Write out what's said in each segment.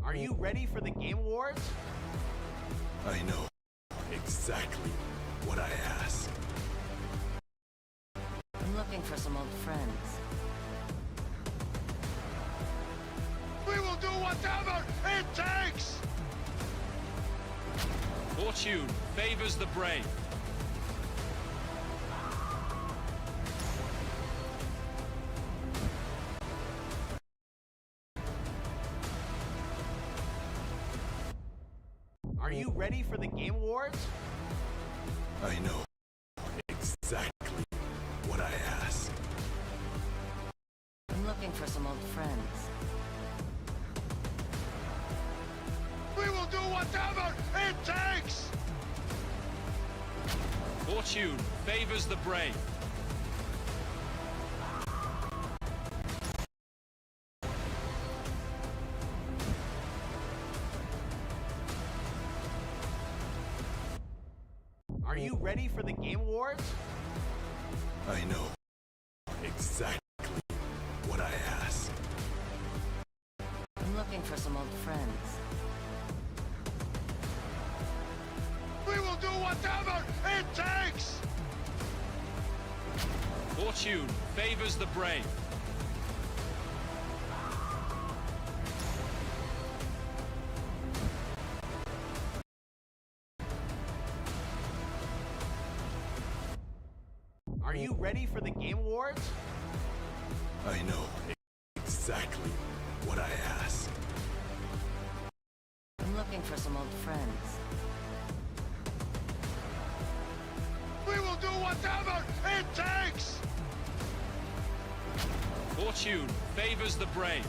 Are you ready for the Game Awards? I know exactly what I asked. I'm looking for some old friends. We will do whatever it takes! Fortune favors the brave. Are you ready for the Game Awards? I know exactly what I asked. I'm looking for some old friends. We will do whatever it takes! Fortune favors the brave. Are you ready for the Game Awards? I know exactly what I asked. I'm looking for some old friends. We will do whatever it takes! Fortune favors the brave. Are you ready for the Game Awards? I know exactly what I asked. I'm looking for some old friends. We will do whatever it takes! Fortune favors the brave.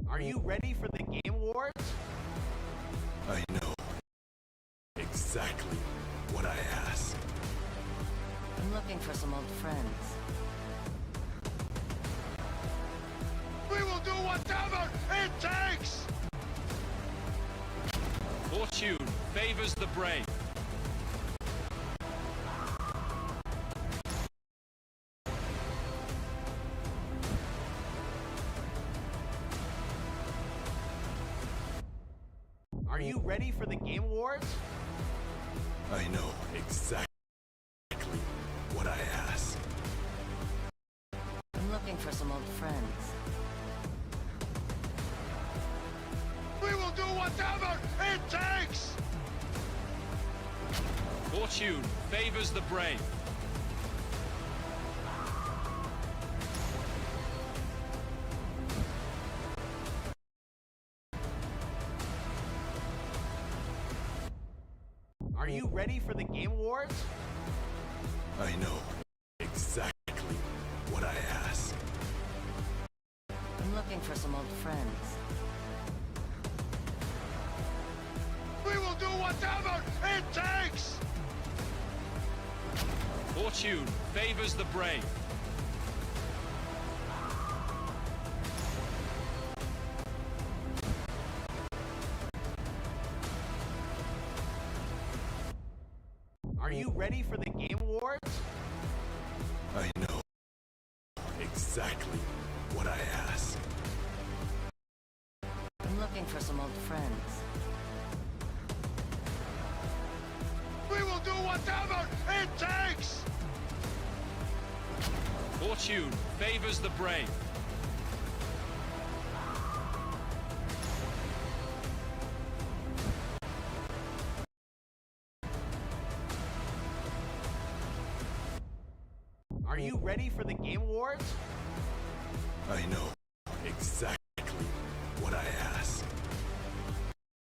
Are you ready for the Game Awards? I know exactly what I asked. I'm looking for some old friends. We will do whatever it takes! Fortune favors the brave. Are you ready for the Game Awards? I know exactly what I asked. I'm looking for some old friends. We will do whatever it takes! Fortune favors the brave. Are you ready for the Game Awards? I know exactly what I asked. I'm looking for some old friends. We will do whatever it takes! Fortune favors the brave. Are you ready for the Game Awards? I know exactly what I asked. I'm looking for some old friends. We will do whatever it takes! Fortune favors the brave. Are you ready for the Game Awards? I know exactly what I asked.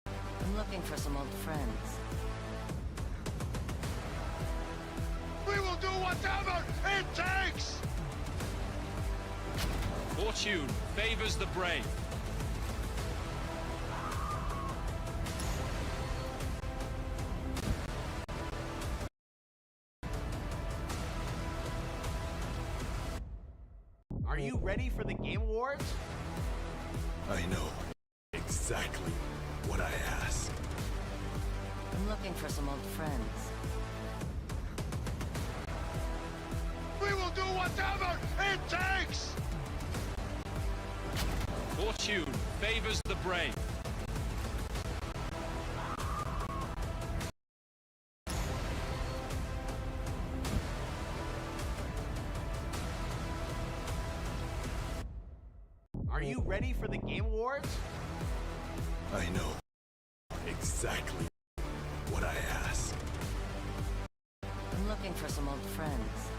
I'm looking for some old friends. We will do whatever it takes! Fortune favors the brave. Are you ready for the Game Awards? I know exactly what I asked. I'm looking for some old friends. We will do whatever it takes! Fortune favors the brave. Are you ready for the Game Awards? I know exactly what I ask. I'm looking for some old friends.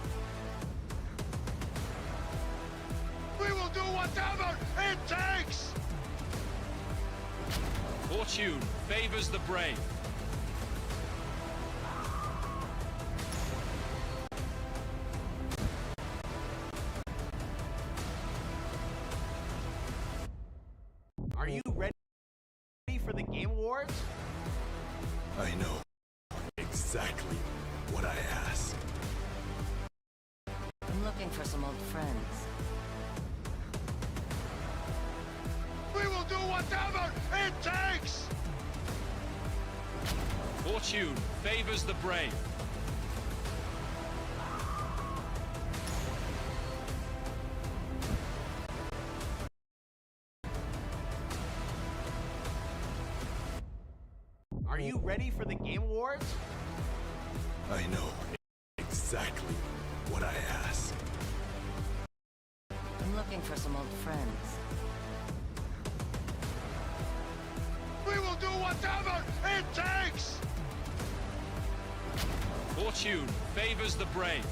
We will do whatever it takes! Fortune favors the brave. Are you ready for the Game Awards? I know exactly what I ask. I'm looking for some old friends. We will do whatever it takes! Fortune favors the brave. Are you ready for the Game Awards? I know exactly what I ask. I'm looking for some old friends. We will do whatever it takes! Fortune favors the brave.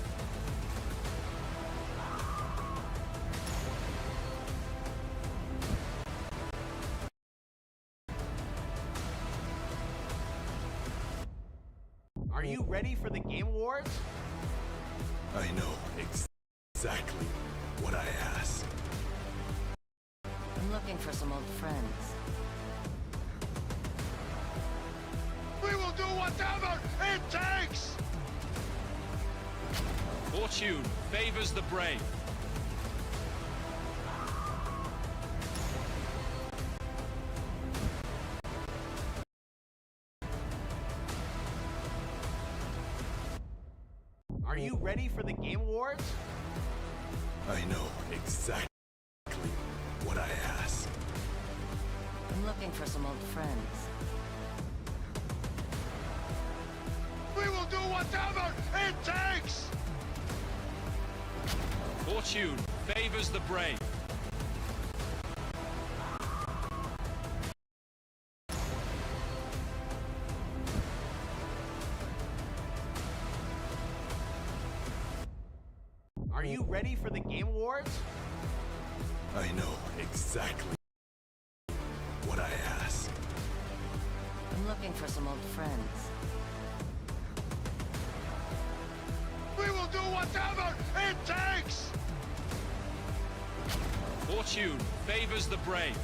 Are you ready for the Game Awards? I know exactly what I ask. I'm looking for some old friends. We will do whatever it takes! Fortune favors the brave. Are you ready for the Game Awards? I know exactly what I ask. I'm looking for some old friends. We will do whatever it takes! Fortune favors the brave. Are you ready for the Game Awards? I know exactly what I ask. I'm looking for some old friends. We will do whatever it takes! Fortune favors the brave.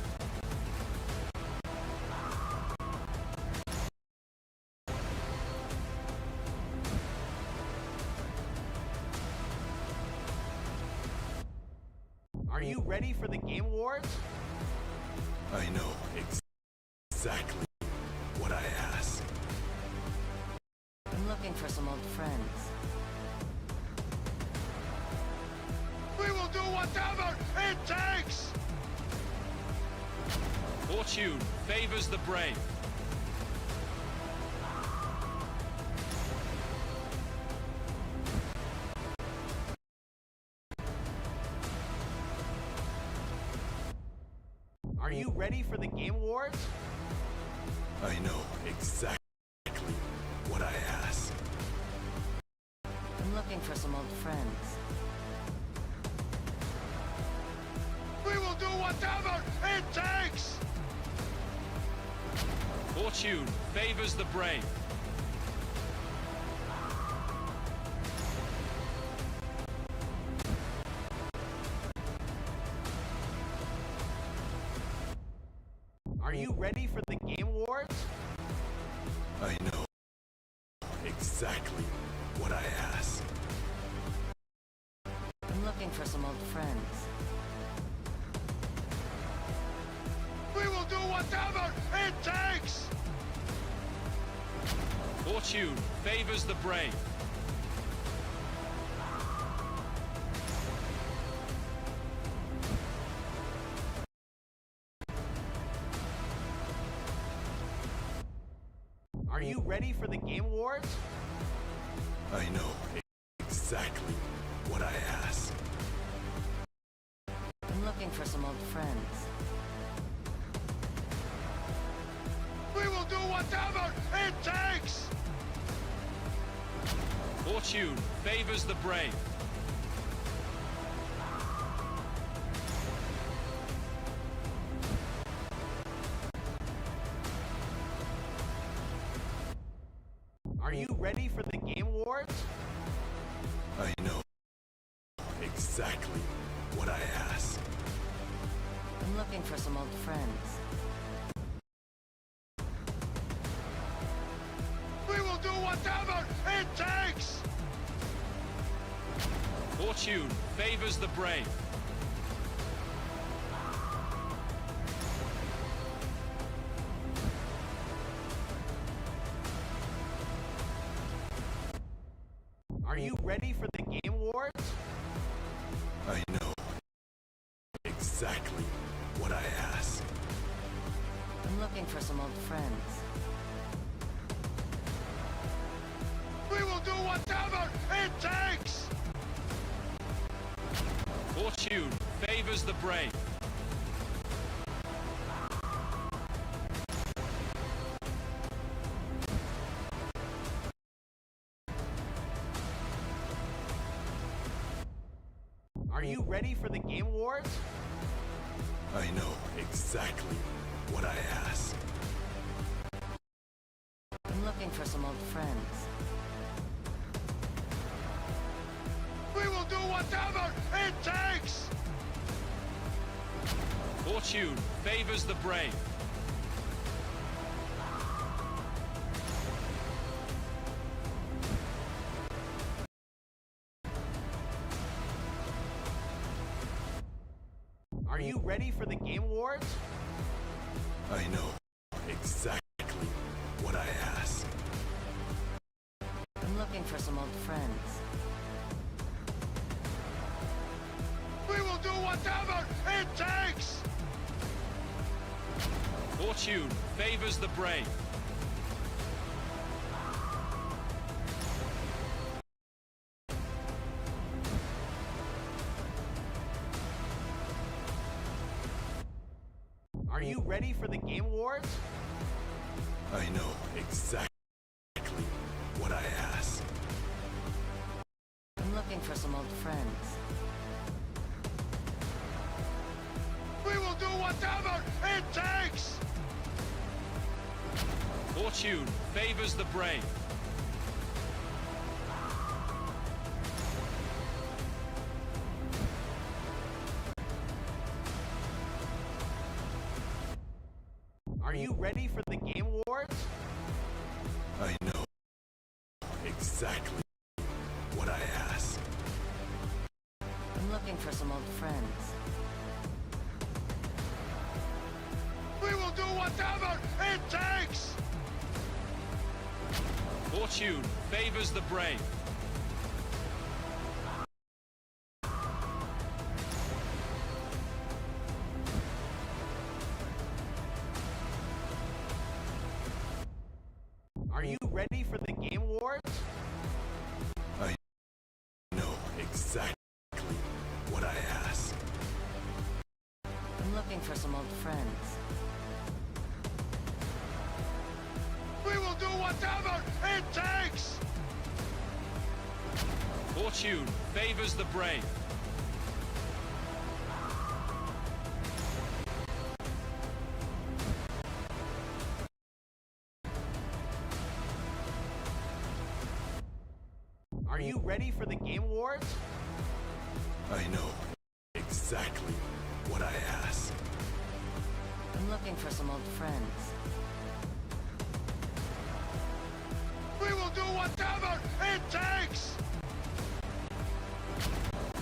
Are you ready for the Game Awards? I know exactly what I ask. I'm looking for some old friends. We will do whatever it takes! Fortune favors the brave. Are you ready for the Game Awards? I know exactly what I ask. I'm looking for some old friends. We will do whatever it takes! Fortune favors the brave. Are you ready for the Game Awards? I know exactly what I ask. I'm looking for some old friends. We will do whatever it takes! Fortune favors the brave. Are you ready for the Game Wars? I know exactly what I ask. I'm looking for some old friends. We will do whatever it takes! Fortune favors the brave. Are you ready for the Game Wars? I know exactly what I ask. I'm looking for some old friends. We will do whatever it takes! Fortune favors the brave. Are you ready for the Game Wars? I know exactly what I ask. I'm looking for some old friends. We will do whatever it takes! Fortune favors the brave. Are you ready for the Game Wars? I know exactly what I ask. I'm looking for some old friends. We will do whatever it takes! Fortune favors the brave. Are you ready for the Game Wars? I know exactly what I ask. I'm looking for some old friends. We will do whatever it takes! Fortune favors the brave. Are you ready for the Game Wars? I know exactly what I ask. I'm looking for some old friends. We will do whatever it takes! Fortune favors the brave. Are you ready for the Game Wars? I know exactly what I ask. I'm looking for some old friends. We will do whatever it takes! Fortune favors the brave. Are you ready for the Game Wars? I know exactly what I ask. I'm looking for some old friends. We will do whatever it takes! Fortune favors the brave. Are you ready for the Game Wars? I know exactly what I ask. I'm looking for some old friends. We will do whatever it takes!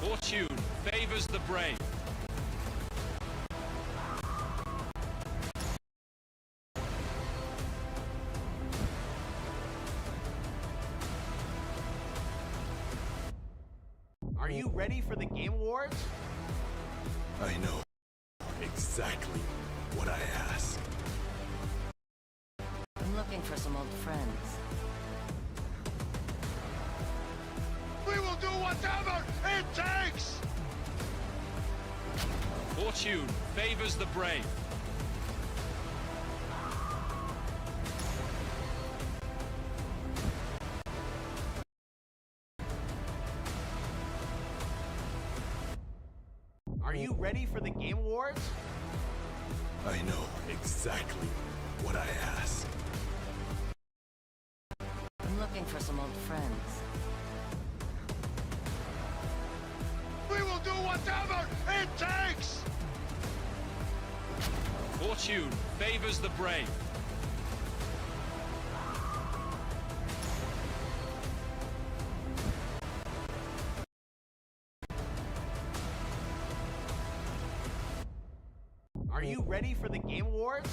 Fortune favors the brave. for the Game Awards? I know exactly what I ask. I'm looking for some old friends. We will do whatever it takes! Fortune favors the brave. Are you ready for the Game Awards? I know exactly what I ask. I'm looking for some old friends. We will do whatever it takes! Fortune favors the brave. Are you ready for the Game Awards?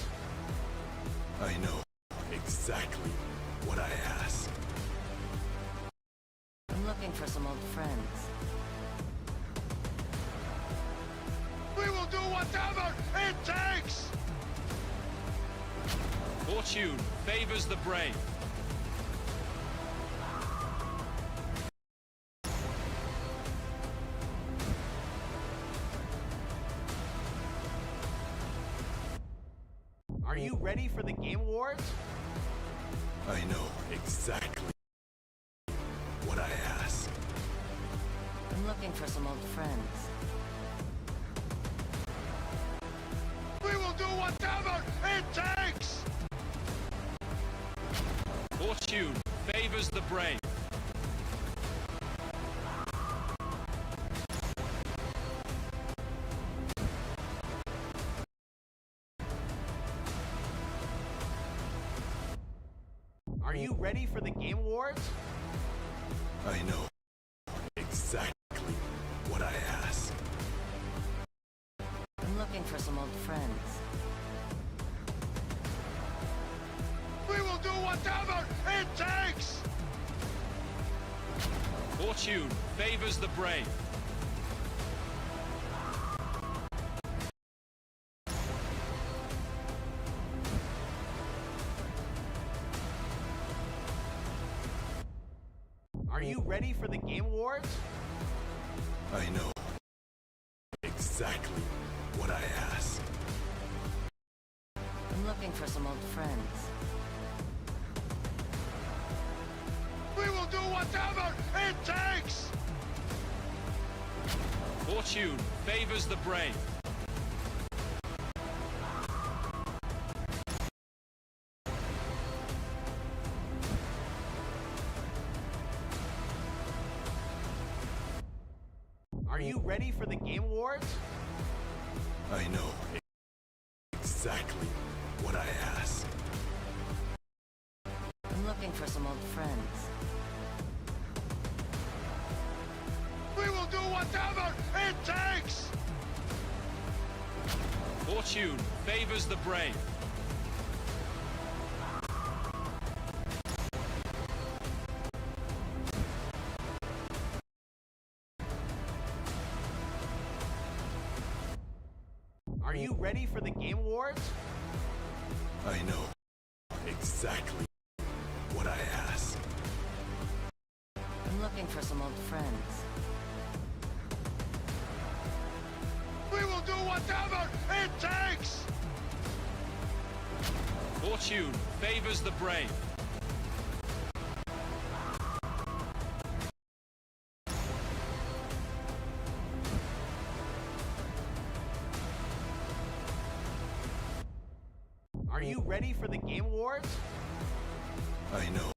I know exactly what I ask. I'm looking for some old friends. We will do whatever it takes! Fortune favors the brave. Are you ready for the Game Awards? I know exactly what I ask. I'm looking for some old friends. We will do whatever it takes! Fortune favors the brave. Are you ready for the Game Awards? I know exactly what I ask. I'm looking for some old friends. We will do whatever it takes! Fortune favors the brave. Are you ready for the Game Awards? I know exactly what I ask. I'm looking for some old friends. We will do whatever it takes! Fortune favors the brave. Are you ready for the Game Awards? I know exactly what I ask. I'm looking for some old friends. We will do whatever it takes! Fortune favors the brave. Are you ready for the Game Awards? I know exactly what I ask. I'm looking for some old friends. We will do whatever it takes! Fortune favors the brave. Are you ready for the Game Awards? I know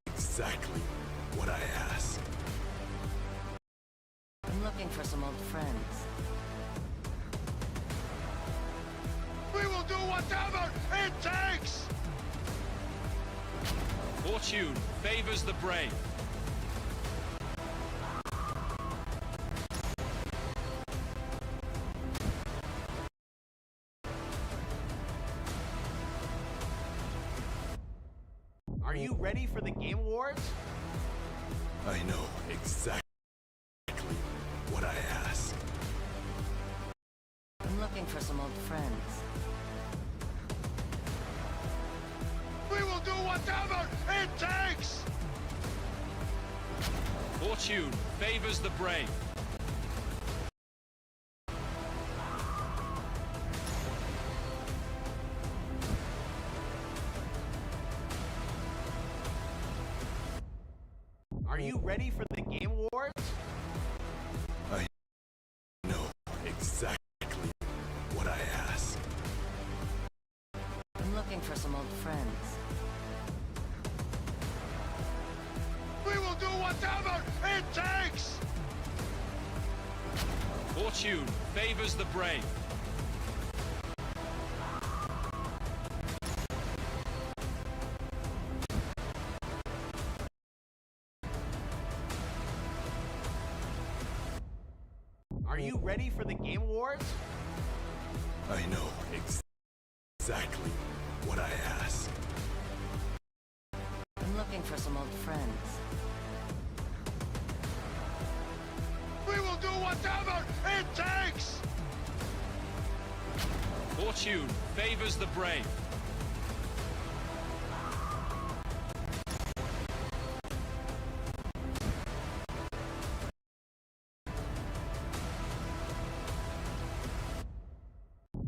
exactly what I ask. I'm looking for some old friends. We will do whatever it takes! Fortune favors the brave. Are you ready for the Game Awards? I know exactly old friends. We will do whatever it takes! Fortune favors the brave. Are you ready for the Game Wars? I know exactly what I ask. I'm looking for some old friends. We will do whatever it takes! Fortune favors the brave. Are you ready for the Game Wars? I know exactly what I ask. I'm looking for some old friends. We will do whatever it takes! Fortune favors the brave.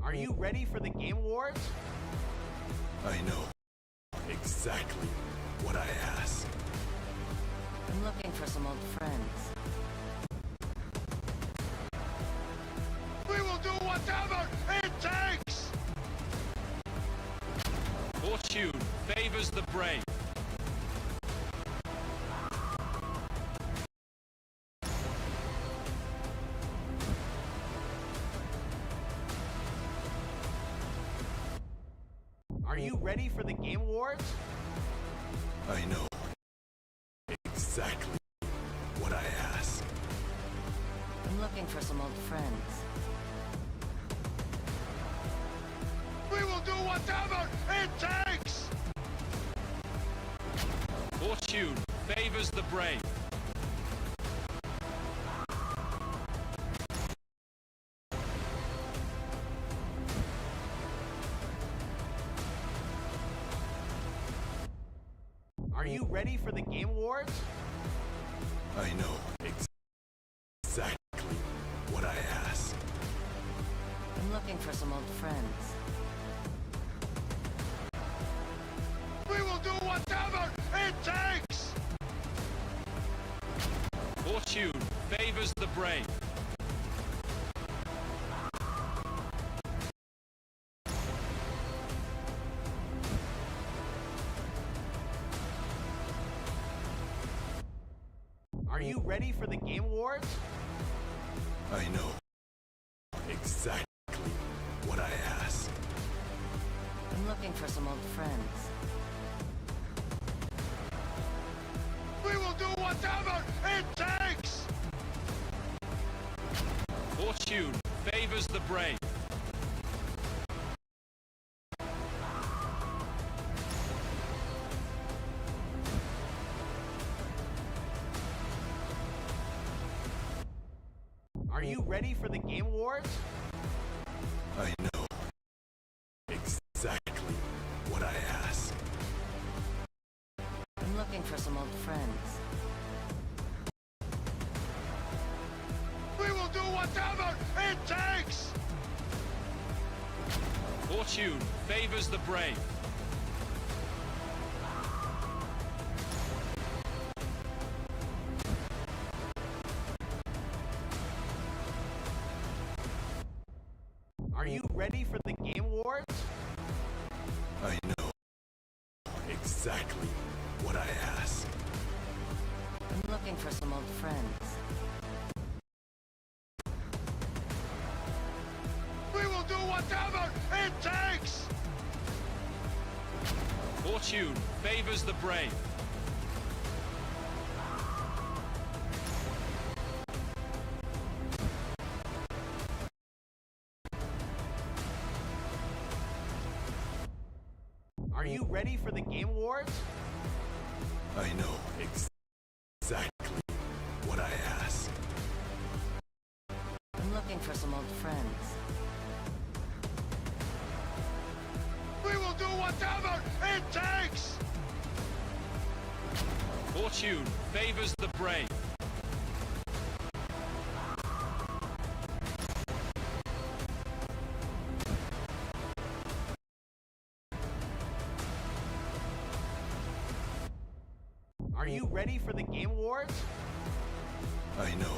Are you ready for the Game Wars? I know exactly what I ask. I'm looking for some old friends. We will do whatever it takes! Fortune favors the brave. Are you ready for the Game Wars? I know exactly what I ask. I'm looking for some old friends. We will do whatever it takes! Fortune favors the brave. Are you ready for the Game Wars? I know exactly what I ask. I'm looking for some old friends. We will do whatever it takes! Fortune favors the brave. Are you ready for the Game Wars? I know exactly what I ask. I'm looking for some old friends. We will do whatever it takes! Fortune favors the brave. Are you ready for the Game Wars? I know exactly what I ask. I'm looking for some old friends. We will do whatever it takes! Fortune favors the brave. Are you ready for the Game Wars? I know exactly what I ask. I'm looking for some old friends. We will do whatever it takes! Fortune favors the brave. Are you ready for the Game Wars? I know exactly what I ask. I'm looking for some old friends. We will do whatever it takes! Fortune favors the brave. Are you ready for the Game Awards? I know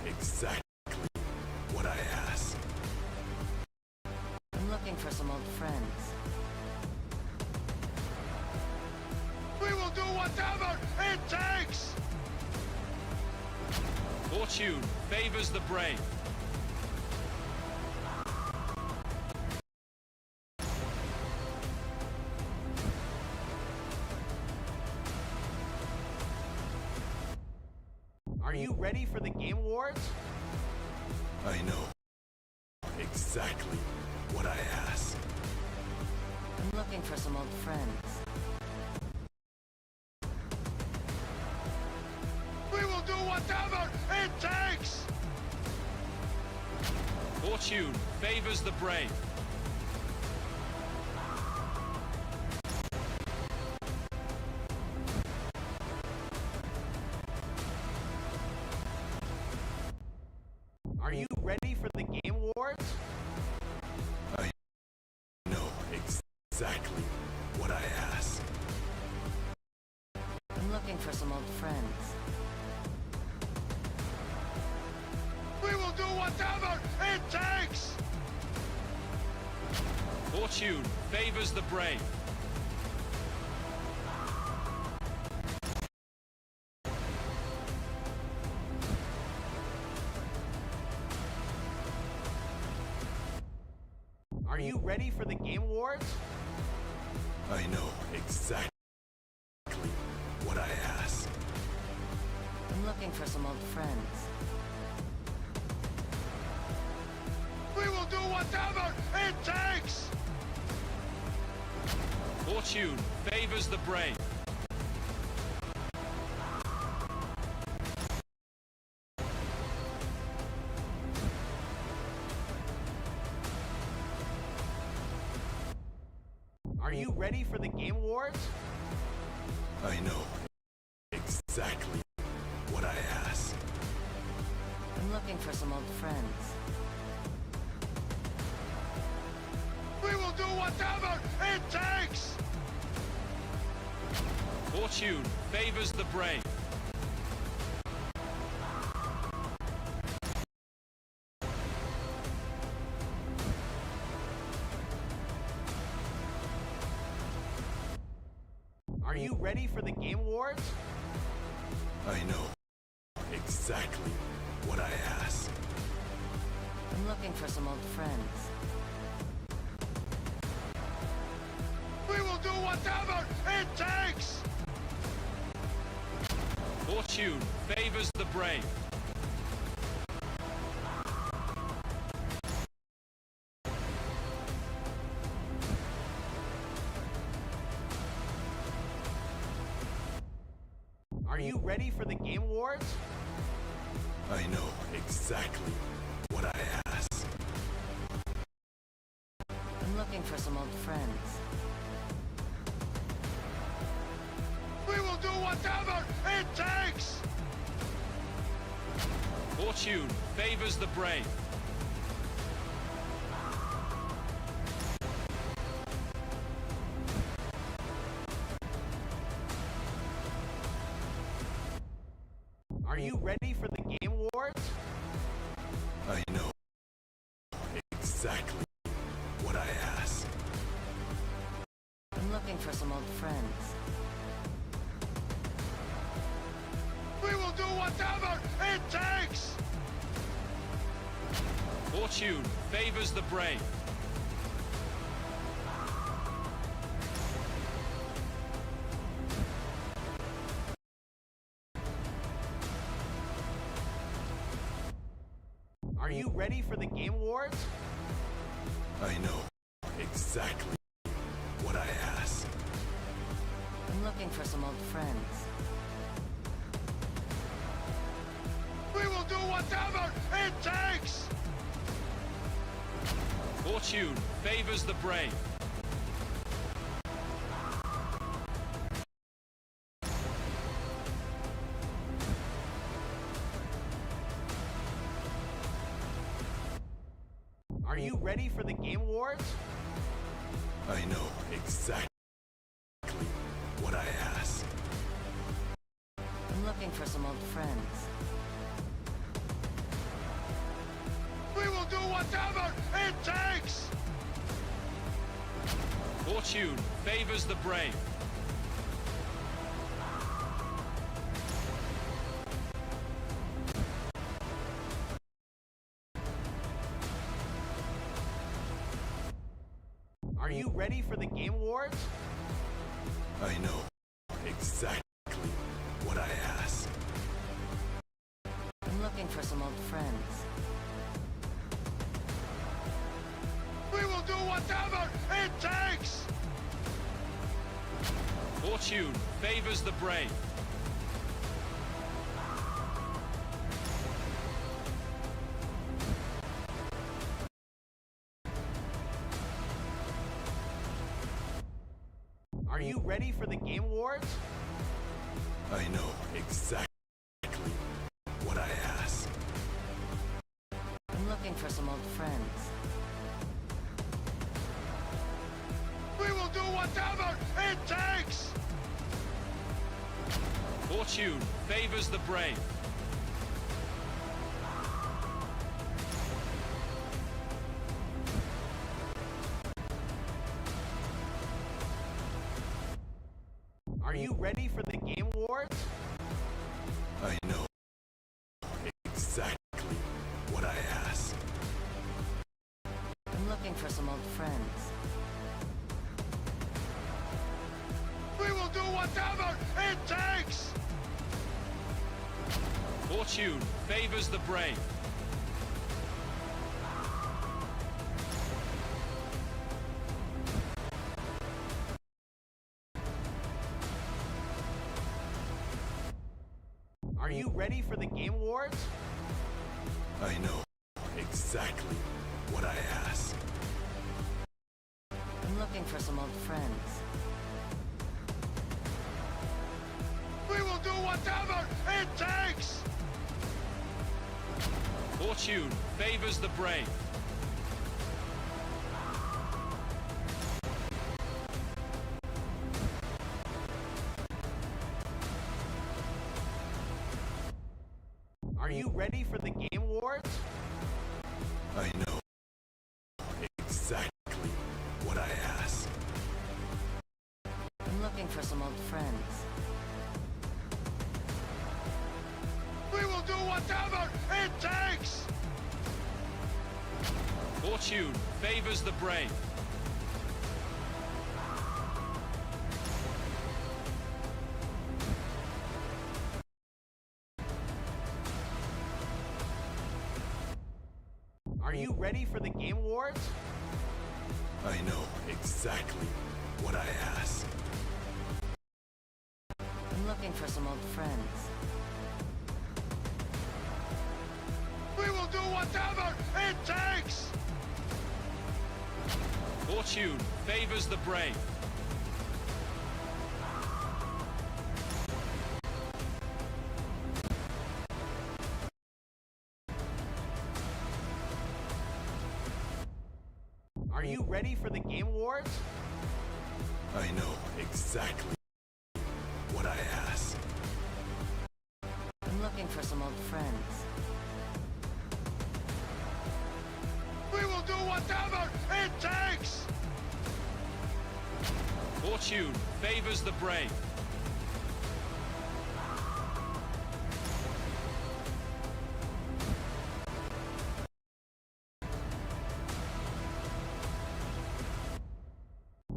exactly what I ask. I'm looking for some old friends. We will do whatever it takes! Fortune favors the brave. Are you ready for the Game Awards? I know exactly what I ask. I'm looking for some old friends. We will do whatever it takes! Fortune favors the brave. Are you ready for the Game Awards? I know exactly what I ask. I'm looking for some old friends. We will do whatever it takes! Fortune favors the brave. Are you ready for the Game Awards? I know exactly what I ask. I'm looking for some old friends. We will do whatever it takes! Fortune favors the brave. Are you ready for the Game Awards? I know exactly what I ask. I'm looking for some old friends. We will do whatever it takes! Fortune favors the brave. Are you ready for the Game Awards? I know exactly what I ask. I'm looking for some old friends. We will do whatever it takes! Fortune favors the brave. Are you ready for the Game Awards? I know exactly what I ask. I'm looking for some old friends. We will do whatever it takes! Fortune favors the brave. Are you ready for the Game Awards? I know exactly what I ask. I'm looking for some old friends. We will do whatever it takes! Fortune favors the brave. Are you ready for the Game Awards? I know exactly what I ask. I'm looking for some old friends. We will do whatever it takes! Fortune favors the brave. Are you ready for the Game Awards? I know exactly what I ask. I'm looking for some old friends. We will do whatever it takes! Fortune favors the brave. Are you ready for the Game Awards? I know exactly what I ask. I'm looking for some old friends. We will do whatever it takes! Fortune favors the brave. Are you ready for the Game Awards? I know exactly what I ask. I'm looking for some old friends. We will do whatever it takes! Fortune favors the brave. Are you ready for the Game Awards? I know exactly what I ask. I'm looking for some old friends. We will do whatever it takes! Fortune favors the brave. Are you ready for the Game Awards? I know exactly what I ask. I'm looking for some old friends. We will do whatever it takes! Fortune favors the brave. Are you ready for the Game Awards? I know exactly what I ask. I'm looking for some old friends. We will do whatever it takes! Fortune favors the brave. Are you ready for the Game Awards? I know exactly what I ask. I'm looking for some old friends. We will do whatever it takes! Fortune favors the brave. Are you ready for the Game Awards? I know exactly what I ask. I'm looking for some old friends. We will do whatever it takes! Fortune favors the brave.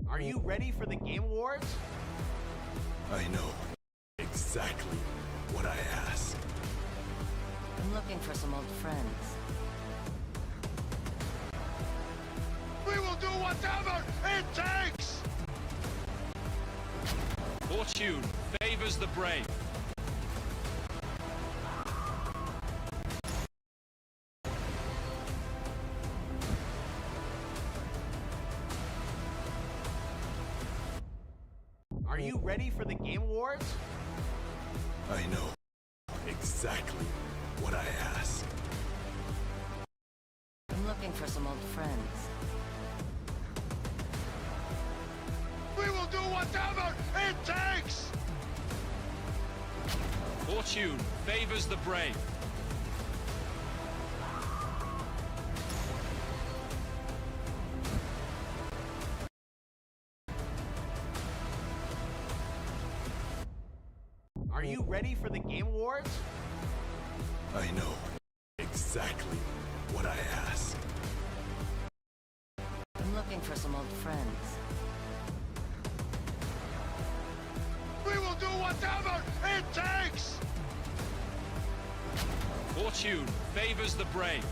Are you ready for the Game Awards? I know exactly what I ask. I'm looking for some old friends. We will do whatever it takes! Fortune favors the brave. Are you ready for the Game Awards? I know exactly what I ask. I'm looking for some old friends. We will do whatever it takes! Fortune favors the brave. Are you ready for the Game Awards? I know exactly what I ask. I'm looking for some old friends. We will do whatever it takes! Fortune favors the brave.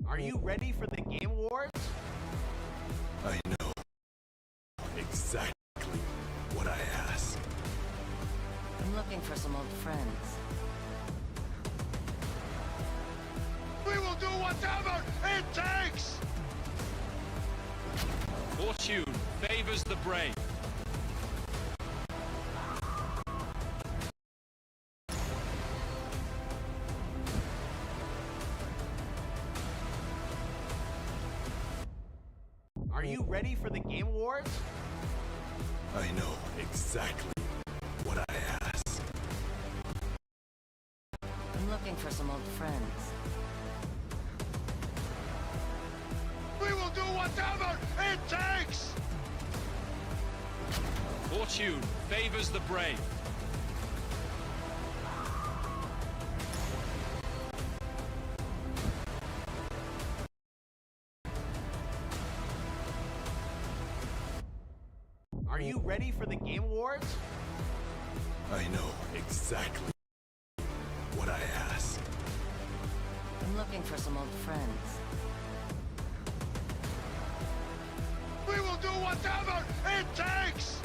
Are you ready for the Game Awards? I know exactly what I ask. I'm looking for some old friends. We will do whatever it takes! Fortune favors the brave. Are you ready for the Game Awards? I know exactly what I ask. I'm looking for some old friends. We will do whatever it takes! Fortune favors the brave. Are you ready for the Game Awards? I know exactly what I ask. I'm looking for some old friends. We will do whatever it takes!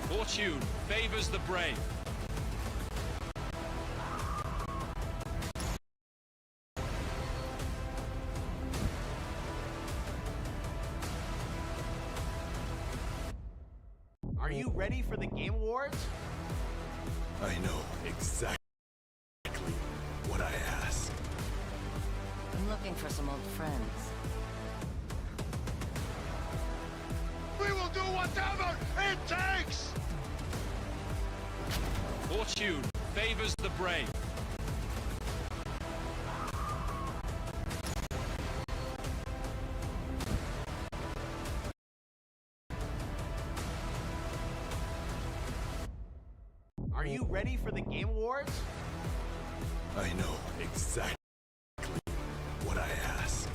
Fortune favors the brave. Are you ready for the Game Awards? I know exactly what I ask. I'm looking for some old friends. We will do whatever it takes! Fortune favors the brave. Are you ready for the Game Awards? I know exactly what I ask.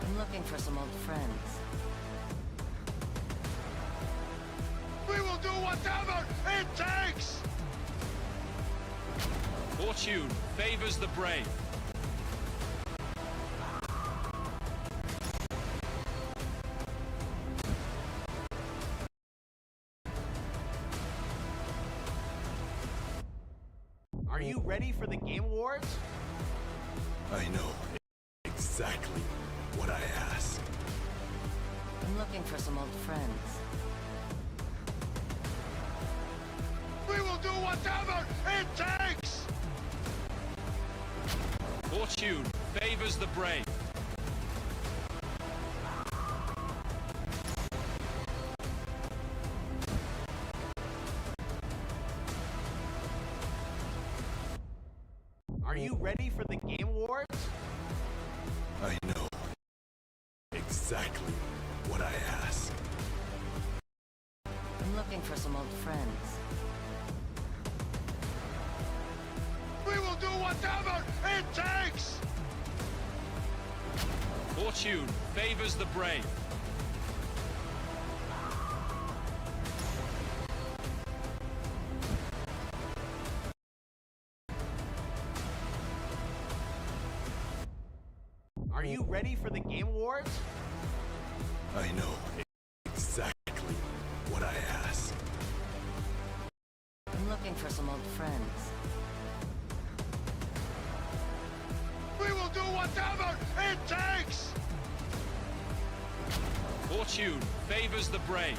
I'm looking for some old friends. We will do whatever it takes! Fortune favors the brave. Are you ready for the Game Awards? I know exactly what I ask. I'm looking for some old friends. We will do whatever it takes! Fortune favors the brave. Are you ready for the Game Awards? I know exactly what I ask. I'm looking for some old friends. We will do whatever it takes! Fortune favors the brave. Are you ready for the Game Awards? I know exactly what I ask. I'm looking for some old friends. We will do whatever it takes! Fortune favors the brave.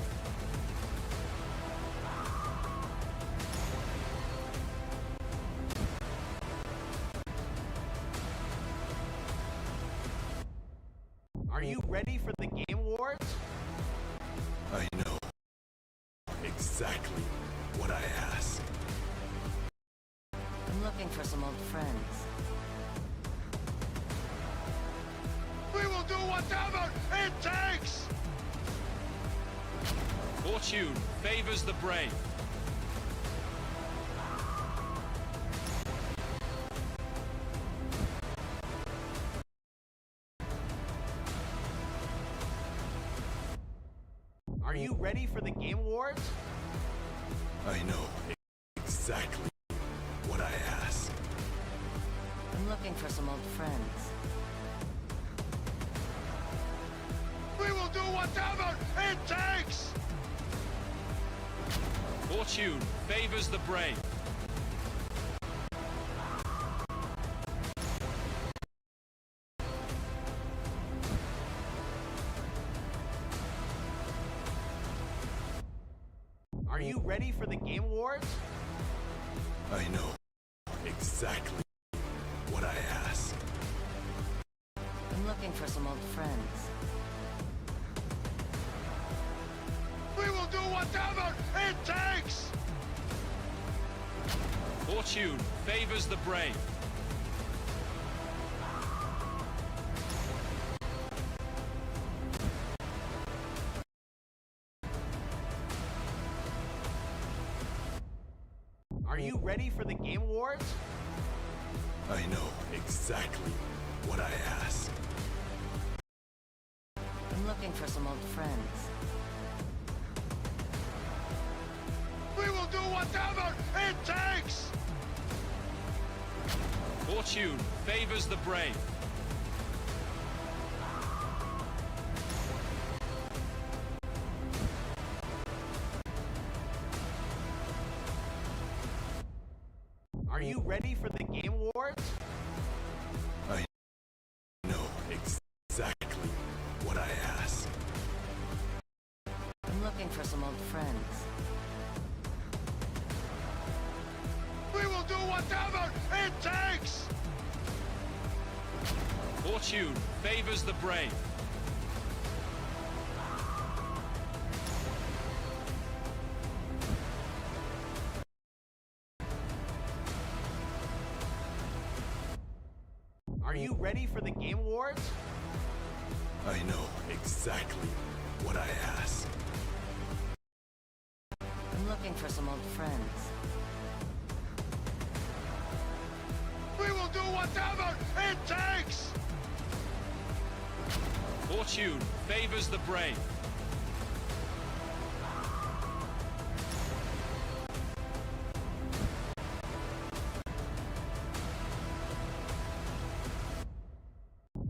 Are you ready for the Game Awards? I know exactly what I ask. I'm looking for some old friends. We will do whatever it takes! Fortune favors the brave. Are you ready for the Game Awards? I know exactly what I ask. I'm looking for some old friends. We will do whatever it takes! Fortune favors the brave. Are you ready for the Game Awards? I know exactly what I ask. I'm looking for some old friends. We will do whatever it takes! Fortune favors the brave. Are you ready for the Game Awards? I know exactly what I ask. I'm looking for some old friends. We will do whatever it takes! Fortune favors the brave. Are you ready for the Game Awards? I know exactly what I ask. I'm looking for some old friends. We will do whatever it takes! Fortune favors the brave. Are you ready for the Game Awards? I know exactly what I ask. I'm looking for some old friends. We will do whatever it takes! Fortune favors the brave.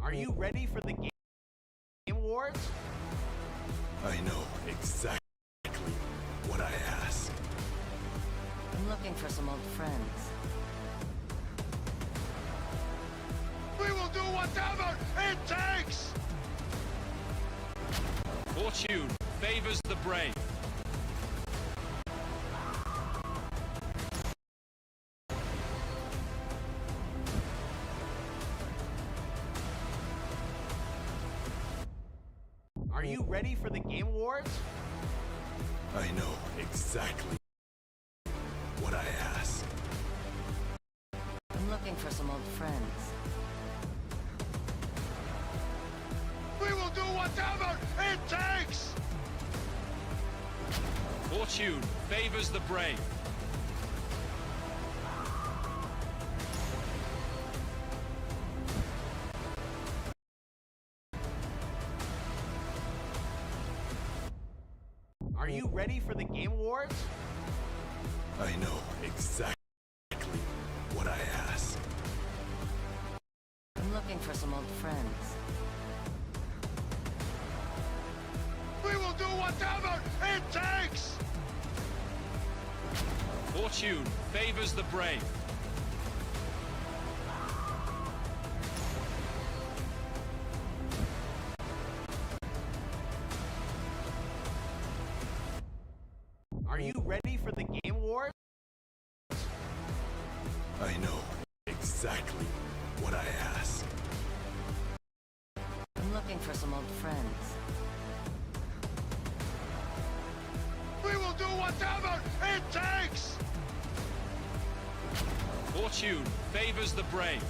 Are you ready for the Game Awards? I know exactly what I ask. I'm looking for some old friends. We will do whatever it takes! Fortune favors the brave. Are you ready for the Game Awards? I know exactly what I ask. I'm looking for some old friends. We will do whatever it takes! Fortune favors the brave. Are you ready for the Game Awards? I know exactly what I ask. I'm looking for some old friends. We will do whatever it takes! Fortune favors the brave. Are you ready for the Game Wars? I know exactly what I ask. I'm looking for some old friends. We will do whatever it takes! Fortune favors the brave.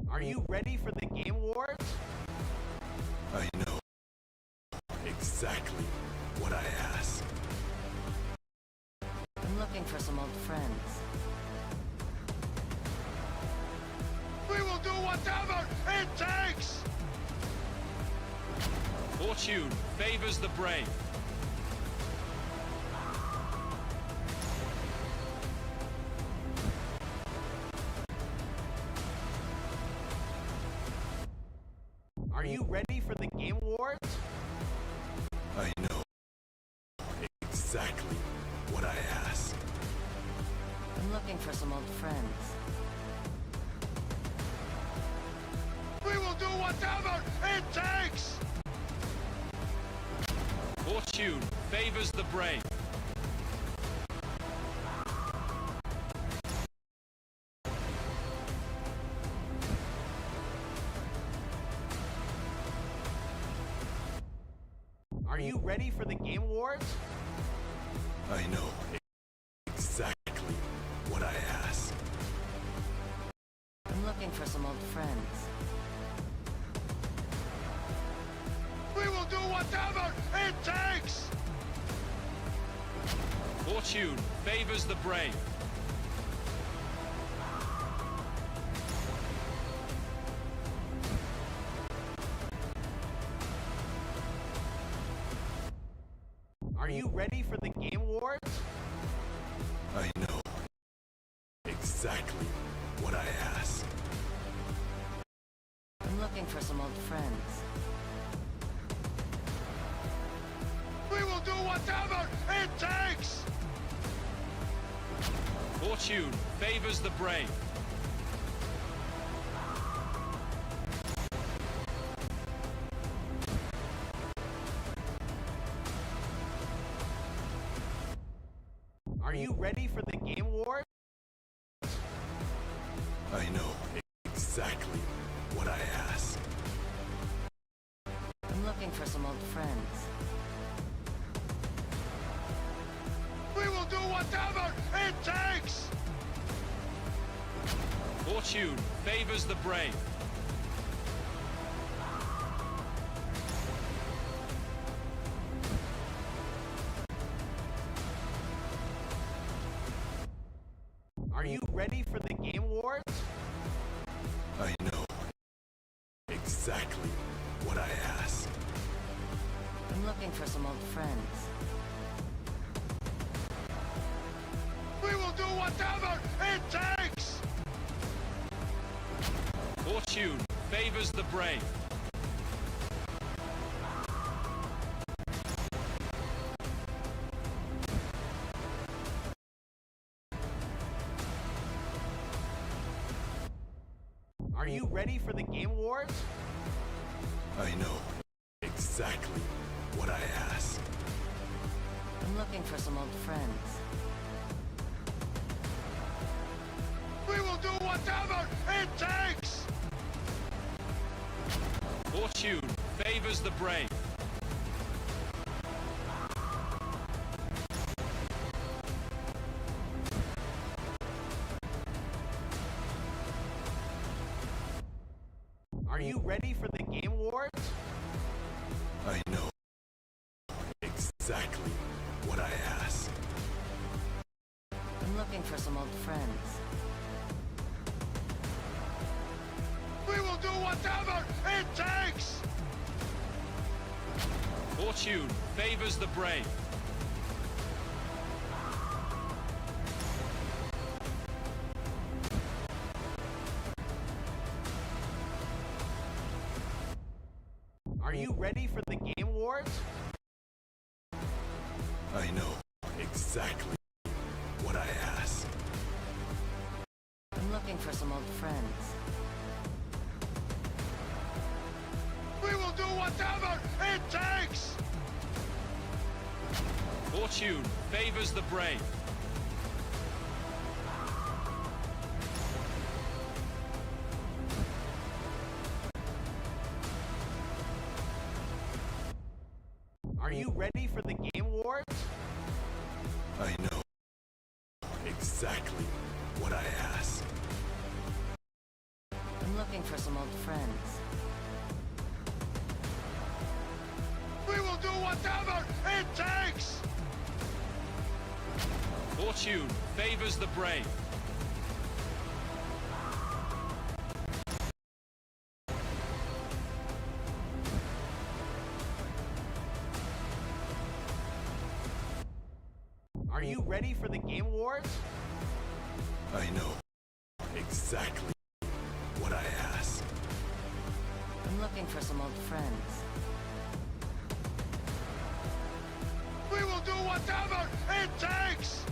Are you ready for the Game Wars? I know exactly what I ask. I'm looking for some old friends. We will do whatever it takes! Fortune favors the brave. Are you ready for the Game Wars? I know exactly what I ask. I'm looking for some old friends. We will do whatever it takes! Fortune favors the brave. Are you ready for the Game Wars? I know exactly what I ask. I'm looking for some old friends. We will do whatever it takes! Fortune favors the brave. Are you ready for the Game Wars? I know exactly what I ask. I'm looking for some old friends. We will do whatever it takes! Fortune favors the brave. Are you ready for the Game Wars? I know exactly what I ask. I'm looking for some old friends. We will do whatever it takes! Fortune favors the brave. Are you ready for the Game Wars? I know exactly what I ask. I'm looking for some old friends. We will do whatever it takes! Fortune favors the brave. Are you ready for the Game Wars? I know exactly what I ask. I'm looking for some old friends. We will do whatever it takes! Fortune favors the brave. Are you ready for the Game Wars? I know exactly what I ask. I'm looking for some old friends. We will do whatever it takes! Fortune favors the brave. Are you ready for the Game Wars? I know exactly what I ask. I'm looking for Fortune favors the brave. Are you ready for the Game Wars? I know exactly what I ask. I'm looking for some old friends. We will do whatever it takes! Fortune favors the brave. Are you ready for the Game Wars? I know exactly what I ask. I'm looking for some old friends. We will do whatever it takes!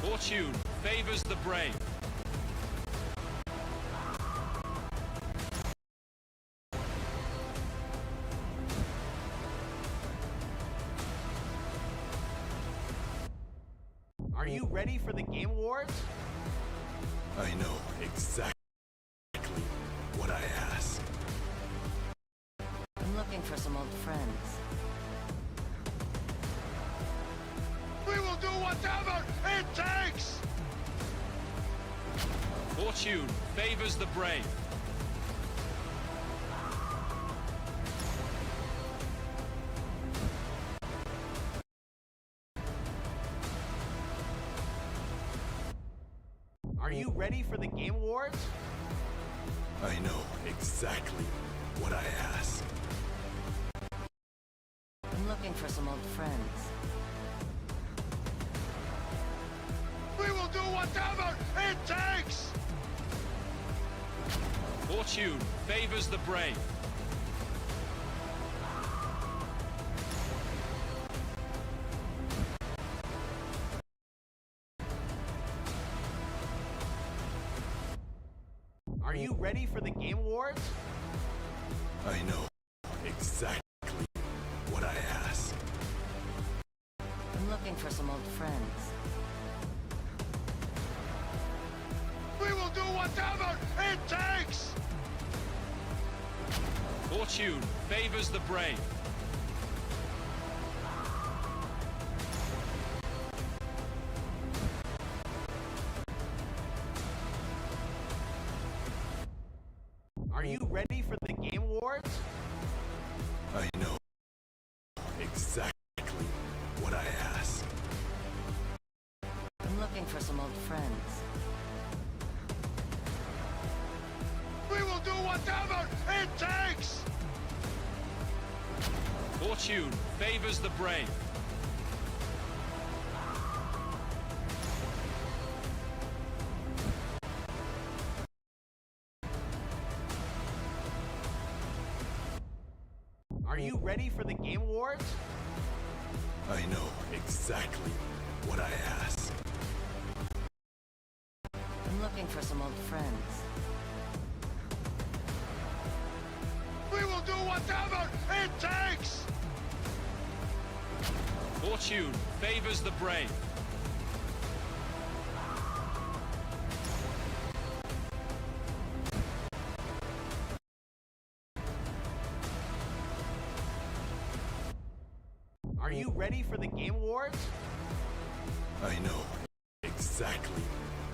Fortune favors the brave. Are you ready for the Game Wars? I know exactly what I ask. I'm looking for some old friends. We will do whatever it takes! Fortune favors the brave. Are you ready for the Game Wars? I know exactly what I ask. I'm looking for some old friends. We will do whatever it takes! Fortune favors the brave. Are you ready for the Game Wars? I know exactly what I ask. I'm looking for some old friends. We will do whatever it takes! Fortune favors the brave. Are you ready for the Game Wars? I know exactly what I ask. I'm looking for some old friends. We will do whatever it takes! Fortune favors the brave. Are you ready for the Game Wars? I know exactly what I ask. I'm looking for some old friends. We will do whatever it takes! Fortune favors the brave. Are you ready for the Game Wars? I know exactly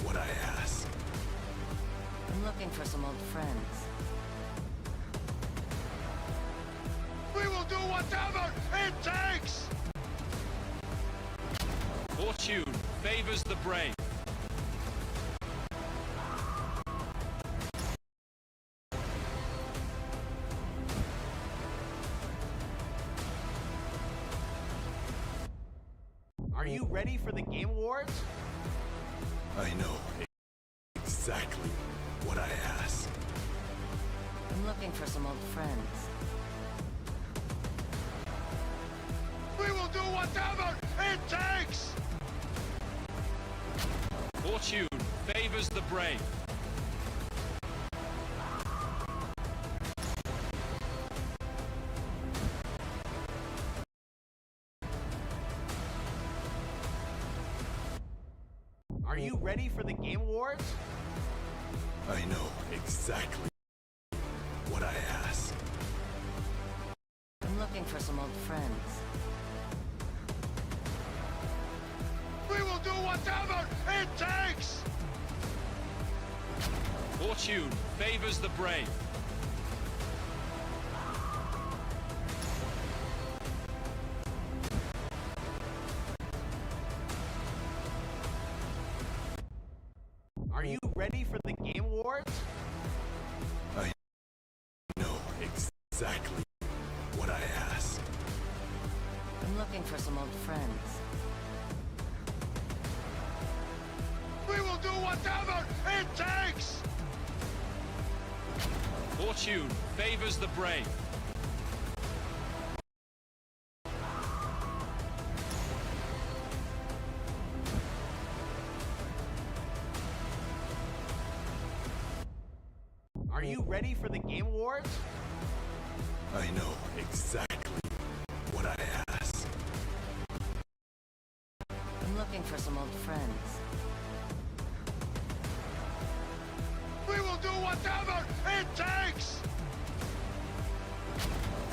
what I ask. I'm looking for some old friends. We will do whatever it takes! Fortune favors the brave. Are you ready for the Game Wars? I know exactly what I ask. I'm looking for some old friends. We will do whatever it takes! Fortune favors the brave. Are you ready for the Game Awards? I know exactly what I ask. I'm looking for some old friends. We will do whatever it takes! Fortune favors the brave. Are you ready for the Game Awards? I know exactly what I ask. I'm looking for some old friends. We will do whatever it takes! Fortune favors the brave. Are you ready for the Game Awards? I know exactly what I ask. I'm looking for some old friends. We will do whatever it takes!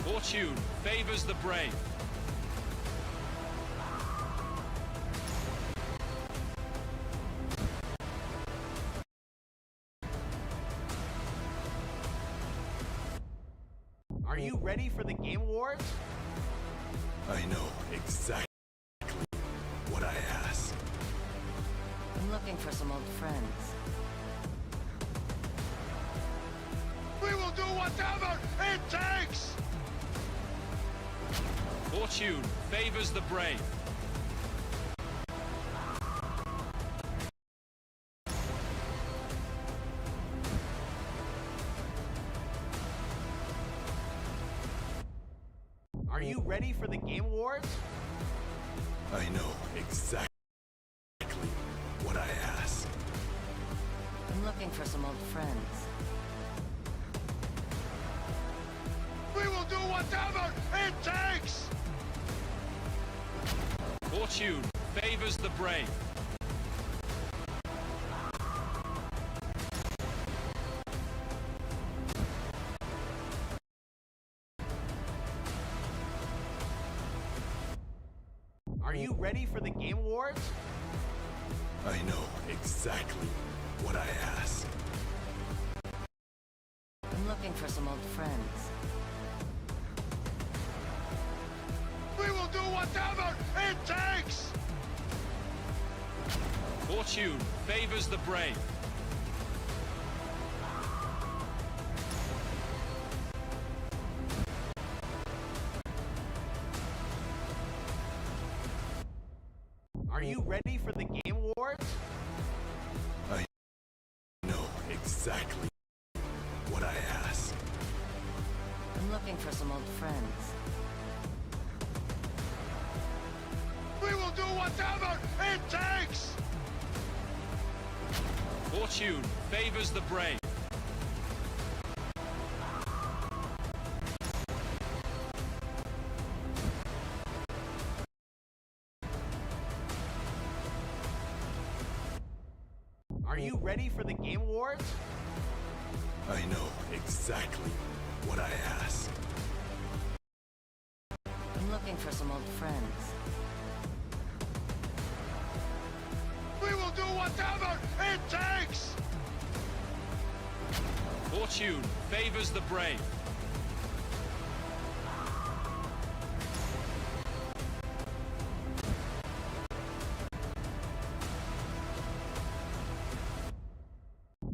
Fortune favors the brave. Are you ready for the Game Awards? I know exactly what I ask. I'm looking for some old friends. We will do whatever it takes! Fortune favors the brave. Are you ready for the Game Awards? I know exactly what I ask. I'm looking for some old friends. We will do whatever it takes! Fortune favors the brave. Are you ready for the Game Awards? I know exactly what I ask. I'm looking for some old friends. We will do whatever it takes! Fortune favors the brave. Are you ready for the Game Awards? I know exactly what I ask. I'm looking for some old friends. We will do whatever it takes! Fortune favors the brave. Are you ready for the Game Awards? I know exactly what I ask. I'm looking for some old friends. We will do whatever it takes! Fortune favors the brave.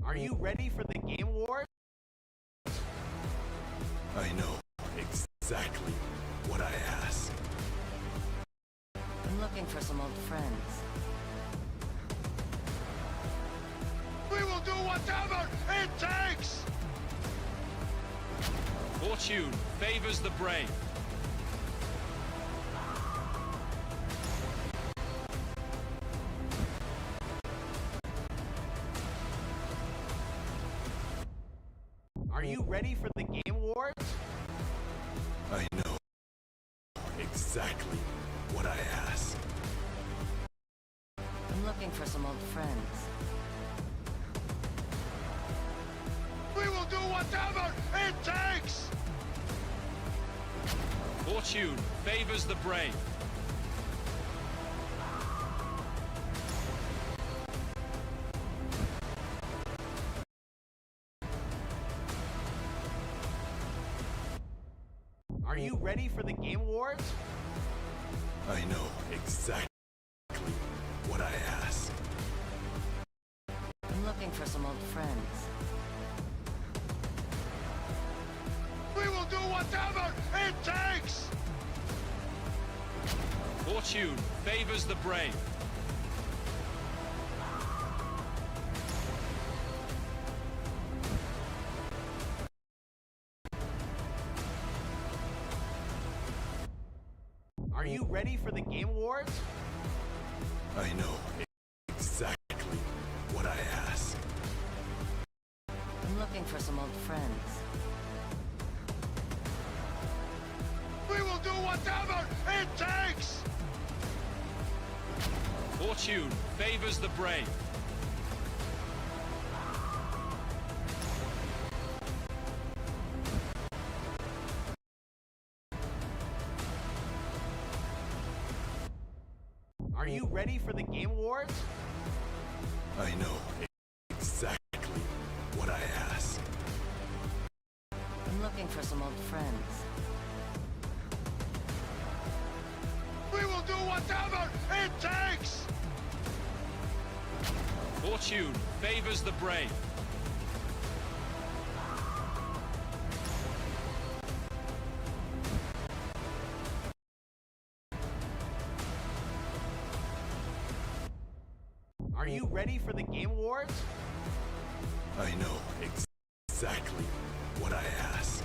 Are you ready for the Game Awards? I know exactly what I ask. I'm looking for some old friends. We will do whatever it takes! Fortune favors the brave. Are you ready for the Game Awards? I know exactly what I ask. I'm looking looking for some old friends. We will do whatever it takes! Fortune favors the brave. Are you ready for the Game Awards? I know exactly what I ask. I'm looking for some old friends. We will do whatever it takes! Fortune favors the brave. Are you ready for the Game Awards? I know exactly what I ask. I'm looking for some old friends. We will do whatever it takes! Fortune favors the brave. Are you ready for the Game Awards? I know exactly what I ask. I'm looking for some old friends. We will do whatever it takes! Fortune favors the brave. Are you ready for the Game Awards? I know exactly what I ask.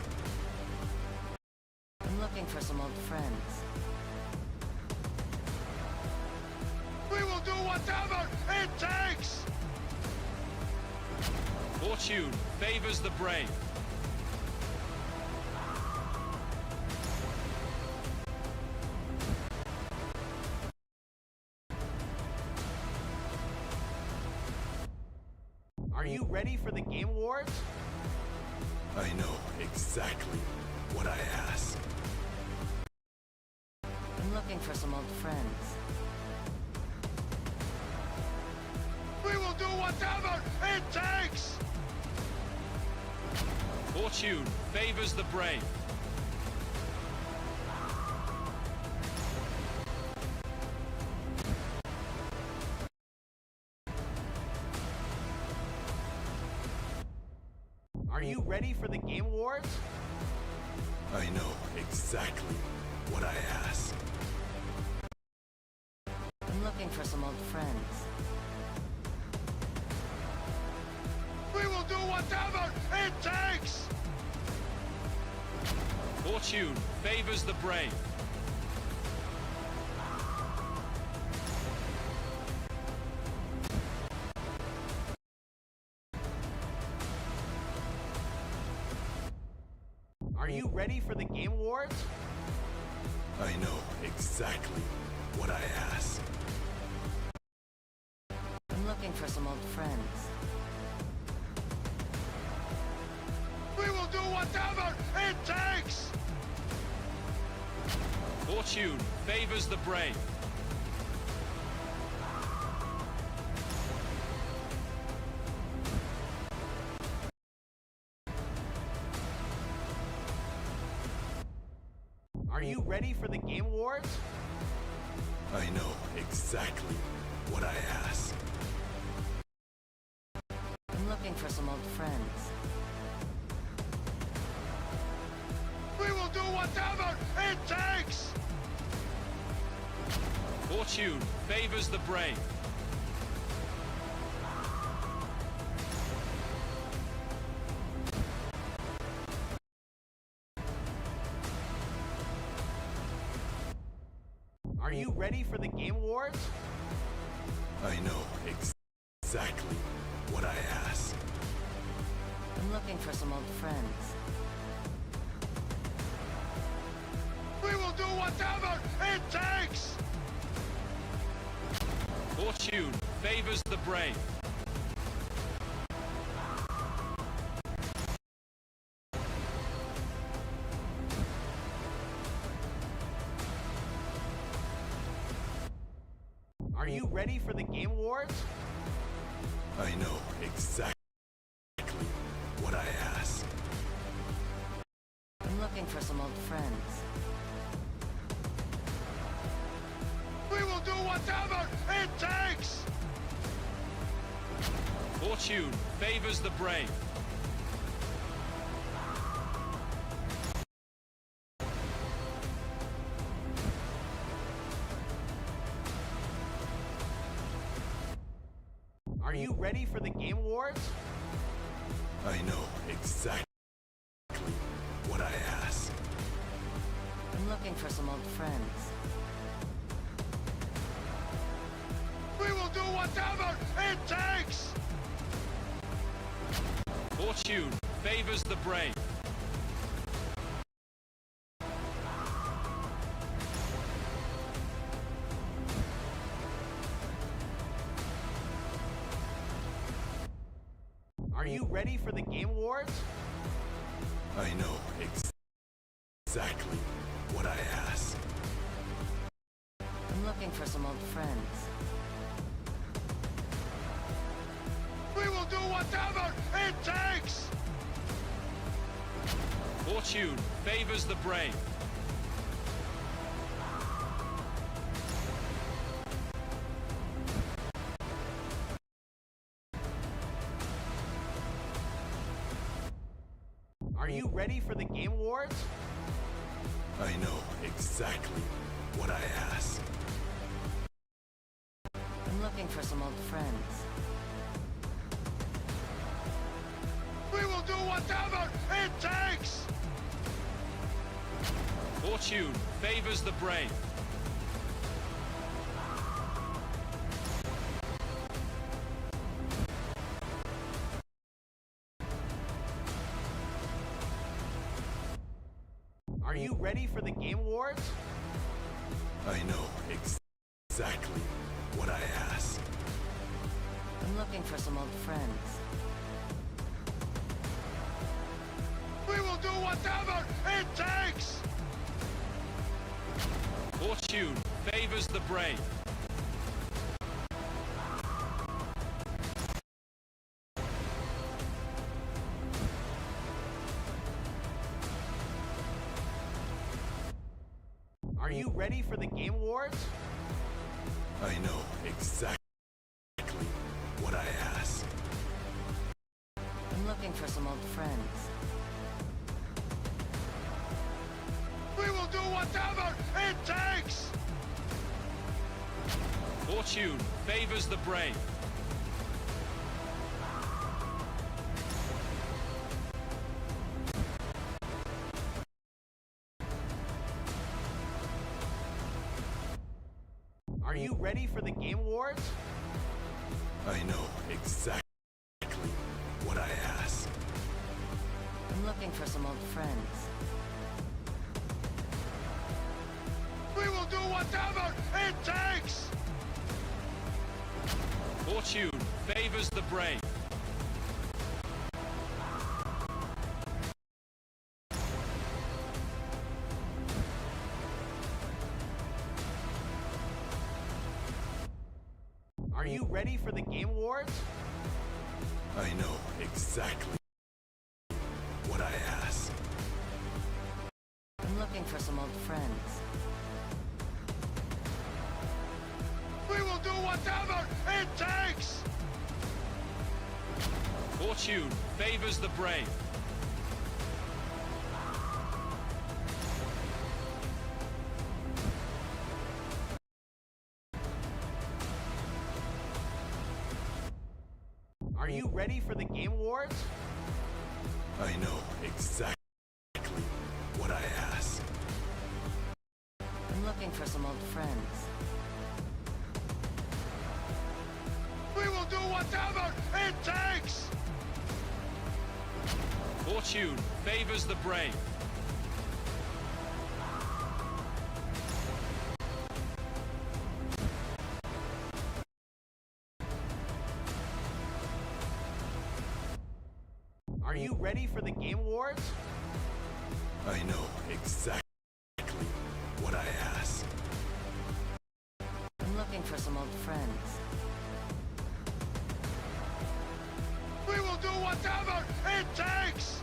I'm looking for some old friends. We will do whatever it takes! Fortune favors the brave. Are you ready for the Game Awards? I know exactly what I ask. I'm looking for some old friends. We will do whatever it takes! Fortune favors the brave. Are you ready for the Game Awards? I know exactly what I ask. I'm looking for some old friends. We will do whatever it takes! Fortune favors the brave. Are you ready for the Game Awards? I know exactly what I ask. I'm looking for some old friends. We will do whatever it takes! Fortune favors the brave. Are you ready for the Game Awards? I know exactly what I ask. I'm looking for some old friends. We will do whatever it takes! Fortune favors the brave. Are you ready for the Game Awards? I know exactly what I ask. I'm looking for some old friends. We will do whatever it takes! Fortune favors the brave. Are you ready for the Game Awards? I know exactly what I ask. I'm looking for some old friends. We will do whatever it takes! Fortune favors the brave. Are you ready for the Game Awards? I know exactly what I ask. I'm looking for some old friends. We will do whatever it takes! Fortune favors the brave. Are you ready for the Game Awards? I know exactly what I ask. I'm looking for some old friends. We will do whatever it takes! Fortune favors the brave. Are you ready for the Game Awards? I know exactly what I ask. I'm looking for some old friends. We will do whatever it takes! Fortune favors the brave. Are you ready for the Game Awards? I know exactly what I ask. I'm looking for some old friends. We will do whatever it takes! Fortune favors the brave. Are you ready for the Game Awards? I know exactly what I ask. I'm looking for some old friends. We will do whatever it takes! Fortune favors the brave. Are you ready for the Game Awards? I know exactly what I ask. I'm looking for some old friends. We will do whatever it takes! Fortune favors the brave. Are you ready for the Game Awards? I know exactly what I ask. I'm looking for some old friends. We will do whatever it takes! Fortune favors the brave. Are you ready for the Game Awards? I know exactly what I ask. I'm looking for some old friends. We will do whatever it takes! Fortune favors the brave. Are you ready for the Game Awards? I know exactly what I ask. I'm looking for some old friends. We will do whatever it takes!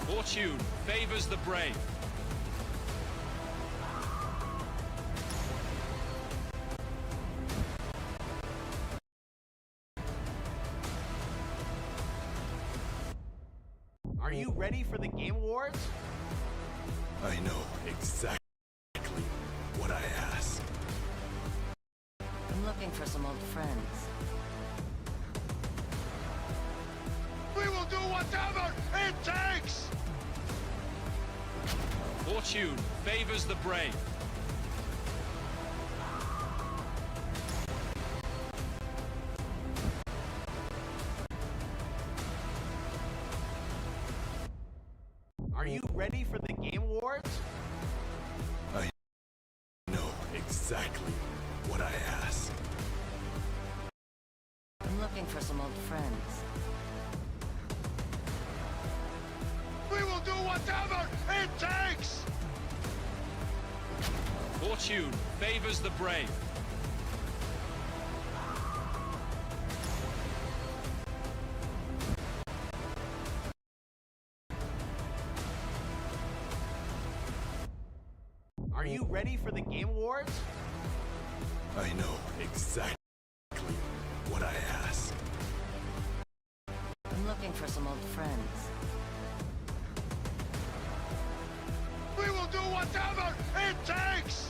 Fortune favors the brave. Are you ready for the Game Awards? I know exactly what I ask. I'm looking for some old friends. We will do whatever it takes! Fortune favors the brave. Are you ready for the Game Awards? I know exactly what I ask. I'm looking for some old friends. We will do whatever it takes! Fortune favors the brave. Are you ready for the Game Awards? I know exactly what I ask. I'm looking for some old friends. We will do whatever it takes!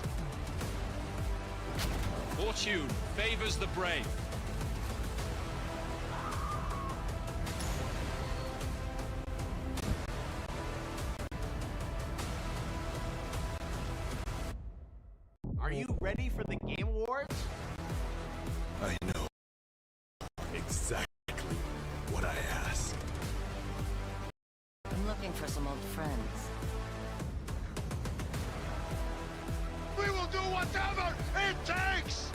Fortune favors the brave. Are you ready for the Game Awards? I know exactly what I ask. I'm looking for some old friends. We will do whatever it takes!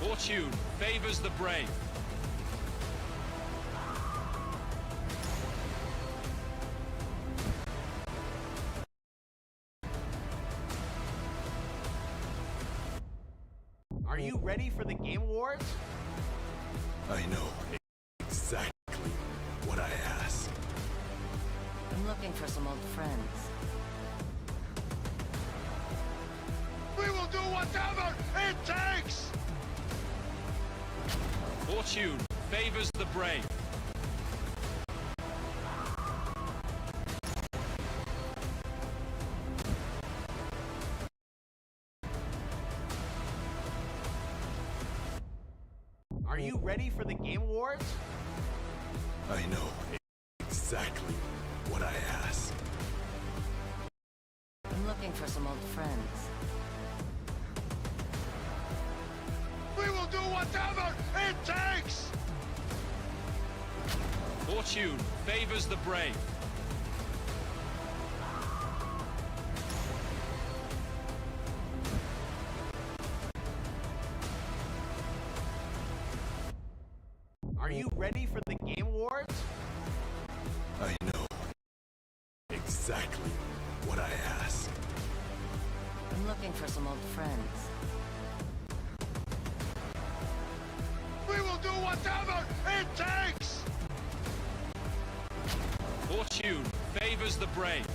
Fortune favors the brave. Are you ready for the Game Awards? I know exactly what I ask. I'm looking for some old friends. We will do whatever it takes! Fortune favors the brave. Are you ready for the Game Awards? I know exactly what I ask. I'm looking for some old friends. We will do whatever it takes! Fortune favors the brave. Are you ready for the Game Awards? I know exactly what I ask. I'm looking for some old friends. We will do whatever it takes! Fortune favors the brave.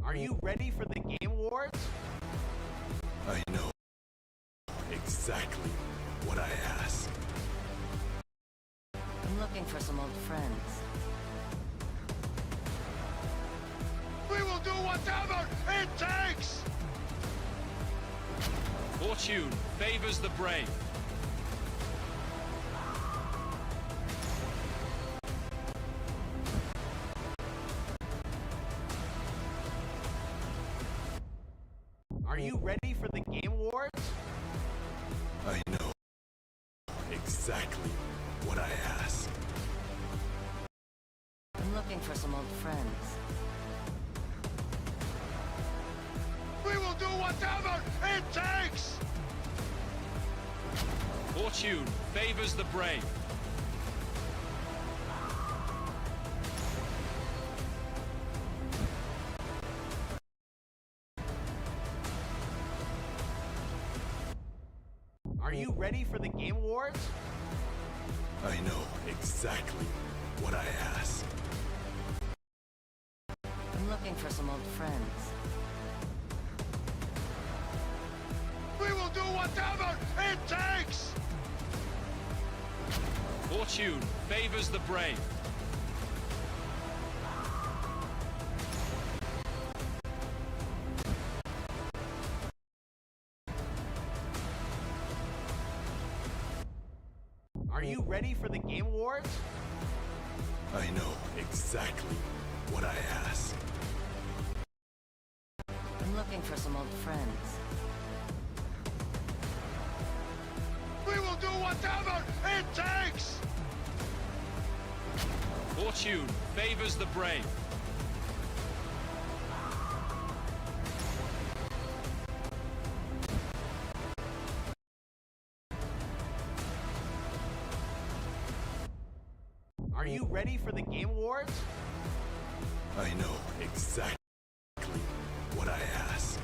Are you ready for the Game Awards? I know exactly what I ask. I'm looking for some old friends. We will do whatever it takes! Fortune favors the brave. Are you ready for the Game Awards? I know exactly what I ask. I'm I'm looking for some old friends. We will do whatever it takes! Fortune favors the brave. Are you ready for the Game Awards? I know exactly what I ask. I'm looking for some old friends. We will do whatever it takes! Fortune favors the brave. Are you ready for the Game Awards? I know exactly what I ask. I'm looking for some old friends. We will do whatever it takes! Fortune favors the brave. Are you ready for the Game Awards? I know exactly what I ask.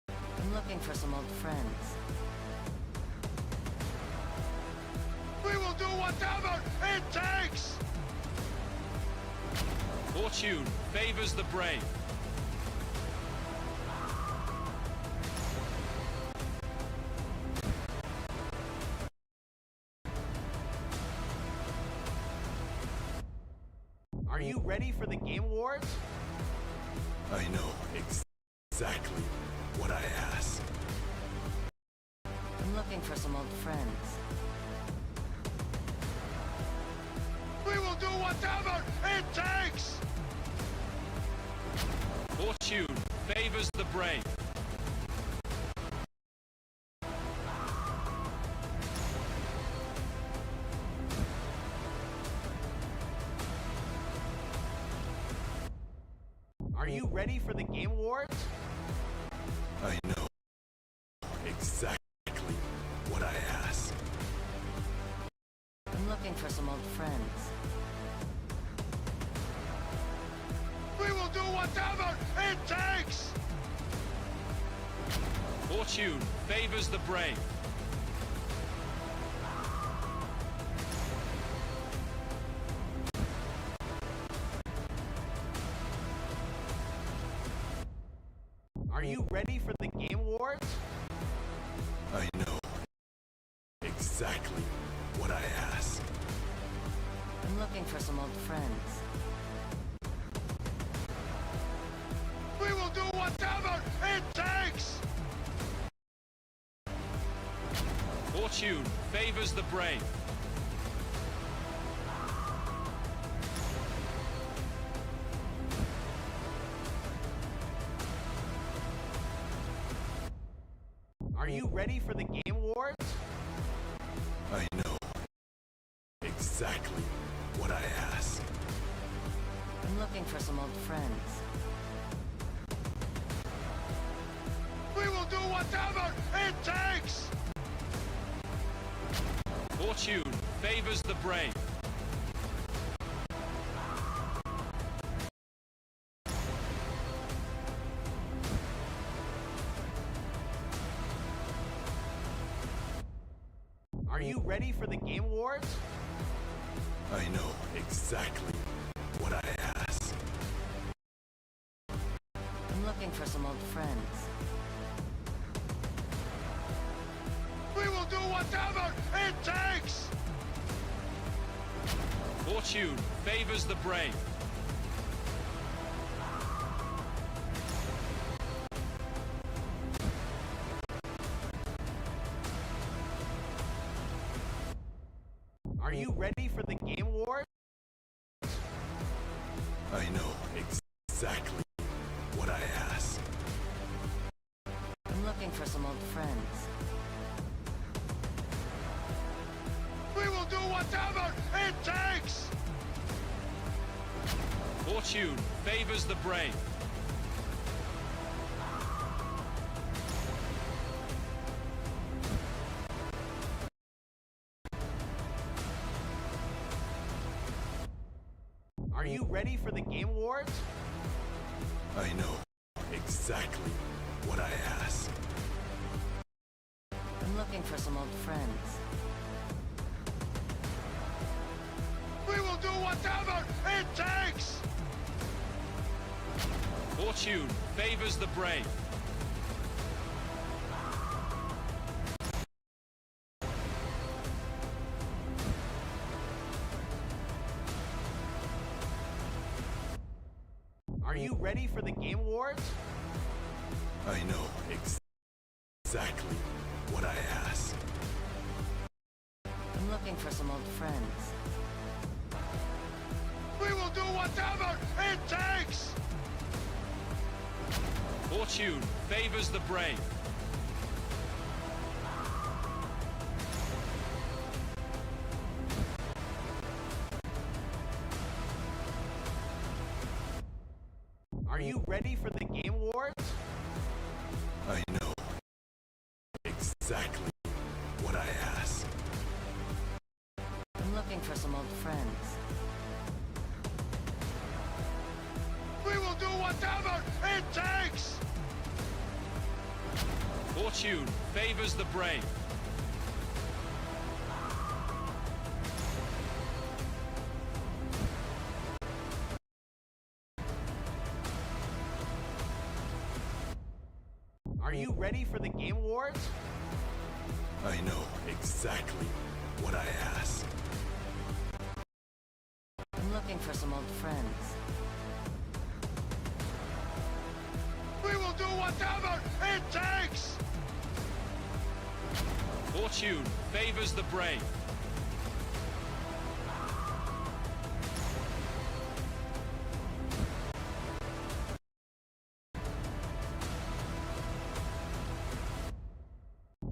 I'm looking for some old friends. We will do whatever it takes! Fortune favors the brave. Are you ready for the Game Awards? I know exactly what I ask. I'm looking for some old friends. We will do whatever it takes! Fortune favors the brave. Are you ready for the Game Awards? I know exactly what I ask. I'm looking for some old friends. We will do whatever it takes! Fortune favors the brave. Are you ready for the Game Awards? I know exactly what I ask. I'm looking for some old friends. We will do whatever it takes! Fortune favors the brave. Are you ready for the Game Awards? I know exactly what I ask. I'm looking for some old friends. We will do whatever it takes! Fortune favors the brave. Are you ready for the Game Awards? I know exactly what I ask. I'm looking for some old friends. We will do whatever it takes! Fortune favors the brave. Are you ready for the Game Awards? I know exactly what I ask. I'm looking for some old friends. We will do whatever it takes! Fortune favors the brave. Are you ready for the Game Awards? I know exactly what I ask. I'm looking for some old friends. We will do whatever it takes! Fortune favors the brave. Are you ready for the Game Awards? I know exactly what I ask. I'm looking for some old friends. We will do whatever it takes! Fortune favors the brave. Are you ready for the Game Awards? I know exactly what I ask. I'm looking for some old friends. We will do whatever it takes! Fortune favors the brave. Are you ready for the Game Awards? I know exactly what I ask. I'm looking for some old friends. We will do whatever it takes! Fortune favors the brave.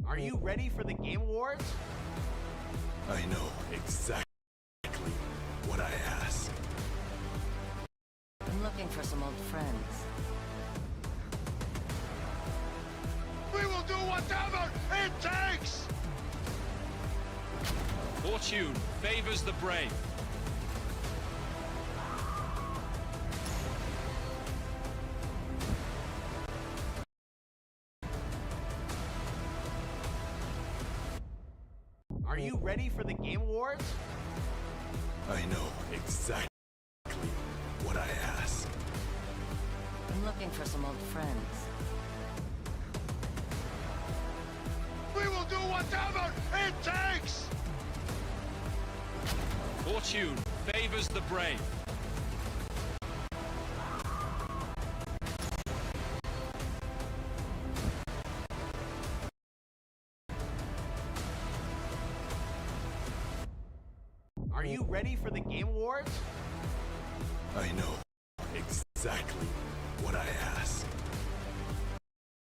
Are you ready for the Game Awards? I know exactly what I ask. I'm looking for some old friends. We will do whatever it takes! Fortune favors the brave. Are you ready for the Game Awards? I know exactly what I ask. I'm looking for some old friends. We will do whatever it takes! Fortune favors the brave. Are you ready for the Game Awards? I know exactly what I ask.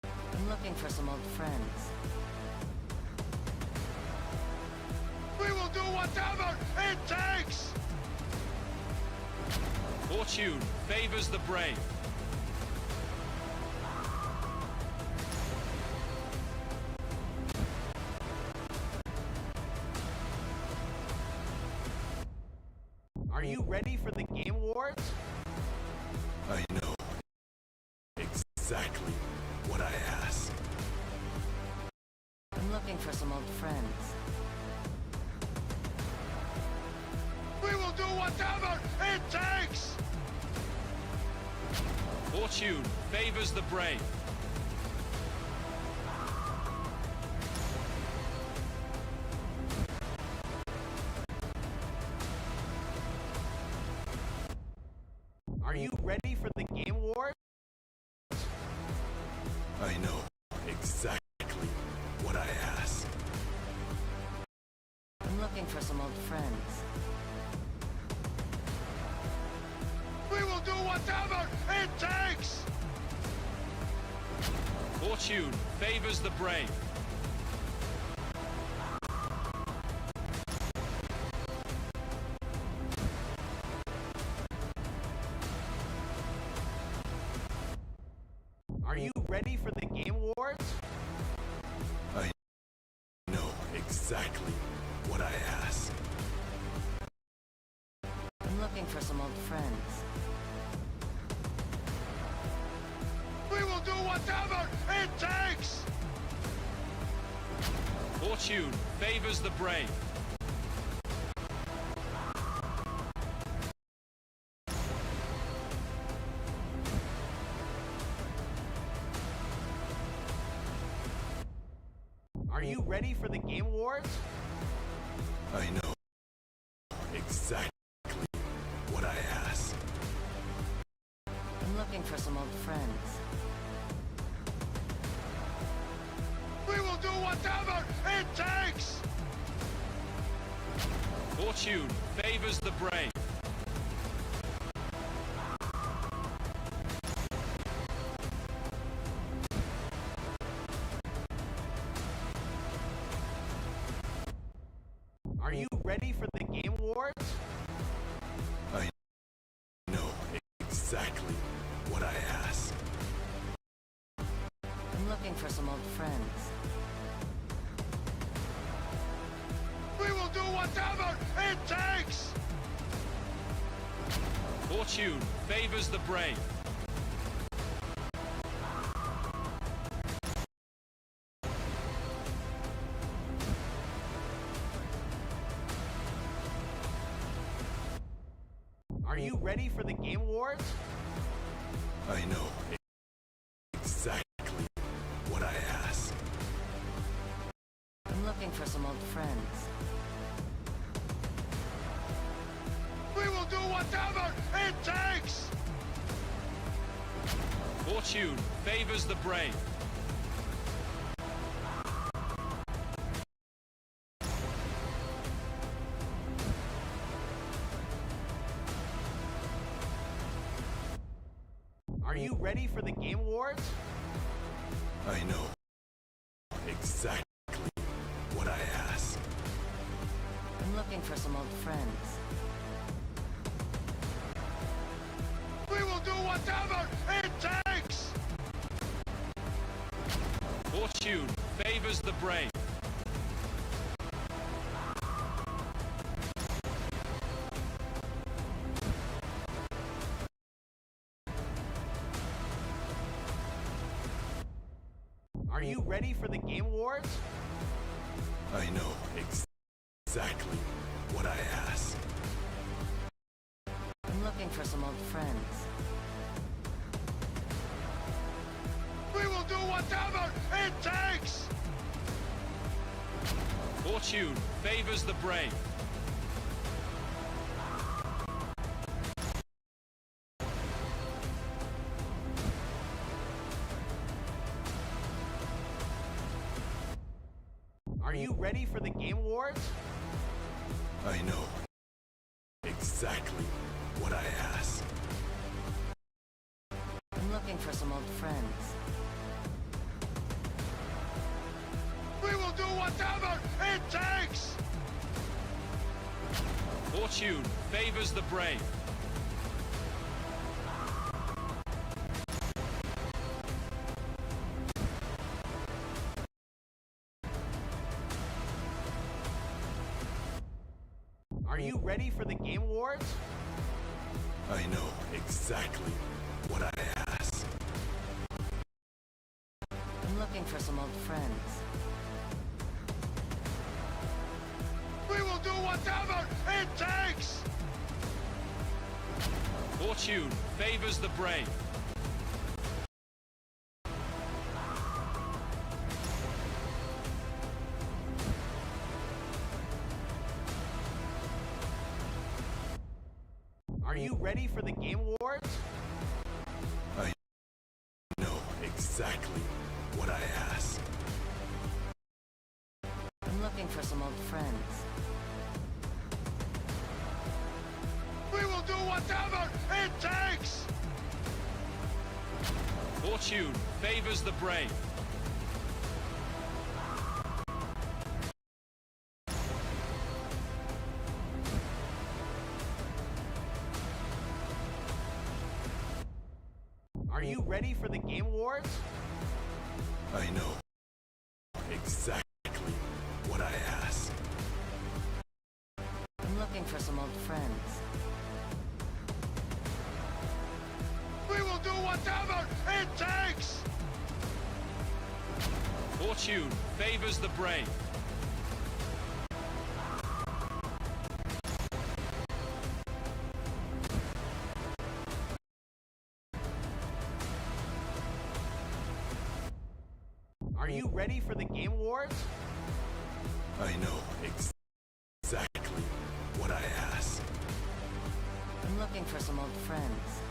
I'm looking for some old friends. We will do whatever it takes! Fortune favors the brave. Are you ready for the Game Awards? I know exactly what I ask. I'm looking for some old friends. We will do whatever it takes! Fortune favors the brave. Are you ready for the Game Awards? I know exactly what I ask. I'm looking for some old friends. We will do whatever it takes! Fortune favors the brave. ready for the Game Wars? I know exactly what I ask. I'm looking for some old friends. We will do whatever it takes! Fortune favors the brave. Are you ready for the Game Wars? I know exactly what I ask. I'm looking for some old friends. We will do whatever it takes! Fortune favors the brave. Are you ready for the Game Wars? I know exactly what I ask. I'm looking for some old friends. We will do whatever it takes! Fortune favors the brave. Are you ready for the Game Wars? I know exactly what I ask. I'm looking for some old friends. We will do whatever it takes! Fortune favors the brave. Are you ready for the Game Wars? I know exactly what I ask. I'm looking for some old friends. We will do whatever it takes! Fortune favors the brave. Are you ready for the Game Wars? I know exactly what I ask. I'm looking for some old friends. We will do whatever it takes! Fortune favors the brave. Are you ready for the Game Wars? I know exactly what I ask. I'm looking for some old friends. We will do whatever it takes! Fortune favors the brave. Are you ready for the Game Wars? I know exactly what I ask. I'm looking for some old friends. We will do whatever it takes! Fortune favors the brave. Are you ready for the Game Wars? I know exactly what I ask. I'm looking for some old friends. We will do whatever it takes! Fortune favors the brave. Are you ready for the Game Wars? I know exactly what I ask. I'm looking for some old friends. We will do whatever it takes! Fortune favors the brave. Are you ready for the Game Awards? I know exactly what I ask. I'm looking for some old friends.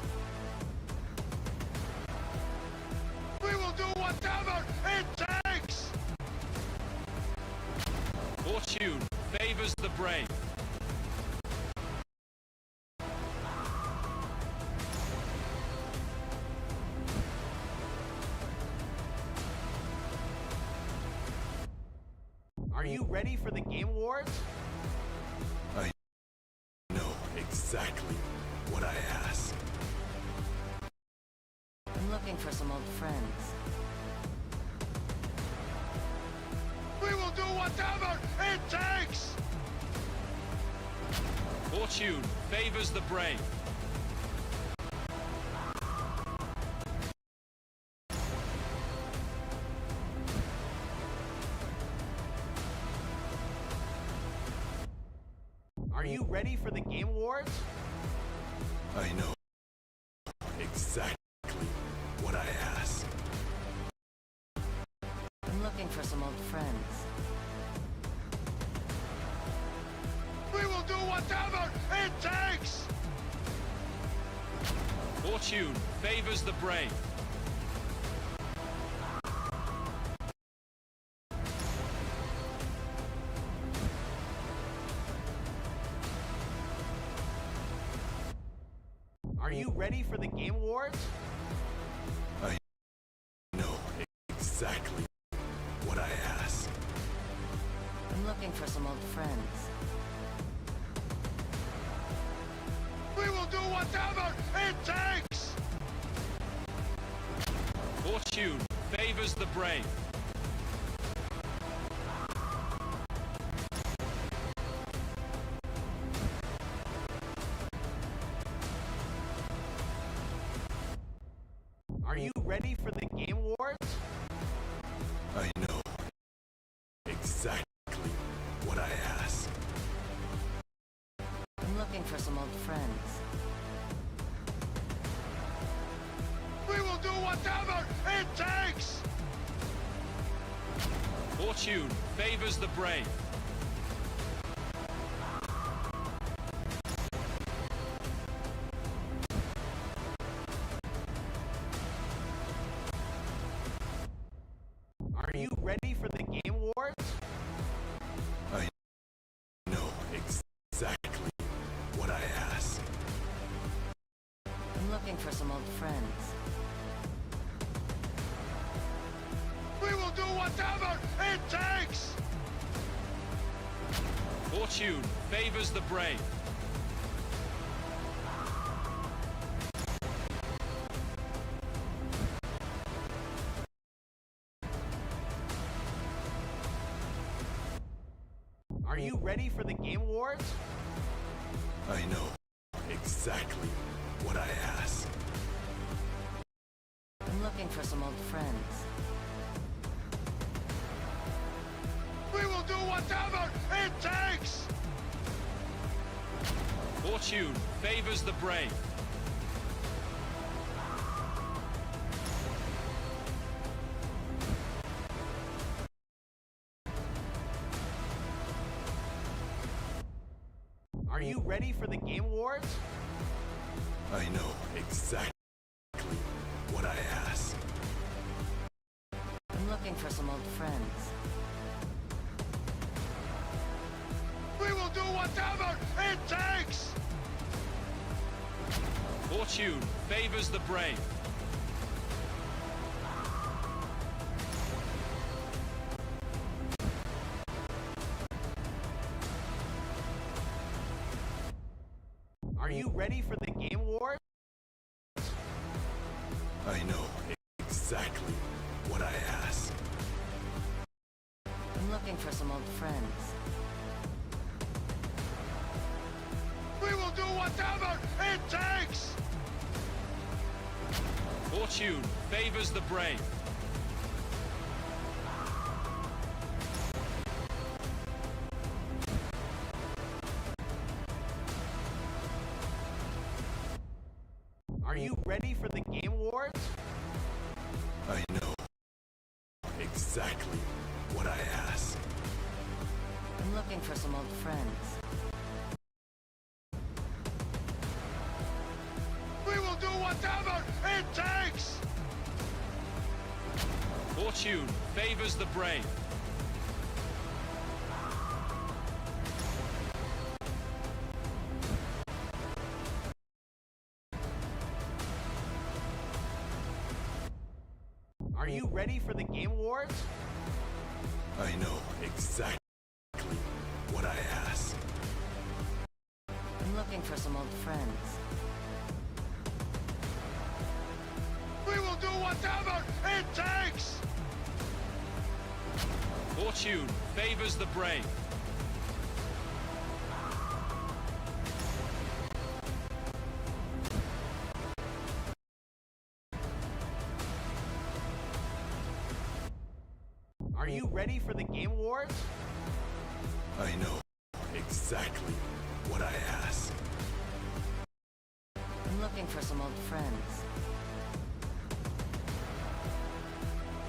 We will do whatever it takes! Fortune favors the brave. Are you ready for the Game Awards? I know exactly what I ask. I'm looking for some old friends. We will do whatever it takes! Fortune favors the brave. Are you ready for the Game Awards? I know exactly what I ask. I'm looking for some old friends. We will do whatever it takes! Fortune favors the brave. Are you ready for the Game Awards? I know exactly what I ask. I'm looking for some old friends. We will do whatever it takes! Fortune favors the brave. Are you ready for the Game Awards? I know exactly what I ask. I'm looking for some old friends. We will do whatever it takes! Fortune favors the brave. Are you ready for the Game Awards? I know exactly what I ask. I'm looking for some old friends. We will do whatever it takes! Fortune favors the brave. Are you ready for the Game Awards? I know exactly what I ask. I'm looking for some old friends. We will do whatever it takes! Fortune favors the brave. Are you ready for the Game Awards? I know exactly what I ask. I'm looking for some old friends. We will do whatever it takes! Fortune favors the brave. Are you ready for the Game Awards? I know exactly what I ask. whatever it takes! Fortune favors the brave. Are you ready for the Game Wars? I know exactly what I ask. I'm looking for some old friends. We will do whatever it takes! Fortune favors the brave. Are you ready for the Game Wars? I know exactly what I ask. I'm looking for some old friends. We will do whatever it takes! Fortune favors the brave. Are you ready for the Game Wars? I know exactly what I ask. I'm looking for some old friends.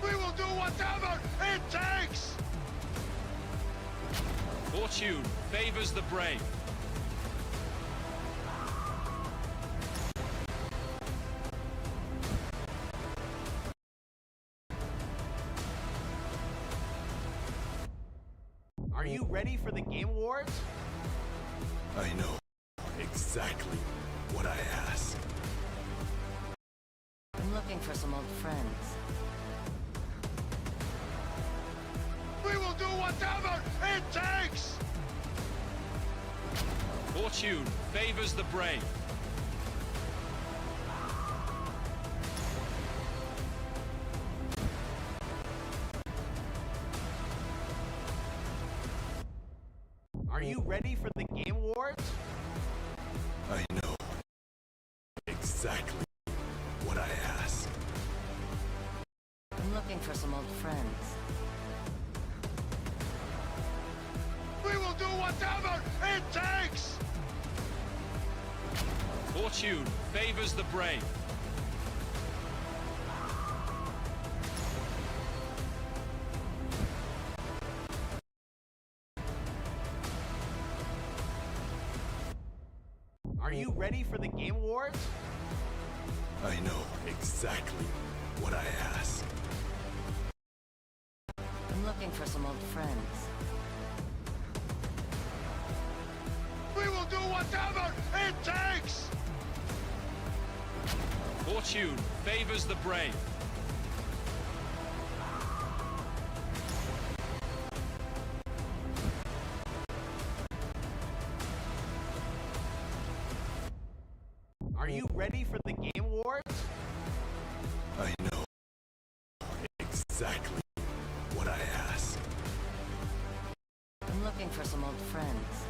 We will do whatever it takes! Fortune favors the brave. Are you ready for the Game Wars? I know exactly what I ask. I'm looking for some old friends. We will do whatever it takes! Fortune favors the brave. Are you ready for the Game Wars? I know exactly what I ask. I'm looking for some old friends. We will do whatever it takes! Fortune favors the brave. Are you ready for the Game Wars? I know exactly what I ask. I'm looking for some old friends. We will do whatever it takes! Fortune favors the brave. Are you ready for the Game Wars? I know exactly what I ask. I'm looking for some old friends.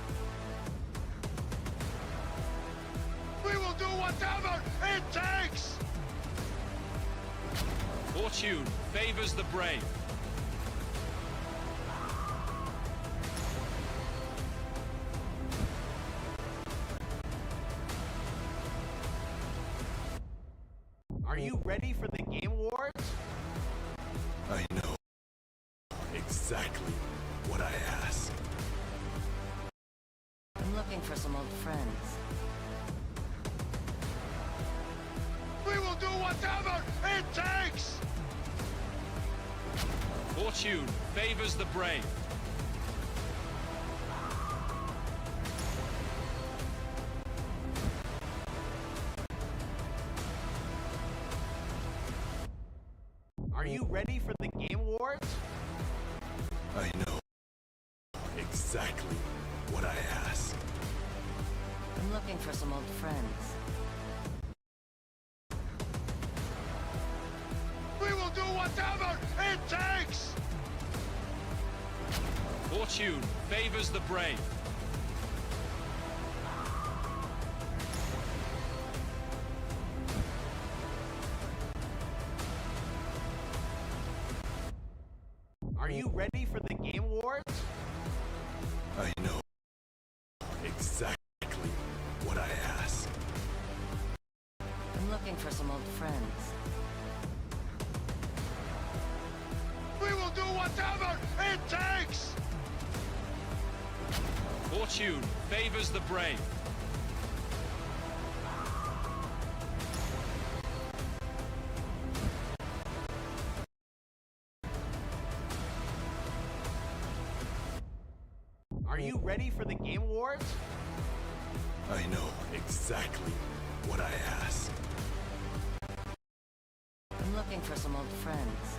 We will do whatever it takes! Fortune favors the brave. Are you ready for the Game Wars? I know exactly what I ask. I'm looking for some old friends. We will do whatever it takes! Fortune favors the brave. Are you ready for the Game Wars? I know exactly what I ask. I'm looking for some old friends. We will do whatever it takes! Fortune favors the brave. exactly what I asked. I'm looking for some old friends. We will do whatever it takes! Fortune favors the brave. Are you ready for the Game Awards? I know exactly what I asked. I'm looking for some old friends.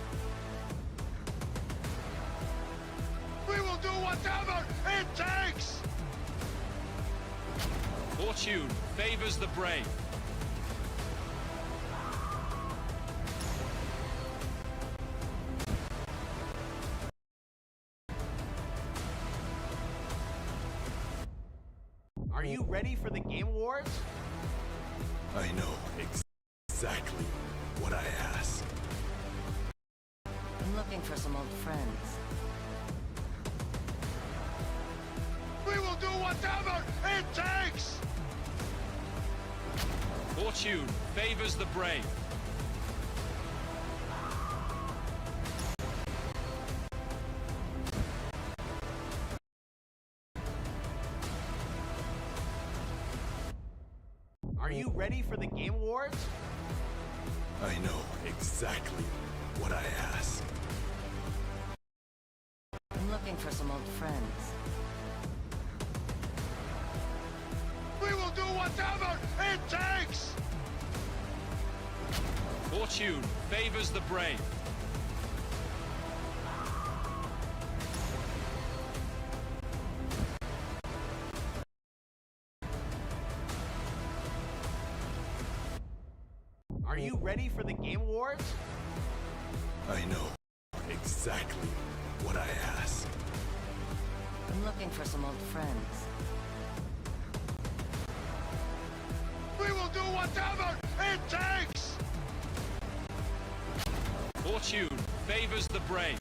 We will do whatever it takes! Fortune favors the brave. Are you ready for the Game Awards? I know exactly what I asked. I'm looking for some old friends. We will do whatever it takes! Fortune favors the brave. Are you ready for the Game Awards? I know exactly what I asked. I'm looking for some old friends. We will do whatever it takes! Fortune favors the brave. Are you ready for the Game Awards? I know exactly what I asked. I'm looking for some old friends. We will do whatever it takes! Fortune favors the brave.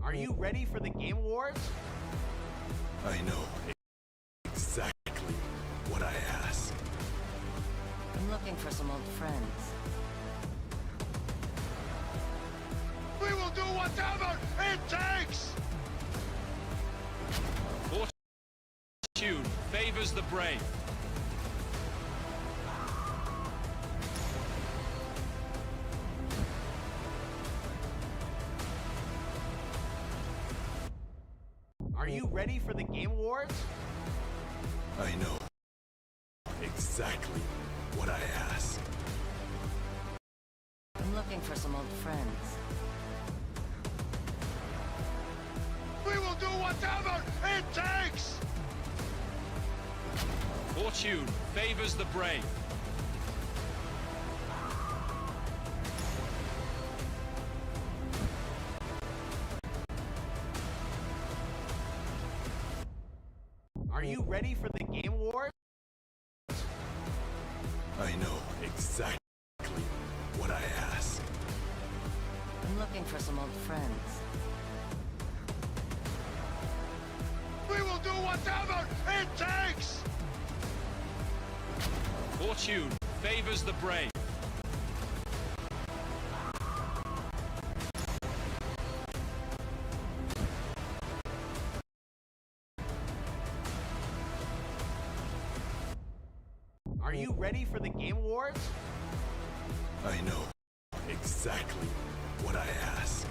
Are you ready for the Game Awards? I know exactly what I asked. I'm looking for some old friends. We will do whatever it takes! Fortune favors the brave. Are you ready for the Game Awards? I know exactly what I asked. I'm looking for some old friends. We will do whatever it takes! Fortune favors the brave. Are you ready for the Game Awards? I know exactly what I asked. I'm looking for some old friends. We will do whatever it takes! Fortune favors the brave. Are you ready for the Game Awards? I know exactly what I asked.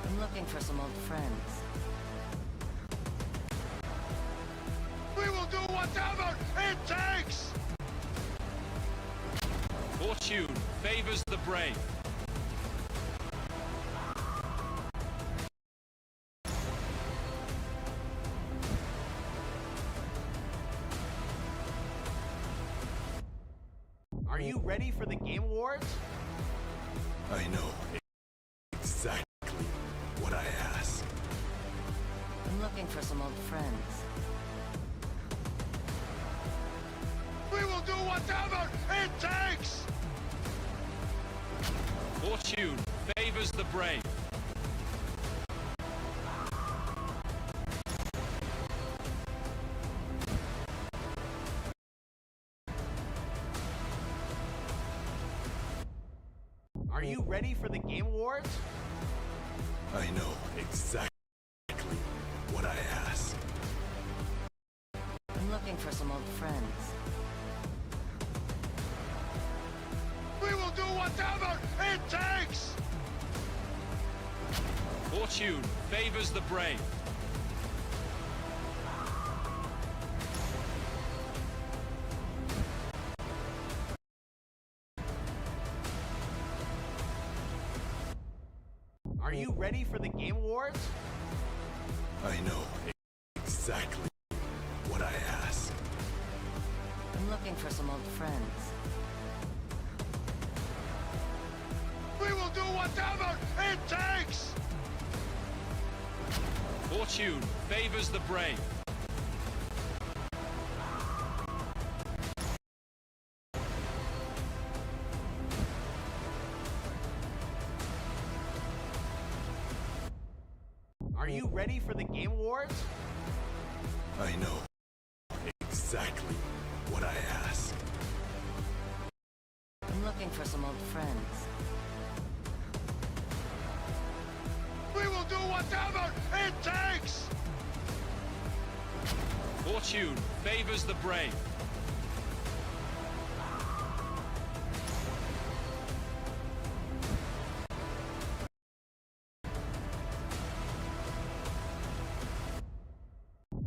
I'm looking for some old friends. We will do whatever it takes! Fortune favors the brave. Are you ready for the Game Awards? I know exactly what I asked. I'm looking for some old friends. We will do whatever it takes! Fortune favors the brave. Are you ready for the Game Awards? I know exactly what I ask. I'm looking for some old friends. We will do whatever it takes! Fortune favors the brave. Are you ready for the Game Awards? I know exactly what I ask. I'm looking for some old friends. We will do whatever it takes! Fortune favors the brave. Are you ready for the Game Awards? I know exactly what I ask. I'm looking for some old friends. We will do whatever it takes! Fortune favors the brave.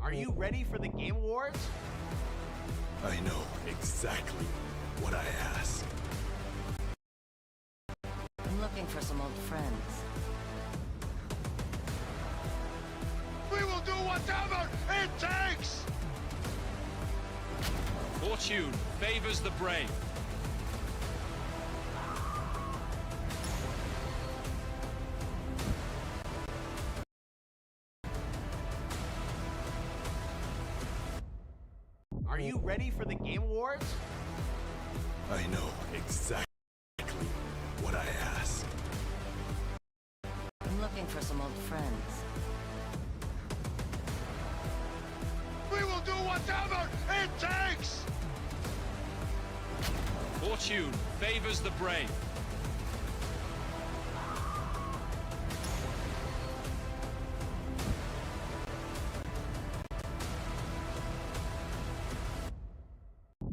Are you ready for the Game Awards? I know exactly what I ask. I'm looking for some old friends. We will do whatever it takes! Fortune favors the brave. Are you ready for the Game Awards? I know exactly what I ask. I'm looking for some old friends. We will do whatever it takes! Fortune favors the brave.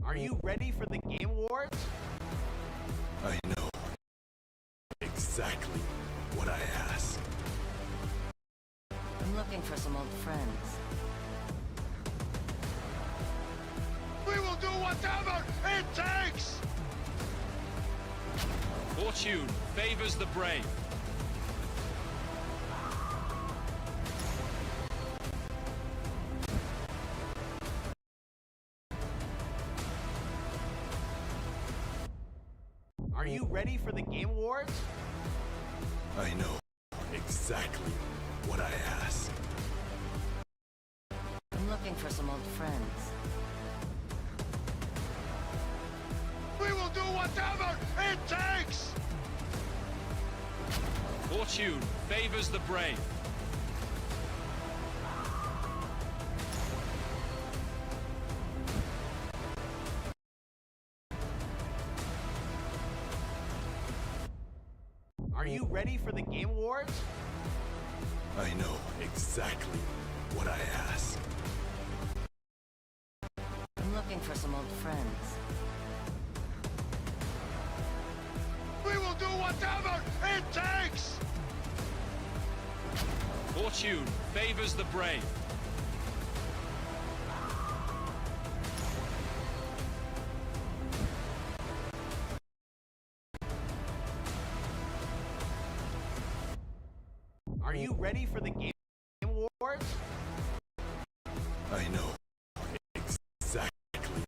Are you ready for the Game Awards? I know exactly what I ask. I'm looking for some old friends. We will do whatever it takes! Fortune favors the brave. Are you ready for the Game Awards? I know exactly what I ask. I'm looking for some old friends. We will do whatever it takes! Fortune favors the brave. Are you ready for the Game Awards? I know exactly what I ask. I'm looking for some old friends. We will do whatever it takes! Fortune favors the brave. Are you ready for the Game Awards? I know exactly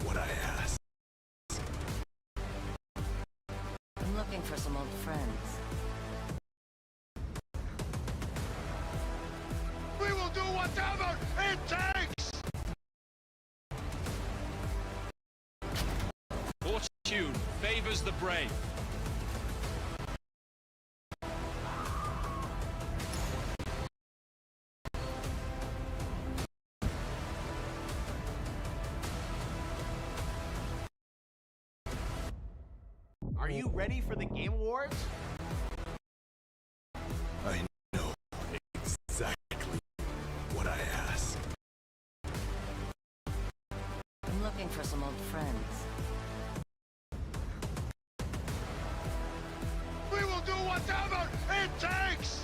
what I ask. I'm looking for some old friends. We will do whatever it takes! favors the brave. Are you ready for the Game Awards? I know exactly what I ask. I'm looking for some old friends. We will do whatever it takes!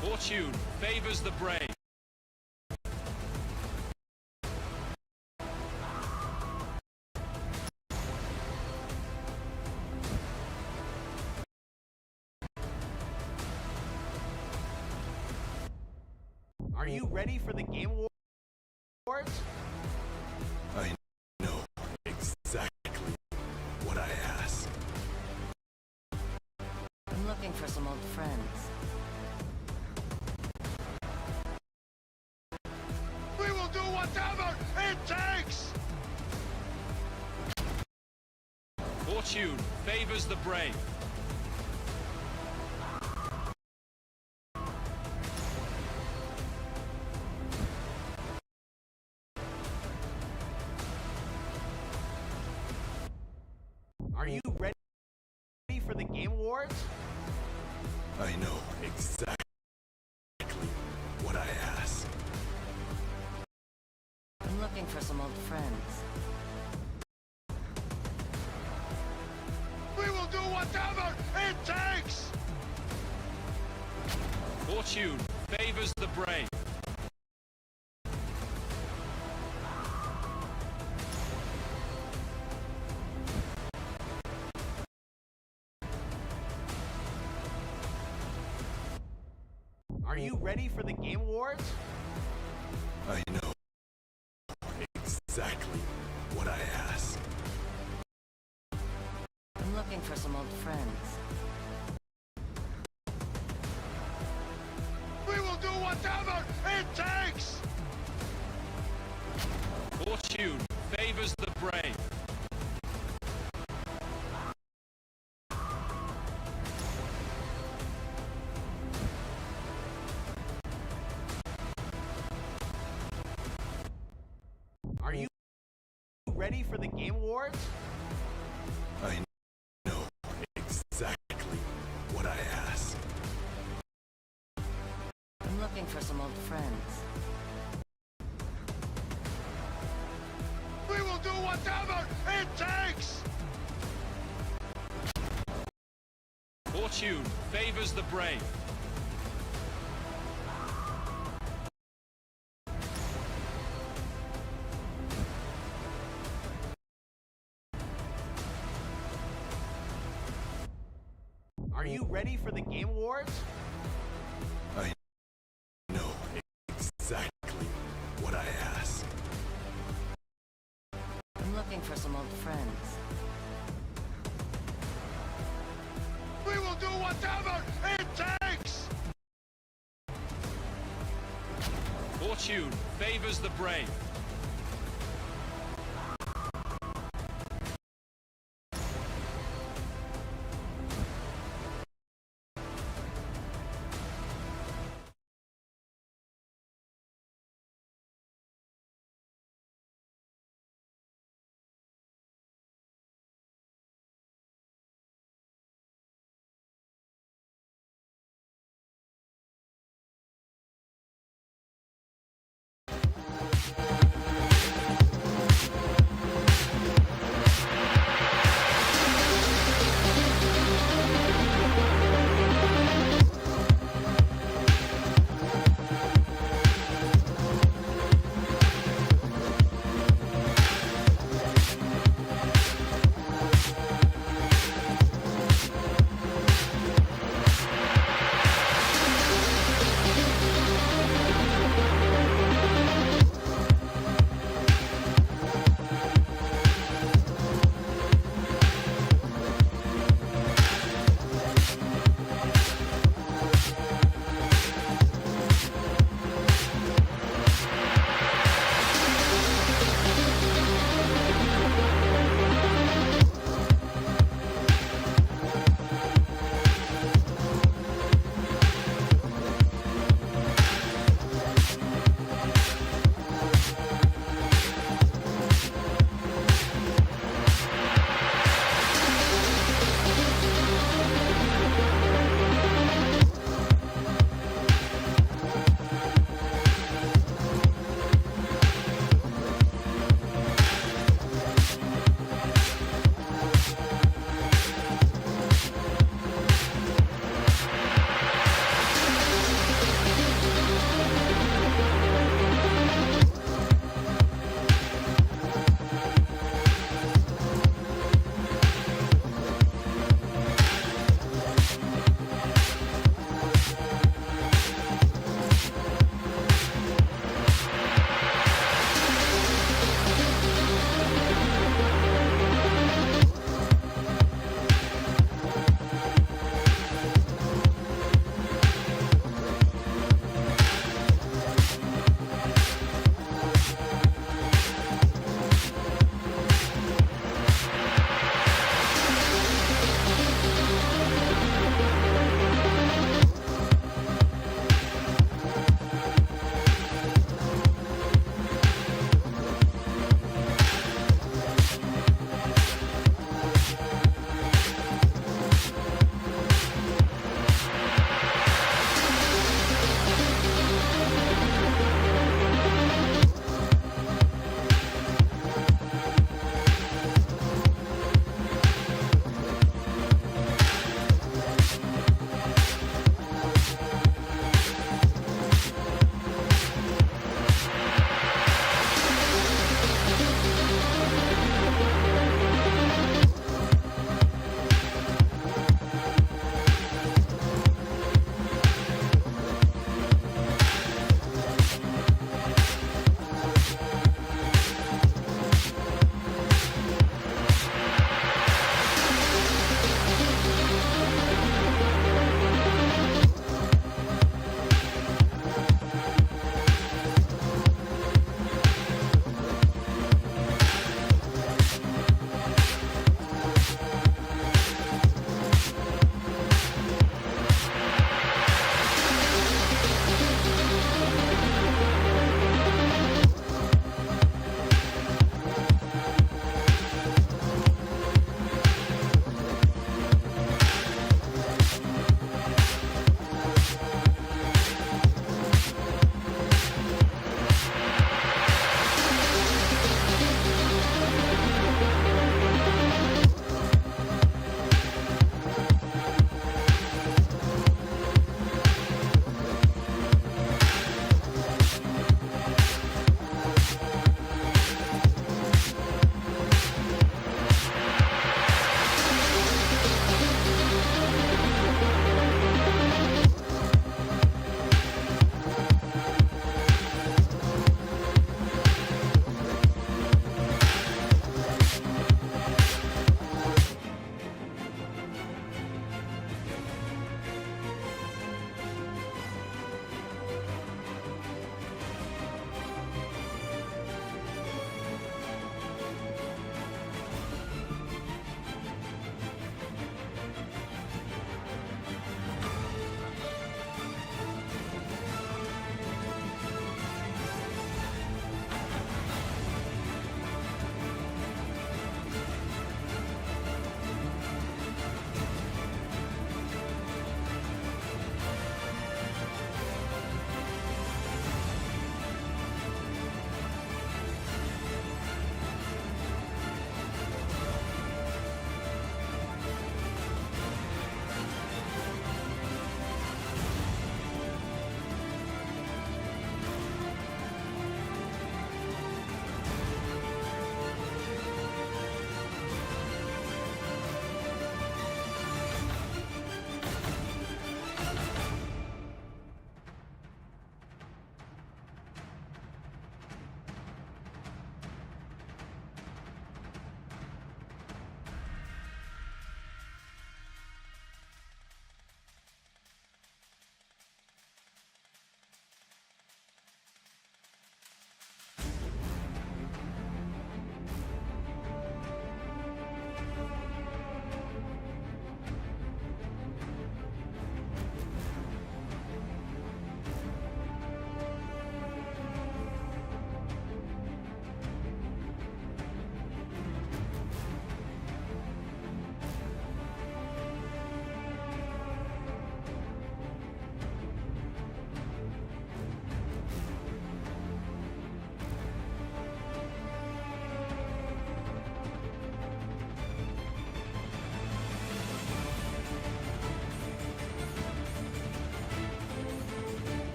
Fortune favors the brave. Are you ready for the Game Awards? I know exactly what I ask. I'm looking for some old friends. We will do whatever it takes! Fortune favors the brave. Are you ready for the Game Awards? I know exactly what I ask. I'm looking for some old friends. We will do whatever it takes! Fortune favors the brave. Are you ready for the Game Awards? I know exactly what I ask. I'm looking for some old friends. We will do whatever it takes! Fortune favors the brave. Are you ready for the Game Awards? I know exactly what I ask. I'm looking for some old friends. We will do whatever it takes! Fortune favors the brave. Are you ready for the Game Awards? I know exactly what I ask. I'm looking for some old friends. We will do whatever it takes! Fortune favors the brave.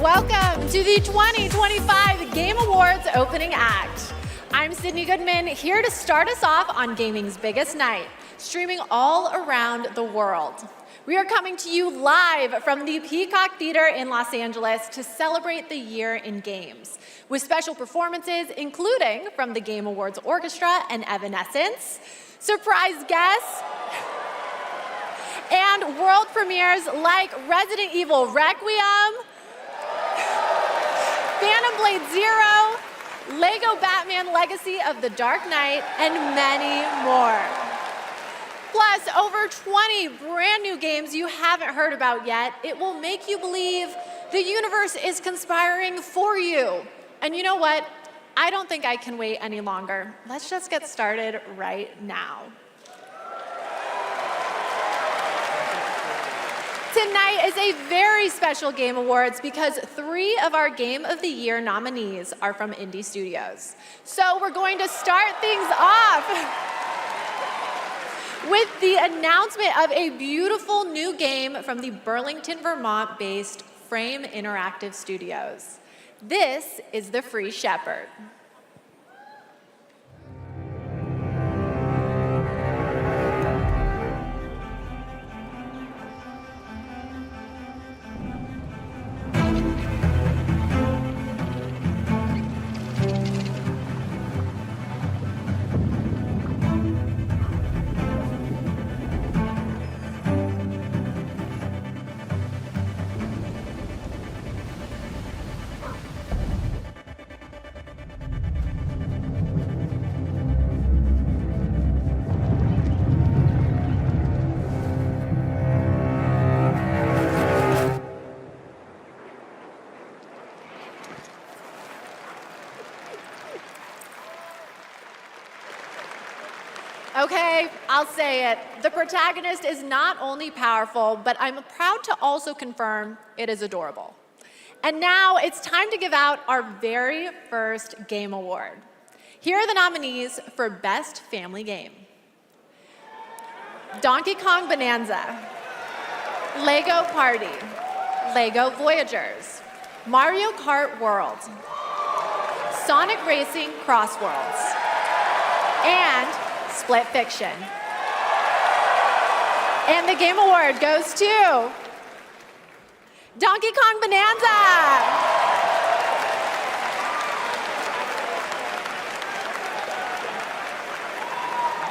Welcome to the 2025 Game Awards opening act. I'm Sydney Goodman, here to start us off on gaming's biggest night, streaming all around the world. We are coming to you live from the Peacock Theater in Los Angeles to celebrate the year in games, with special performances including from the Game Awards Orchestra and Evanescence, surprise guests, and world premieres like Resident Evil Requiem, Phantom Blade Zero, Lego Batman Legacy of the Dark Knight, and many more. Plus, over 20 brand new games you haven't heard about yet. It will make you believe the universe is conspiring for you. And you know what? I don't think I can wait any longer. Let's just get started right now. Tonight is a very special Game Awards because 3 of our Game of the Year nominees are from indie studios. So we're going to start things off with the announcement of a beautiful new game from the Burlington, Vermont-based Frame Interactive Studios. This is The Free Shepherd. Okay, I'll say it. The protagonist is not only powerful, but I'm proud to also confirm it is adorable. And now it's time to give out our very first Game Award. Here are the nominees for Best Family Game: Donkey Kong Bonanza, Lego Party, Lego Voyagers, Mario Kart World, Sonic Racing Cross Worlds, and Split Fiction. And the Game Award goes to Donkey Kong Bonanza.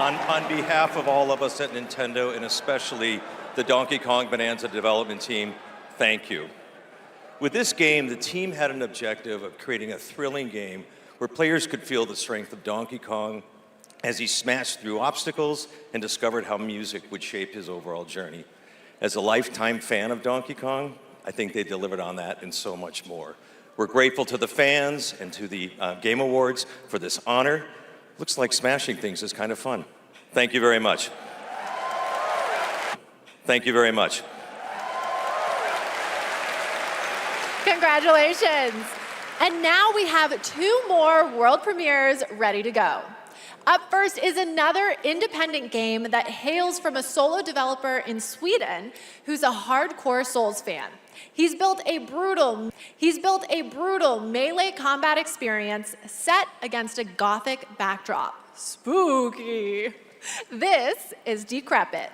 On behalf of all of us at Nintendo, and especially the Donkey Kong Bonanza development team, thank you. With this game, the team had an objective of creating a thrilling game where players could feel the strength of Donkey Kong as he smashed through obstacles and discovered how music would shape his overall journey. As a lifetime fan of Donkey Kong, I think they delivered on that and so much more. We're grateful to the fans and to the Game Awards for this honor. Looks like smashing things is kind of fun. Thank you very much. Thank you very much. Congratulations. And now we have 2 more world premieres ready to go. Up first is another independent game that hails from a solo developer in Sweden who's a hardcore Souls fan. He's built a brutal melee combat experience set against a gothic backdrop. Spooky. This is Decrepit.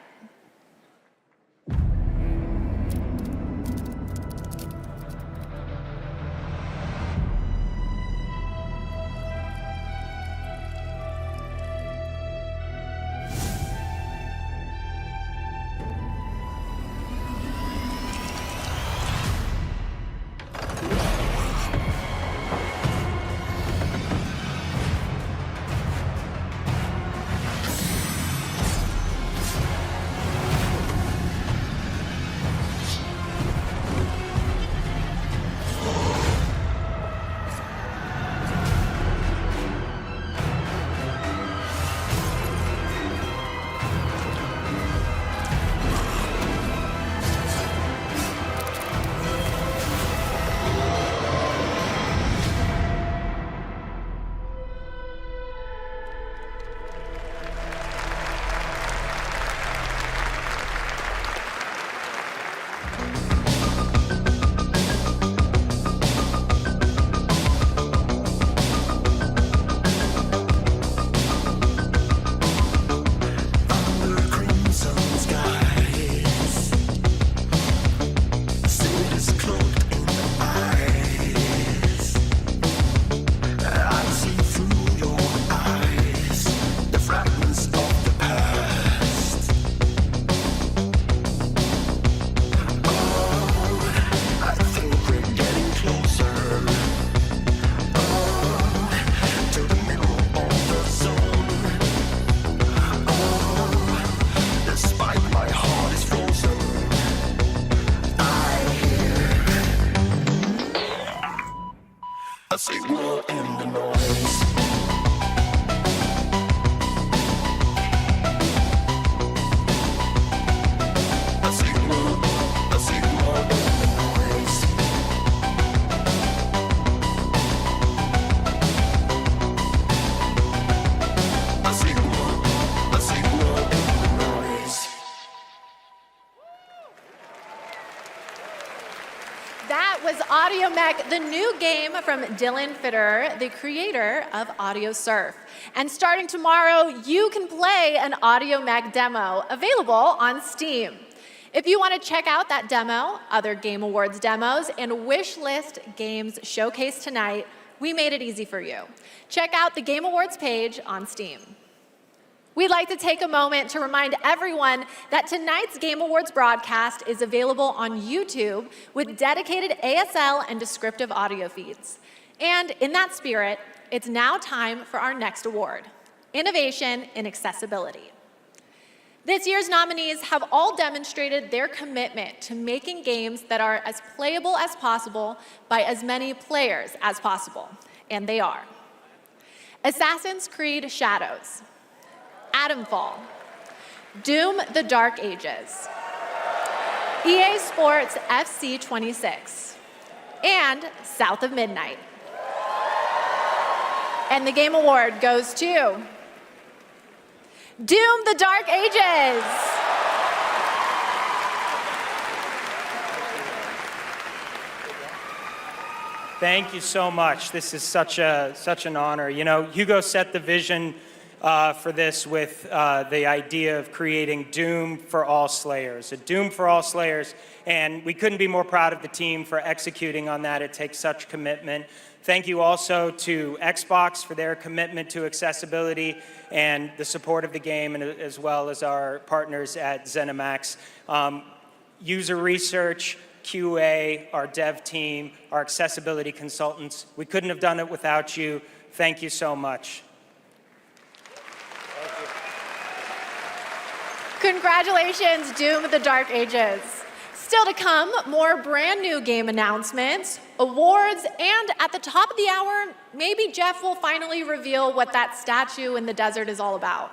signal in the noise. A signal in the noise. A signal in the noise. That was Audio Mech, the new game from Dylan Fitter, the creator of Audio Surf. And starting tomorrow, you can play an Audio Mech demo available on Steam. If you want to check out that demo, other Game Awards demos, and wish list games showcased tonight, we made it easy for you. Check out the Game Awards page on Steam. We'd like to take a moment to remind everyone that tonight's Game Awards broadcast is available on YouTube with dedicated ASL and descriptive audio feeds. And in that spirit, it's now time for our next award, Innovation in Accessibility. This year's nominees have all demonstrated their commitment to making games that are as playable as possible by as many players as possible, and they are Assassin's Creed Shadows, Atomfall, Doom: The Dark Ages, EA Sports FC 26, and South of Midnight. And the Game Award goes to Doom: The Dark Ages. Thank you so much. This is such an honor. You know, Hugo set the vision for this with the idea of creating Doom for all Slayers, a Doom for all Slayers, and we couldn't be more proud of the team for executing on that. It takes such commitment. Thank you also to Xbox for their commitment to accessibility and the support of the game, and as well as our partners at ZeniMax. User research, QA, our dev team, our accessibility consultants. We couldn't have done it without you. Thank you so much. Congratulations, Doom: The Dark Ages. Still to come, more brand new game announcements, awards, and at the top of the hour, maybe Geoff will finally reveal what that statue in the desert is all about.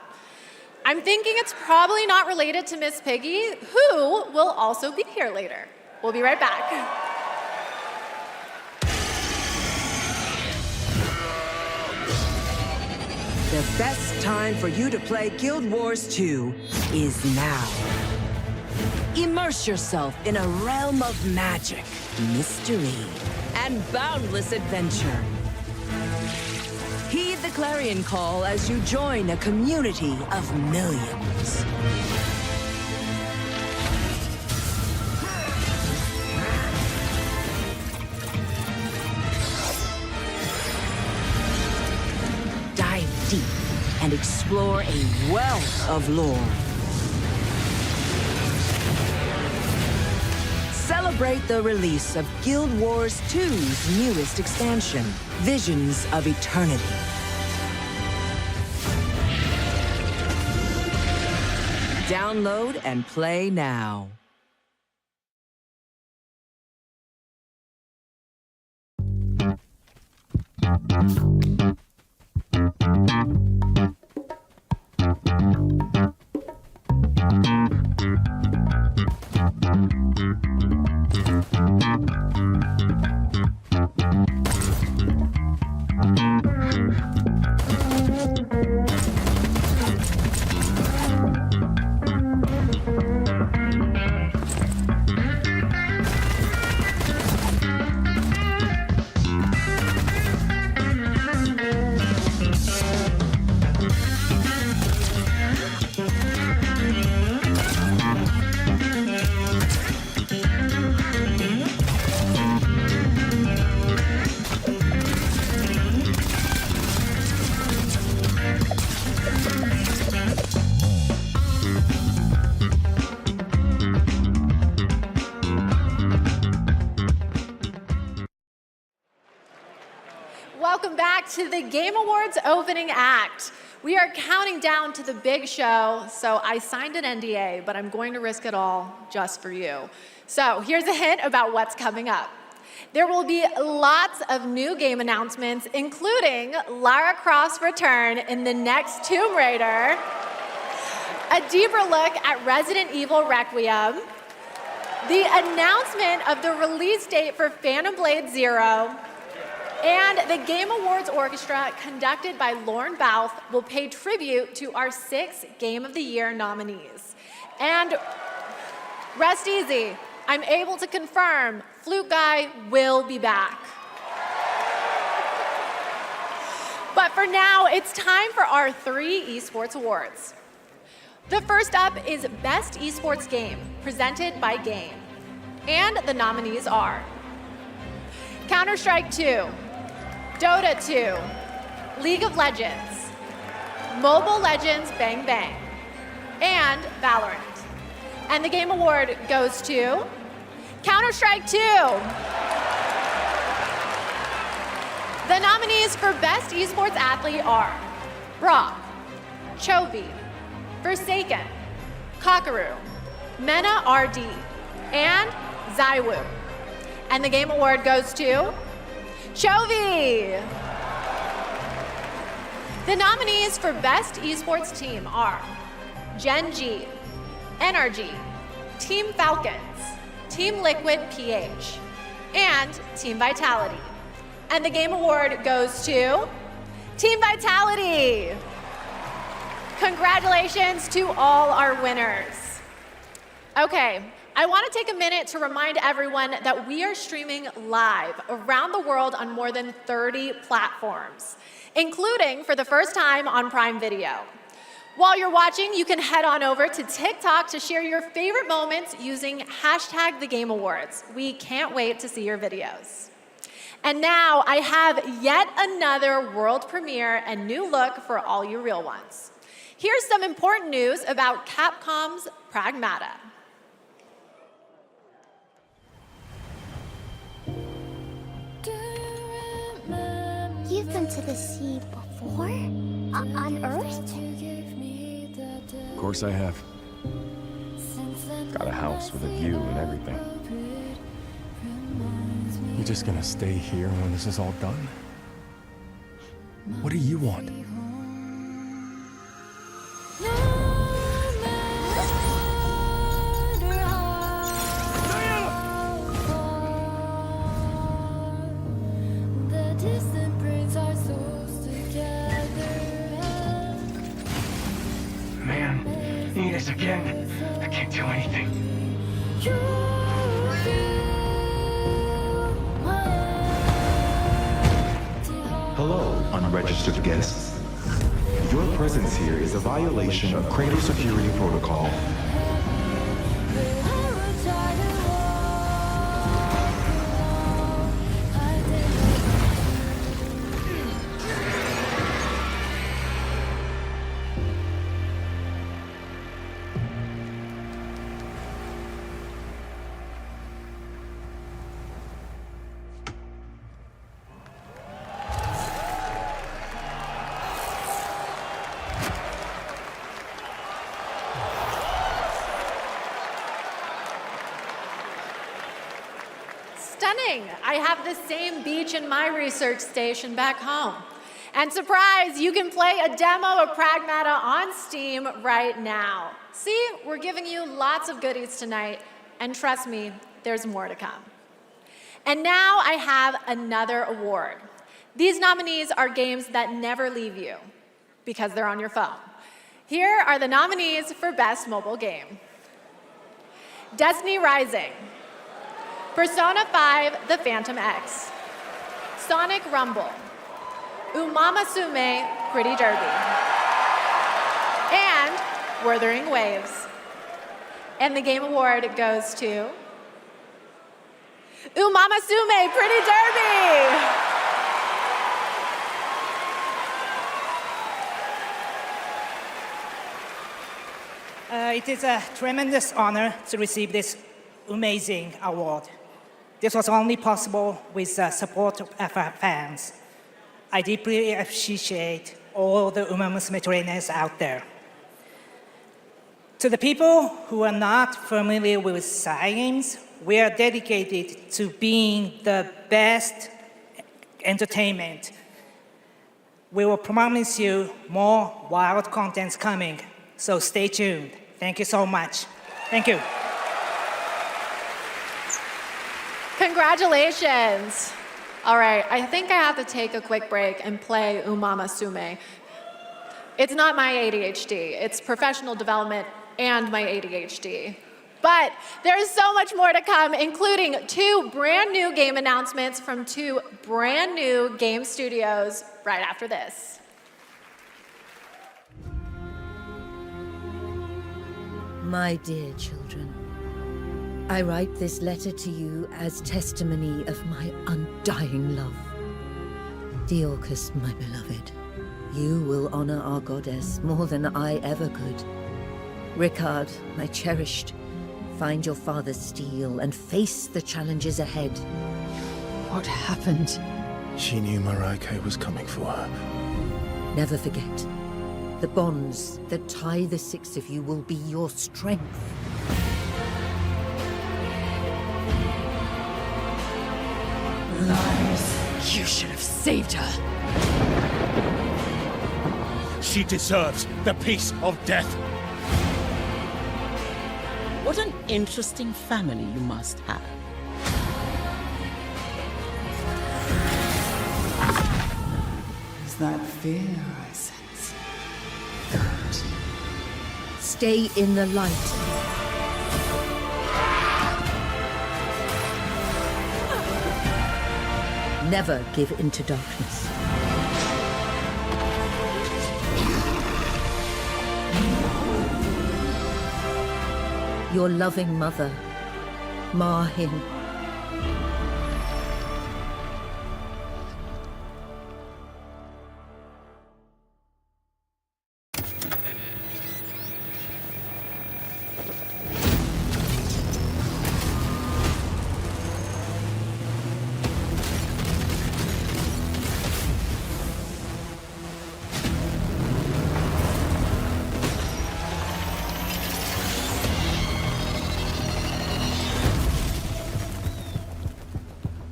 I'm thinking it's probably not related to Miss Piggy, who will also be here later. We'll be right back. The best time for you to play Guild Wars 2 is now. Immerse yourself in a realm of magic, mystery, and boundless adventure. Heed the clarion call as you join a community of millions. Dive deep and explore a wealth of lore. Celebrate the release of Guild Wars 2's newest expansion, Visions of Eternity. Download and play now. Welcome back to the Game Awards opening act. We are counting down to the big show, so I signed an NDA, but I'm going to risk it all just for you. So here's a hint about what's coming up. There will be lots of new game announcements, including Lara Croft's return in the next Tomb Raider, a deeper look at Resident Evil Requiem, the announcement of the release date for Phantom Blade Zero, and the Game Awards Orchestra, conducted by Lorne Bouth, will pay tribute to our 6 Game of the Year nominees. And rest easy, I'm able to confirm Flute Guy will be back. But for now, it's time for our 3 esports awards. The first up is Best Esports Game, presented by Game. And the nominees are Counter-Strike 2, Dota 2, League of Legends, Mobile Legends Bang Bang, and Valorant. And the Game Award goes to Counter-Strike 2. The nominees for Best Esports Athlete are Brock, Chovy, Forsaken, Kakaru, Mena RD, and Zaiwu. And the Game Award goes to Chovy. The nominees for Best Esports Team are Gen G, NRG, Team Falcons, Team Liquid PH, and Team Vitality. And the Game Award goes to Team Vitality. Congratulations to all our winners. Okay, I want to take a minute to remind everyone that we are streaming live around the world on more than 30 platforms, including for the first time on Prime Video. While you're watching, you can head on over to TikTok to share your favorite moments using #TheGameAwards. We can't wait to see your videos. And now I have yet another world premiere and new look for all you real ones. Here's some important news about Capcom's Pragmata. You've been to the sea before? On Earth? Of course I have. Got a house with a view and everything. You just gonna stay here when this is all done? What do you want? Man, need us again. I can't do anything. Hello, unregistered guests. Your presence here is a violation of Cradle Security Protocol. Stunning. I have the same beach in my research station back home. And surprise, you can play a demo of Pragmata on Steam right now. See, we're giving you lots of goodies tonight, and trust me, there's more to come. And now I have another award. These nominees are games that never leave you because they're on your phone. Here are the nominees for Best Mobile Game. Destiny Rising, Persona 5 The Phantom X, Sonic Rumble, Umamasume Pretty Derby, and Wuthering Waves. And the Game Award goes to Umamasume Pretty Derby! It is a tremendous honor to receive this amazing award. This was only possible with the support of our fans. I deeply appreciate all the Umamusume trainers out there. To the people who are not familiar with games, we are dedicated to being the best entertainment. We will promise you more wild contents coming, so stay tuned. Thank you so much. Thank you. Congratulations. All right, I think I have to take a quick break and play Umama Sume. It's not my ADHD, it's professional development and my ADHD. But there's so much more to come, including 2 brand new game announcements from 2 brand new game studios right after this. My dear children, I write this letter to you as testimony of my undying love. Deorcus, my beloved, you will honor our goddess more than I ever could. Ricard, my cherished, find your father's steel and face the challenges ahead. What happened? She knew Marike was coming for her. Never forget, the bonds that tie the 6 of you will be your strength. Lies. You should have saved her. She deserves the peace of death. What an interesting family you must have. Is that fear I sense? Good. Stay in the light. Never give in to darkness. Your loving mother, Mahin.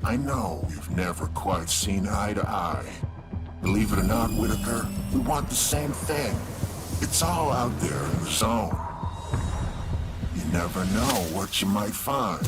I know we've never quite seen eye to eye. Believe it or not, Whitaker, we want the same thing. It's all out there in the zone. You never know what you might find.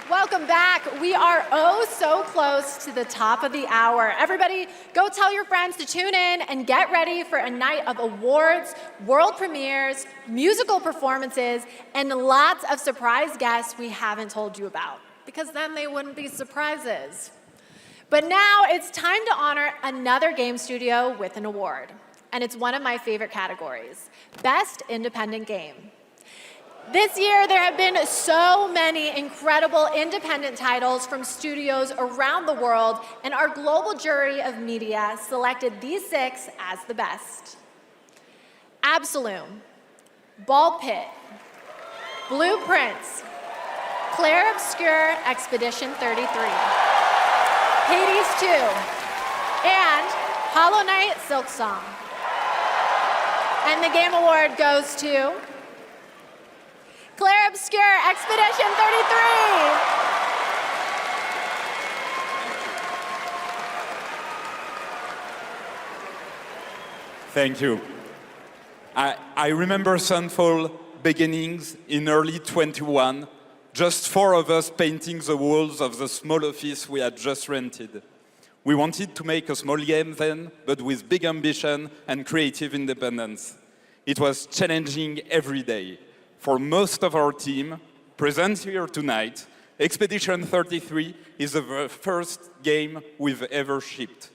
Welcome back. We are oh so close to the top of the hour. Everybody, go tell your friends to tune in and get ready for a night of awards, world premieres, musical performances, and lots of surprise guests we haven't told you about, because then they wouldn't be surprises. But now it's time to honor another game studio with an award, and it's one of my favorite categories, Best Independent Game. This year, there have been so many incredible independent titles from studios around the world, and our global jury of media selected these 6 as the best. Absolume, Ball Pit, Blueprints, Clair Obscur Expedition 33, Hades 2, and Hollow Knight Silksong. And the Game Award goes to Clair Obscur Expedition 33. Thank you. I remember Sunfall beginnings in early 21, just 4 of us painting the walls of the small office we had just rented. We wanted to make a small game then, but with big ambition and creative independence. It was challenging every day. For most of our team, present here tonight, Expedition 33 is the first game we've ever shipped.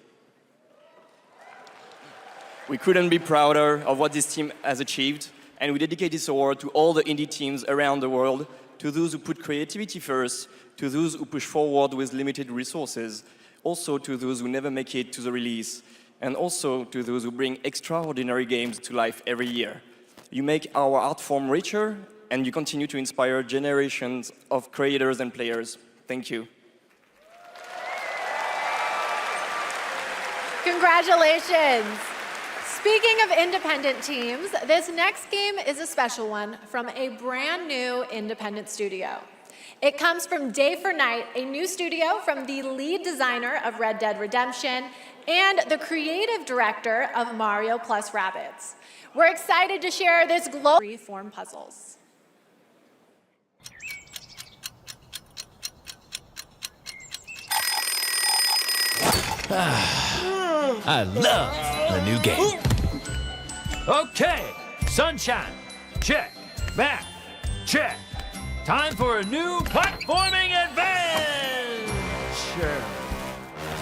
We couldn't be prouder of what this team has achieved, and we dedicate this award to all the indie teams around the world, to those who put creativity first, to those who push forward with limited resources. also to those who never make it to the release, and also to those who bring extraordinary games to life every year. You make our art form richer, and you continue to inspire generations of creators and players. Thank you. Congratulations. Speaking of independent teams, this next game is a special one from a brand new independent studio. It comes from Day for Night, a new studio from the lead designer of Red Dead Redemption and the creative director of Mario plus Rabbids. We're excited to share this global free-form puzzles. I love the new game. Okay, sunshine, check. Back, check. Time for a new platforming adventure.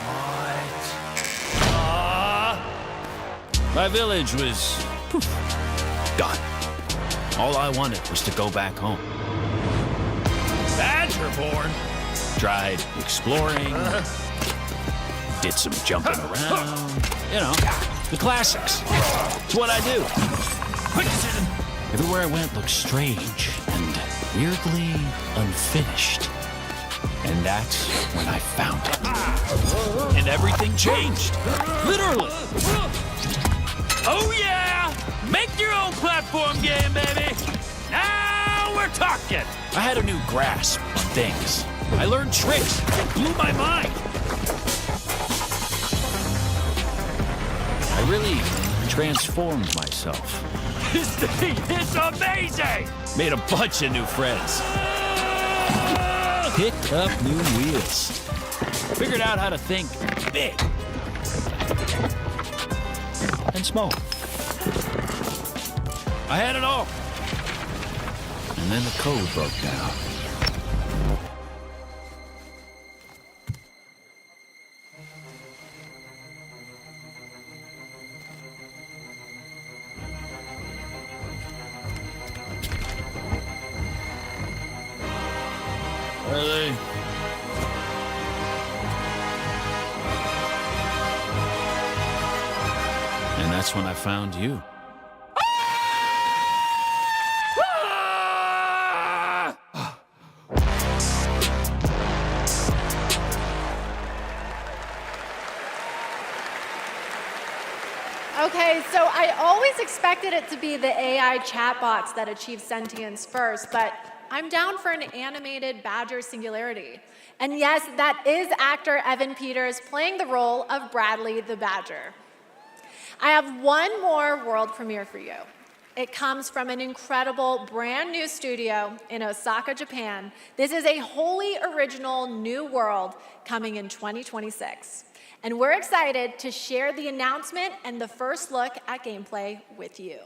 What? My village was done. All I wanted was to go back home. Badgerborn. Tried exploring. Did some jumping around. You know, the classics. It's what I do. Everywhere I went looked strange and weirdly unfinished. And that's when I found it. And everything changed. Literally. Oh yeah! Make your own platform game, baby! Now we're talking! I had a new grasp on things. I learned tricks that blew my mind. I really transformed myself. This thing is amazing! Made a bunch of new friends. Picked up new wheels. Figured out how to think big. And small. I had it all. And then the code broke down. Are they? And that's when I found you. Okay, so I always expected it to be the AI chatbots that achieve sentience first, but I'm down for an animated Badger Singularity. And yes, that is actor Evan Peters playing the role of Bradley the Badger. I have one more world premiere for you. It comes from an incredible brand new studio in Osaka, Japan. This is a wholly original new world coming in 2026. And we're excited to share the announcement and the first look at gameplay with you.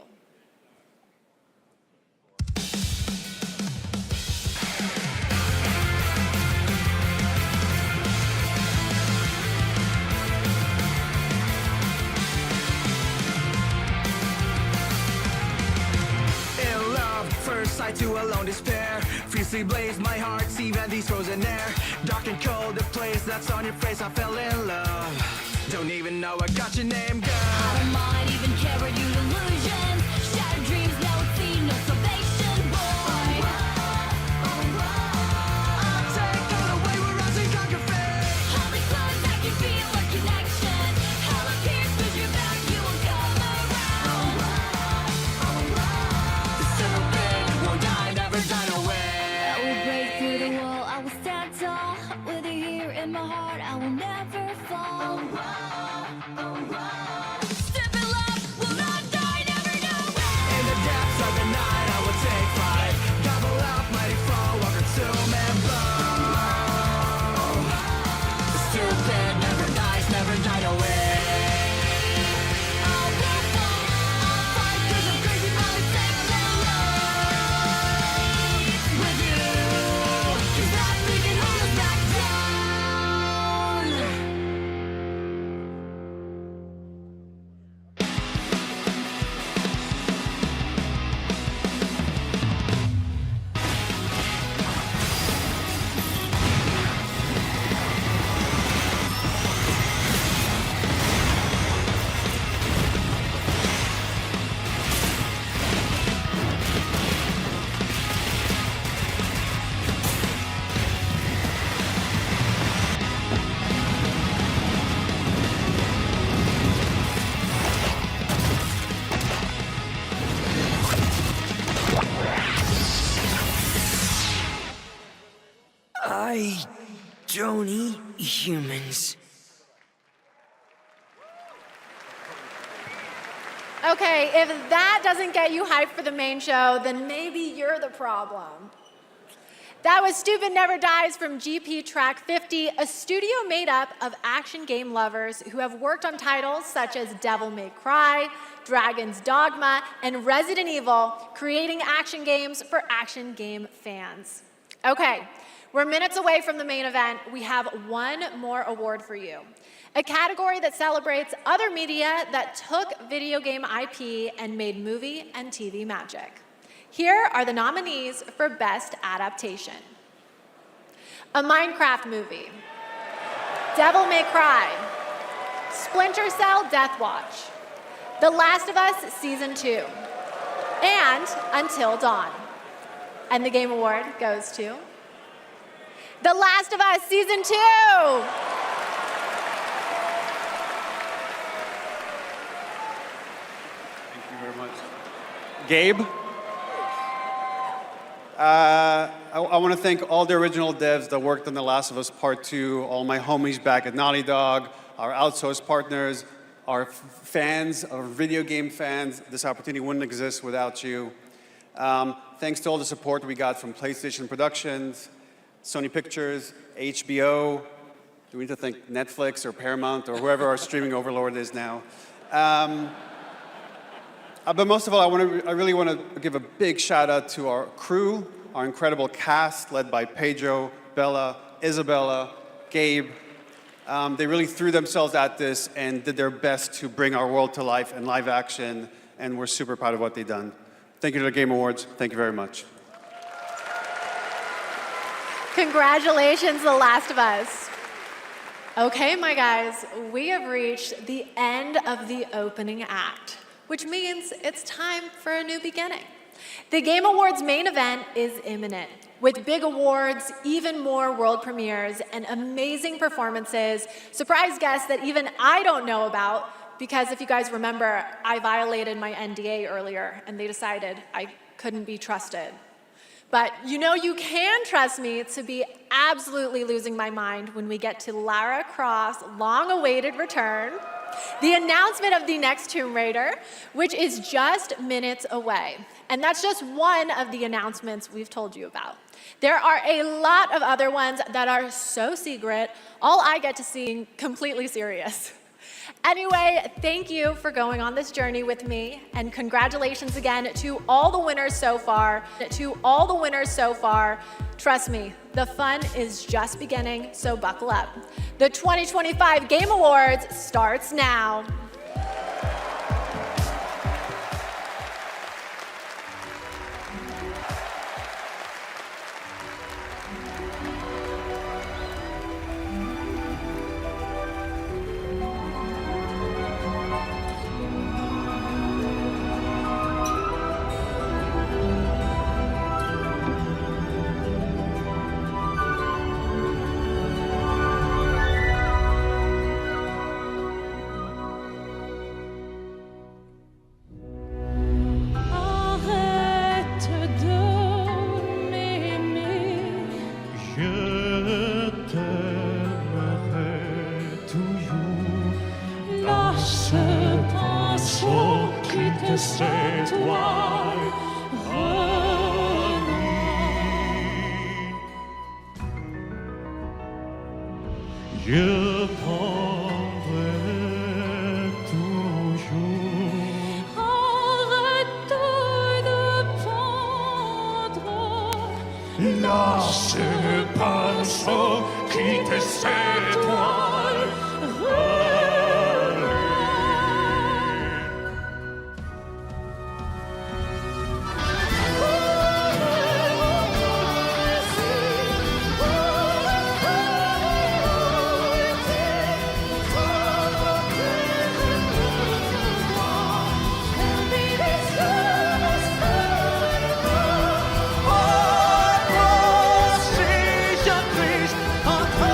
First sight to a lone despair, fiercely blazed my heart, even these frozen air. Dark and cold, the place that's on your face, I fell in love. Don't even know I got your name, girl. I don't mind, even care what you illusion. Shattered dreams, no see, no salvation, boy. I'll take all the way we're rising, conquer fate. Hold me close, I can feel a connection. Hell appears, push your back, you won't come around. I will break through the wall, I will stand tall. With you here in my heart, I will never fall. don't eat humans. Okay, if that doesn't get you hyped for the main show, then maybe you're the problem. That was Stupid Never Dies from GP Track 50, a studio made up of action game lovers who have worked on titles such as Devil May Cry, Dragon's Dogma, and Resident Evil, creating action games for action game fans. Okay, we're minutes away from the main event. We have one more award for you. A category that celebrates other media that took video game IP and made movie and TV magic. Here are the nominees for Best Adaptation. A Minecraft movie, Devil May Cry, Splinter Cell Death Watch, The Last of Us Season 2, and Until Dawn. And the Game Award goes to The Last of Us Season 2! Very much. Gabe? I want to thank all the original devs that worked on The Last of Us Part 2, all my homies back at Naughty Dog, our outsourced partners, our fans, our video game fans. This opportunity wouldn't exist without you. Thanks to all the support we got from PlayStation Productions, Sony Pictures, HBO. Do we need to thank Netflix or Paramount or whoever our streaming overlord is now? But most of all, I really want to give a big shout out to our crew, our incredible cast led by Pedro, Bella, Isabella, Gabe. They really threw themselves at this and did their best to bring our world to life in live action, and we're super proud of what they've done. Thank you to the Game Awards. Thank you very much. Congratulations, The Last of Us. Okay, my guys, we have reached the end of the opening act, which means it's time for a new beginning. The Game Awards main event is imminent, with big awards, even more world premieres, and amazing performances, surprise guests that even I don't know about, because if you guys remember, I violated my NDA earlier, and they decided I couldn't be trusted. But you know you can trust me to be absolutely losing my mind when we get to Lara Croft's long-awaited return, the announcement of the next Tomb Raider, which is just minutes away. And that's just one of the announcements we've told you about. There are a lot of other ones that are so secret, all I get to see completely serious. Anyway, thank you for going on this journey with me, and congratulations again to all the winners so far. Trust me, the fun is just beginning, so buckle up. The 2025 Game Awards starts now. Je prendrai toujours. Arrête de prendre. Lâche le pinceau, quitte cette toile. Entre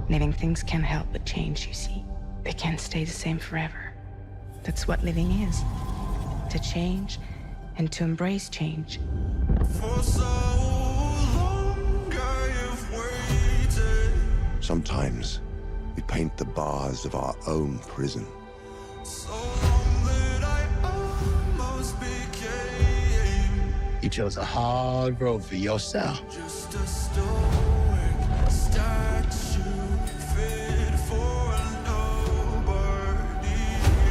Living things can't help but change, you see. They can't stay the same forever. That's what living is. To change and to embrace change. For so long I have waited. Sometimes we paint the bars of our own prison. So long that I almost became You chose a hard road for yourself. just a stoic statue fit for nobody.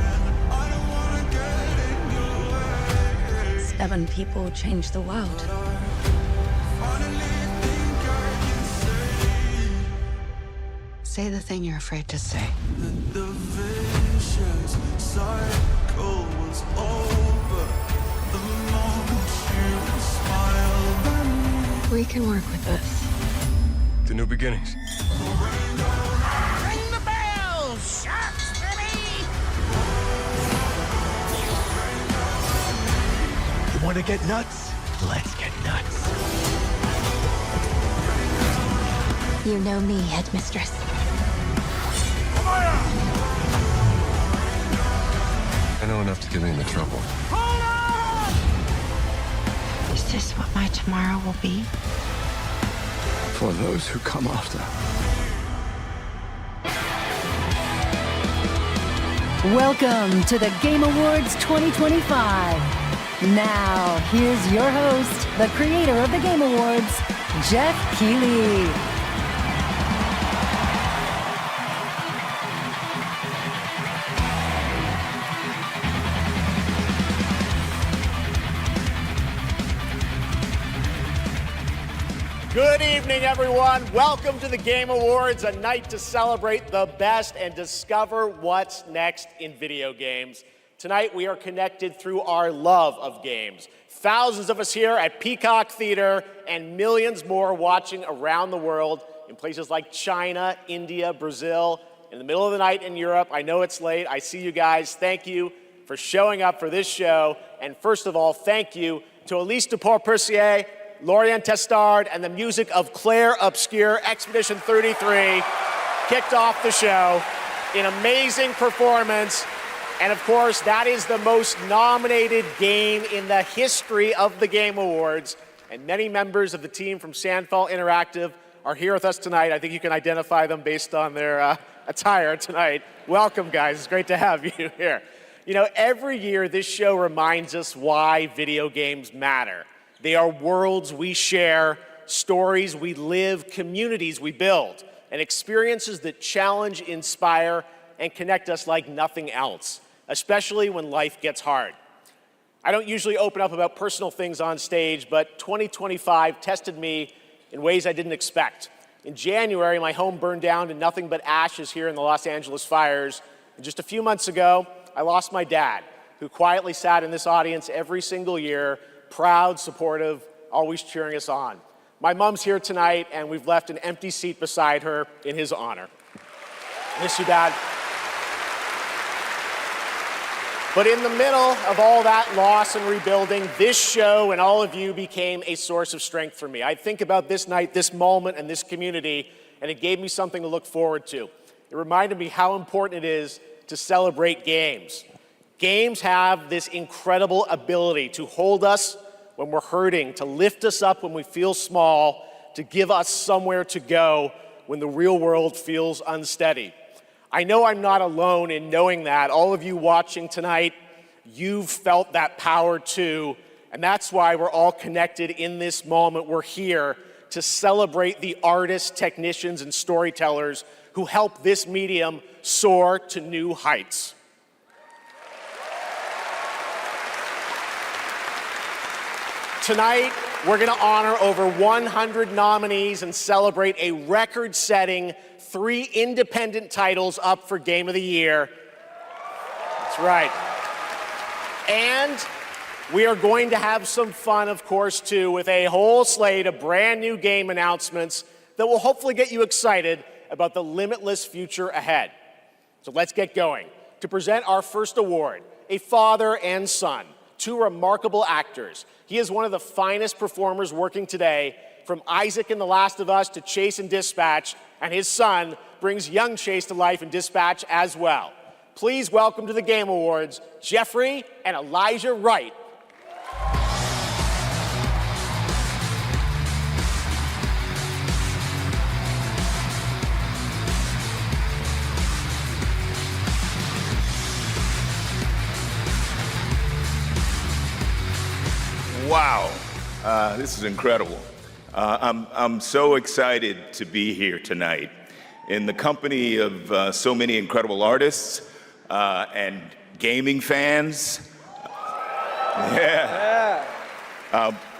And I don't wanna get in your way. 7 people changed the world. Finally think I can Say the thing you're afraid to say. that the vicious cycle was over the moment you smiled at me. We can work with this. To new beginnings. Ring the bell, sharks, baby! You want to get nuts? Let's get nuts. You know me, headmistress. I know enough to get me into trouble. Is this what my tomorrow will be? For those who come after. Welcome to the Game Awards 2025. Now, here's your host, the creator of the Game Awards, Geoff Keighley. Good evening, everyone. Welcome to the Game Awards, a night to celebrate the best and discover what's next in video games. Tonight, we are connected through our love of games. Thousands of us here at Peacock Theater and millions more watching around the world in places like China, India, Brazil, in the middle of the night in Europe. I know it's late. I see you guys. Thank you for showing up for this show. And first of all, thank you to Elise Duport-Percier, Lorient Testard, and the music of Claire Obscure. Expedition 33 kicked off the show. An amazing performance. And of course, that is the most nominated game in the history of the Game Awards. And many members of the team from Sandfall Interactive are here with us tonight. I think you can identify them based on their attire tonight. Welcome, guys. It's great to have you here. You know, every year this show reminds us why video games matter. They are worlds we share, stories we live, communities we build, and experiences that challenge, inspire, and connect us like nothing else, especially when life gets hard. I don't usually open up about personal things on stage, but 2025 tested me in ways I didn't expect. In January, my home burned down to nothing but ashes here in the Los Angeles fires. And just a few months ago, I lost my dad, who quietly sat in this audience every single year, proud, supportive, always cheering us on. My mom's here tonight, and we've left an empty seat beside her in his honor. Miss you, Dad. But in the middle of all that loss and rebuilding, this show and all of you became a source of strength for me. I think about this night, this moment, and this community, and it gave me something to look forward to. It reminded me how important it is to celebrate games. Games have this incredible ability to hold us when we're hurting, to lift us up when we feel small, to give us somewhere to go when the real world feels unsteady. I know I'm not alone in knowing that. All of you watching tonight, you've felt that power too, and that's why we're all connected in this moment. We're here to celebrate the artists, technicians, and storytellers who help this medium soar to new heights. Tonight, we're going to honor over 100 nominees and celebrate a record-setting 3 independent titles up for Game of the Year. That's right. And we are going to have some fun, of course, too, with a whole slate of brand new game announcements that will hopefully get you excited about the limitless future ahead. So let's get going. To present our first award, a father and son, 2 remarkable actors. He is one of the finest performers working today, from Isaac in The Last of Us to Chase in Dispatch, and his son brings young Chase to life in Dispatch as well. Please welcome to the Game Awards, Jeffrey and Elijah Wright. Wow, this is incredible. I'm so excited to be here tonight in the company of so many incredible artists and gaming fans.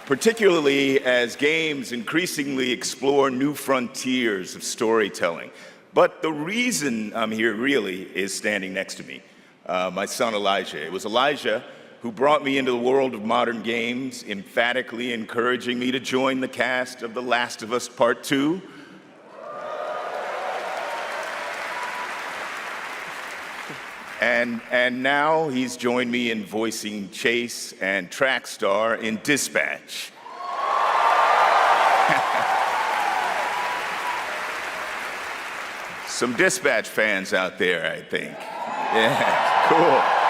Particularly as games increasingly explore new frontiers of storytelling. But the reason I'm here really is standing next to me, my son Elijah. It was Elijah who brought me into the world of modern games, emphatically encouraging me to join the cast of The Last of Us Part 2. And now he's joined me in voicing Chase and Trackstar in Dispatch. Some Dispatch fans out there, I think. Yeah, cool.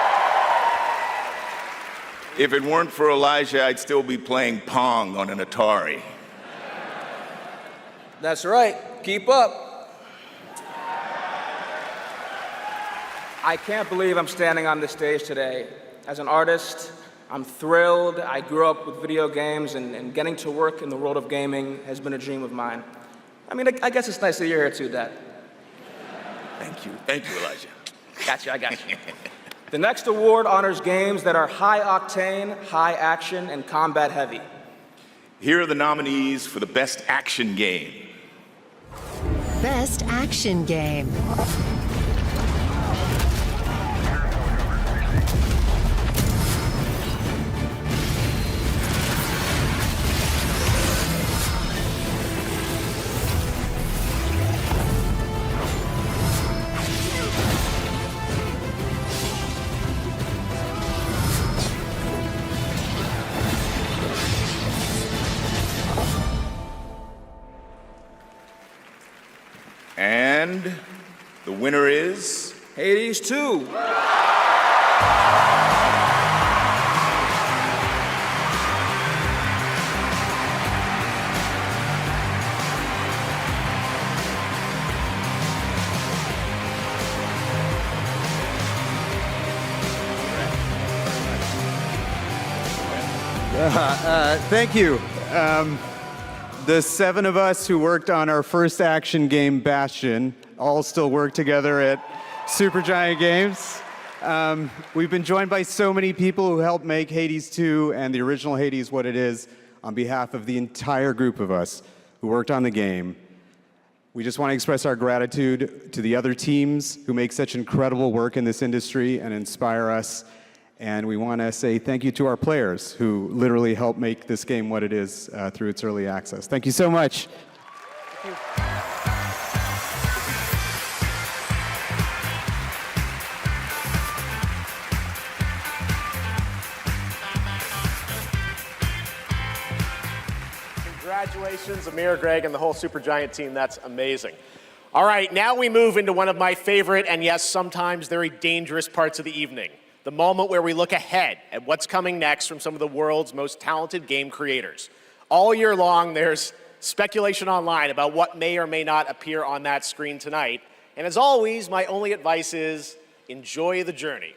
If it weren't for Elijah, I'd still be playing Pong on an Atari. That's right. Keep up. I can't believe I'm standing on this stage today. As an artist, I'm thrilled. I grew up with video games, and getting to work in the world of gaming has been a dream of mine. I mean, I guess it's nice that you're here too, Dad. Thank you. Thank you, Elijah. Gotcha, I got you. The next award honors games that are high octane, high action, and combat heavy. Here are the nominees for the Best Action Game. Best Action Game. And the winner is... Hades 2. Thank you. The 7 of us who worked on our first action game, Bastion, all still work together at Supergiant Games. We've been joined by so many people who helped make Hades 2 and the original Hades what it is. On behalf of the entire group of us who worked on the game, we just want to express our gratitude to the other teams who make such incredible work in this industry and inspire us. And we want to say thank you to our players who literally helped make this game what it is through its early access. Thank you so much. Thank you. Congratulations, Amir, Greg, and the whole Supergiant team. That's amazing. All right, now we move into one of my favorite and, yes, sometimes very dangerous parts of the evening. The moment where we look ahead at what's coming next from some of the world's most talented game creators. All year long, there's speculation online about what may or may not appear on that screen tonight. And as always, my only advice is enjoy the journey.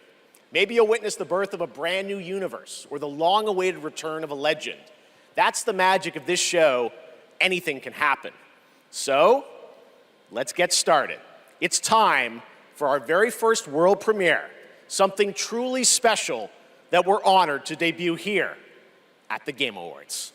Maybe you'll witness the birth of a brand new universe or the long-awaited return of a legend. That's the magic of this show. Anything can happen. So, let's get started. It's time for our very first world premiere. Something truly special that we're honored to debut here at the Game Awards.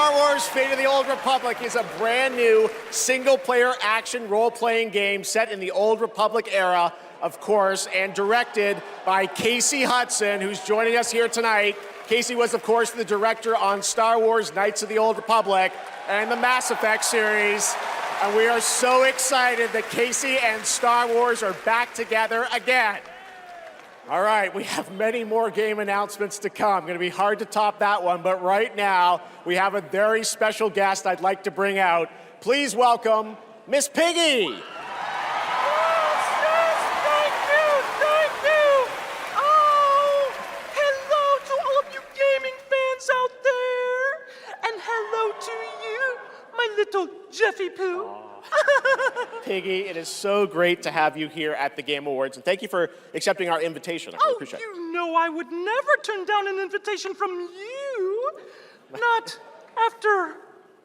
Star Wars Fate of the Old Republic is a brand new single-player action role-playing game set in the Old Republic era, of course, and directed by Casey Hudson, who's joining us here tonight. Casey was, of course, the director on Star Wars Knights of the Old Republic and the Mass Effect series. And we are so excited that Casey and Star Wars are back together again. All right, we have many more game announcements to come. Going to be hard to top that one, but right now we have a very special guest I'd like to bring out. Please welcome Miss Piggy. Thank you. Oh, hello to all of you gaming fans out there, and hello to you, my little Jeffy Poo. Piggy, it is so great to have you here at the Game Awards, and thank you for accepting our invitation. I really appreciate it. You know I would never turn down an invitation from you. Not after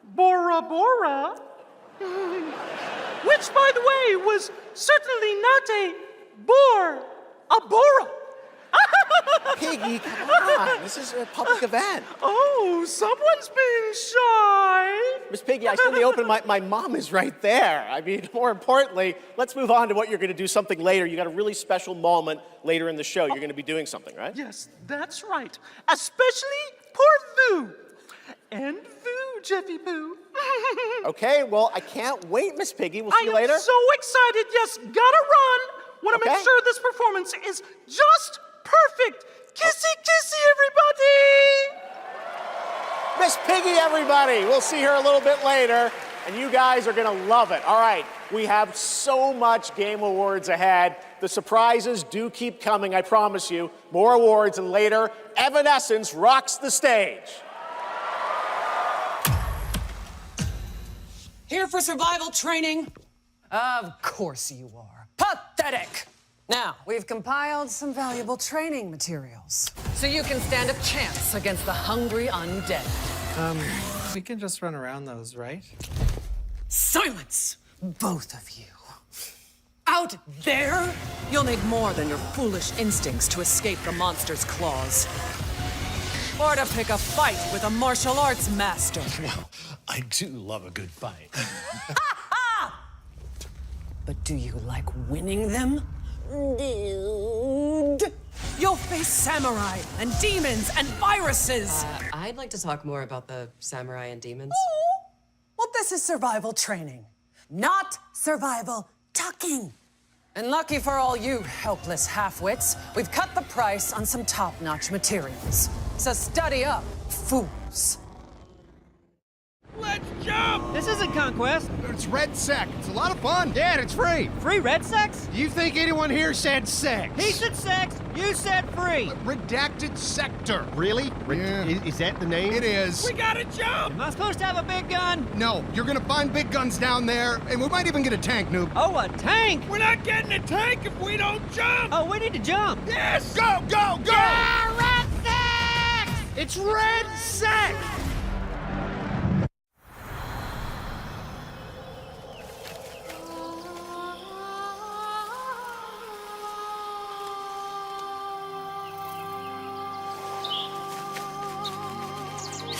Bora Bora. Which, by the way, was certainly not a bore, a Bora. Piggy, come on. This is a public event. Oh, someone's being shy. Miss Piggy, I said in the open, my mom is right there. I mean, more importantly, let's move on to what you're going to do something later. You got a really special moment later in the show. You're going to be doing something, right? Yes, that's right. Especially poor Vu. And Vu, Jeffy Poo. Okay, well, I can't wait, Miss Piggy. We'll see you later. I am so excited. Yes, gotta run. Want to make sure this performance is just perfect. Kissy, kissy, everybody. Miss Piggy, everybody. We'll see her a little bit later, and you guys are going to love it. All right, we have so much Game Awards ahead. The surprises do keep coming, I promise you. More awards, and later, Evanescence rocks the stage. Here for survival training? Of course you are. Pathetic! Now, we've compiled some valuable training materials, so you can stand a chance against the hungry undead. We can just run around those, right? Silence, both of you. Out there, you'll need more than your foolish instincts to escape the monster's claws. Or to pick a fight with a martial arts master. Well, I do love a good fight. But do you like winning them? Dude. You'll face samurai and demons and viruses. I'd like to talk more about the samurai and demons. Oh, well, this is survival training, not survival talking. And lucky for all you helpless half-wits, we've cut the price on some top-notch materials. So study up, fools. Let's jump! This isn't Conquest. It's Red Sec. It's a lot of fun. Yeah, and it's free. Free red sex? Do you think anyone here said sex? He said sex, you said free. Redacted Sector. Really? Yeah. Is that the name? It is. We gotta jump! Am I supposed to have a big gun? No, you're gonna find big guns down there, and we might even get a tank, noob. Oh, a tank? We're not getting a tank if we don't jump! Oh, we need to jump. Yes! Go, go, go! Yeah, red sex! It's Red Sec!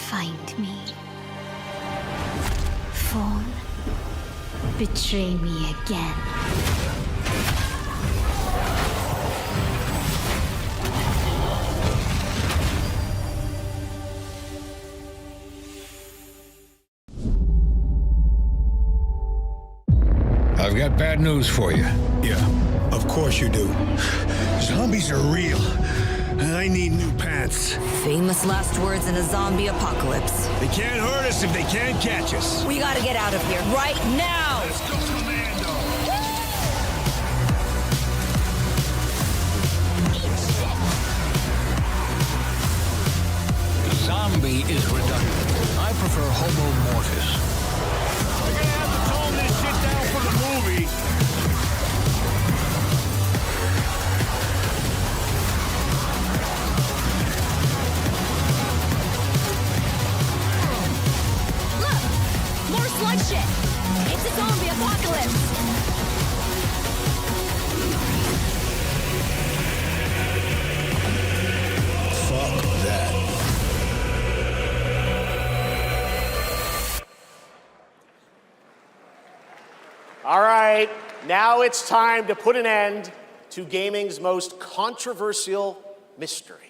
Find me. Phone. Betray me again. I've got bad news for you. Yeah, of course you do. Zombies are real. I need new pants. Famous last words in a zombie apocalypse. They can't hurt us if they can't catch us. We gotta get out of here right now! Let's go, Commando! Zombie is redundant. I prefer Homo Mortis. We're gonna have to tone this shit down for the movie. More slug shit! It's a zombie apocalypse! Fuck that. All right, now it's time to put an end to gaming's most controversial mystery.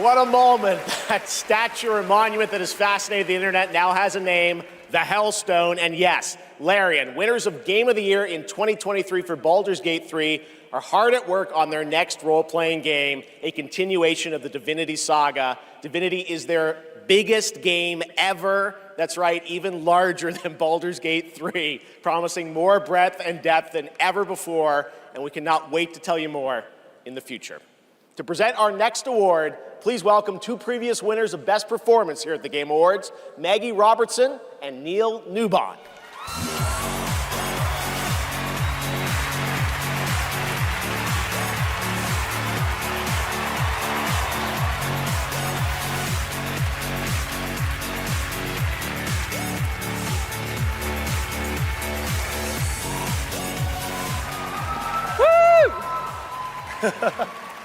What a moment. That statue and monument that has fascinated the internet now has a name, the Hellstone. And yes, Larian, winners of Game of the Year in 2023 for Baldur's Gate 3, are hard at work on their next role-playing game, a continuation of the Divinity saga. Divinity is their biggest game ever. That's right, even larger than Baldur's Gate 3, promising more breadth and depth than ever before, and we cannot wait to tell you more in the future. To present our next award, please welcome two previous winners of Best Performance here at the Game Awards, Maggie Robertson and Neil Newbon.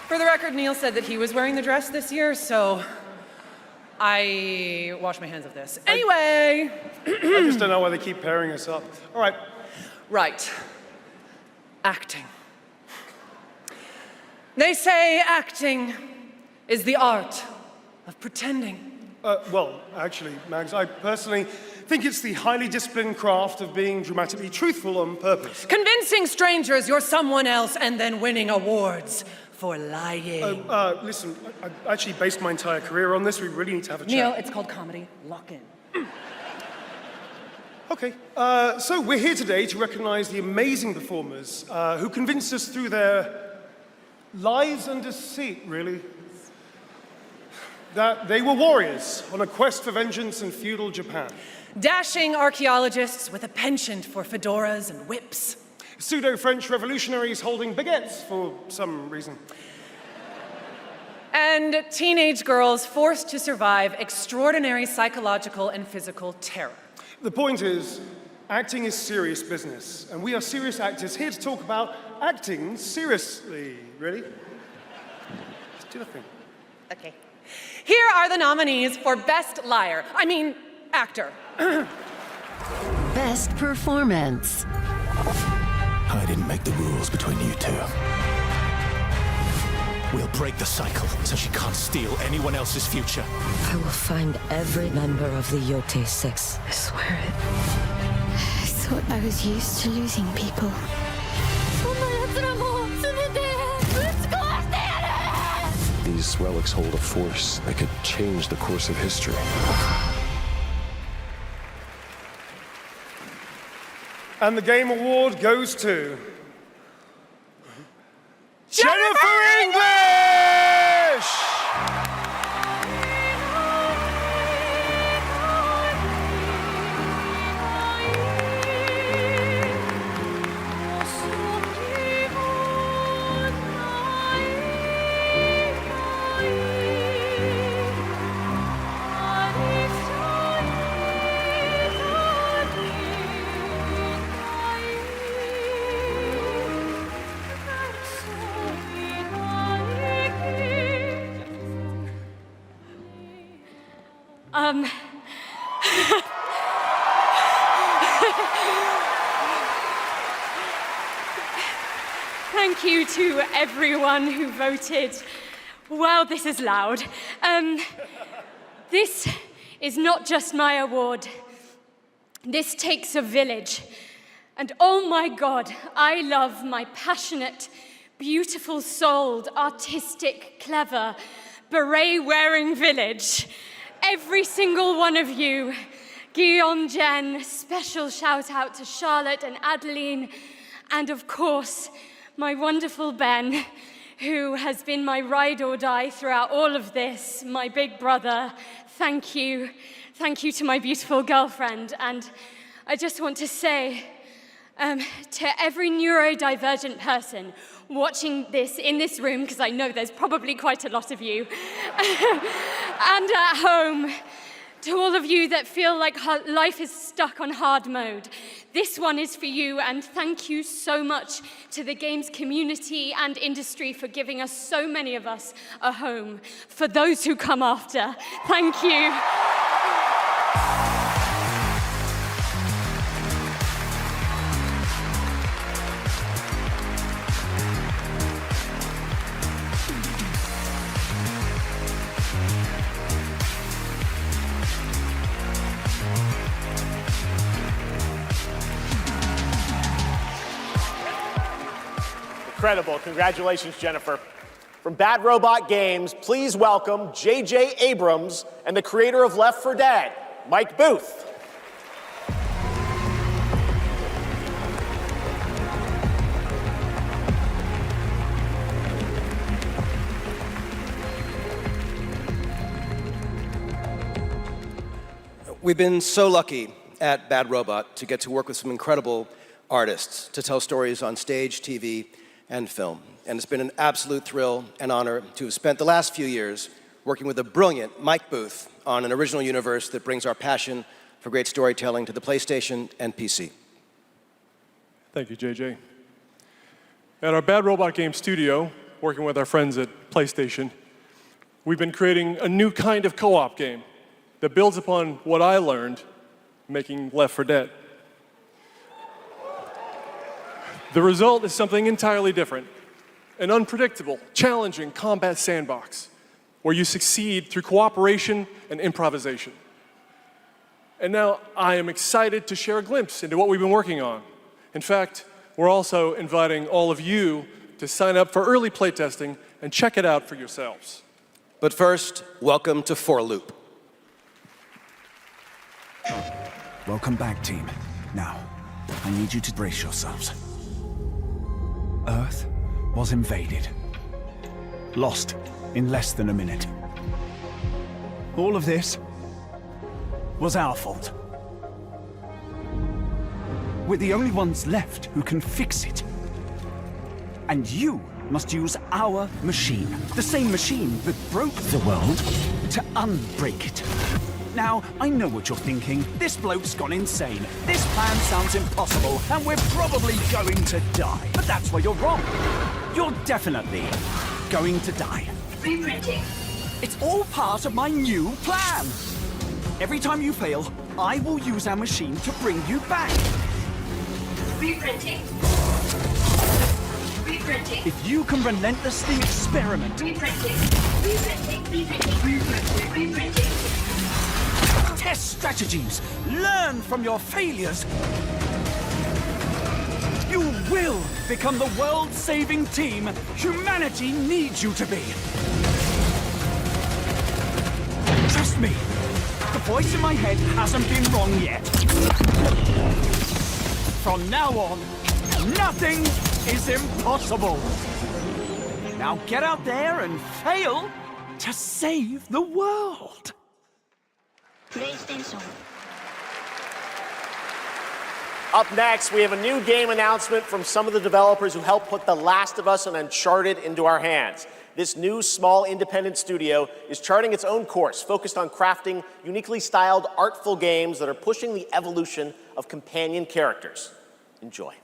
For the record, Neil said that he was wearing the dress this year, so I wash my hands of this. Anyway! I just don't know why they keep pairing us up. All right. Right. Acting. They say acting is the art of pretending. Well, actually, Mags, I personally think it's the highly disciplined craft of being dramatically truthful on purpose. Convincing strangers you're someone else and then winning awards for lying. Listen, I actually based my entire career on this. We really need to have a chat. Neil, it's called comedy. Lock in. Okay, so we're here today to recognize the amazing performers who convinced us through their lies and deceit, really, that they were warriors on a quest for vengeance in feudal Japan. Dashing archaeologists with a penchant for fedoras and whips. Pseudo-French revolutionaries holding baguettes for some reason. And teenage girls forced to survive extraordinary psychological and physical terror. The point is, acting is serious business, and we are serious actors here to talk about acting seriously. Really? Just do the thing. Okay. Here are the nominees for Best Liar. I mean, Actor. Best Performance. I didn't make the rules between you two. We'll break the cycle so she can't steal anyone else's future. I will find every member of the Yote Six. I swear it. I thought I was used to losing people. These relics hold a force that could change the course of history. And the Game Award goes to... Jennifer English! Thank you to everyone who voted. Wow, this is loud. This is not just my award. This takes a village. And oh my God, I love my passionate, beautiful-souled, artistic, clever, beret-wearing village. Every single one of you. Guillaume, Jen, special shout out to Charlotte and Adeline, and of course, my wonderful Ben, who has been my ride or die throughout all of this, my big brother. Thank you. Thank you to my beautiful girlfriend. And I just want to say to every neurodivergent person watching this in this room, because I know there's probably quite a lot of you, and at home, to all of you that feel like life is stuck on hard mode, this one is for you, and thank you so much to the games community and industry for giving us, so many of us, a home. For those who come after, thank you. Incredible. Congratulations, Jennifer. From Bad Robot Games, please welcome J.J. Abrams and the creator of Left 4 Dead, Mike Booth. We've been so lucky at Bad Robot to get to work with some incredible artists to tell stories on stage, TV, and film. And it's been an absolute thrill and honor to have spent the last few years working with the brilliant Mike Booth on an original universe that brings our passion for great storytelling to the PlayStation and PC. Thank you, JJ. At our Bad Robot Game studio, working with our friends at PlayStation, we've been creating a new kind of co-op game that builds upon what I learned making Left 4 Dead. The result is something entirely different, an unpredictable, challenging combat sandbox where you succeed through cooperation and improvisation. And now I am excited to share a glimpse into what we've been working on. In fact, we're also inviting all of you to sign up for early playtesting and check it out for yourselves. But first, welcome to 4 Loop. Welcome back, team. Now, I need you to brace yourselves. Earth was invaded. Lost in less than a minute. All of this was our fault. We're the only ones left who can fix it. And you must use our machine, the same machine that broke the world, to unbreak it. Now, I know what you're thinking. This bloke's gone insane. This plan sounds impossible, and we're probably going to die. But that's where you're wrong. You're definitely going to die. Reprinting. It's all part of my new plan. Every time you fail, I will use our machine to bring you back. Reprinting. Reprinting. If you can relentlessly experiment. Reprinting. Reprinting. Reprinting. Reprinting. Test strategies. Learn from your failures. You will become the world-saving team humanity needs you to be. Trust me, the voice in my head hasn't been wrong yet. From now on, nothing is impossible. Now get out there and fail to save the world. PlayStation. Up next, we have a new game announcement from some of the developers who helped put The Last of Us and Uncharted into our hands. This new, small, independent studio is charting its own course, focused on crafting uniquely styled, artful games that are pushing the evolution of companion characters. Enjoy.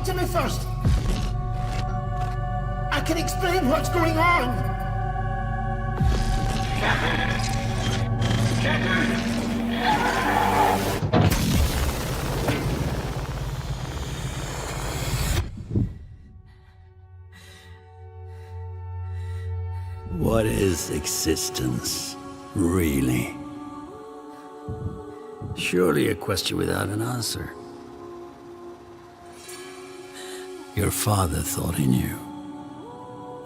to me first. I can explain what's going on. What is existence, really? Surely a question without an answer. Your father thought he knew,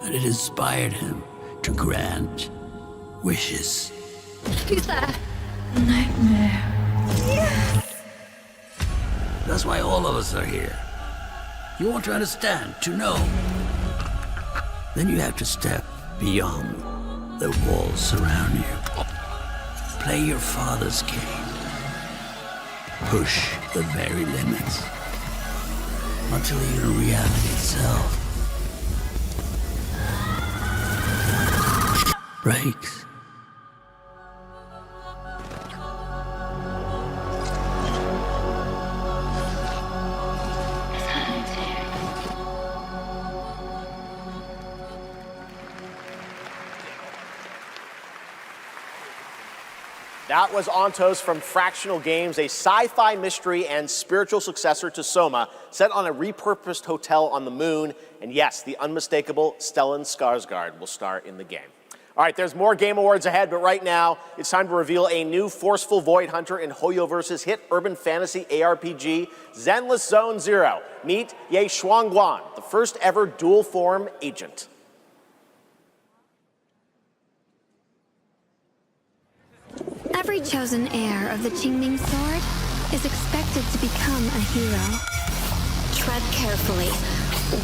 and it inspired him to grant wishes. Who's that? Nightmare. Yes! That's why all of us are here. You want to understand, to know. Then you have to step beyond the walls surround you. Play your father's game. Push the very limits. Until even reality itself breaks. That was Ontos from Fractional Games, a sci-fi mystery and spiritual successor to Soma, set on a repurposed hotel on the moon. And yes, the unmistakable Stellan Skarsgård will star in the game. All right, there's more Game Awards ahead, but right now, it's time to reveal a new forceful Void Hunter in Hoyoverse's hit urban fantasy ARPG, Zenless Zone Zero. Meet Ye Shuangguan, the first ever dual-form agent. Every chosen heir of the Qingming Sword is expected to become a hero. Tread carefully.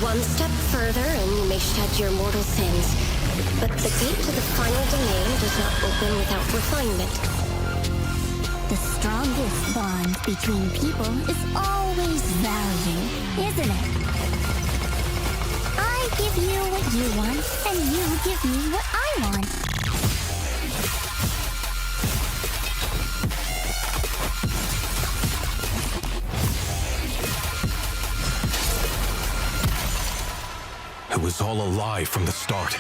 One step further and you may shed your mortal sins. But the gate to the final domain does not open without refinement. The strongest bond between people is always value, isn't it? I give you what you want, and you give me what I want. It was all a lie from the start.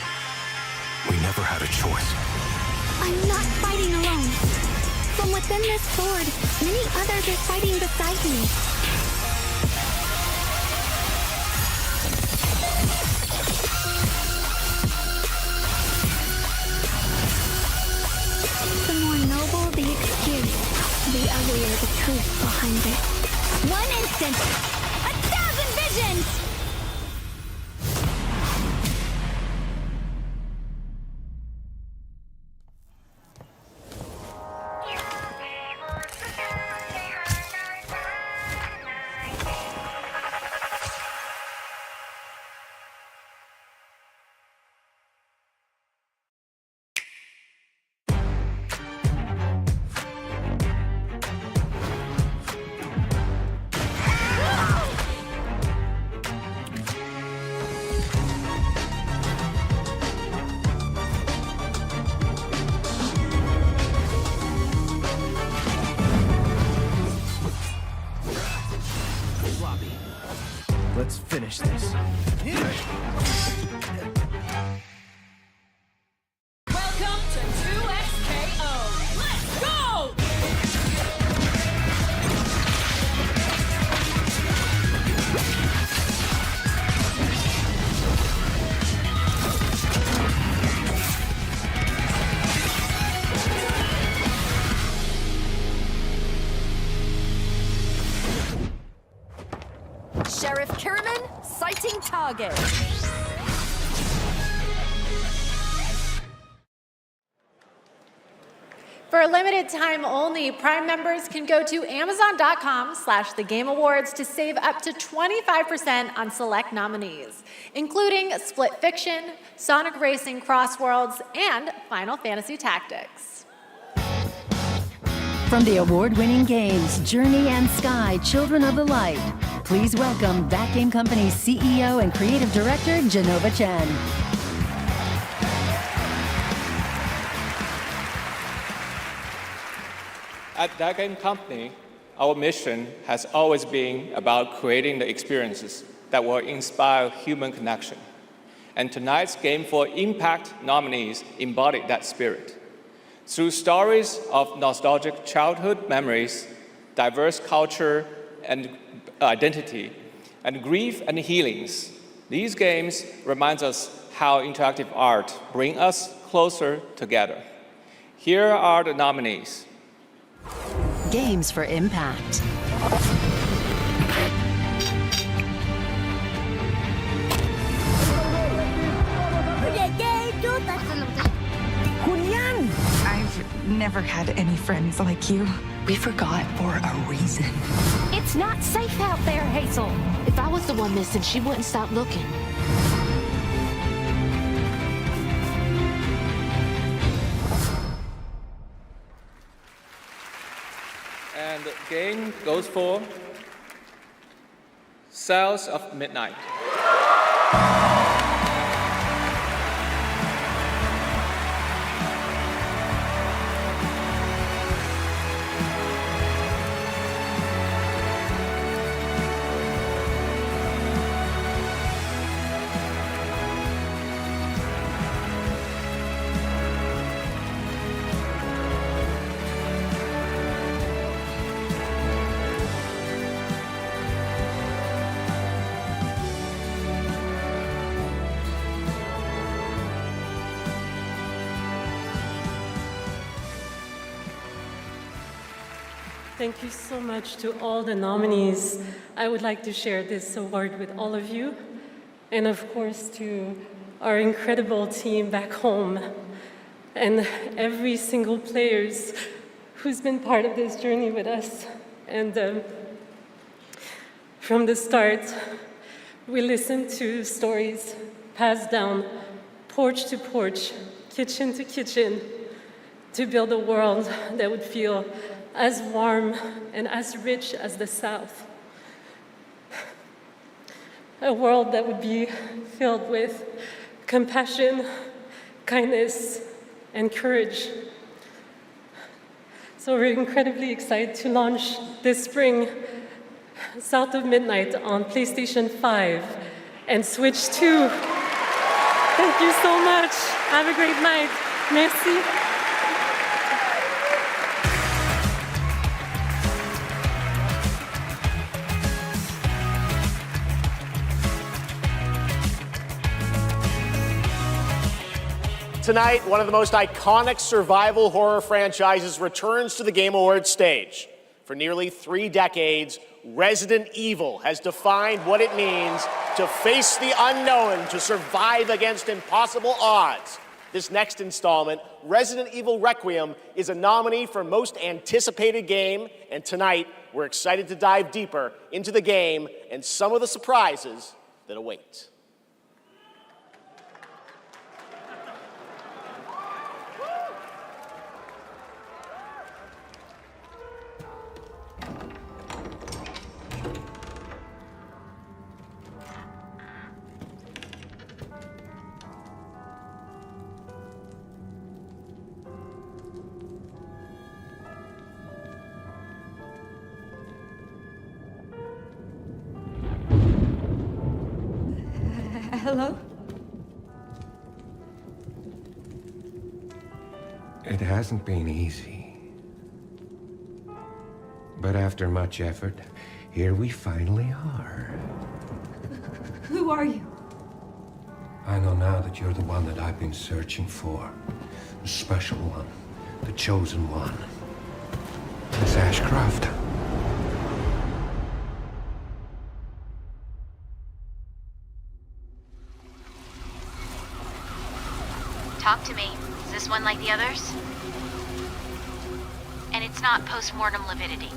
We never had a choice. I'm not fighting alone. From within this sword, many others are fighting beside me. The more noble the excuse, the uglier the truth behind it. One instant, 1,000 visions! Let's finish this. Welcome to 2XKO. Let's go! Sheriff Kiriman, sighting target. For a limited time only, Prime members can go to Amazon.com/thegameawards to save up to 25% on select nominees, including Split Fiction, Sonic Racing Crossworlds, and Final Fantasy Tactics. From the award-winning games Journey and Sky, Children of the Light, please welcome That Game Company's CEO and Creative Director, Genova Chen. At That Game Company, our mission has always been about creating the experiences that will inspire human connection. And tonight's Game for Impact nominees embody that spirit. Through stories of nostalgic childhood memories, diverse culture and identity, and grief and healings, these games remind us how interactive art brings us closer together. Here are the nominees. Games for Impact. I've never had any friends like you. We forgot for a reason. It's not safe out there, Hazel. If I was the one missing, she wouldn't stop looking. And the game goes for Cells of Midnight. Thank you so much to all the nominees. I would like to share this award with all of you, and of course to our incredible team back home, and every single player who's been part of this journey with us. And from the start, we listened to stories passed down porch to porch, kitchen to kitchen, to build a world that would feel as warm and as rich as the South. A world that would be filled with compassion, kindness, and courage. So we're incredibly excited to launch this spring South of Midnight on PlayStation 5 and Switch 2. Thank you so much. Have a great night. Merci. Tonight, one of the most iconic survival horror franchises returns to the Game Awards stage. For nearly 3 decades, Resident Evil has defined what it means to face the unknown, to survive against impossible odds. This next installment, Resident Evil Requiem, is a nominee for Most Anticipated Game, and tonight, we're excited to dive deeper into the game and some of the surprises that await. Hello? It hasn't been easy. But after much effort, here we finally are. Who are you? I know now that you're the one that I've been searching for. The special one. The chosen one. Miss Ashcroft. Talk to me. Is this one like the others? And it's not post-mortem lividity.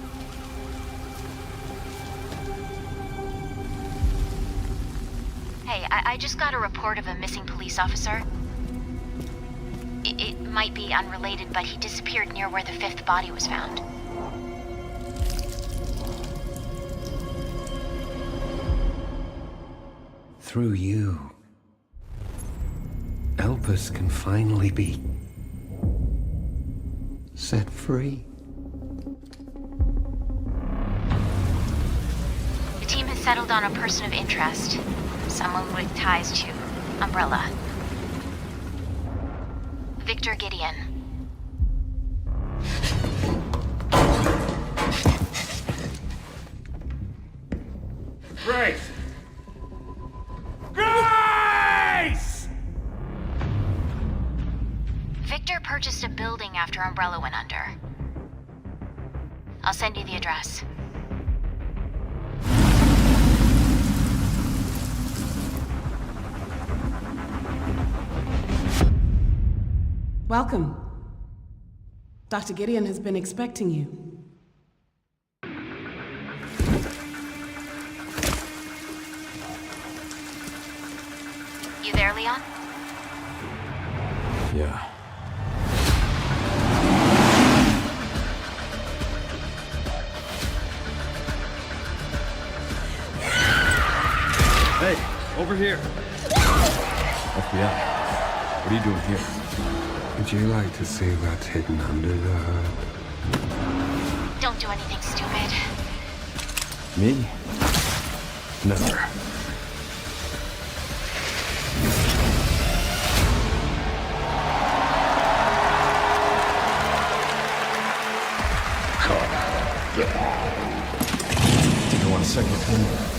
Hey, I just got a report of a missing police officer. It might be unrelated, but he disappeared near where the 5th body was found. Through you, Elpis can finally be set free. The team has settled on a person of interest. Someone with ties to Umbrella. Victor Gideon. Grace! Grace! Victor purchased a building after Umbrella went under. I'll send you the address. Welcome. Dr. Gideon has been expecting you. You there, Leon? Yeah. Hey, over here. FBI. What are you doing here? Would you like to see what's hidden under the hood? Don't do anything stupid. Me? Never. Take it 1 second.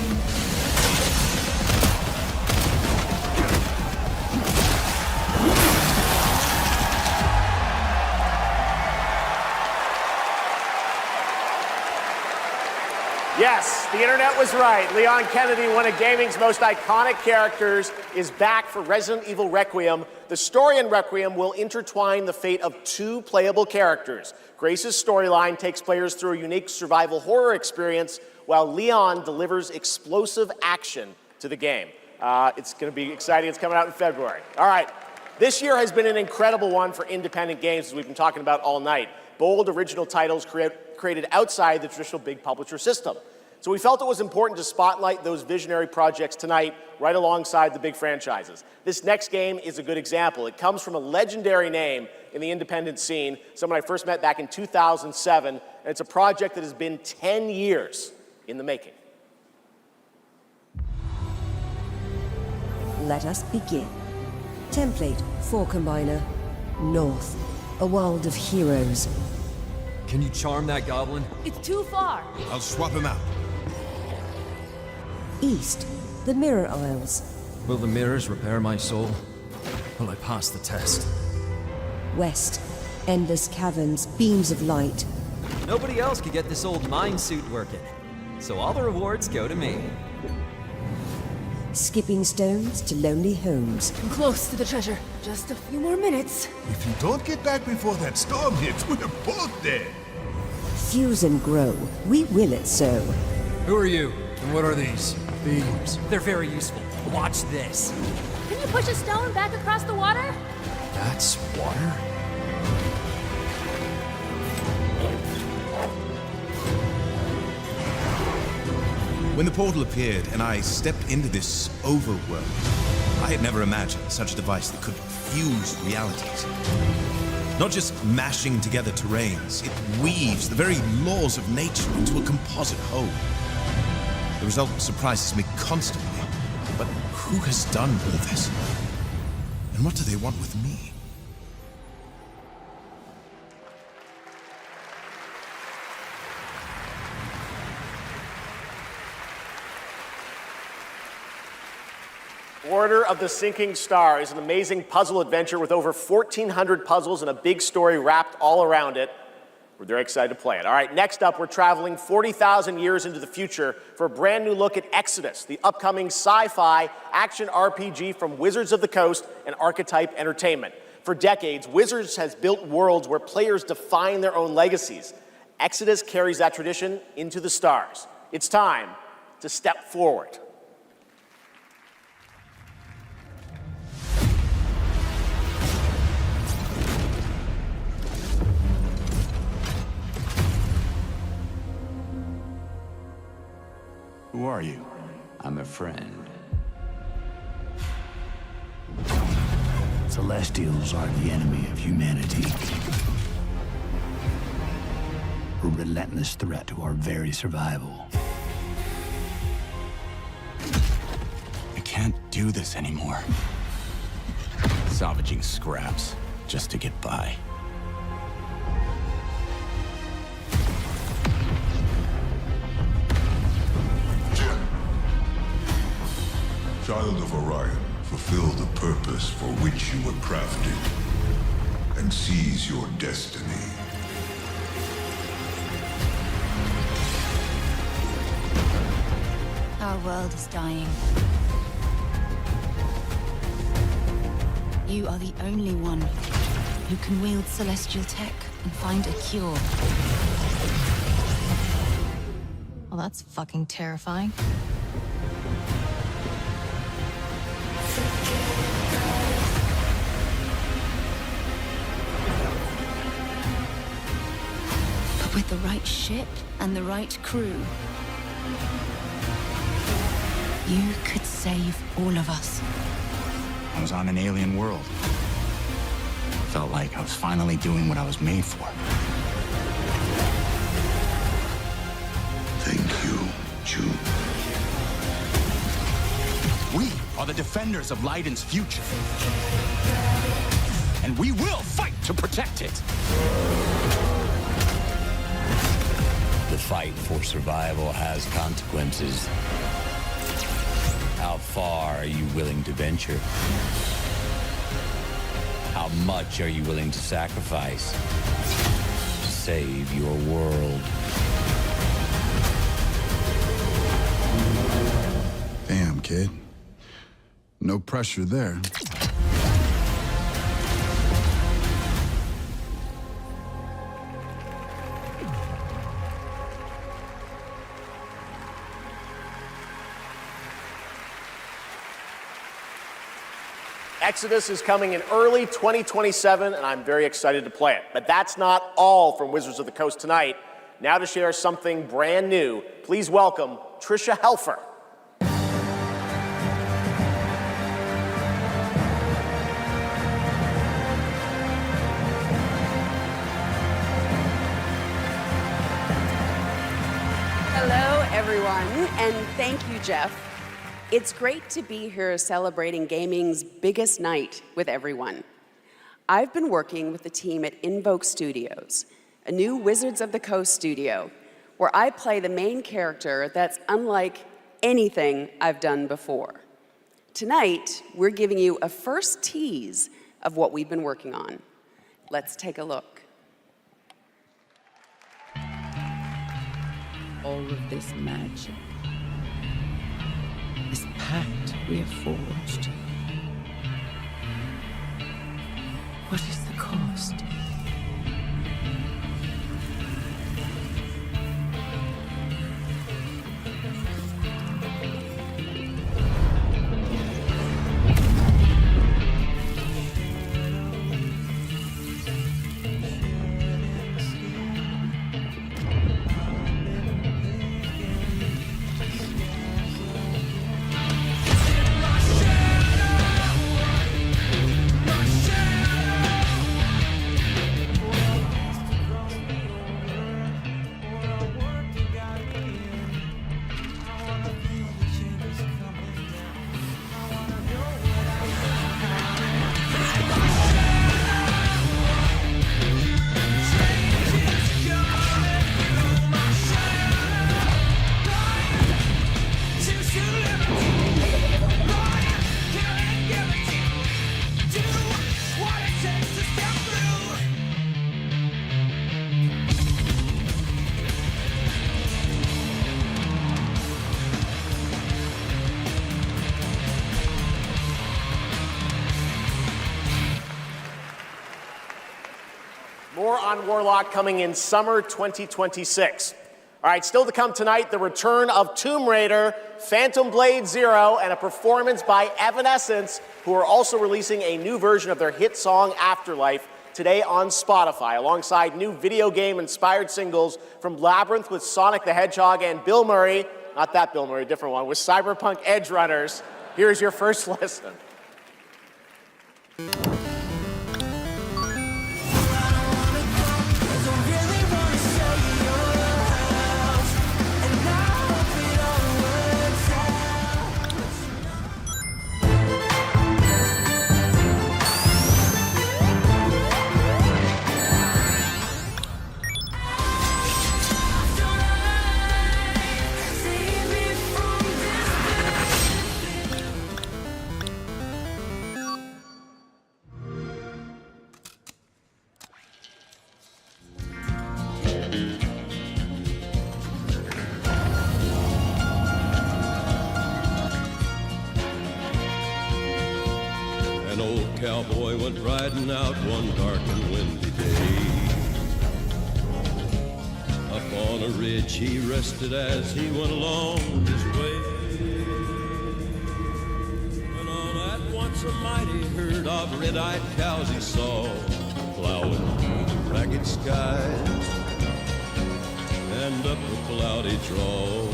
Yes, the internet was right. Leon Kennedy, one of gaming's most iconic characters, is back for Resident Evil Requiem. The story in Requiem will intertwine the fate of 2 playable characters. Grace's storyline takes players through a unique survival horror experience, while Leon delivers explosive action to the game. It's going to be exciting. It's coming out in February. All right. This year has been an incredible one for independent games, as we've been talking about all night. Bold, original titles created outside the traditional big publisher system. So we felt it was important to spotlight those visionary projects tonight, right alongside the big franchises. This next game is a good example. It comes from a legendary name in the independent scene, someone I first met back in 2007, and it's a project that has been 10 years in the making. Let us begin. Template for Combiner. North, a world of heroes. Can you charm that goblin? It's too far. I'll swap him out. East, the Mirror Isles. Will the mirrors repair my soul? Will I pass the test? West, endless caverns, beams of light. Nobody else could get this old mine suit working, so all the rewards go to me. Skipping stones to lonely homes. I'm close to the treasure. Just a few more minutes. If you don't get back before that storm hits, we're both dead. Fuse and grow. We will it so. Who are you? And what are these? Beams. They're very useful. Watch this. Can you push a stone back across the water? That's water? When the portal appeared and I stepped into this overworld, I had never imagined such a device that could fuse realities. Not just mashing together terrains, it weaves the very laws of nature into a composite whole. The result surprises me constantly, but who has done all this? And what do they want with me? Order of the Sinking Star is an amazing puzzle adventure with over 1,400 puzzles and a big story wrapped all around it. We're very excited to play it. All right, next up, we're traveling 40,000 years into the future for a brand new look at Exodus, the upcoming sci-fi action RPG from Wizards of the Coast and Archetype Entertainment. For decades, Wizards has built worlds where players define their own legacies. Exodus carries that tradition into the stars. It's time to step forward. Who are you? I'm a friend. Celestials are the enemy of humanity. A relentless threat to our very survival. do this anymore. Salvaging scraps just to get by. Child of Orion, fulfill the purpose for which you were crafted, and seize your destiny. Our world is dying. You are the only one who can wield celestial tech and find a cure. Well, that's fucking terrifying. But with the right ship and the right crew, you could save all of us. I was on an alien world. Felt like I was finally doing what I was made for. Thank you, June. We are the defenders of Leiden's future. And we will fight to protect it. The fight for survival has consequences. How far are you willing to venture? How much are you willing to sacrifice to save your world? Damn, kid. No pressure there. Exodus is coming in early 2027, and I'm very excited to play it. But that's not all from Wizards of the Coast tonight. Now to share something brand new, please welcome Trisha Helfer. Hello, everyone, and thank you, Geoff. It's great to be here celebrating gaming's biggest night with everyone. I've been working with the team at Invoke Studios, a new Wizards of the Coast studio, where I play the main character that's unlike anything I've done before. Tonight, we're giving you a first tease of what we've been working on. Let's take a look. All of this magic, this pact we have forged. What is the cost? More on Warlock coming in summer 2026. All right, still to come tonight, the return of Tomb Raider, Phantom Blade Zero, and a performance by Evanescence, who are also releasing a new version of their hit song Afterlife today on Spotify, alongside new video game-inspired singles from Labyrinth with Sonic the Hedgehog and Bill Murray, not that Bill Murray, a different one, with Cyberpunk Edge Runners. Here's your first listen. riding out one dark and windy day. Up on a ridge he rested as he went along his way. When all at once a mighty herd of red-eyed cows he saw plowing through the ragged skies and up a cloudy draw.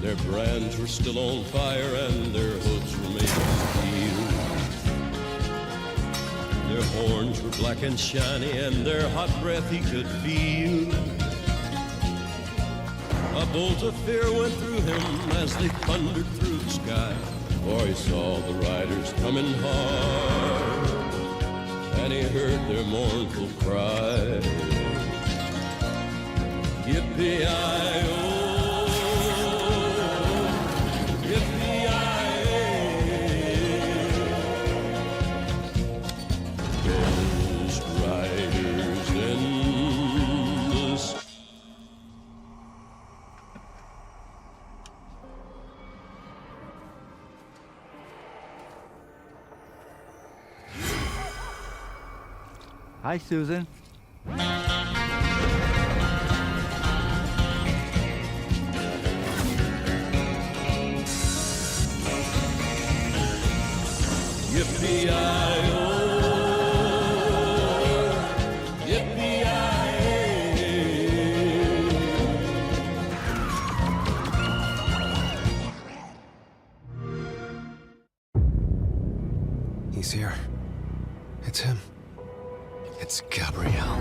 Their brands were still on fire and their hoods were made of steel. Their horns were black and shiny and their hot breath he could feel. A bolt of fear went through him as they thundered through the sky, for he saw the riders coming hard and he heard their mournful cry. Yippee-i-oh, Hi, Susan. Yippee-i-oh, yippee-i-oh. He's here. It's him. It's Gabrielle.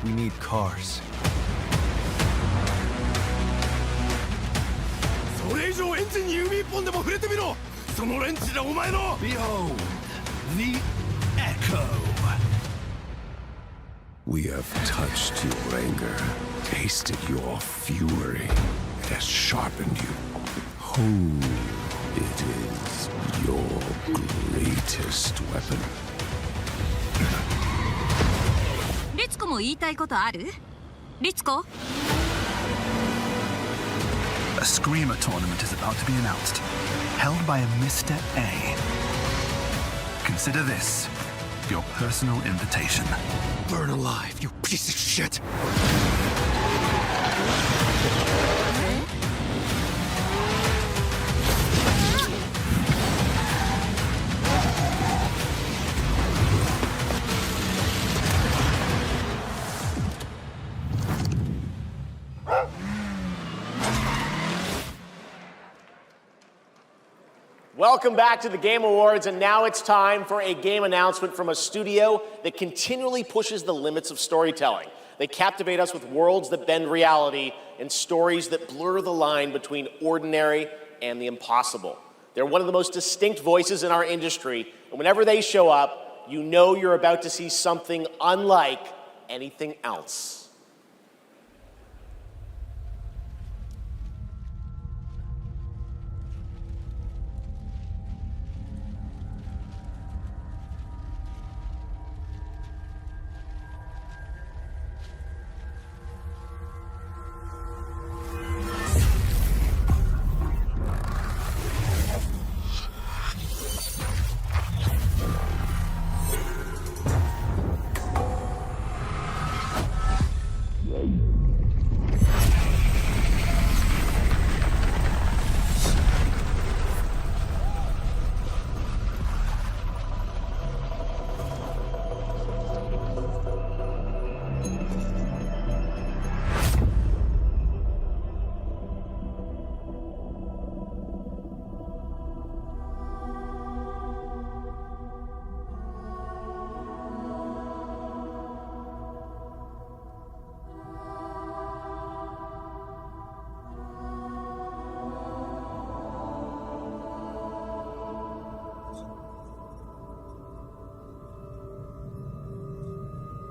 We need cars. Behold, the echo. We have touched your anger, tasted your fury. It has sharpened you. Who it is your greatest weapon. リツコも言いたいことある？リツコ？ A Screamer tournament is about to be announced, held by a Mr. A. Consider this your personal invitation. Burn alive, you piece of shit! Welcome back to the Game Awards, and now it's time for a game announcement from a studio that continually pushes the limits of storytelling. They captivate us with worlds that bend reality and stories that blur the line between ordinary and the impossible. They're one of the most distinct voices in our industry, and whenever they show up, you know you're about to see something unlike anything else.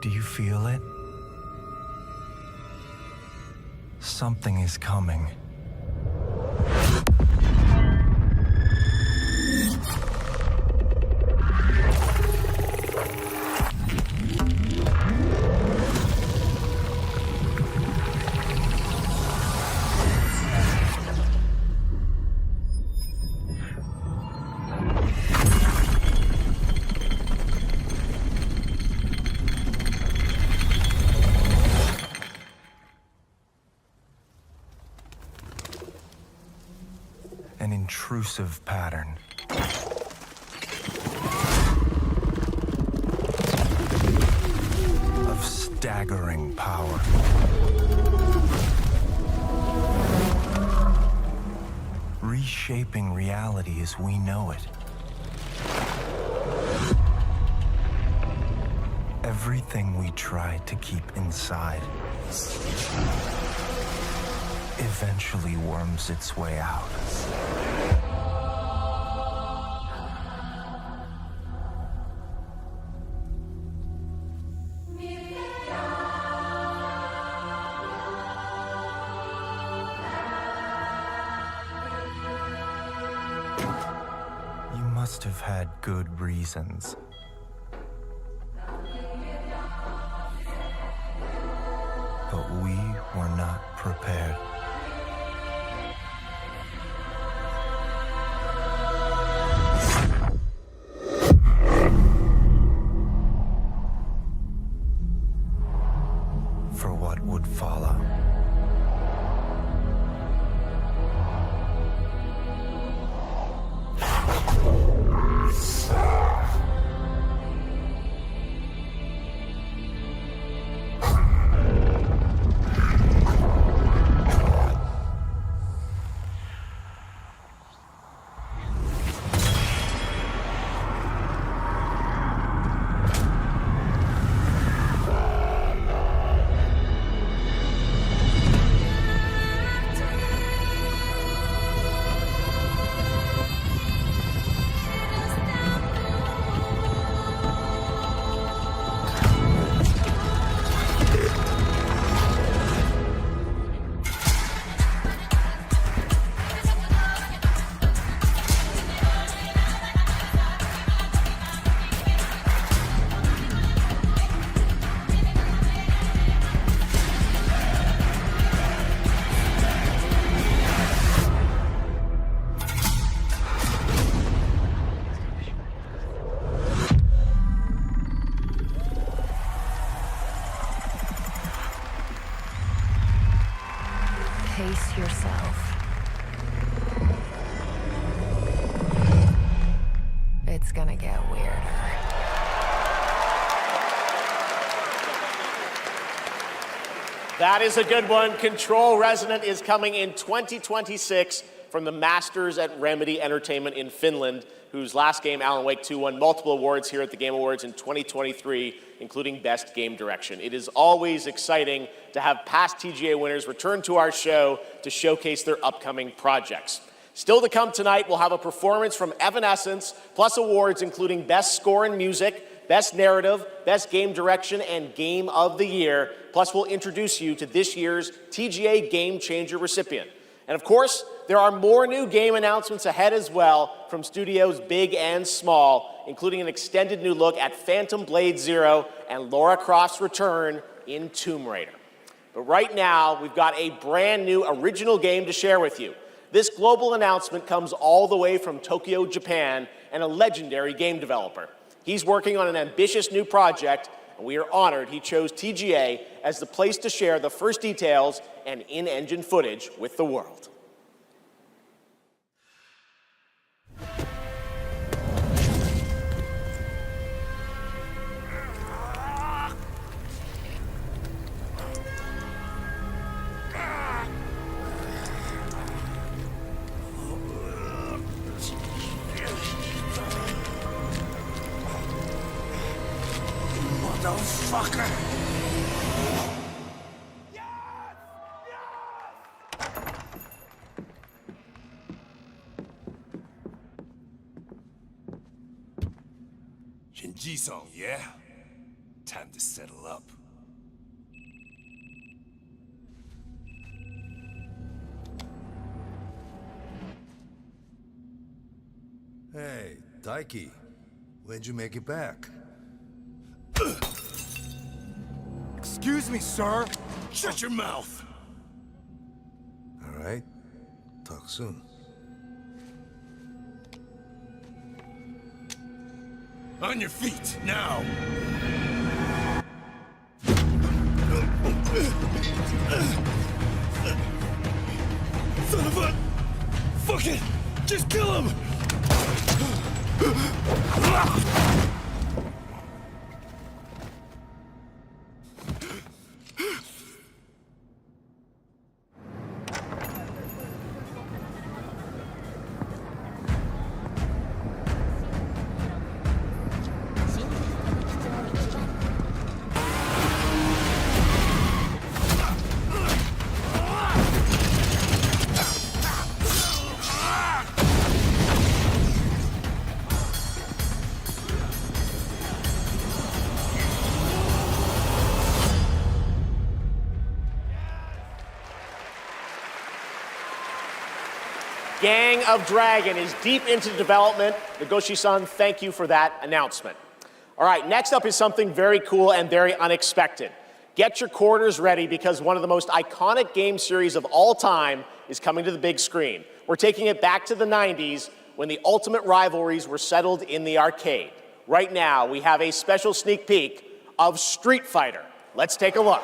Do you feel it? Something is coming. an intrusive pattern. Of staggering power. Reshaping reality as we know it. Everything we tried to keep inside eventually worms its way out. You must have had good reasons. But we were not prepared. For what would follow. Pace yourself. It's gonna get weirder. That is a good one. Control Resonant is coming in 2026 from the masters at Remedy Entertainment in Finland, whose last game, Alan Wake 2, won multiple awards here at the Game Awards in 2023, including Best Game Direction. It is always exciting to have past TGA winners return to our show to showcase their upcoming projects. Still to come tonight, we'll have a performance from Evanescence, plus awards including Best Score in Music, Best Narrative, Best Game Direction, and Game of the Year. Plus, we'll introduce you to this year's TGA Game Changer recipient. And of course, there are more new game announcements ahead as well from studios big and small, including an extended new look at Phantom Blade Zero and Lara Croft's return in Tomb Raider. But right now, we've got a brand new original game to share with you. This global announcement comes all the way from Tokyo, Japan, and a legendary game developer. He's working on an ambitious new project, and we are honored he chose TGA as the place to share the first details and in-engine footage with the world. Motherfucker! Shinji-san, yeah? Time to settle up. Hey, Daiki. When'd you make it back? Excuse me, sir. Shut your mouth. All right. Talk soon. On your feet, now. Son of a... fucking Just kill him! Gang of Dragon is deep into development. Nagoshi-san, thank you for that announcement. All right, next up is something very cool and very unexpected. Get your quarters ready because one of the most iconic game series of all time is coming to the big screen. We're taking it back to the 90s when the ultimate rivalries were settled in the arcade. Right now, we have a special sneak peek of Street Fighter. Let's take a look.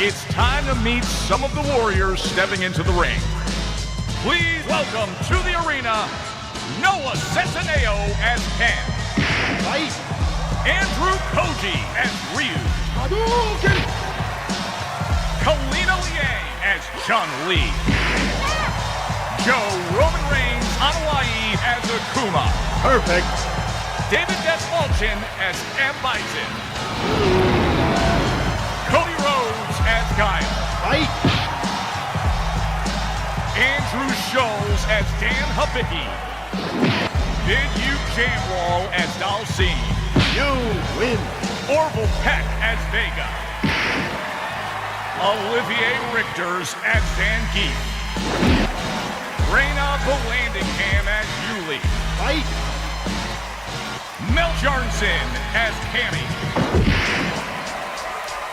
It's time to meet some of the warriors stepping into the ring. Please welcome to the arena, Noah Cesaneo as Ken. Andrew Koji as Ryu. Kalina Liang as Chun-Li. Joe Roman Reigns Hawaii as Akuma. Perfect. David Desmalchin as M. Bison. Cody Rhodes as Guile. Right. Andrew Scholes as Dan Hibiki. Bid-Yu Jamwal as Dalcine. You win. Orville Peck as Vega. Olivier Richters as Zangief. Reyna Valandingham as Yuli. Right. Mel Jarnson as Cammy.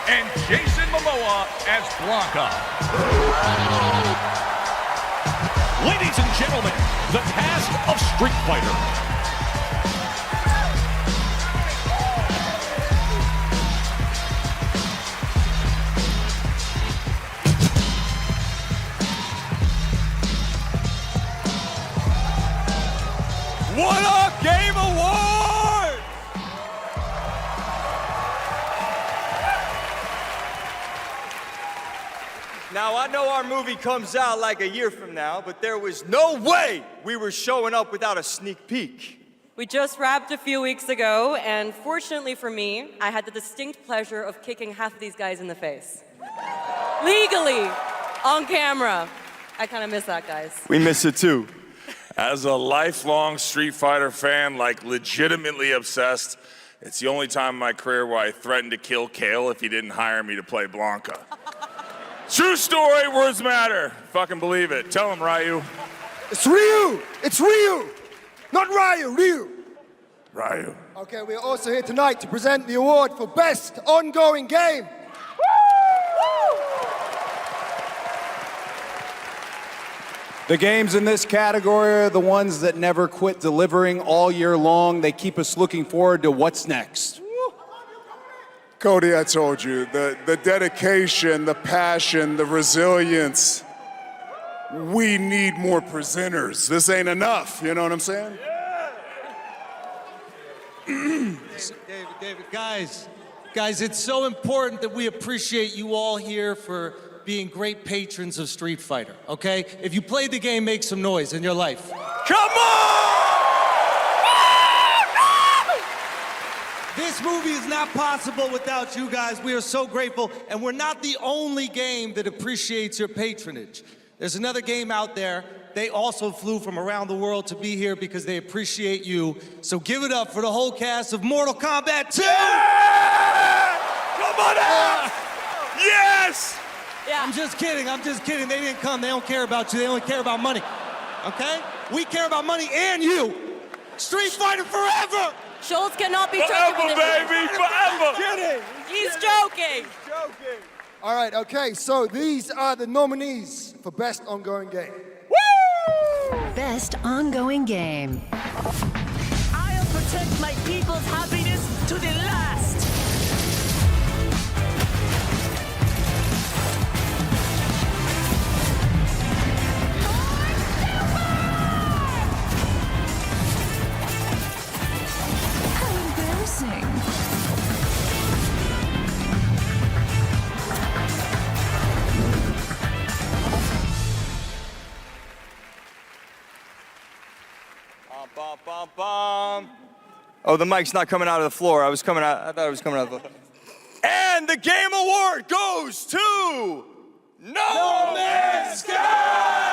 And Jason Momoa as Blanca. Ladies and gentlemen, the cast of Street Fighter. What a Game Award! Now, I know our movie comes out like a year from now, but there was no way we were showing up without a sneak peek. We just wrapped a few weeks ago, and fortunately for me, I had the distinct pleasure of kicking half of these guys in the face. Legally, on camera. I kind of miss that, guys. We miss it too. As a lifelong Street Fighter fan, like legitimately obsessed, it's the only time in my career where I threatened to kill Kale if he didn't hire me to play Blanca. True story, words matter. Fucking believe it. Tell him, Ryu. It's Ryu! It's Ryu! Not Ryu, Ryu! Ryu. Okay, we're also here tonight to present the award for Best Ongoing Game. The games in this category are the ones that never quit delivering all year long. They keep us looking forward to what's next. Cody, I told you, the dedication, the passion, the resilience. We need more presenters. This ain't enough, you know what I'm saying? David, guys, it's so important that we appreciate you all here for being great patrons of Street Fighter, okay? If you played the game, make some noise in your life. Come on! This movie is not possible without you guys. We are so grateful, and we're not the only game that appreciates your patronage. There's another game out there. They also flew from around the world to be here because they appreciate you. So give it up for the whole cast of Mortal Kombat 2! Yeah! Come on out! Yes! Yeah. I'm just kidding. They didn't come. They don't care about you. They only care about money. Okay? We care about money and you. Street Fighter forever! Schultz cannot be Forever, joking with baby, forever! Kidding. He's joking. All right, okay, so these are the nominees for Best Ongoing Game. Best ongoing game. I'll protect my people's happiness to the last. How embarrassing. Bum, bum, bum. Oh, the mic's not coming out of the floor. I thought it was coming out of the floor. And the Game Award goes to No Man's Sky!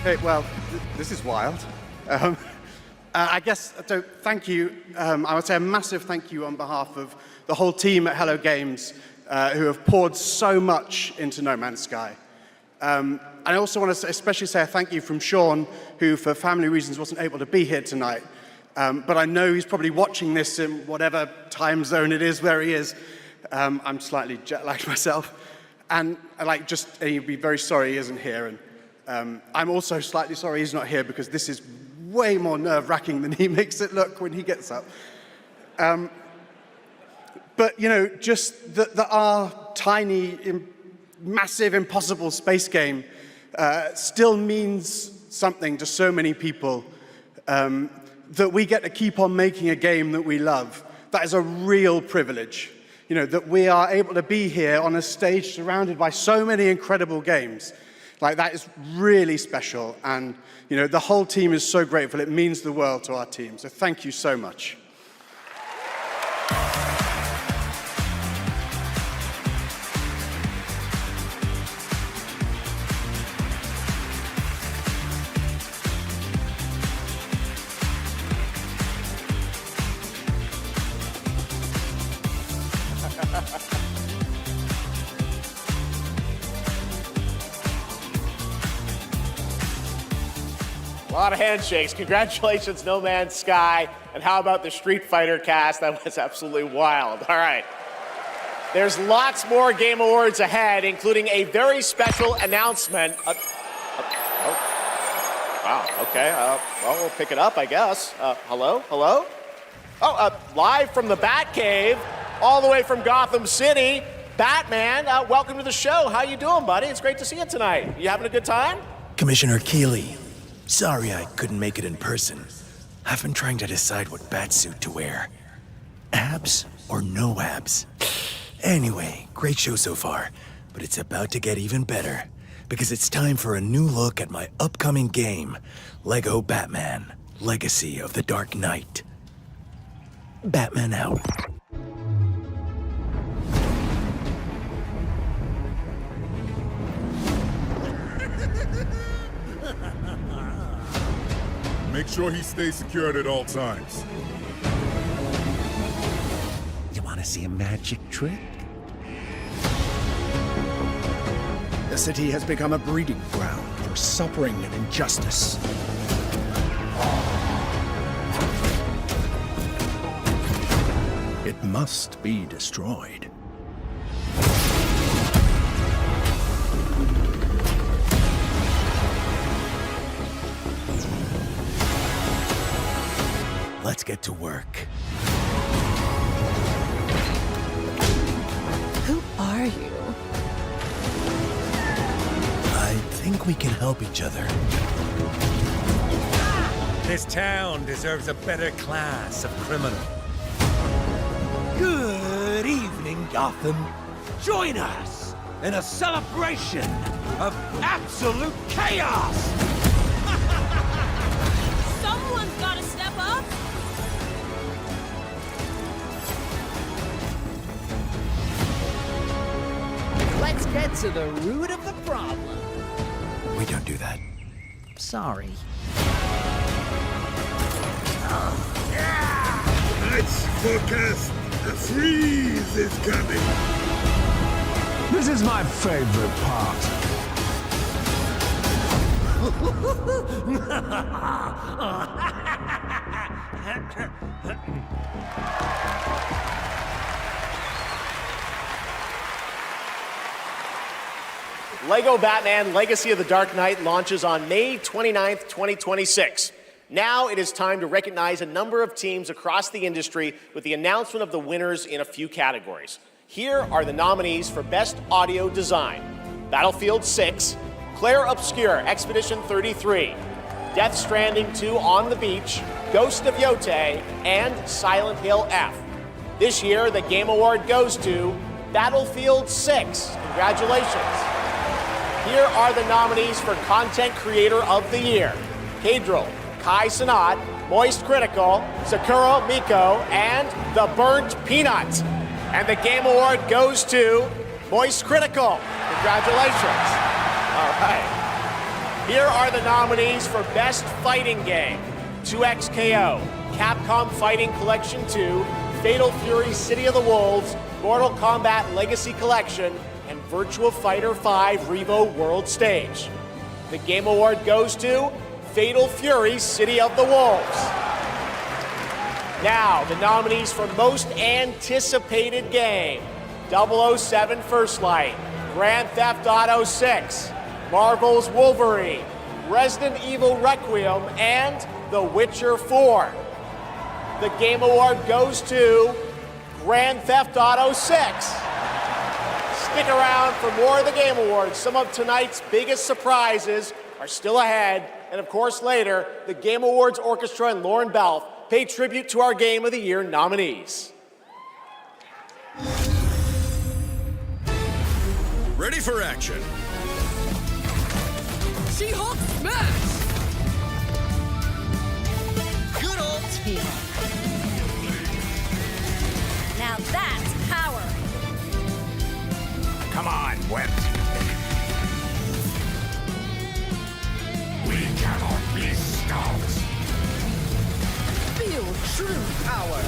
Okay, well, this is wild. I guess, so thank you. I would say a massive thank you on behalf of the whole team at Hello Games who have poured so much into No Man's Sky. I also want to especially say a thank you from Sean, who for family reasons wasn't able to be here tonight. But I know he's probably watching this in whatever time zone it is where he is. I'm slightly jet-lagged myself. And he'd be very sorry he isn't here. And I'm also slightly sorry he's not here because this is way more nerve-wracking than he makes it look when he gets up. But, you know, just that our tiny, massive, impossible space game still means something to so many people, that we get to keep on making a game that we love. That is a real privilege. You know, that we are able to be here on a stage surrounded by so many incredible games. Like, that is really special, and, you know, the whole team is so grateful. It means the world to our team, so thank you so much. A lot of handshakes. Congratulations, No Man's Sky. And how about the Street Fighter cast? That was absolutely wild. All right. There's lots more Game Awards ahead, including a very special announcement. Wow, okay. Well, we'll pick it up, I guess. Hello? Live from the Batcave, all the way from Gotham City, Batman, welcome to the show. How you doing, buddy? It's great to see you tonight. You having a good time? Commissioner Keighley, sorry I couldn't make it in person. I've been trying to decide what batsuit to wear. Abs or no abs? Anyway, great show so far, but it's about to get even better, because it's time for a new look at my upcoming game, Lego Batman, Legacy of the Dark Knight. Batman out. Make sure he stays secured at all times. You want to see a magic trick? The city has become a breeding ground for suffering and injustice. It must be destroyed. Let's get to work. Who are you? like we can help each other. This town deserves a better class of criminal. Good evening, Gotham. Join us in a celebration of absolute chaos! Someone's gotta step up! Let's get to the root of the problem. We don't do that. Sorry. Tonight's forecast, a freeze is coming. This is my favorite part. Lego Batman Legacy of the Dark Knight launches on May 29th, 2026. Now it is time to recognize a number of teams across the industry with the announcement of the winners in a few categories. Here are the nominees for Best Audio Design: Battlefield 6, Claire Obscure Expedition 33, Death Stranding 2 On the Beach, Ghost of Yotei, and Silent Hill F. This year, the Game Award goes to Battlefield 6. Congratulations. Here are the nominees for Content Creator of the Year: Cadril, Kai Sanat, Moist Critical, Sakura Miko, and The Burnt Peanut. And the Game Award goes to Moist Critical. Congratulations. All right. Here are the nominees for Best Fighting Game: 2XKO, Capcom Fighting Collection 2, Fatal Fury City of the Wolves, Mortal Kombat Legacy Collection, and Virtua Fighter 5 Revo World Stage. The Game Award goes to Fatal Fury City of the Wolves. Now, the nominees for Most Anticipated Game: 007 First Light, Grand Theft Auto 6, Marvel's Wolverine, Resident Evil Requiem, and The Witcher 4. The Game Award goes to Grand Theft Auto 6. Stick around for more of the Game Awards. Some of tonight's biggest surprises are still ahead. And of course, later, the Game Awards Orchestra and Lauren Balfe pay tribute to our Game of the Year nominees. Ready for action. She-Hulk smash! Good old team. Now that's power! Come on, Wimp. We cannot be stopped. Feel true power.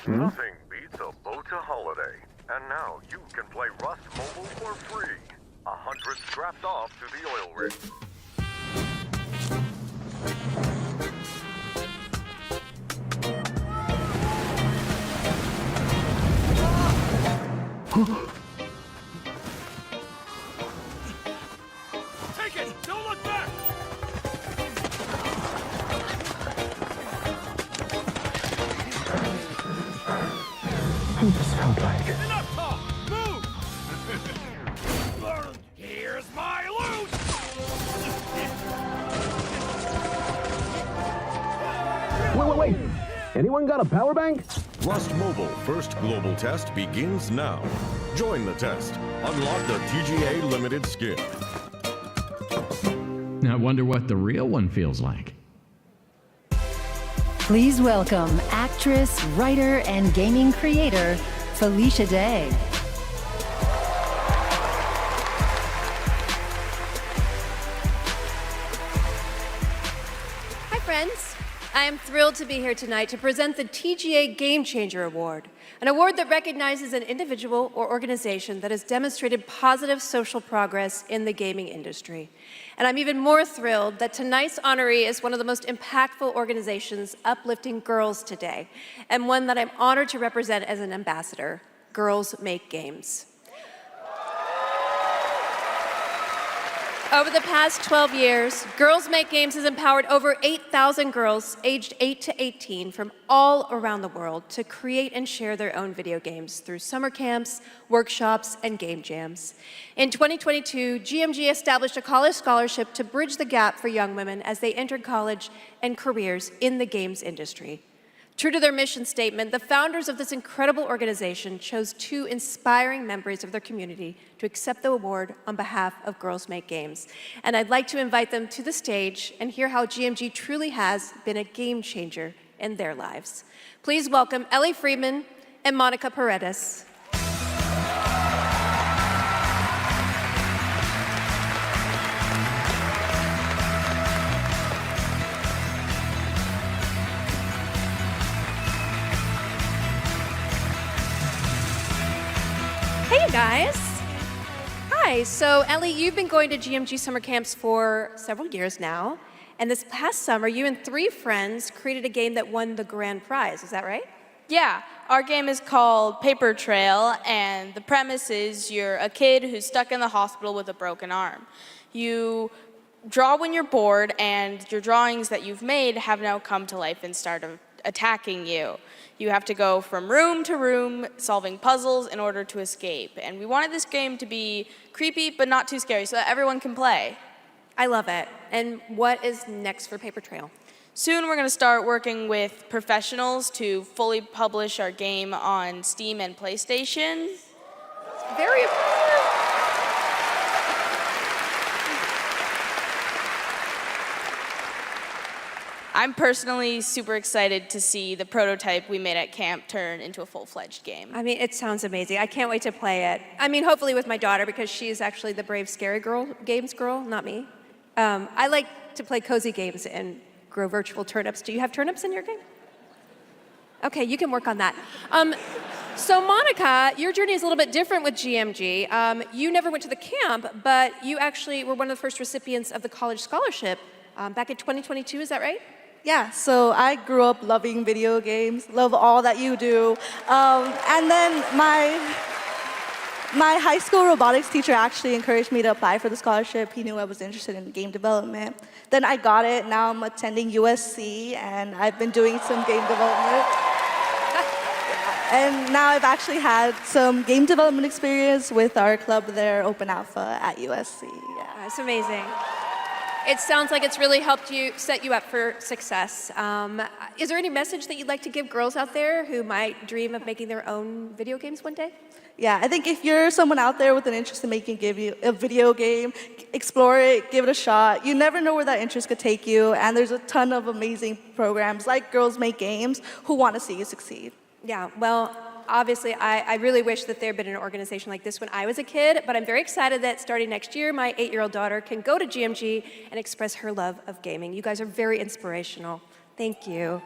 Nothing beats a Bota holiday. And now you can play Rust Mobile for free. 100 strapped off to the oil rig. Take it! Don't look back! Sound like Enough talk! Move! Here's my loot! Wait. Anyone got a power bank? Rust Mobile first global test begins now. Join the test. Unlock the TGA limited skin. I wonder what the real one feels like. Please welcome actress, writer, and gaming creator, Felicia Day. Hi, friends. I am thrilled to be here tonight to present the TGA Game Changer Award, an award that recognizes an individual or organization that has demonstrated positive social progress in the gaming industry. And I'm even more thrilled that tonight's honoree is one of the most impactful organizations uplifting girls today, and one that I'm honored to represent as an ambassador, Girls Make Games. Over the past 12 years, Girls Make Games has empowered over 8,000 girls aged 8 to 18 from all around the world to create and share their own video games through summer camps, workshops, and game jams. In 2022, GMG established a college scholarship to bridge the gap for young women as they entered college and careers in the games industry. True to their mission statement, the founders of this incredible organization chose 2 inspiring members of their community to accept the award on behalf of Girls Make Games. And I'd like to invite them to the stage and hear how GMG truly has been a game changer in their lives. Please welcome Ellie Friedman and Monica Paredes. Hey guys. Hi, so Ellie, you've been going to GMG summer camps for several years now, and this past summer you and 3 friends created a game that won the grand prize, is that right? Yeah, our game is called Paper Trail, and the premise is you're a kid who's stuck in the hospital with a broken arm. You draw when you're bored, and your drawings that you've made have now come to life and started attacking you. You have to go from room to room solving puzzles in order to escape. And we wanted this game to be creepy but not too scary so that everyone can play. I love it. And what is next for Paper Trail? Soon we're going to start working with professionals to fully publish our game on Steam and PlayStation. Very impressive. I'm personally super excited to see the prototype we made at camp turn into a full-fledged game. I mean, it sounds amazing. I can't wait to play it. I mean, hopefully with my daughter, because she's actually the brave, scary games girl, not me. I like to play cozy games and grow virtual turnips. Do you have turnips in your game? Okay, you can work on that. So Monica, your journey is a little bit different with GMG. You never went to the camp, but you actually were one of the first recipients of the college scholarship back in 2022, is that right? Yeah, so I grew up loving video games, love all that you do. And then my high school robotics teacher actually encouraged me to apply for the scholarship. He knew I was interested in game development. Then I got it. Now I'm attending USC, and I've been doing some game development. And now I've actually had some game development experience with our club there, Open Alpha at USC. Yeah. That's amazing. It sounds like it's really helped you set you up for success. Is there any message that you'd like to give girls out there who might dream of making their own video games one day? Yeah, I think if you're someone out there with an interest in making a video game, explore it, give it a shot. You never know where that interest could take you, and there's a ton of amazing programs like Girls Make Games who want to see you succeed. Yeah, well, obviously, I really wish that there had been an organization like this when I was a kid, but I'm very excited that starting next year, my 8-year-old daughter can go to GMG and express her love of gaming. You guys are very inspirational. Thank you.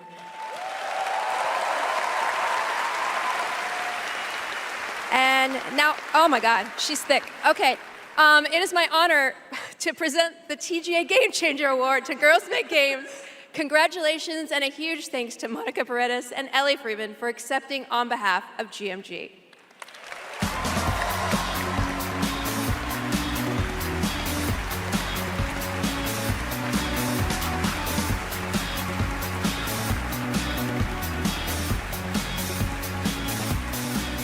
And now, oh my God, she's thick. Okay, it is my honor to present the TGA Game Changer Award to Girls Make Games. Congratulations and a huge thanks to Monica Paredes and Ellie Friedman for accepting on behalf of GMG.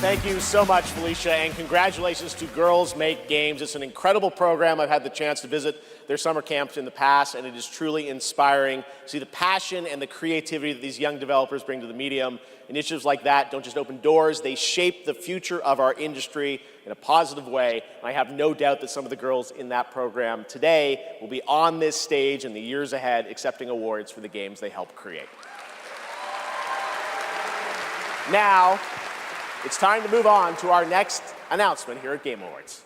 Thank you so much, Felicia, and congratulations to Girls Make Games. It's an incredible program. I've had the chance to visit their summer camps in the past, and it is truly inspiring to see the passion and the creativity that these young developers bring to the medium. Initiatives like that don't just open doors, they shape the future of our industry in a positive way. And I have no doubt that some of the girls in that program today will be on this stage in the years ahead accepting awards for the games they helped create. Now, it's time to move on to our next announcement here at Game Awards.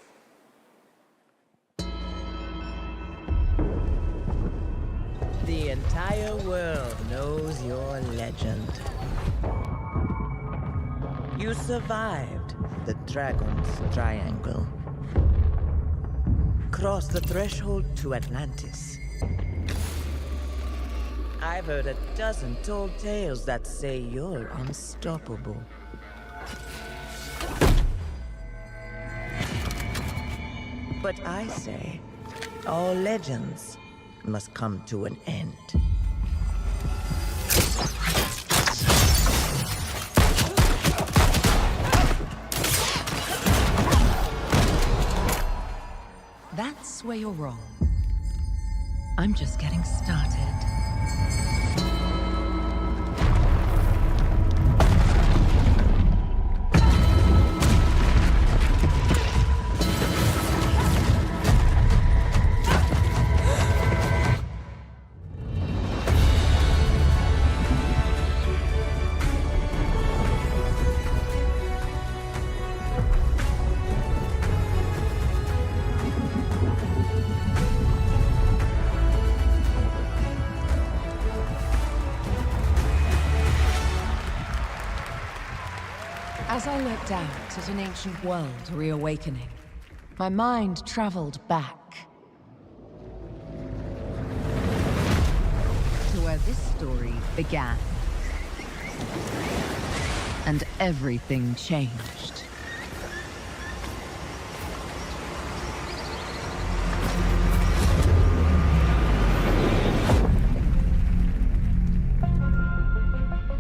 The The entire world knows your legend. You survived the Dragon's Triangle. Crossed the threshold to Atlantis. I've heard a dozen told tales that say you're unstoppable. But I say, all legends must come to an end. That's where you're wrong. I'm just getting started. As I looked out at an ancient world reawakening, my mind traveled back to where this story began. And everything changed.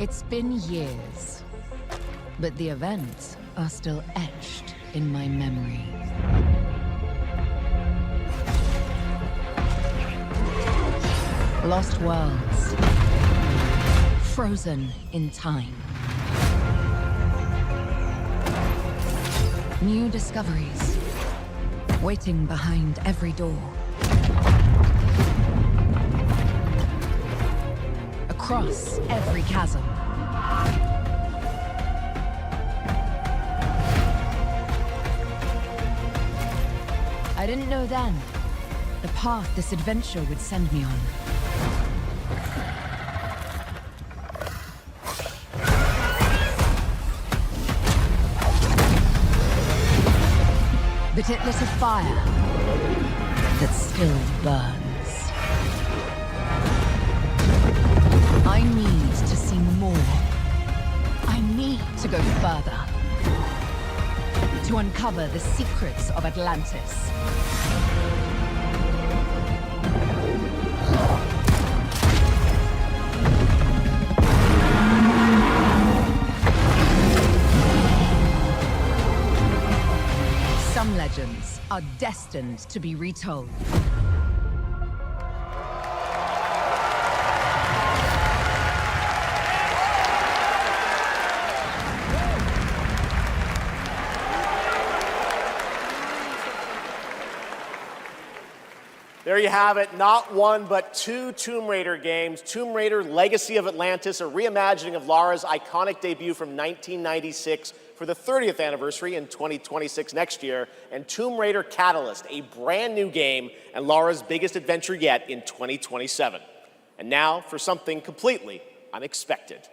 It's been years. But the events are still etched in my memory. Lost worlds. Frozen in time. New discoveries. Waiting behind every door. Across every chasm. I didn't know then the path this adventure would send me on. But it lit a fire that still burns. I need to see more. I need to go further. To uncover the secrets of Atlantis. Some legends are destined to be retold. There you have it, not one but two Tomb Raider games. Tomb Raider Legacy of Atlantis, a reimagining of Lara's iconic debut from 1996 for the 30th anniversary in 2026 next year, and Tomb Raider Catalyst, a brand new game and Lara's biggest adventure yet in 2027. And now for something completely unexpected.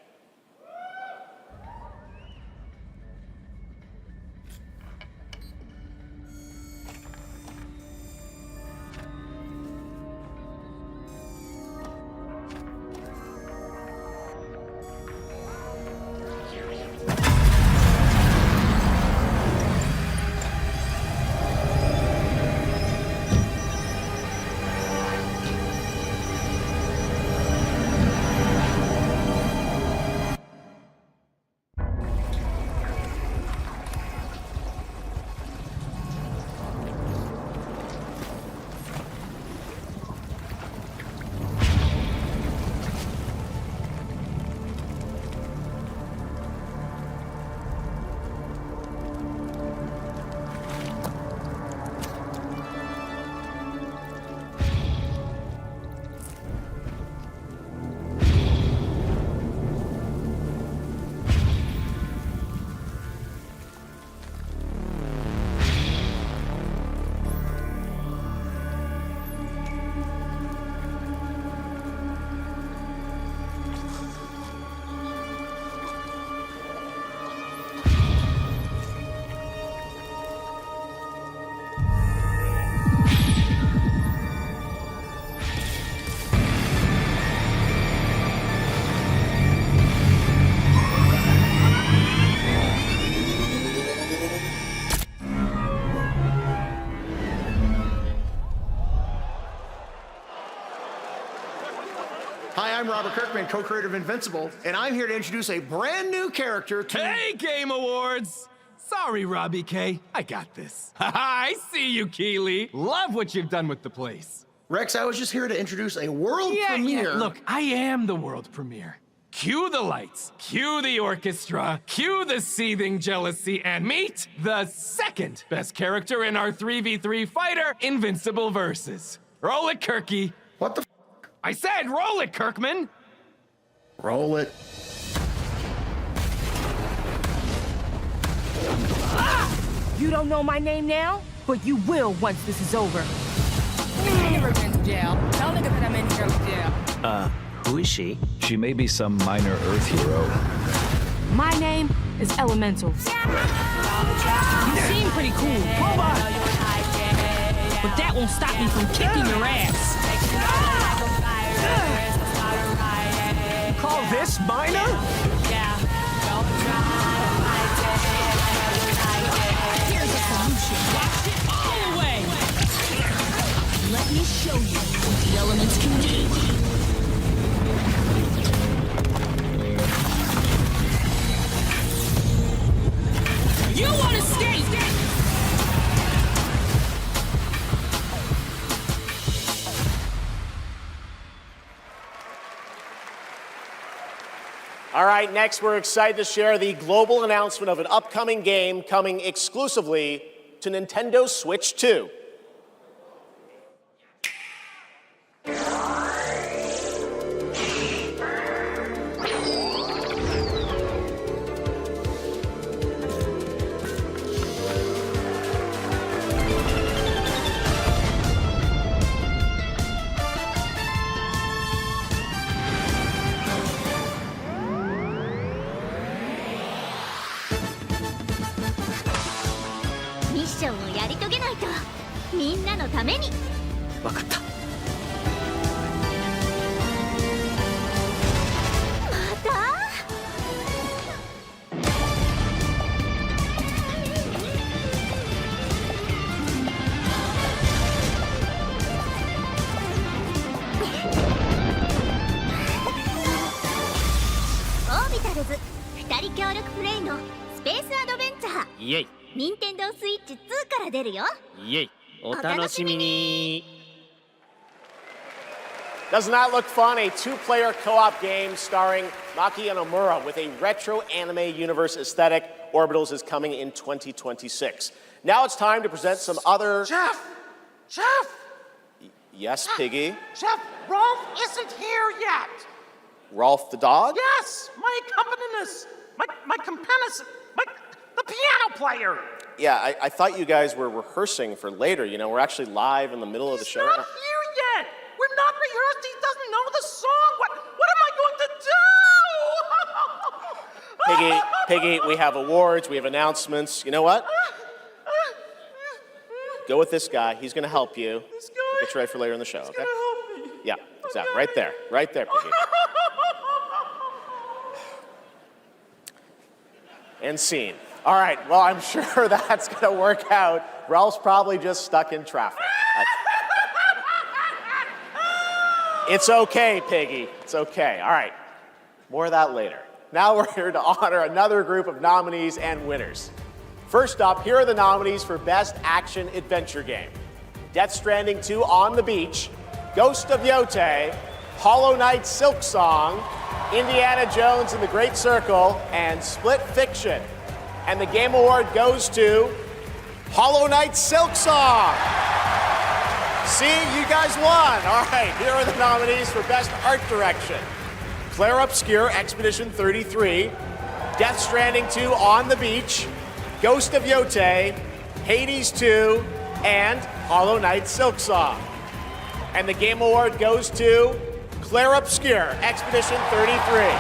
I'm Robert Kirkman, co-creator of Invincible, and I'm here to introduce a brand new character to... Hey, Game Awards! Sorry, Robbie K. I got this. I see you, Keighley. Love what you've done with the place. Rex, I was just here to introduce a world premiere. Yeah, look, I am the world premiere. Cue the lights, cue the orchestra, cue the seething jealousy, and meet the second best character in our 3v3 fighter Invincible Versus. Roll it, Kirky. What the f? I said roll it, Kirkman. Roll it. You don't know my name now, but you will once this is over. Never been to jail. Tell nigga that I'm in here with jail. Who is she? She may be some minor Earth hero. My name is Elemental. You seem pretty cool. Robot! But that won't stop me from kicking your ass. Call this minor? Here's a solution. Watch it all the way. Let me show you what the elements can do. You want to skate? All right, next we're excited to share the global announcement of an upcoming game coming exclusively to Nintendo Switch 2. Doesn't that look fun? A two-player co-op game starring Maki and Omura with a retro anime universe aesthetic. Orbitals is coming in 2026. Now it's time to present some other... Geoff! Yes, Piggy? Geoff, Rolf isn't here yet. Rolf the dog? Yes, my accompanist, the piano player. Yeah, I thought you guys were rehearsing for later. You know, we're actually live in the middle of the show. He's not here yet. We're not rehearsed. He doesn't know the song. What am I going to do? Piggy, we have awards, we have announcements. You know what? Go with this guy. He's going to help you. This guy? We'll get you ready for later in the show, okay? He's going to help me. Yeah, exactly. Right there, Piggy. And scene. All right, well, I'm sure that's going to work out. Ralph's probably just stuck in traffic. It's okay, Piggy. It's okay. All right, more of that later. Now we're here to honor another group of nominees and winners. First up, here are the nominees for Best Action Adventure Game. Death Stranding 2 On the Beach, Ghost of Yotei, Hollow Knight Silksong, Indiana Jones and the Great Circle, and Split Fiction. And the Game Award goes to Hollow Knight Silksong. See, you guys won. All right, here are the nominees for Best Art Direction. Claire Obscure, Expedition 33, Death Stranding 2 On the Beach, Ghost of Yotei, Hades 2, and Hollow Knight Silksong. And the Game Award goes to Claire Obscure, Expedition 33.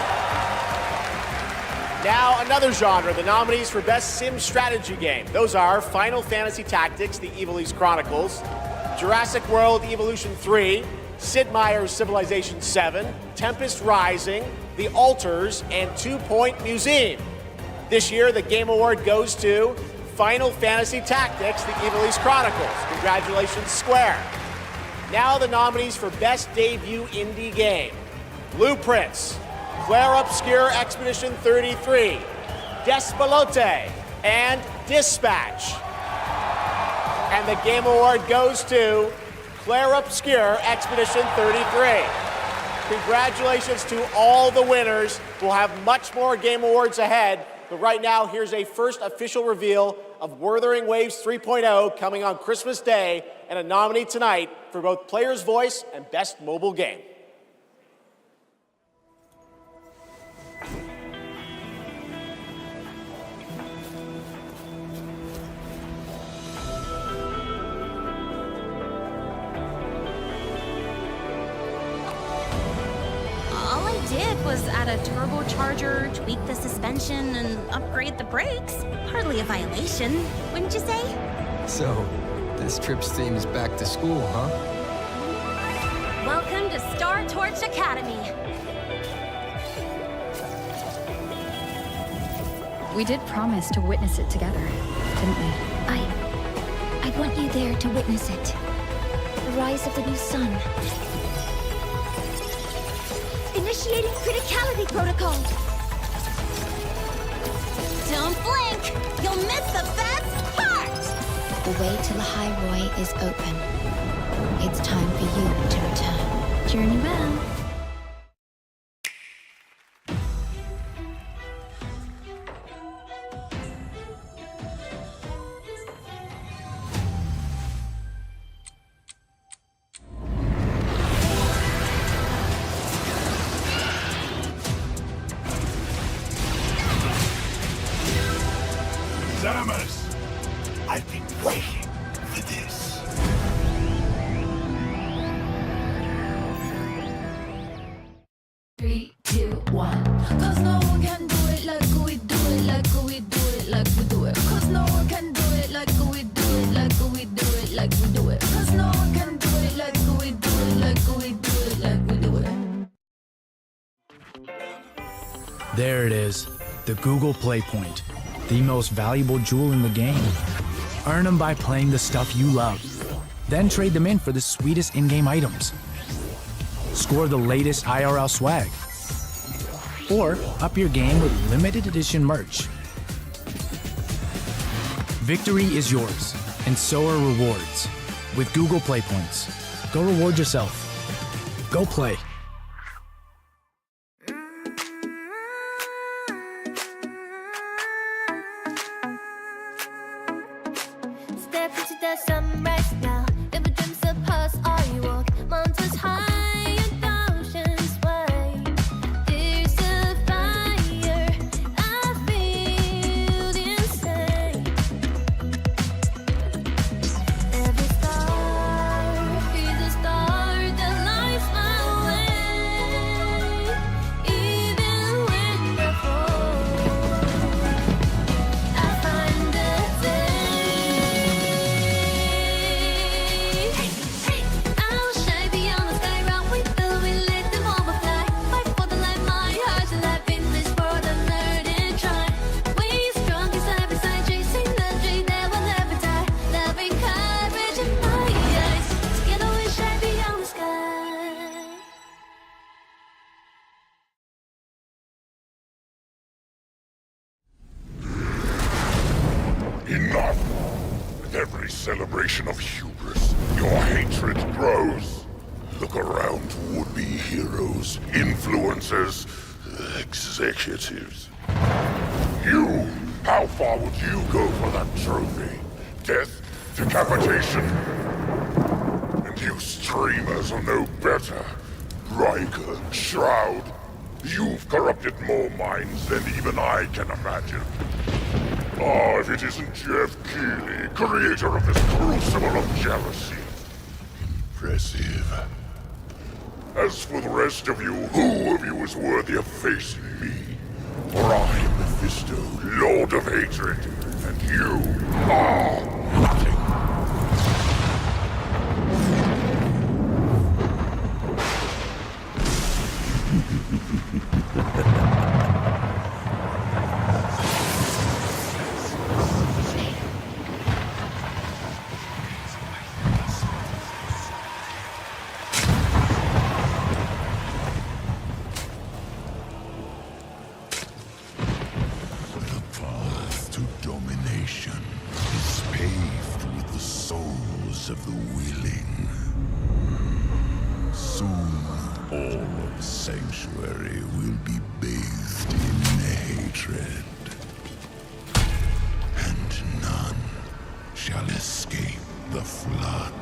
Now, another genre, the nominees for Best Sim Strategy Game. Those are Final Fantasy Tactics, The Ivalice Chronicles, Jurassic World Evolution 3, Sid Meier's Civilization 7, Tempest Rising, The Alters, and 2 Point Museum. This year, the Game Award goes to Final Fantasy Tactics, The Ivalice Chronicles. Congratulations, Square. Now the nominees for Best Debut Indie Game. Blueprints, Claire Obscure Expedition 33, Despalote, and Dispatch. And the Game Award goes to Claire Obscure Expedition 33. Congratulations to all the winners. We'll have much more Game Awards ahead, but right now, here's a first official reveal of Wuthering Waves 3.0 coming on Christmas Day, and a nominee tonight for both Player's Voice and Best Mobile Game. All I did was add a turbocharger, tweak the suspension, and upgrade the brakes. Hardly a violation, wouldn't you say? So, this trip's theme is back to school, huh? Welcome to Star Torch Academy. We did promise to witness it together, didn't we? I want you there to witness it. The rise of the new sun. Initiating criticality protocol. Don't blink! You'll miss the best part! The way to Lahai is open. It's time for you to return. Journey well. Samus! I've been waiting for this. 3, 2, 1. 'Cause no one can do it like we do it, like we do it, like we do it. 'Cause no one can do it like we do it, like we do it, like we do it. 'Cause no one can do it like we do it, like we do it, like we do it. There it is, the Google Play Point, the most valuable jewel in the game. Earn them by playing the stuff you love. Then trade them in for the sweetest in-game items. Score the latest IRL swag. Or up your game with limited edition merch. Victory is yours, and so are rewards. With Google Play Points, go reward yourself. Go play. Step into the sunrise now. Never dreams of past all you walk. Mountains high and oceans wide. There's a fire I feel inside. Every star is a star that lights my way. Even when I fall, I find the day. I'll shine beyond the sky, run with the wind, let them overfly. Fight for the light, my heart's alive in this world, I'm learning, try. We strong side by side, chasing the dream that will never die. Loving courage in my eyes, together we shine beyond the sky. Enough! With every celebration of hubris, your hatred grows. Look around, would-be heroes, influencers, executives. You! How far would you go for that trophy? Death? Decapitation? And you streamers are no better. Riker, Shroud, you've corrupted more minds than even I can imagine. Oh, if it isn't Geoff Keighley, creator of this crucible of jealousy. Impressive. As for the rest of you, who of you is worthy of facing me? For I am Mephisto, Lord of Hatred, and you are nothing. hearts of the willing. Soon, all of Sanctuary will be bathed in hatred. And none shall escape the flood.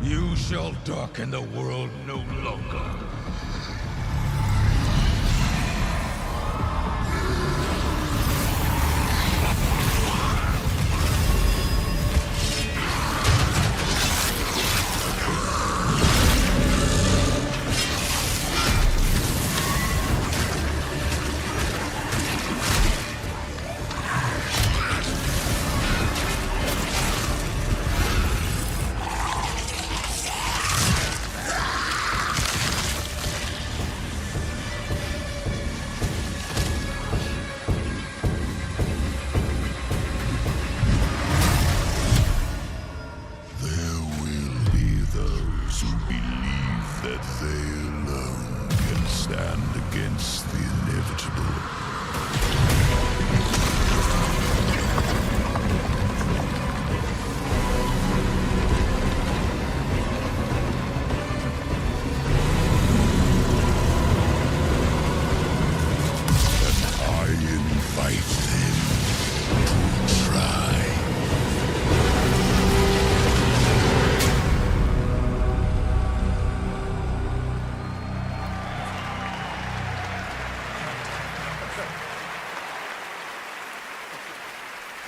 You shall darken the world no longer.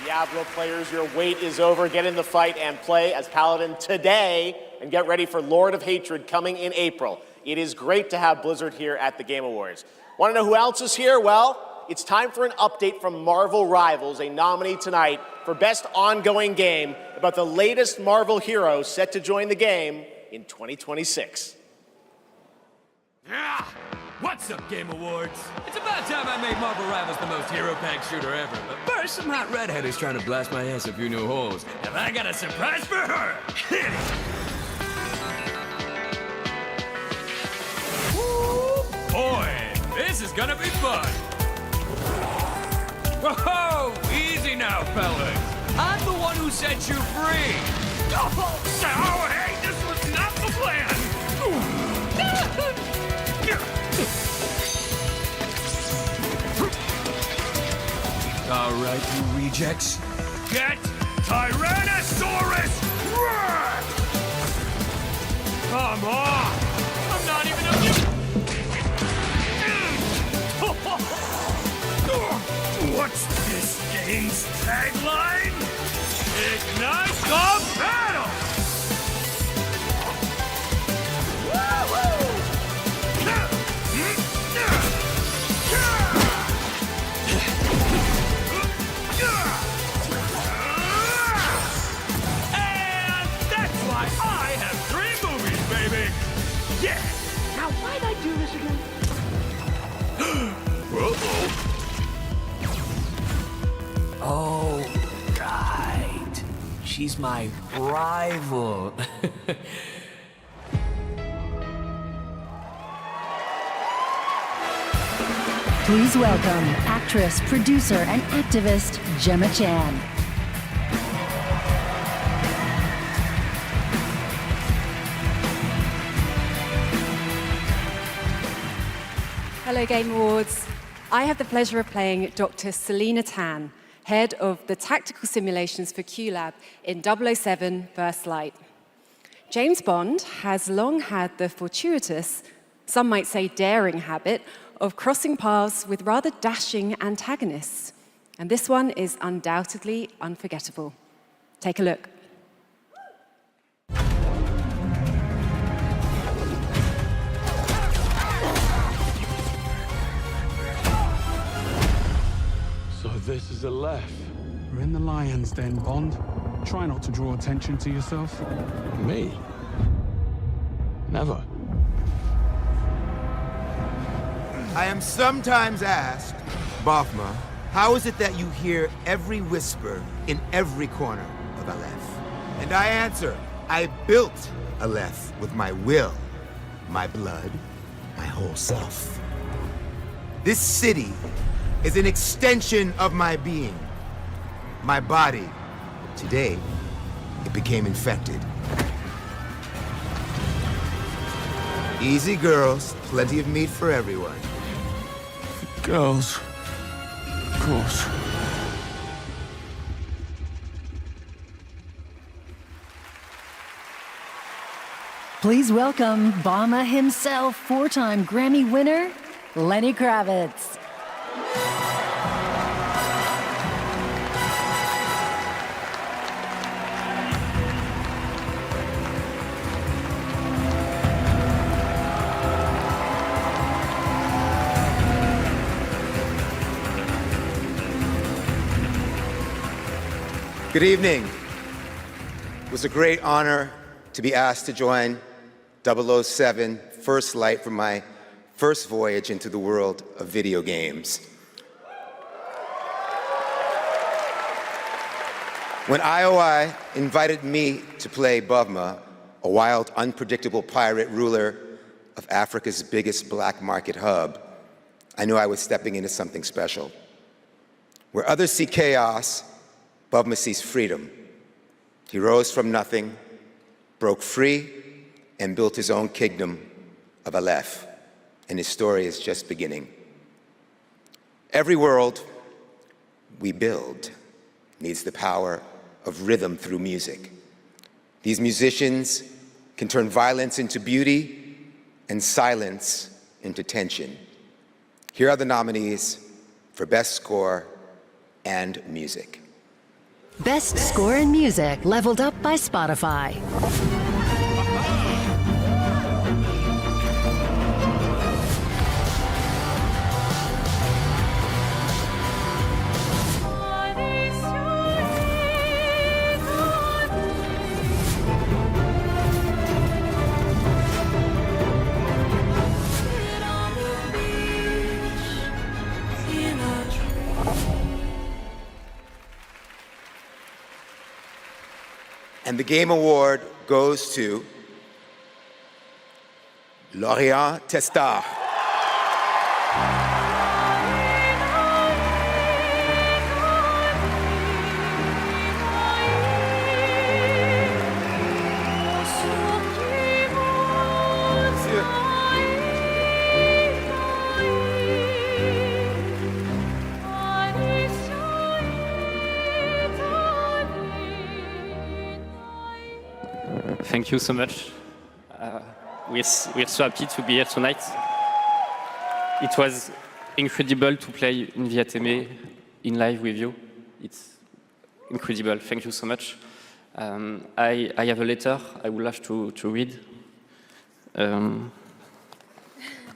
Diablo players, your wait is over. Get in the fight and play as Paladin today, and get ready for Lord of Hatred coming in April. It is great to have Blizzard here at the Game Awards. Want to know who else is here? Well, it's time for an update from Marvel Rivals, a nominee tonight for Best Ongoing Game about the latest Marvel hero set to join the game in 2026. Yeah! What's up, Game Awards? It's about time I made Marvel Rivals the most hero-packed shooter ever. But first, some hot redhead is trying to blast my ass a few new holes. And I got a surprise for her! Hit it! Woo! Boy, this is gonna be fun! Whoa! Easy now, fellas! I'm the one who set you free! Oh, hey, this was not the plan! All right, you rejects. Get Tyrannosaurus Rex! Come on! I'm not even a... What's this game's tagline? Ignite the battle! Yeah! Now, why'd I do this again? Oh, right. She's my rival. Please welcome actress, producer, and activist Gemma Chan. Hello, Game Awards. I have the pleasure of playing Dr. Selena Tan, head of the tactical simulations for QLab in 007 First Light. James Bond has long had the fortuitous, some might say daring habit, of crossing paths with rather dashing antagonists. And this one is undoubtedly unforgettable. Take a look. So this is a left. We're in the lion's den, Bond. Try not to draw attention to yourself. Me? Never. I am sometimes asked, Bafma, how is it that you hear every whisper in every corner of Aleph? And I answer, I built Aleph with my will, my blood, my whole self. This city is an extension of my being, my body. Today, it became infected. Easy, girls. Plenty of meat for everyone. Girls. Of course. Please welcome Obama himself, four-time Grammy winner, Lenny Kravitz. Good evening. It was a great honor to be asked to join 007 First Light for my first voyage into the world of video games. When IOI invited me to play Bavma, a wild, unpredictable pirate ruler of Africa's biggest black market hub, I knew I was stepping into something special. Where others see chaos, Bavma sees freedom. He rose from nothing, broke free, and built his own kingdom of Aleph, and his story is just beginning. Every world we build needs the power of rhythm through music. These musicians can turn violence into beauty and silence into tension. Here are the nominees for Best Score and Music. Best Score in Music, leveled up by Spotify. And the Game Award goes to Lorient Testar. Thank you so much. We're so happy to be here tonight. It was incredible to play in the ATM in live with you. It's incredible. Thank you so much. I have a letter I would love to read.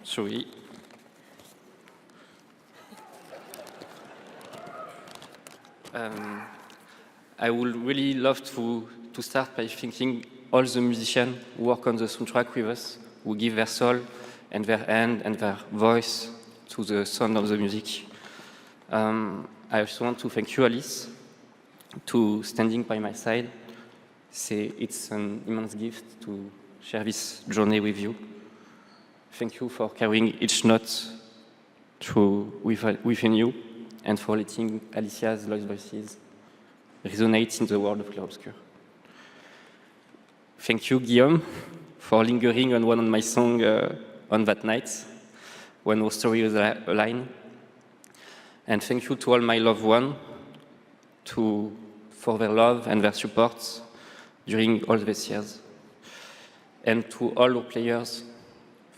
Sorry. I would really love to start by thanking all the musicians who work on the soundtrack with us, who give their soul and their hand and their voice to the sound of the music. I also want to thank you, Alice, to standing by my side. It's an immense gift to share this journey with you. Thank you for carrying each note within you and for letting Alicia's lost voices resonate in the world of Clair Obscur. Thank you, Guillaume, for lingering on one of my songs on that night when our story was aligned. And thank you to all my loved ones for their love and their support during all these years. And to all our players,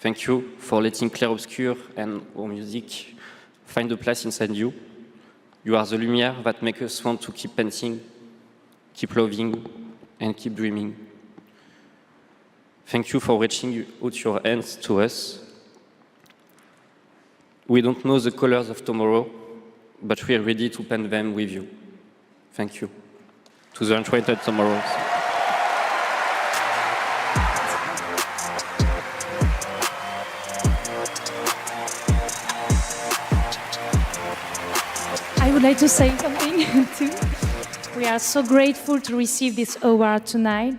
thank you for letting Clair Obscur and our music find a place inside you. You are the lumière that makes us want to keep painting, keep loving, and keep dreaming. Thank you for reaching out your hands to us. We don't know the colors of tomorrow, but we are ready to paint them with you. Thank you. To the Uncharted Tomorrows. I would like to say something too. We are so grateful to receive this award tonight.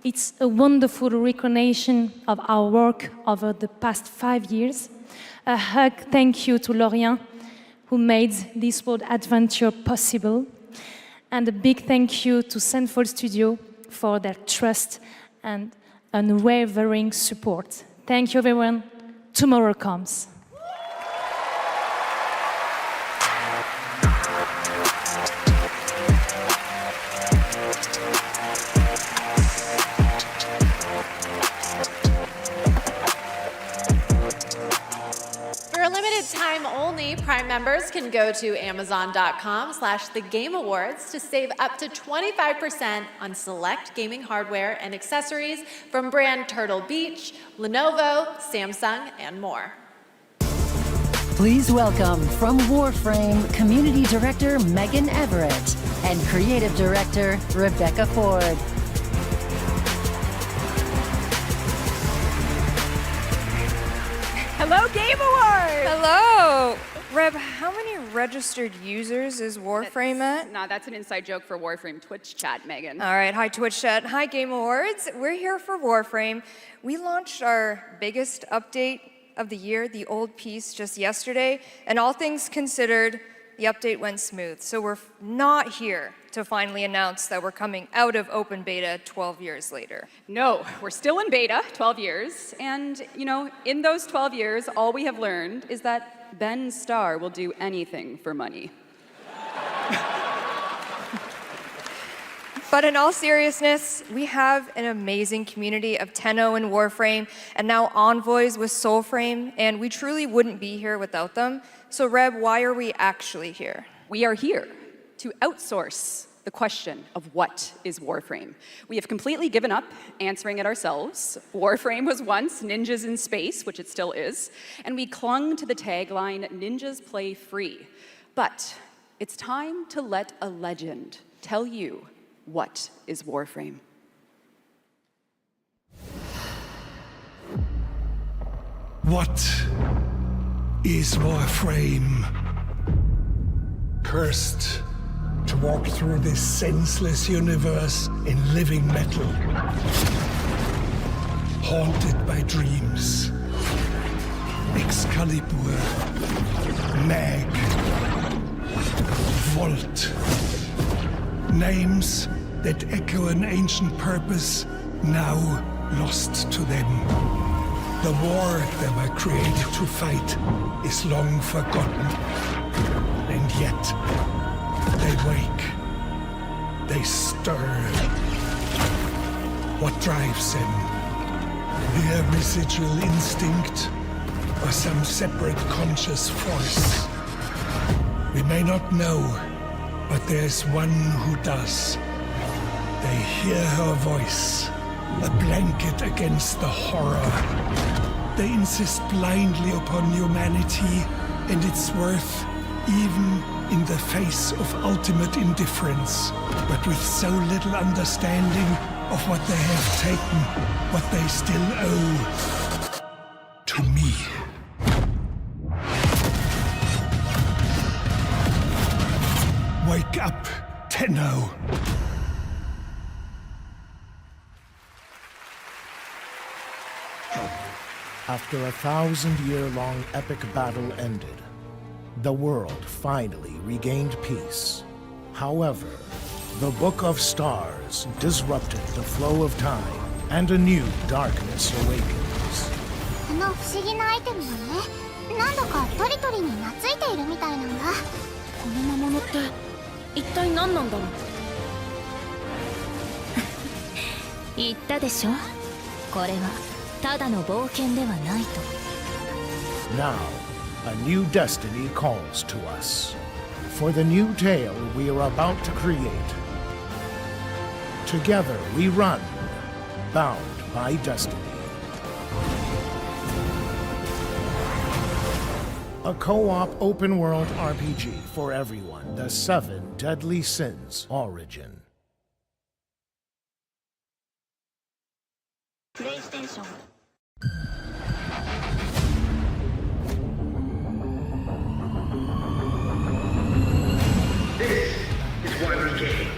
It's a wonderful recognition of our work over the past 5 years. A hug thank you to Lorient, who made this world adventure possible. And a big thank you to Central Studio for their trust and unwavering support. Thank you, everyone. Tomorrow comes. For a limited time only, Prime members can go to Amazon.com/thegameawards to save up to 25% on select gaming hardware and accessories from brand Turtle Beach, Lenovo, Samsung, and more. Please welcome from Warframe Community Director Megan Everett and Creative Director Rebecca Ford. Hello, Game Awards! Hello! Reb, how many registered users is Warframe at? No, that's an inside joke for Warframe Twitch chat, Megan. All right, hi Twitch chat, hi Game Awards. We're here for Warframe. We launched our biggest update of the year, the old piece, just yesterday, and all things considered, the update went smooth. So we're not here to finally announce that we're coming out of open beta 12 years later. No, we're still in beta, 12 years, and you know, in those 12 years, all we have learned is that Ben Starr will do anything for money. But in all seriousness, we have an amazing community of Tenno and Warframe, and now Envoys with Soulframe, and we truly wouldn't be here without them. So Reb, why are we actually here? We are here to outsource the question of what is Warframe. We have completely given up answering it ourselves. Warframe was once ninjas in space, which it still is, and we clung to the tagline, ninjas play free. But it's time to let a legend tell you what is Warframe. What is Warframe? Cursed to walk through this senseless universe in living metal. Haunted by dreams. Excalibur. Mag. Volt. Names that echo an ancient purpose, now lost to them. The war they were created to fight is long forgotten. And yet, they wake. They stir. What drives them? Their residual instinct or some separate conscious force? We may not know, but there's one who does. They hear her voice, a blanket against the horror. They insist blindly upon humanity and its worth, even in the face of ultimate indifference, but with so little understanding of what they have taken, what they still owe to me. Wake up, Tenno. After a 1,000-year-long epic battle ended, the world finally regained peace. However, the Book of Stars disrupted the flow of time, and a new darkness awakens. この不思議なアイテムがね、何度かトリトリに懐いているみたいなんだ。この魔物って一体何なんだろう。言ったでしょ。これはただの冒険ではないと。Now, a new destiny calls to us. For the new tale we are about to create. Together we run, bound by destiny. A co-op open-world RPG for everyone. The 7 Deadly Sins Origin. PlayStation. This is why we came.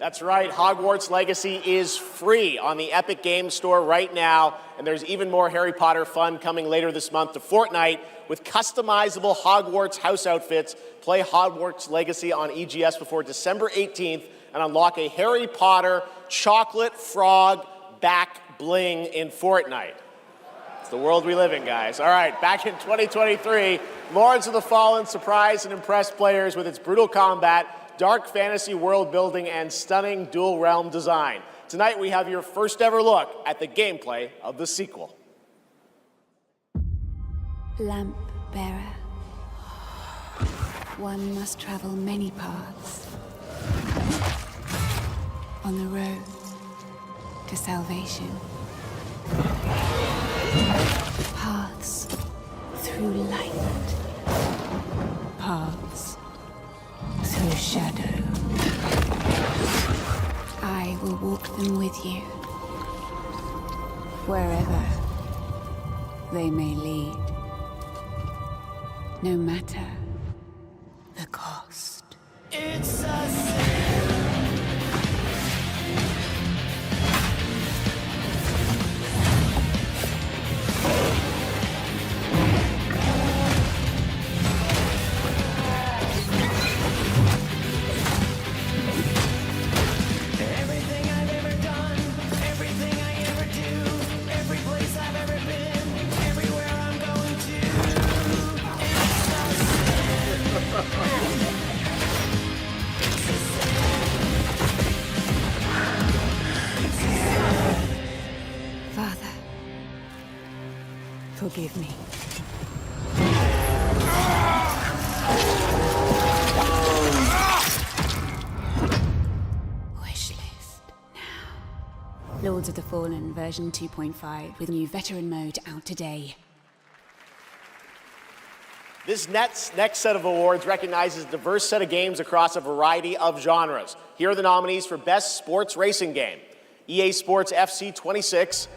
That's right, Hogwarts Legacy is free on the Epic Games Store right now, and there's even more Harry Potter fun coming later this month to Fortnite with customizable Hogwarts house outfits. Play Hogwarts Legacy on EGS before December 18th and unlock a Harry Potter chocolate frog back bling in Fortnite. It's the world we live in, guys. All right, back in 2023, Lords of the Fallen surprised and impressed players with its brutal combat, dark fantasy world building, and stunning dual realm design. Tonight we have your first ever look at the gameplay of the sequel. Lamp bearer. One must travel many paths on the road to salvation. Paths through light. Paths through shadow. I will walk them with you, wherever they may lead, no matter the cost. It's a sin. Father, forgive me. Wishlist now. Lords of the Fallen version 2.5 with new veteran mode out today. This next set of awards recognizes a diverse set of games across a variety of genres. Here are the nominees for Best Sports Racing Game: EA Sports FC 26,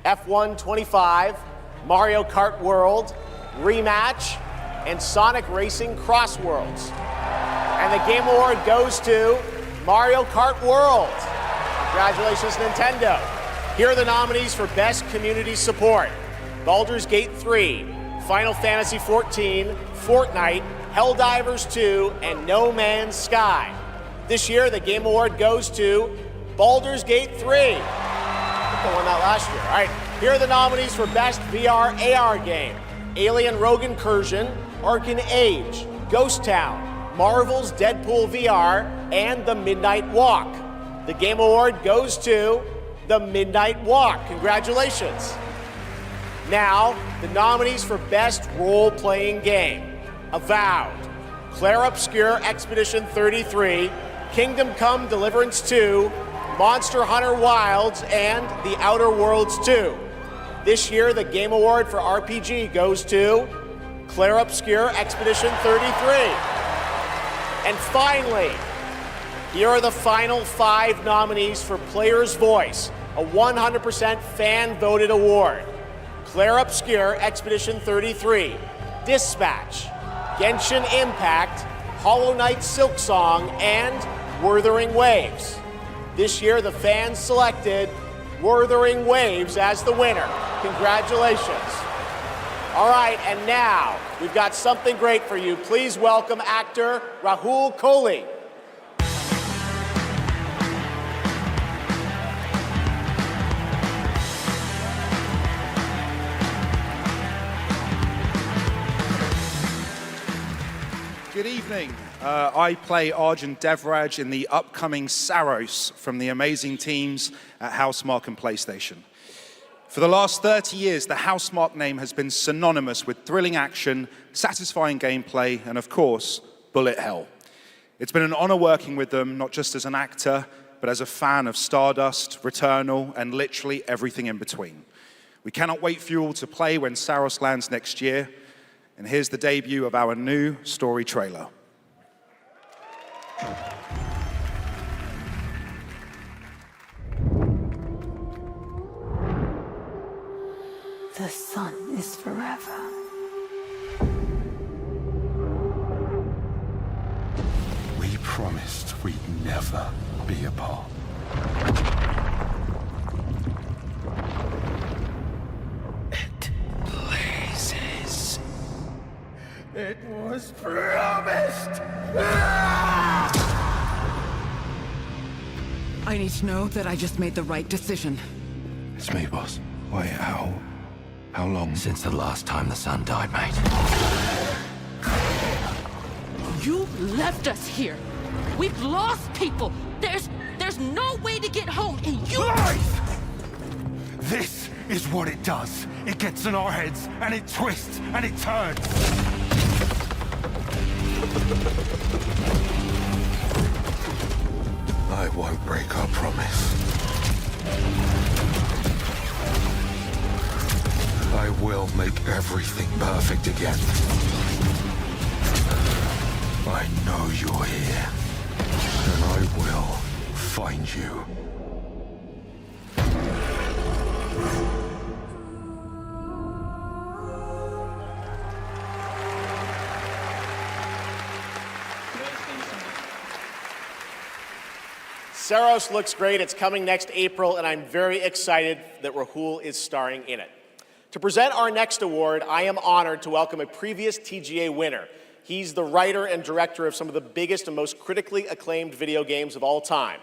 F1 25, Mario Kart World, Rematch, and Sonic Racing Cross Worlds. And the Game Award goes to Mario Kart World. Congratulations, Nintendo. Here are the nominees for Best Community Support: Baldur's Gate 3, Final Fantasy XIV, Fortnite, Helldivers 2, and No Man's Sky. This year, the Game Award goes to Baldur's Gate 3. I think I won that last year. All right, here are the nominees for Best VR AR Game: Alien Rogue Incursion, Arcan Age, Ghost Town, Marvel's Deadpool VR, and The Midnight Walk. The Game Award goes to The Midnight Walk. Congratulations. Now, the nominees for Best Role-Playing Game: Avowed, Claire Obscure Expedition 33, Kingdom Come Deliverance 2, Monster Hunter Wilds, and The Outer Worlds 2. This year, the Game Award for RPG goes to Claire Obscure Expedition 33. And finally, here are the final 5 nominees for Player's Voice, a 100% fan-voted award: Claire Obscure Expedition 33, Dispatch, Genshin Impact, Hollow Knight Silksong, and Wuthering Waves. This year, the fans selected Wuthering Waves as the winner. Congratulations. All right, and now we've got something great for you. Please welcome actor Rahul Kohli. Good evening. I play Arjun Devraj in the upcoming Saros from the amazing teams at Housemarque and PlayStation. For the last 30 years, the Housemarque name has been synonymous with thrilling action, satisfying gameplay, and of course, bullet hell. It's been an honor working with them, not just as an actor, but as a fan of Stardust, Returnal, and literally everything in between. We cannot wait for you all to play when Saros lands next year. And here's the debut of our new story trailer. The sun is forever. We promised we'd never be apart. It blazes. It was promised! I need to know that I just made the right decision. It's me, boss. Wait, how long? Since the last time the sun died, mate. You left us here. We've lost people. There's no way to get home, and you... Lies! This is what it does. It gets in our heads, and it twists, and it turns. I won't break our promise. I will make everything perfect again. I know you're here, and I will find you. Saros looks great. It's coming next April, and I'm very excited that Rahul is starring in it. To present our next award, I am honored to welcome a previous TGA winner. He's the writer and director of some of the biggest and most critically acclaimed video games of all time.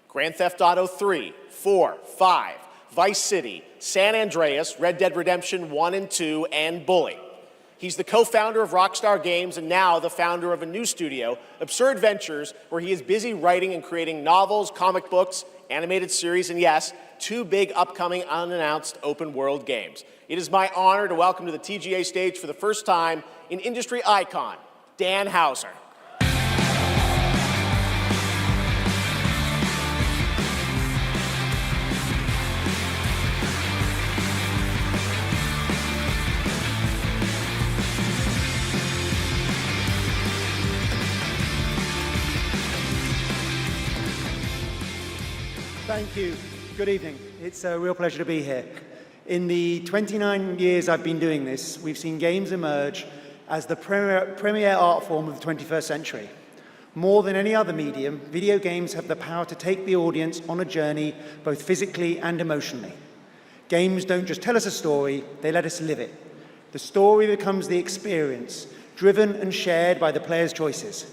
Grand Theft Auto 3, 4, 5, Vice City, San Andreas, Red Dead Redemption 1 and 2, and Bully. He's the co-founder of Rockstar Games and now the founder of a new studio, Absurd Ventures, where he is busy writing and creating novels, comic books, animated series, and yes, 2 big upcoming unannounced open world games. It is my honor to welcome to the TGA stage for the first time an industry icon, Dan Houser. Thank you. Good evening. It's a real pleasure to be here. In the 29 years I've been doing this, we've seen games emerge as the premier art form of the 21st century. More than any other medium, video games have the power to take the audience on a journey, both physically and emotionally. Games don't just tell us a story, they let us live it. The story becomes the experience, driven and shared by the player's choices.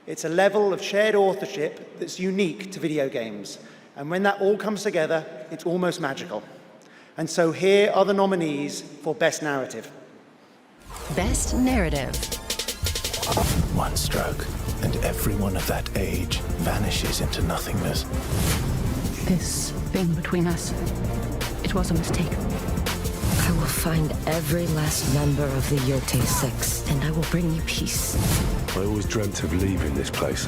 It's a level of shared authorship that's unique to video games. And when that all comes together, it's almost magical. And so here are the nominees for Best Narrative. Best Narrative. One stroke, and everyone of that age vanishes into nothingness. This thing between us, it was a mistake. I will find every last member of the Yote Six, and I will bring you peace. I always dreamt of leaving this place,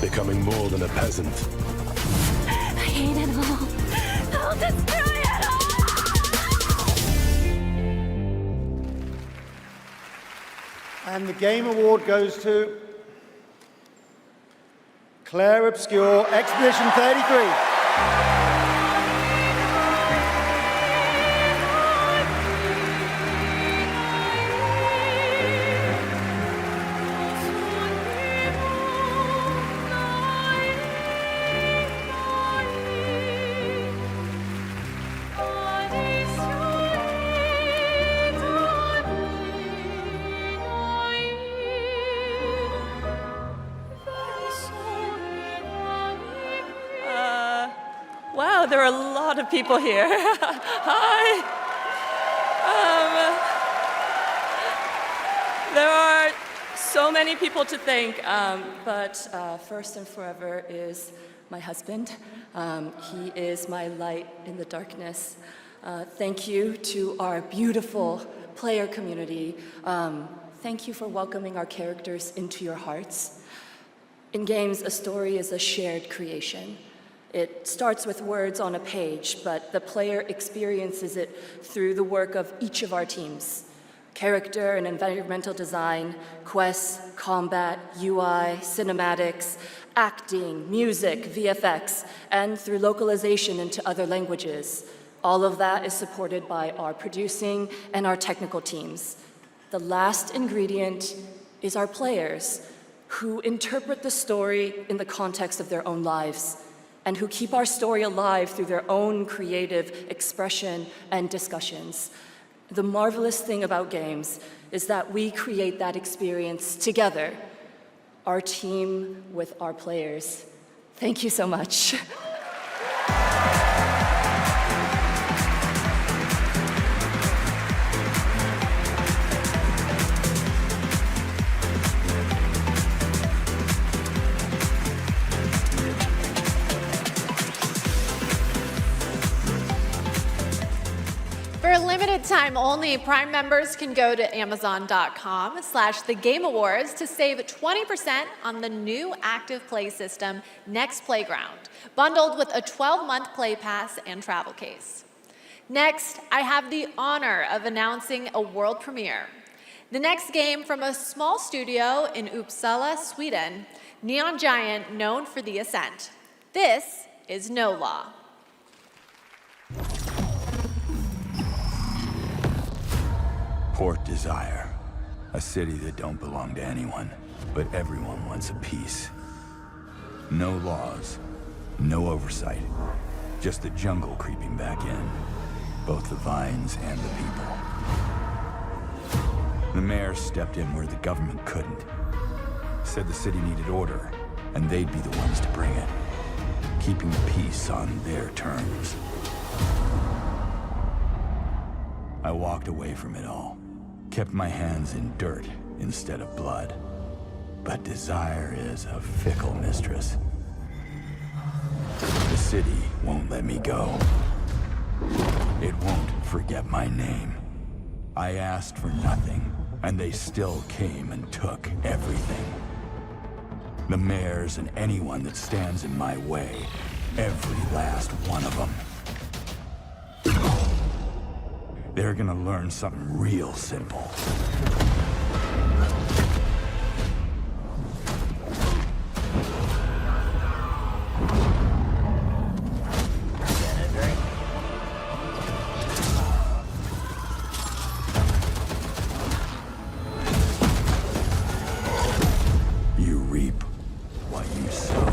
becoming more than a peasant. I hate it all. I'll destroy it all! And the Game Award goes to Claire Obscure, Expedition 33. Wow, there are a lot of people here. Hi. There are so many people to thank, but first and forever is my husband. He is my light in the darkness. Thank you to our beautiful player community. Thank you for welcoming our characters into your hearts. In games, a story is a shared creation. It starts with words on a page, but the player experiences it through the work of each of our teams. Character and environmental design, quests, combat, UI, cinematics, acting, music, VFX, and through localization into other languages. All of that is supported by our producing and our technical teams. The last ingredient is our players, who interpret the story in the context of their own lives, and who keep our story alive through their own creative expression and discussions. The marvelous thing about games is that we create that experience together, our team with our players. Thank you so much. For a limited time only, Prime members can go to Amazon.com/The Game Awards to save 20% on the new active play system, Next Playground, bundled with a 12-month play pass and travel case. Next, I have the honor of announcing a world premiere. The next game from a small studio in Uppsala, Sweden, Neon Giant, known for The Ascent. This is No Law. Port Desire, a city that don't belong to anyone, but everyone wants a piece. No laws, no oversight, just the jungle creeping back in, both the vines and the people. The mayor stepped in where the government couldn't, said the city needed order, and they'd be the ones to bring it, keeping the peace on their terms. I walked away from it all. Kept my hands in dirt instead of blood. But desire is a fickle mistress. The city won't let me go. It won't forget my name. I asked for nothing, and they still came and took everything. The mayors and anyone that stands in my way, every last one of them. They're gonna learn something real simple. You reap what you sow.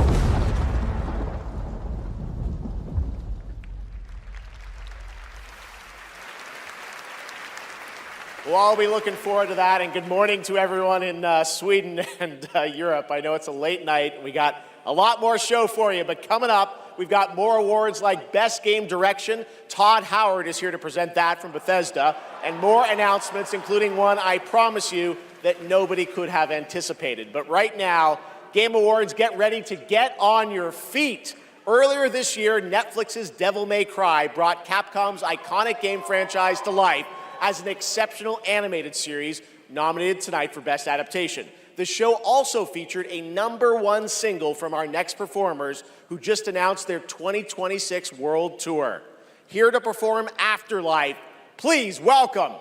We'll all be looking forward to that, and good morning to everyone in Sweden and Europe. I know it's a late night. We got a lot more show for you, but coming up, we've got more awards like Best Game Direction. Todd Howard is here to present that from Bethesda, and more announcements, including one I promise you that nobody could have anticipated. But right now, Game Awards, get ready to get on your feet. Earlier this year, Netflix's Devil May Cry brought Capcom's iconic game franchise to life as an exceptional animated series nominated tonight for Best Adaptation. The show also featured a #1 single from our next performers who just announced their 2026 world tour. Here to perform Afterlife, please welcome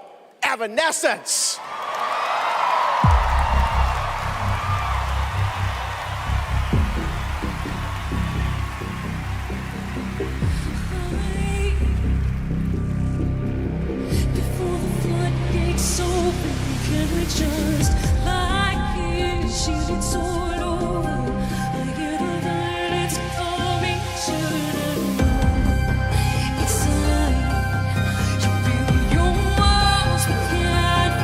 Evanescence. Just like you, shooting sword over. I get the violence coming, shouldn't know. It's like you build your walls, but can't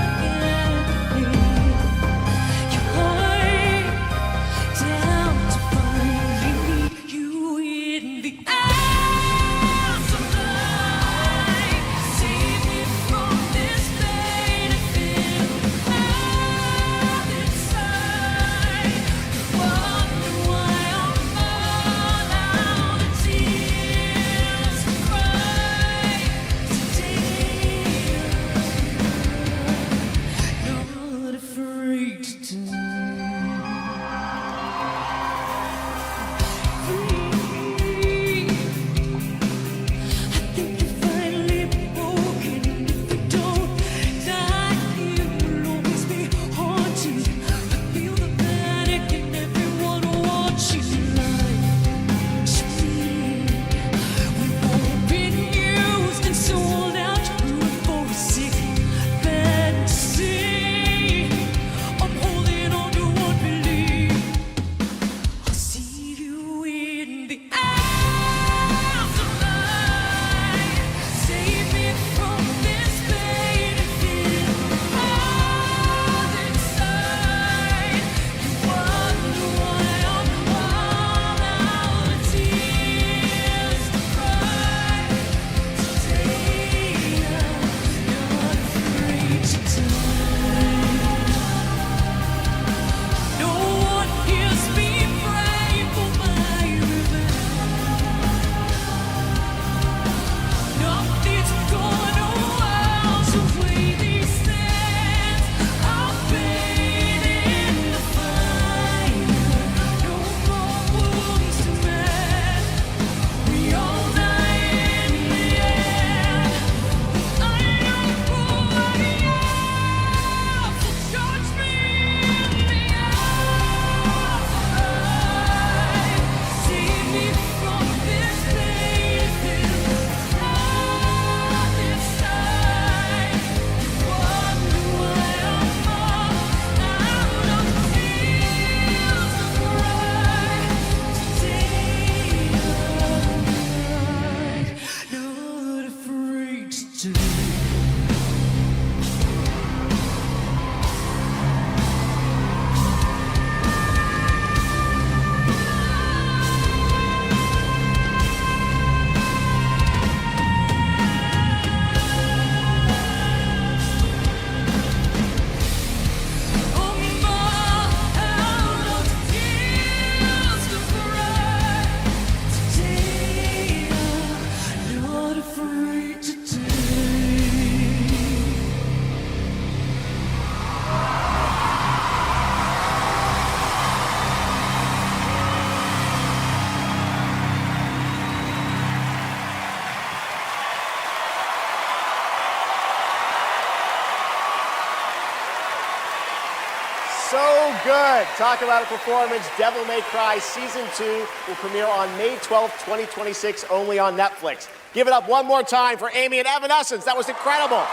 good. Talk about a performance. Devil May Cry Season 2 will premiere on May 12th, 2026, only on Netflix. Give it up one more time for Amy and Evanescence. That was incredible.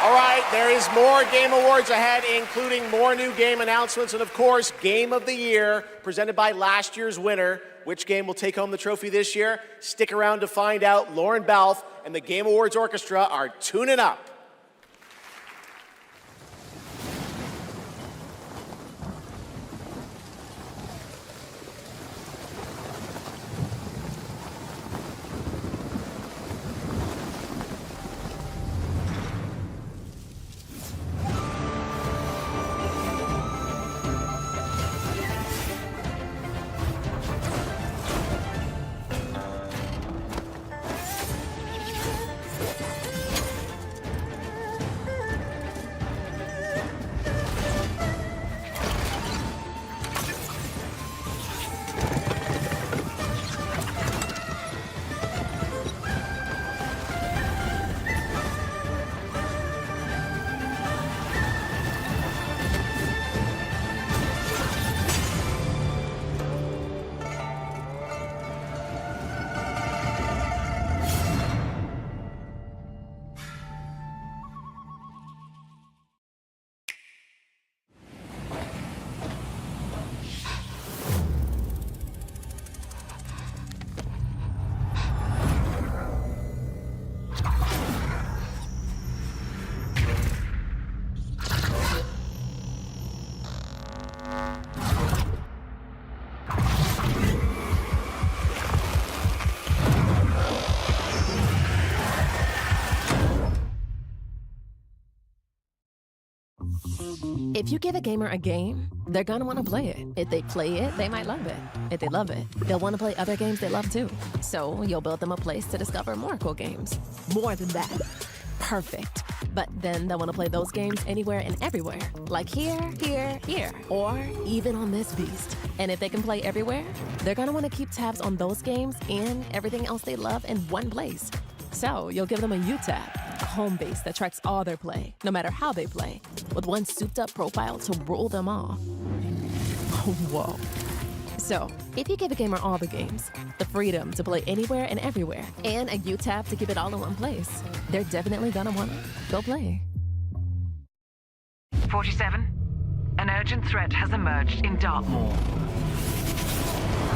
All right, there is more Game Awards ahead, including more new game announcements and, of course, Game of the Year, presented by last year's winner. Which game will take home the trophy this year? Stick around to find out. Lauren Balfe and the Game Awards Orchestra are tuning up. If you give a gamer a game, they're gonna want to play it. If they play it, they might love it. If they love it, they'll want to play other games they love too. So you'll build them a place to discover more cool games. More than that. Perfect. But then they'll want to play those games anywhere and everywhere. Like here, here, here. Or even on this beast. And if they can play everywhere, they're gonna want to keep tabs on those games and everything else they love in one place. So you'll give them a U-Tab, a home base that tracks all their play, no matter how they play, with one souped-up profile to rule them all. Whoa. So, if you give a gamer all the games, the freedom to play anywhere and everywhere, and a U-Tab to keep it all in one place, they're definitely gonna wanna go play. 47. An urgent threat has emerged in Dartmoor.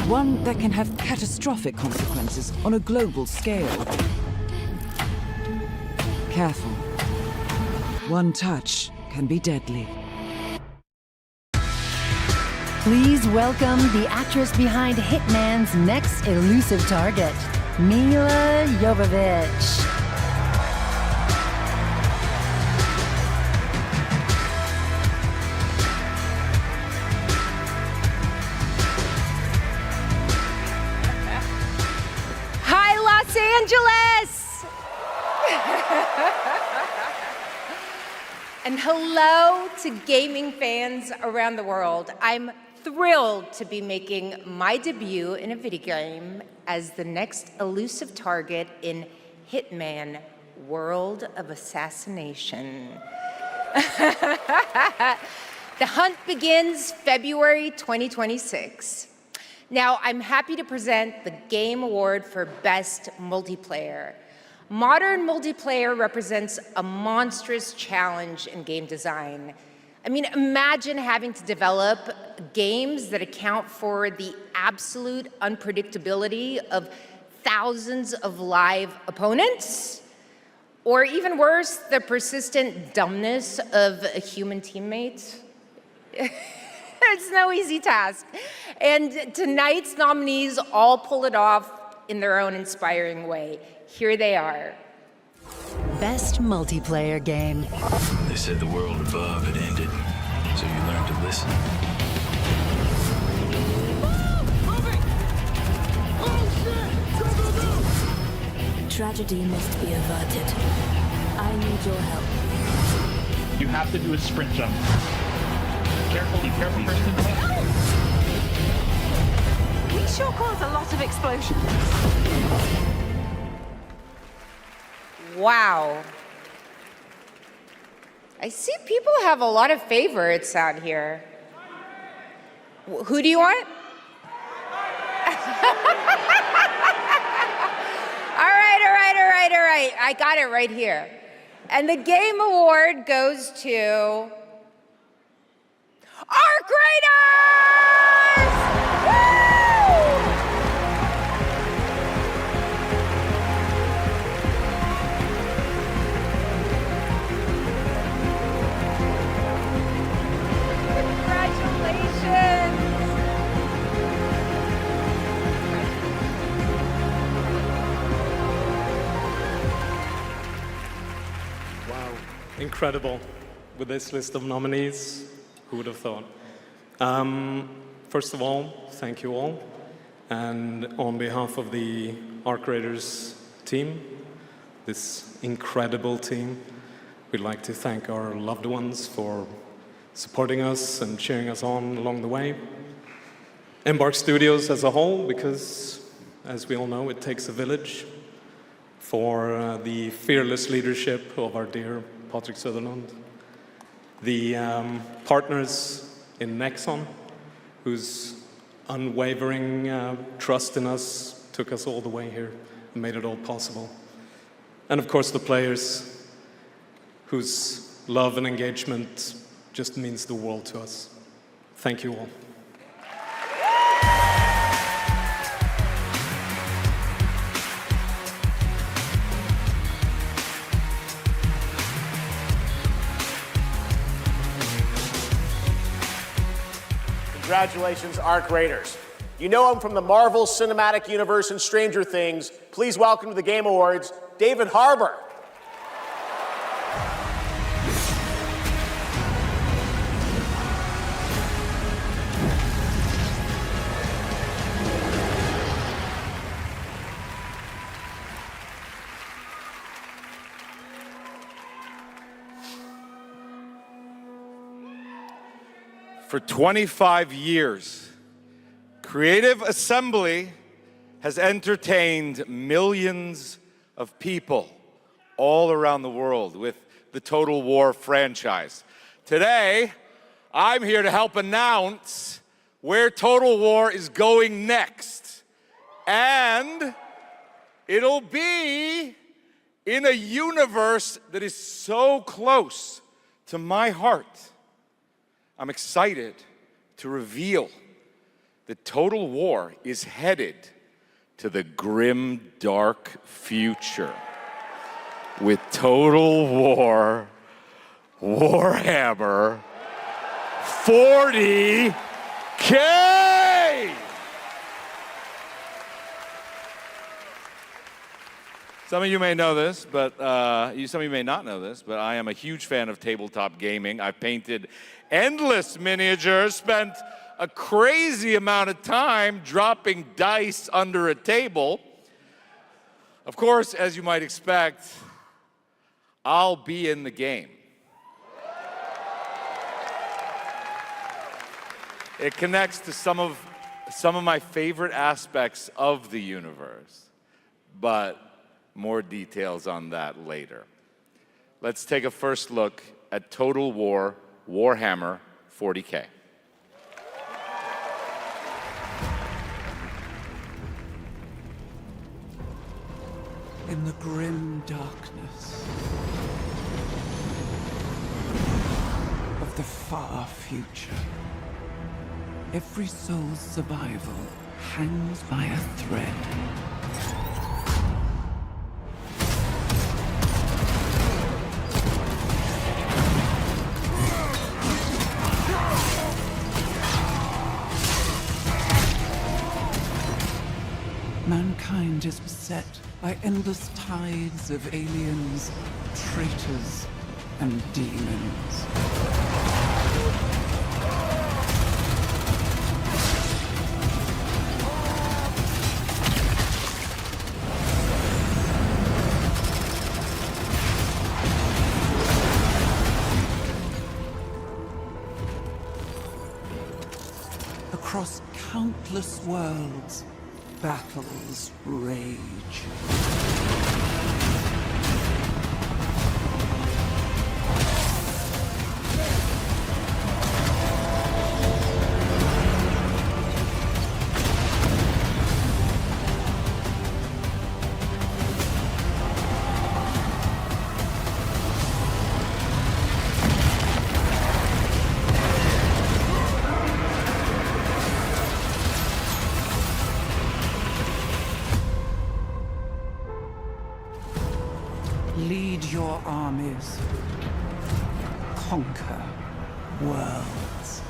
One that can have catastrophic consequences on a global scale. Careful. One touch can be deadly. Please welcome the actress behind Hitman's next elusive target, Milla Jovovich. Hi, Los Angeles! And hello to gaming fans around the world. I'm thrilled to be making my debut in a video game as the next elusive target in Hitman: World of Assassination. The hunt begins February 2026. Now, I'm happy to present the Game Award for Best Multiplayer. Modern multiplayer represents a monstrous challenge in game design. I mean, imagine having to develop games that account for the absolute unpredictability of thousands of live opponents, or even worse, the persistent dumbness of a human teammate. It's no easy task. And tonight's nominees all pull it off in their own inspiring way. Here they are. Best multiplayer game. They said the world above had ended, so you learned to listen. Tragedy must be averted. I need your help. You have to do a sprint jump. Careful first in the back. We sure cause a lot of explosions. Wow. I see people have a lot of favorites out here. Who do you want? All right. I got it right here. And the game award goes to Arc Raiders! Woo! Congratulations! Wow, incredible. With this list of nominees, who would have thought? First of all, thank you all. And on behalf of the Arc Raiders team, this incredible team, we'd like to thank our loved ones for supporting us and cheering us on along the way. Embark Studios as a whole, because as we all know, it takes a village, for the fearless leadership of our dear Patrick Sutherland. The partners in Nexon, whose unwavering trust in us took us all the way here and made it all possible. And of course the players, whose love and engagement just means the world to us. Thank you all. Congratulations, Arc Raiders. You know him from the Marvel Cinematic Universe and Stranger Things. Please welcome to the Game Awards, David Harbour. For 25 years, Creative Assembly has entertained millions of people all around the world with the Total War franchise. Today, I'm here to help announce where Total War is going next. And it'll be in a universe that is so close to my heart. I'm excited to reveal that Total War is headed to the grim, dark future with Total War Warhammer 40K! Some of you may know this, but some of you may not know this, but I am a huge fan of tabletop gaming. I've painted endless miniatures, spent a crazy amount of time dropping dice under a table. Of course, as you might expect, I'll be in the game. It connects to some of my favorite aspects of the universe, but more details on that later. Let's take a first look at Total War Warhammer 40K. In the grim darkness of the far future, every soul's survival hangs by a thread. Mankind is beset by endless tides of aliens, traitors, and demons. Across countless worlds, battles rage. your armies. Conquer worlds.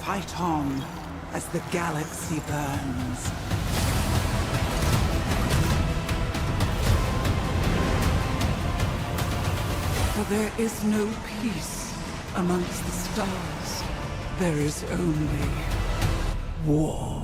Fight on as the galaxy burns. For there is no peace amongst the stars. There is only war.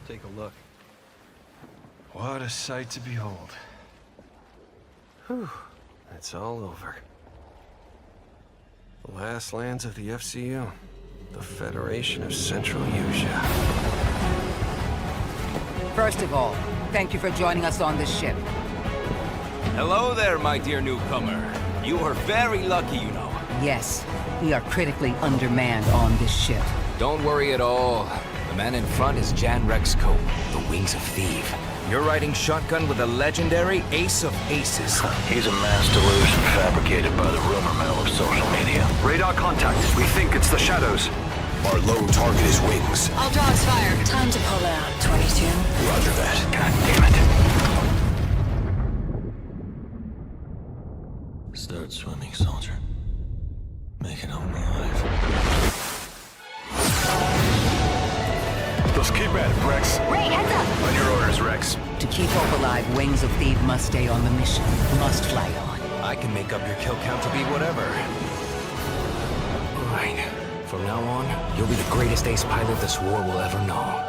Take a look. What a sight to behold. Whew, it's all over. The last lands of the FCU. The Federation of Central Usia. First of all, thank you for joining us on this ship. Hello there, my dear newcomer. You are very lucky, you know. Yes, we are critically undermanned on this ship. Don't worry at all. The man in front is Jan Rexco, the Wings of Thief. You're riding shotgun with a legendary Ace of Aces. He's a mass delusion fabricated by the rumor mill of social media. Radar contact. We think it's the Shadows. Our lone target is Wings. All dogs fire. Time to pull out. 22. Roger that. God damn it. Start swimming, soldier. Make it home alive. Let's keep at it, Rex. Ray, heads up! On your orders, Rex. To keep Hope alive, Wings of Thief must stay on the mission. Must fly on. I can make up your kill count to be whatever. Right. From now on, you'll be the greatest ace pilot this war will ever know.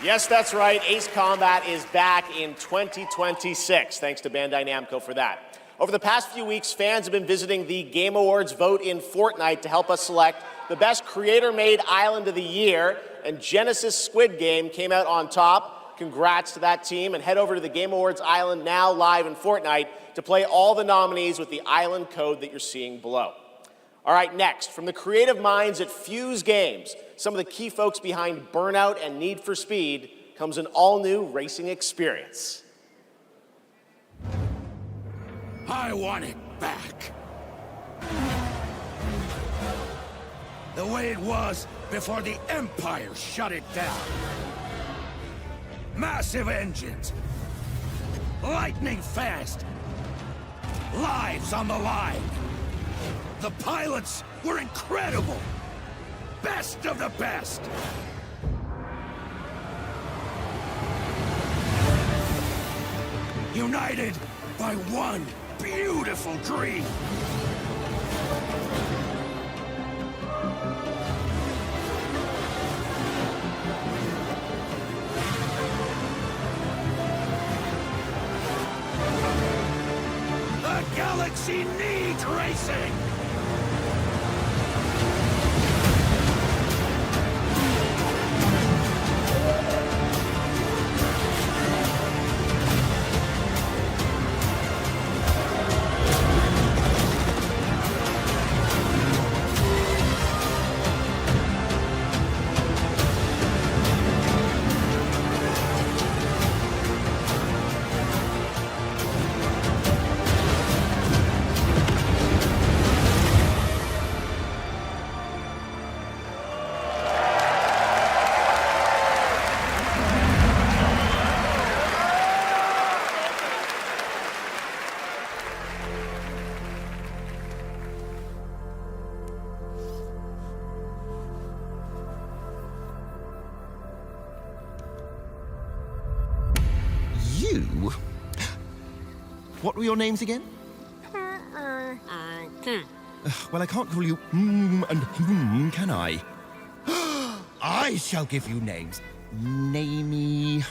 Yes, that's right. Ace Combat is back in 2026. Thanks to Bandai Namco for that. Over the past few weeks, fans have been visiting the Game Awards vote in Fortnite to help us select the best creator-made island of the year, and Genesis Squid Game came out on top. Congrats to that team, and head over to the Game Awards island now live in Fortnite to play all the nominees with the island code that you're seeing below. All right, next, from the creative minds at Fuse Games, some of the key folks behind Burnout and Need for Speed, comes an all-new racing experience. I want it back. The way it was before the Empire shut it down. Massive engines. Lightning fast. Lives on the line. The pilots were incredible. Best of the best. United by one beautiful dream. The galaxy needs racing. you. What were your names again? Well, I can't call you and can I? I shall give you names. Namey.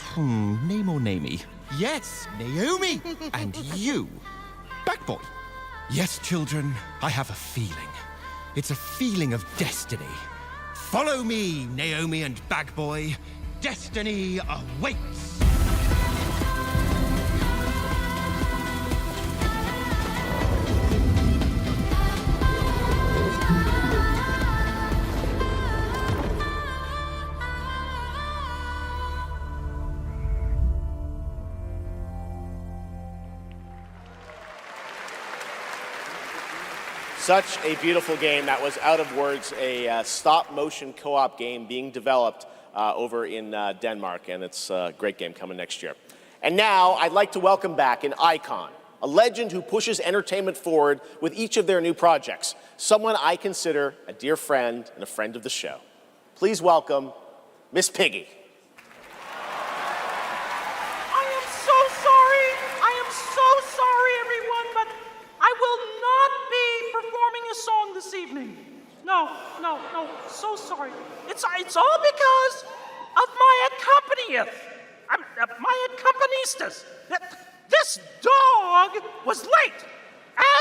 Name or namey? Yes, Naomi. And you, Backboy. Yes, children, I have a feeling. It's a feeling of destiny. Follow me, Naomi and Bagboy. Destiny awaits. Such a beautiful game. That was Out of Words, a stop-motion co-op game being developed over in Denmark, and it's a great game coming next year. And now, I'd like to welcome back an icon, a legend who pushes entertainment forward with each of their new projects, someone I consider a dear friend and a friend of the show. Please welcome Miss Piggy. I am so sorry. I am so sorry, everyone, but I will not be performing a song this evening. No, so sorry. It's all because of my my accompanisters. This dog was late,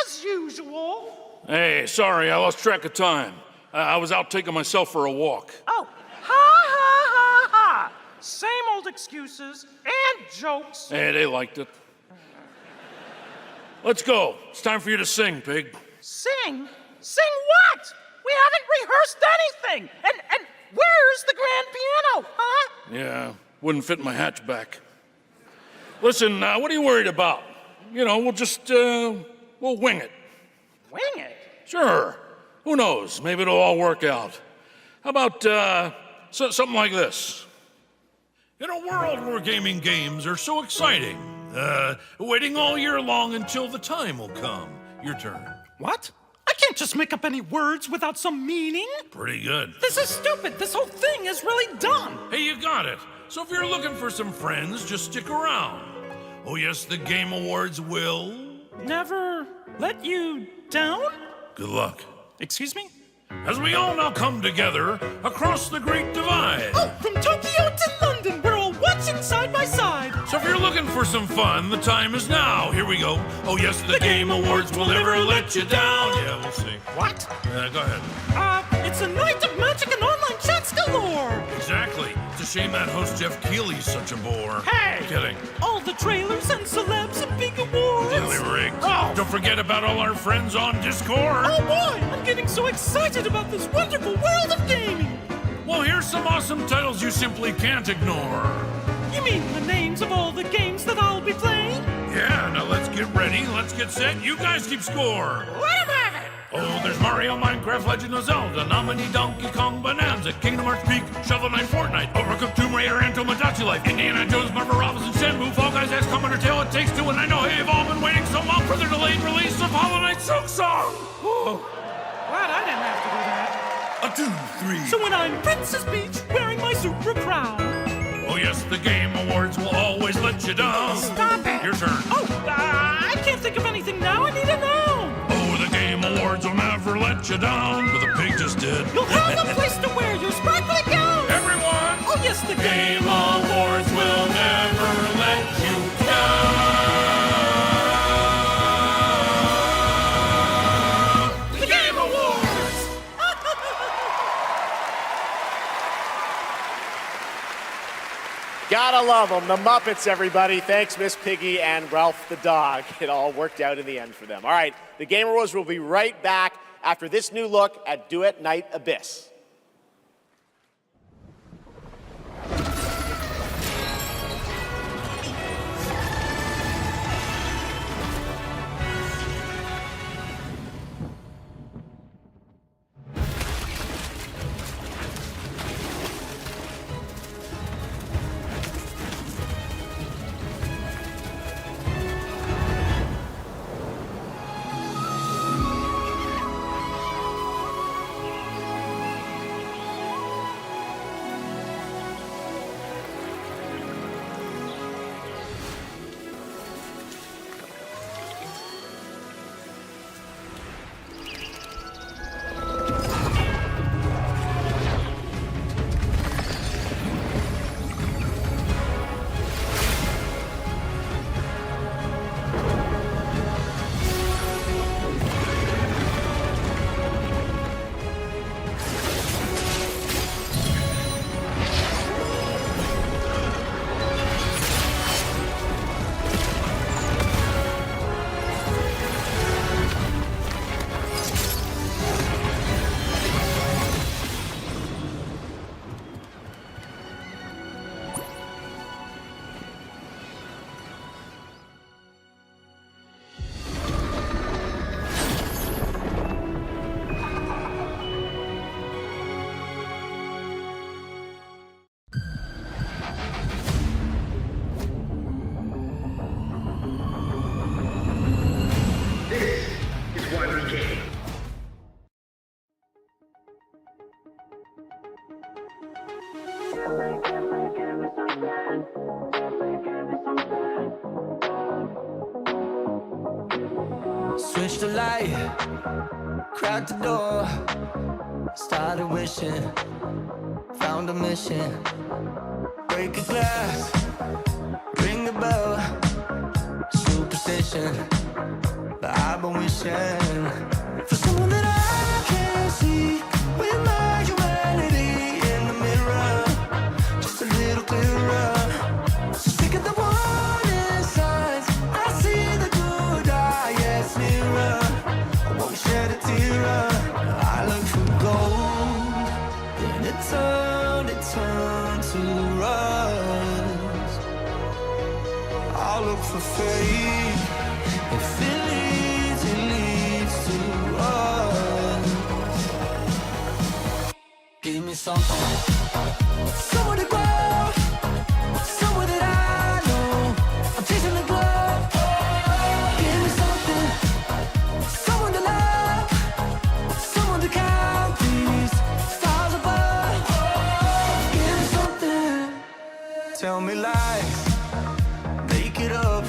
as usual. Hey, sorry, I lost track of time. I was out taking myself for a walk. Oh, ha. Same old excuses and jokes. Hey, they liked it. Let's go. It's time for you to sing, Pig. Sing? Sing what? We haven't rehearsed anything. And where's the grand piano, huh? Yeah, wouldn't fit in my hatchback. Listen, what are you worried about? You know, we'll just, we'll wing it. Wing it? Sure. Who knows? Maybe it'll all work out. How about, something like this? In a world where gaming games are so exciting, waiting all year long until the time will come. Your turn. What? I can't just make up any words without some meaning. Pretty good. This is stupid. This whole thing is really dumb. Hey, you got it. So if you're looking for some friends, just stick around. Oh yes, the Game Awards will... Never let you down? Good luck. Excuse me? As we all now come together across the Great Divide. Oh, from Tokyo to London, we're all watching side by side. So if you're looking for some fun, the time is now. Here we go. Oh yes, the Game Awards will never let you down. Yeah, we'll see. What? Go ahead. It's a night of magic and online chats galore. Exactly. It's a shame that host Geoff Keighley's such a bore. Hey! I'm kidding. All the trailers and celebs and big awards. Really rigged. Oh. Don't forget about all our friends on Discord. Oh boy, I'm getting so excited about this wonderful world of gaming. Well, here's some awesome titles you simply can't ignore. You mean the names of all the games that I'll be playing? Yeah, now let's get ready, let's get set, you guys keep score. Let 'em have it! Oh, there's Mario, Minecraft, Legend of Zelda, Nominee, Donkey Kong, Bonanza, Kingdom Hearts Peak, Shovel Knight, Fortnite, Overcooked, Tomb Raider, and Tomodachi Life, Indiana Jones, Marvel Robinson, Shenmue, Fall Guys, XCOM, Undertale, It Takes Two, and I know you've all been waiting so long for the delayed release of Hollow Knight Silk Song. Whoa. Glad I didn't have to do that. 1, 2, 3. So when I'm Princess Peach, wearing my super crown. Oh yes, the Game Awards will always let you down. Stop it! Your turn. Oh, I can't think of anything now. I need a noun. Oh, the Game Awards will never let you down. But the pig just did. You'll have a place to wear your sparkly gown. Everyone! Oh yes, the Game Awards will never let you down. The Game Awards! Gotta love them. The Muppets, everybody. Thanks, Miss Piggy and Ralph the dog. It all worked out in the end for them. All right, the Game Awards will be right back after this new look at Duet Night Abyss. Switch the light, crack the door, started wishing, found a mission. Break a glass, ring the bell, superstition. But I've been wishing for someone that I can see with my humanity in the mirror, just a little clearer. So sick of the warning signs, I see the good eye, yes, nearer. I won't shed a tear. I look for gold, then it turned to rust. I'll look for faith, if it leads to us. Give me something, somewhere to go, somewhere that I know. I'm chasing the glow. Give me something, someone to love, someone to count these stars above. Give me something, tell me lies, make it up,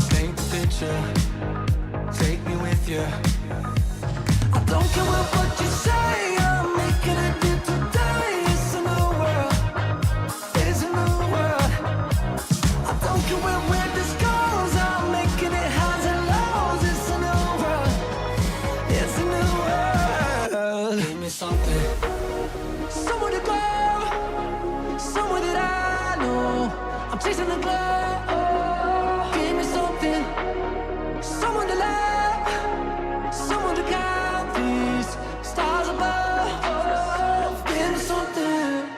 paint the picture, take me with you. I don't care what you say, I'm making it new today. It's a new world, it's a new world. I don't care where this goes, I'm making it highs and lows. It's a new world, it's a new world. Give me something, somewhere to go, somewhere that I know. I'm chasing the glow. Give me something, someone to love, someone to count these stars above. Give me something.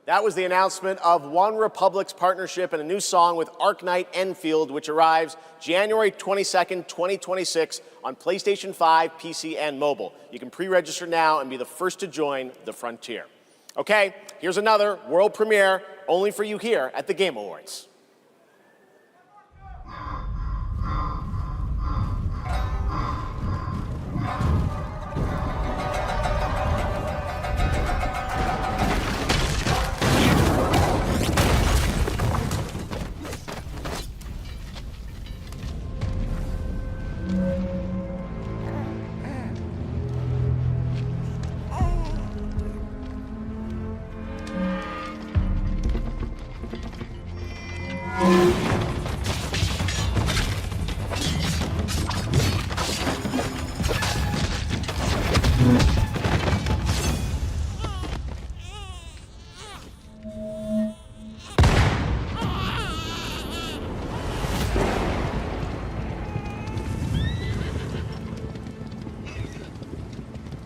That was the announcement of One Republic's partnership and a new song with Arknight Enfield, which arrives January 22nd, 2026 on PlayStation 5, PC, and mobile. You can pre-register now and be the first to join the frontier. Okay, here's another world premiere only for you here at the Game Awards.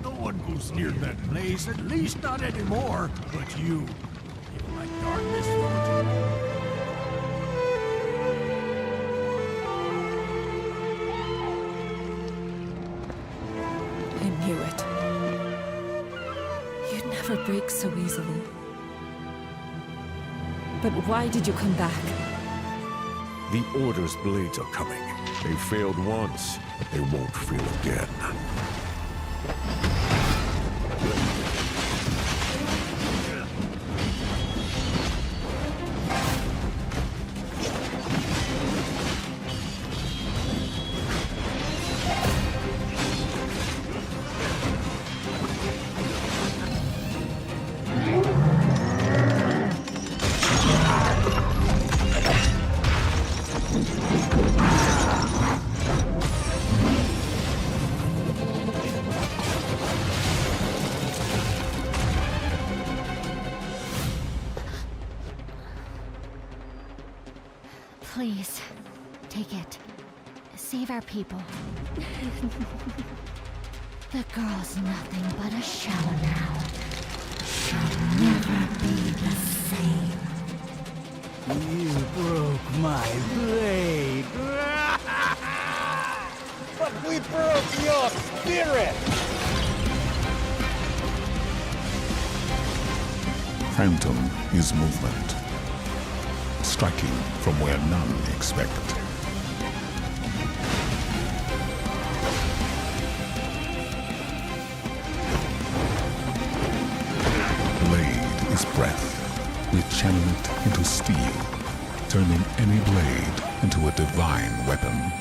No one goes near that place, at least not anymore. But you like darkness, won't you? I knew it. You'd never break so easily. But why did you come back? The Order's blades are coming. They failed once, but they won't fail again. Please, take it. Save our people. The girl's nothing but a shell now. She'll never be the same. You broke my blade. But we broke your spirit! Phantom is movement. striking from where none expect. Blade is breath. We channel it into steel, turning any blade into a divine weapon.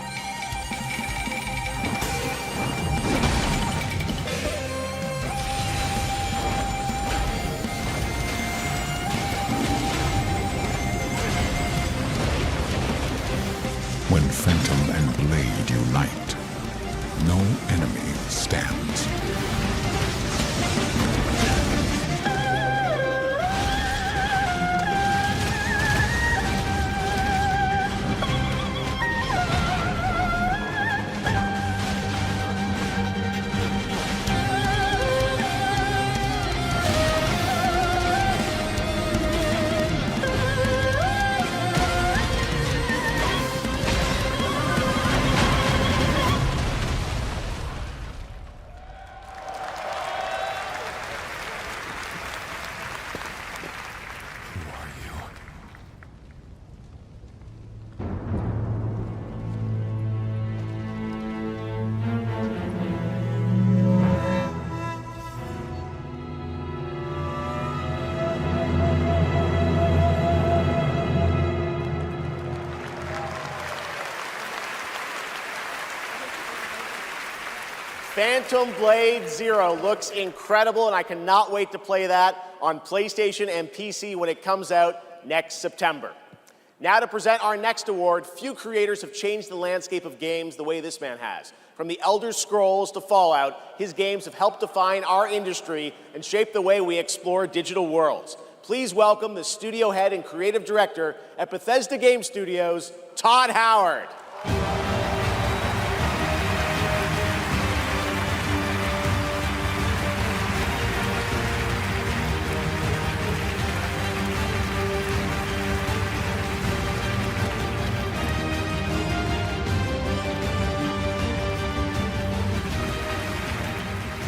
When Phantom and Blade unite, no enemy stands. Phantom Blade Zero looks incredible, and I cannot wait to play that on PlayStation and PC when it comes out next September. Now to present our next award, few creators have changed the landscape of games the way this man has. From the Elder Scrolls to Fallout, his games have helped define our industry and shape the way we explore digital worlds. Please welcome the studio head and creative director at Bethesda Game Studios, Todd Howard.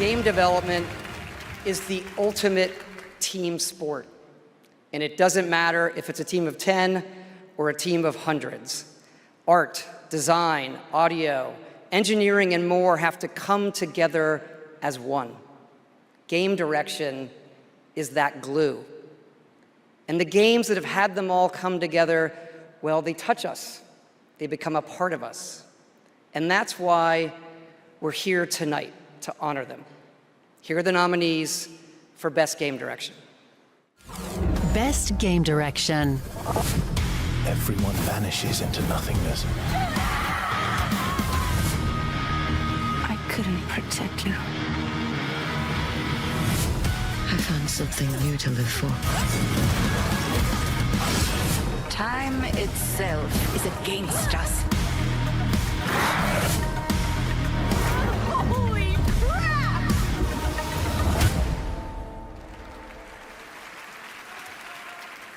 Game development is the ultimate team sport. And it doesn't matter if it's a team of 10 or a team of hundreds. Art, design, audio, engineering, and more have to come together as one. Game direction is that glue. And the games that have had them all come together, well, they touch us. They become a part of us. And that's why we're here tonight, to honor them. Here are the nominees for Best Game Direction. Best Game Direction. Everyone vanishes into nothingness. I couldn't protect you. I found something new to live for. Time itself is against us. Holy crap!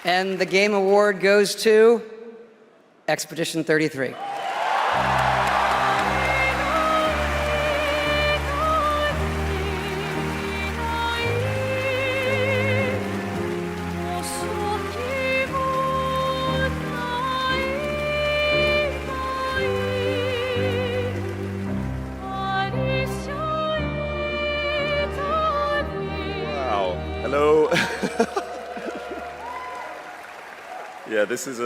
And the Game Award goes to Expedition 33. Hello. Yeah, this is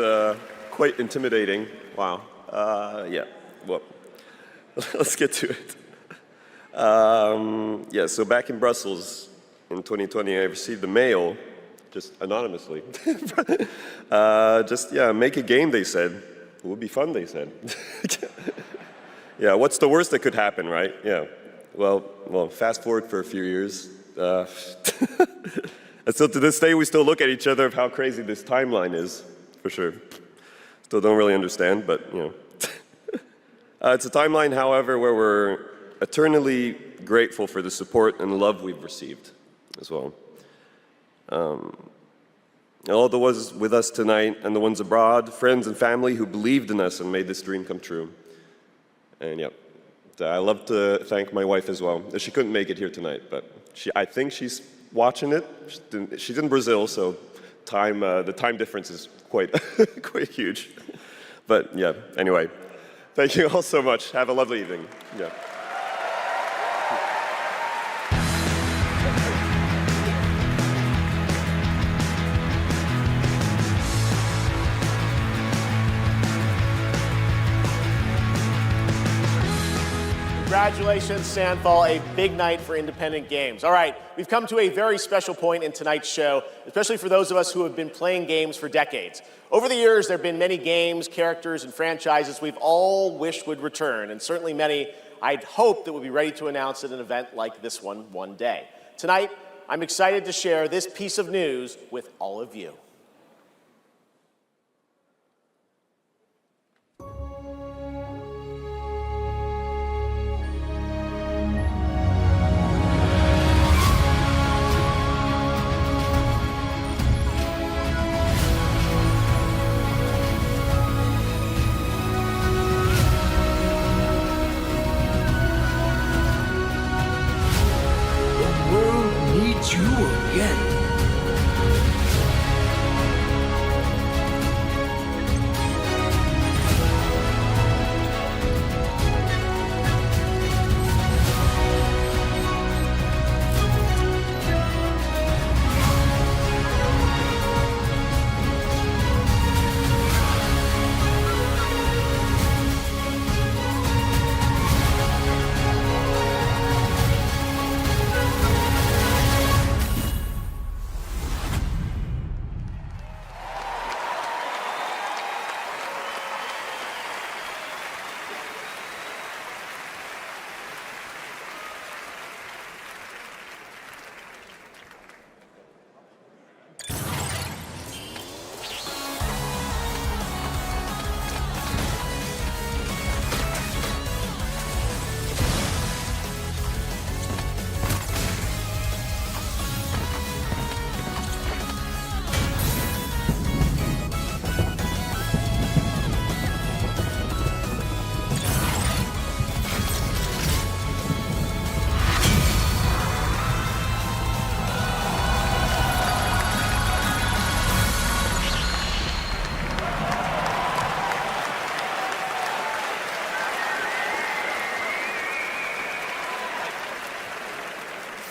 quite intimidating. Wow. Yeah, well, let's get to it. Yeah, so back in Brussels in 2020, I received a mail, just anonymously. Make a game, they said. It would be fun, they said. Yeah, what's the worst that could happen, right? Yeah. Well, fast forward for a few years. And so to this day, we still look at each other of how crazy this timeline is, for sure. Still don't really understand, but, you know. It's a timeline, however, where we're eternally grateful for the support and love we've received as well. All the ones with us tonight and the ones abroad, friends and family who believed in us and made this dream come true. And yeah, I love to thank my wife as well. She couldn't make it here tonight, but I think she's watching it. She's in Brazil, so the time difference is quite quite huge. But yeah, anyway, thank you all so much. Have a lovely evening. Yeah. Congratulations, Sandfall, a big night for independent games. All right, we've come to a very special point in tonight's show, especially for those of us who have been playing games for decades. Over the years, there have been many games, characters, and franchises we've all wished would return, and certainly many I'd hoped that would be ready to announce at an event like this one day. Tonight, I'm excited to share this piece of news with all of you. You again.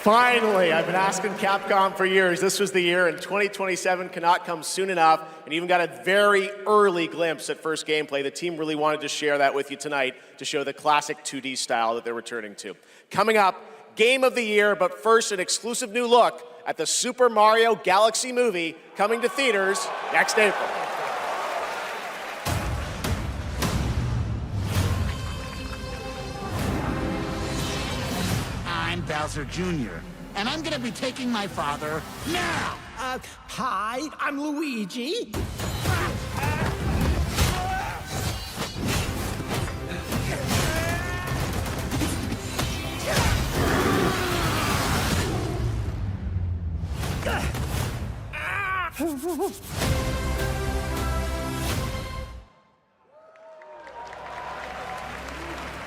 Finally, I've been asking Capcom for years. This was the year, and 2027 cannot come soon enough. And even got a very early glimpse at first gameplay. The team really wanted to share that with you tonight to show the classic 2D style that they're returning to. Coming up, Game of the Year, but first, an exclusive new look at the Super Mario Galaxy movie coming to theaters next April. I'm Bowser Jr., and I'm gonna be taking my father now! Hi, I'm Luigi.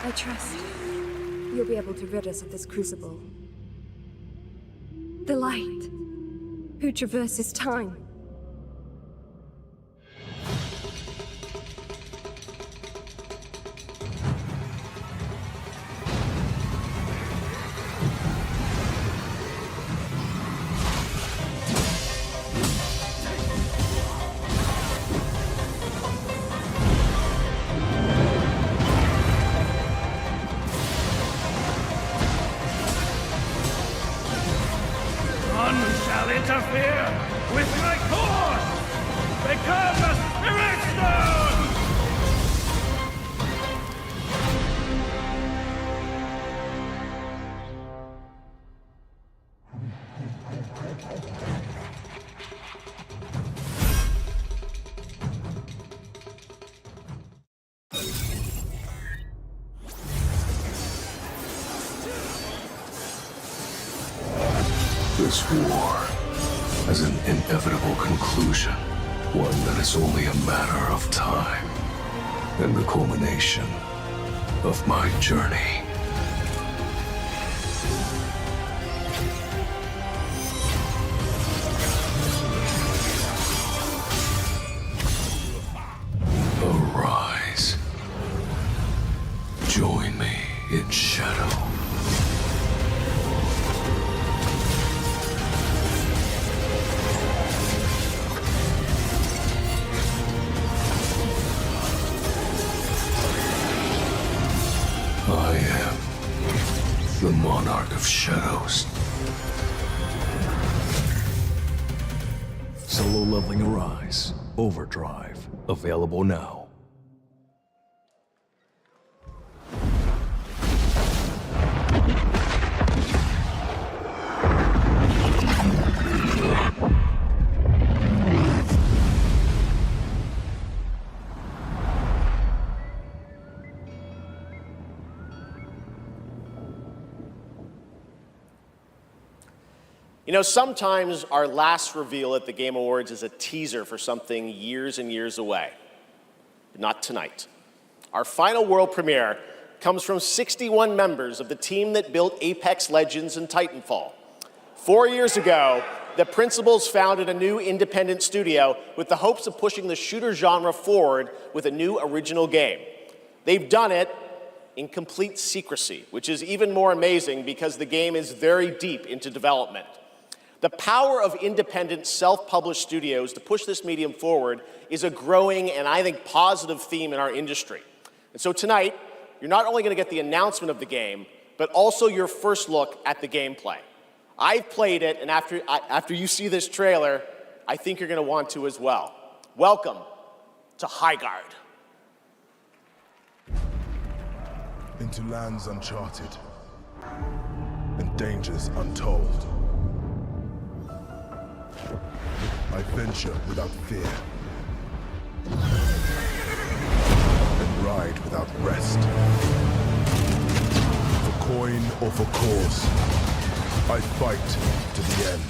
I trust you'll be able to rid us of this crucible. The light, who traverses time. Interfere with my course! Become a spirit stone! This war has an inevitable conclusion, one that is only a matter of time, and the culmination of my journey. I am the Monarch of Shadows. Solo Leveling Arise. Overdrive. Available now. You know, sometimes our last reveal at the Game Awards is a teaser for something years and years away. But not tonight. Our final world premiere comes from 61 members of the team that built Apex Legends and Titanfall. 4 years ago, the principals founded a new independent studio with the hopes of pushing the shooter genre forward with a new original game. They've done it in complete secrecy, which is even more amazing because the game is very deep into development. The power of independent, self-published studios to push this medium forward is a growing and I think positive theme in our industry. And so tonight, you're not only going to get the announcement of the game, but also your first look at the gameplay. I've played it, and after you see this trailer, I think you're going to want to as well. Welcome to Highguard. Into lands uncharted and dangers untold. I venture without fear and ride without rest. For coin or for cause, I fight to the end.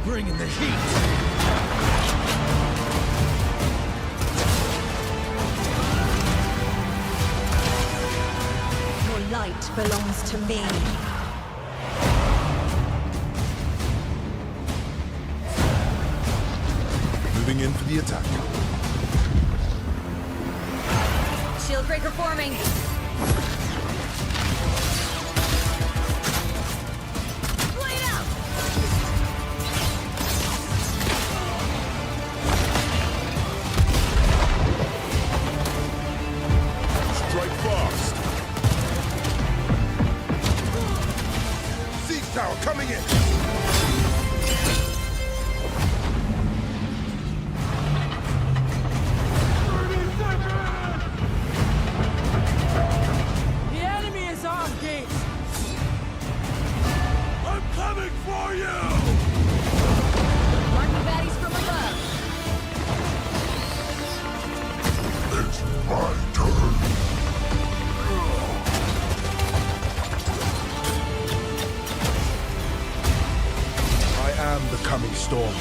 Bringing the heat. Your light belongs to me. Moving in for the attack. Shield breaker forming. Coming in! The enemy is off gate. I'm coming for you! Marking baddies from above. It's my turn. I am the coming storm.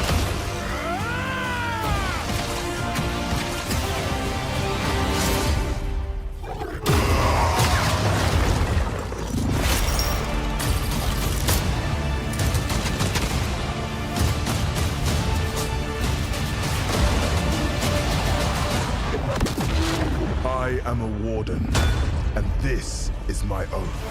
I am a warden, and this is my oath.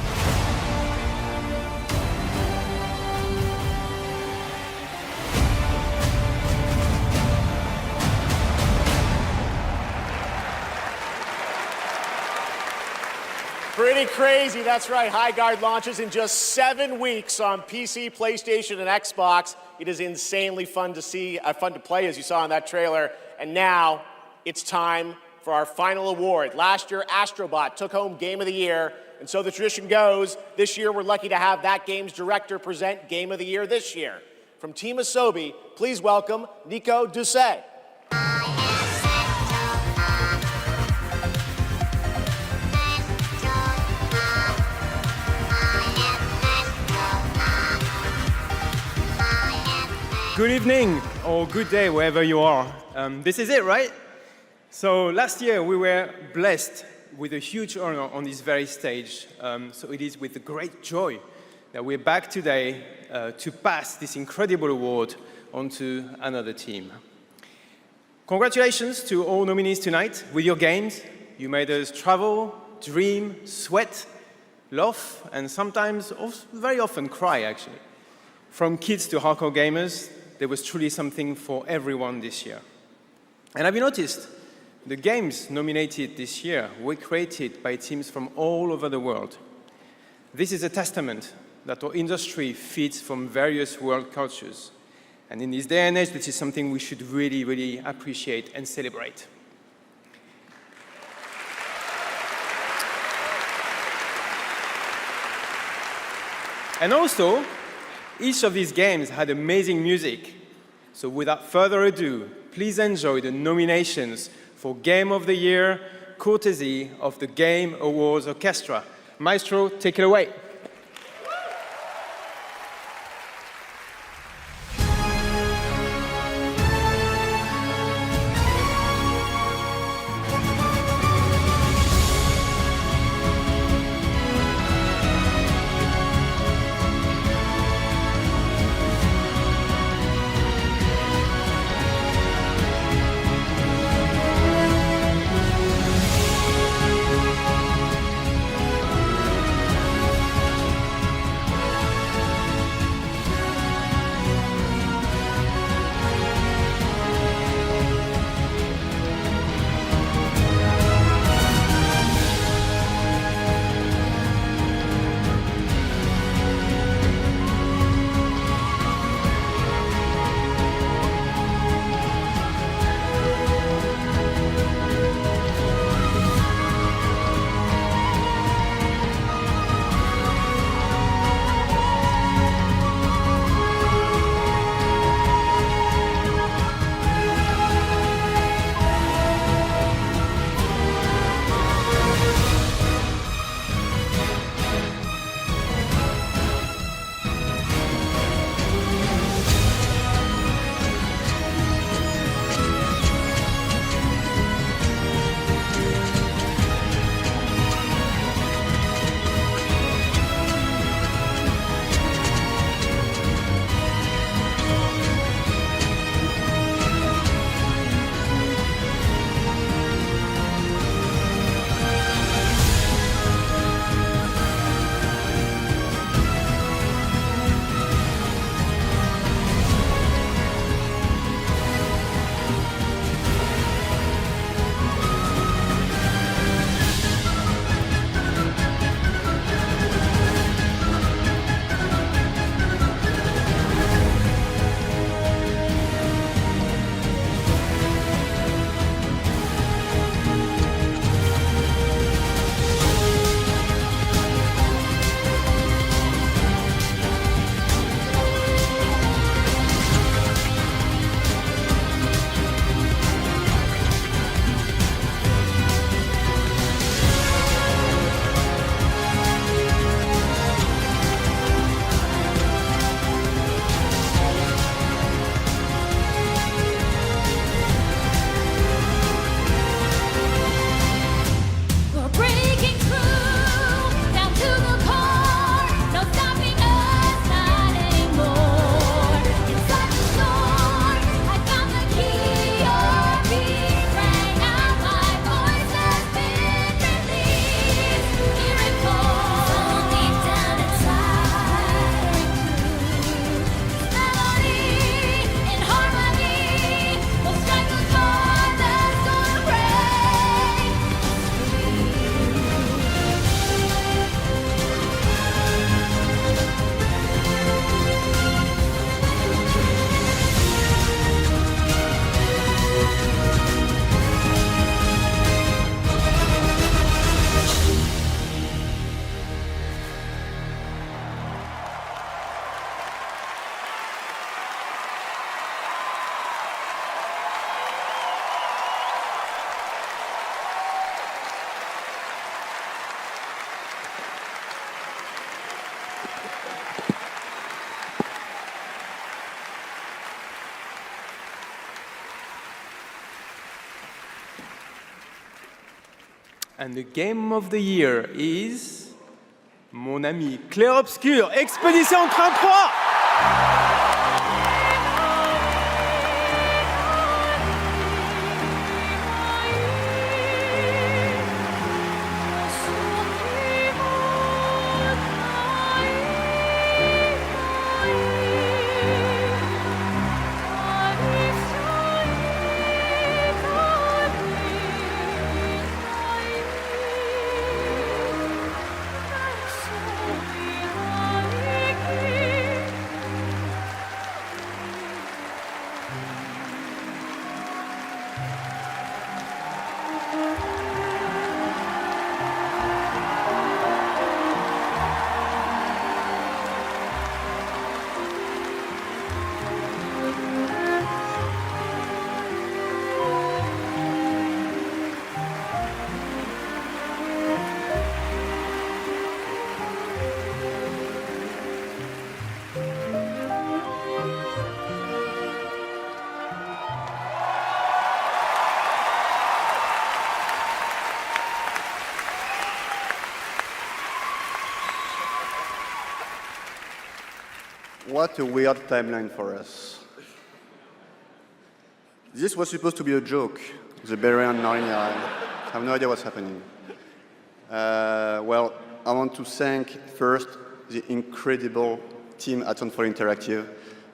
Pretty crazy, that's right. Highguard launches in just 7 weeks on PC, PlayStation, and Xbox. It is insanely fun to see, fun to play, as you saw in that trailer. And now it's time for our final award. Last year, Astrobot took home Game of the Year, and so the tradition goes, this year we're lucky to have that game's director present Game of the Year this year. From Team Asobi, please welcome Nico Doucet. Good evening, or good day, wherever you are. This is it, right? So last year, we were blessed with a huge honor on this very stage. So it is with great joy that we're back today to pass this incredible award on to another team. Congratulations to all nominees tonight. With your games, you made us travel, dream, sweat, laugh, and sometimes, very often, cry, actually. From kids to hardcore gamers, there was truly something for everyone this year. And have you noticed? The games nominated this year were created by teams from all over the world. This is a testament that our industry feeds from various world cultures. And in this day and age, this is something we should really, really appreciate and celebrate. And also, each of these games had amazing music. So without further ado, please enjoy the nominations for Game of the Year, courtesy of the Game Awards Orchestra. Maestro, take it away. And the game of the year is mon ami Clair Obscur, Expédition 33. What a weird timeline for us. This was supposed to be a joke, the Barry and Narnia. I have no idea what's happening. Well, I want to thank first the incredible team at Soundfall Interactive.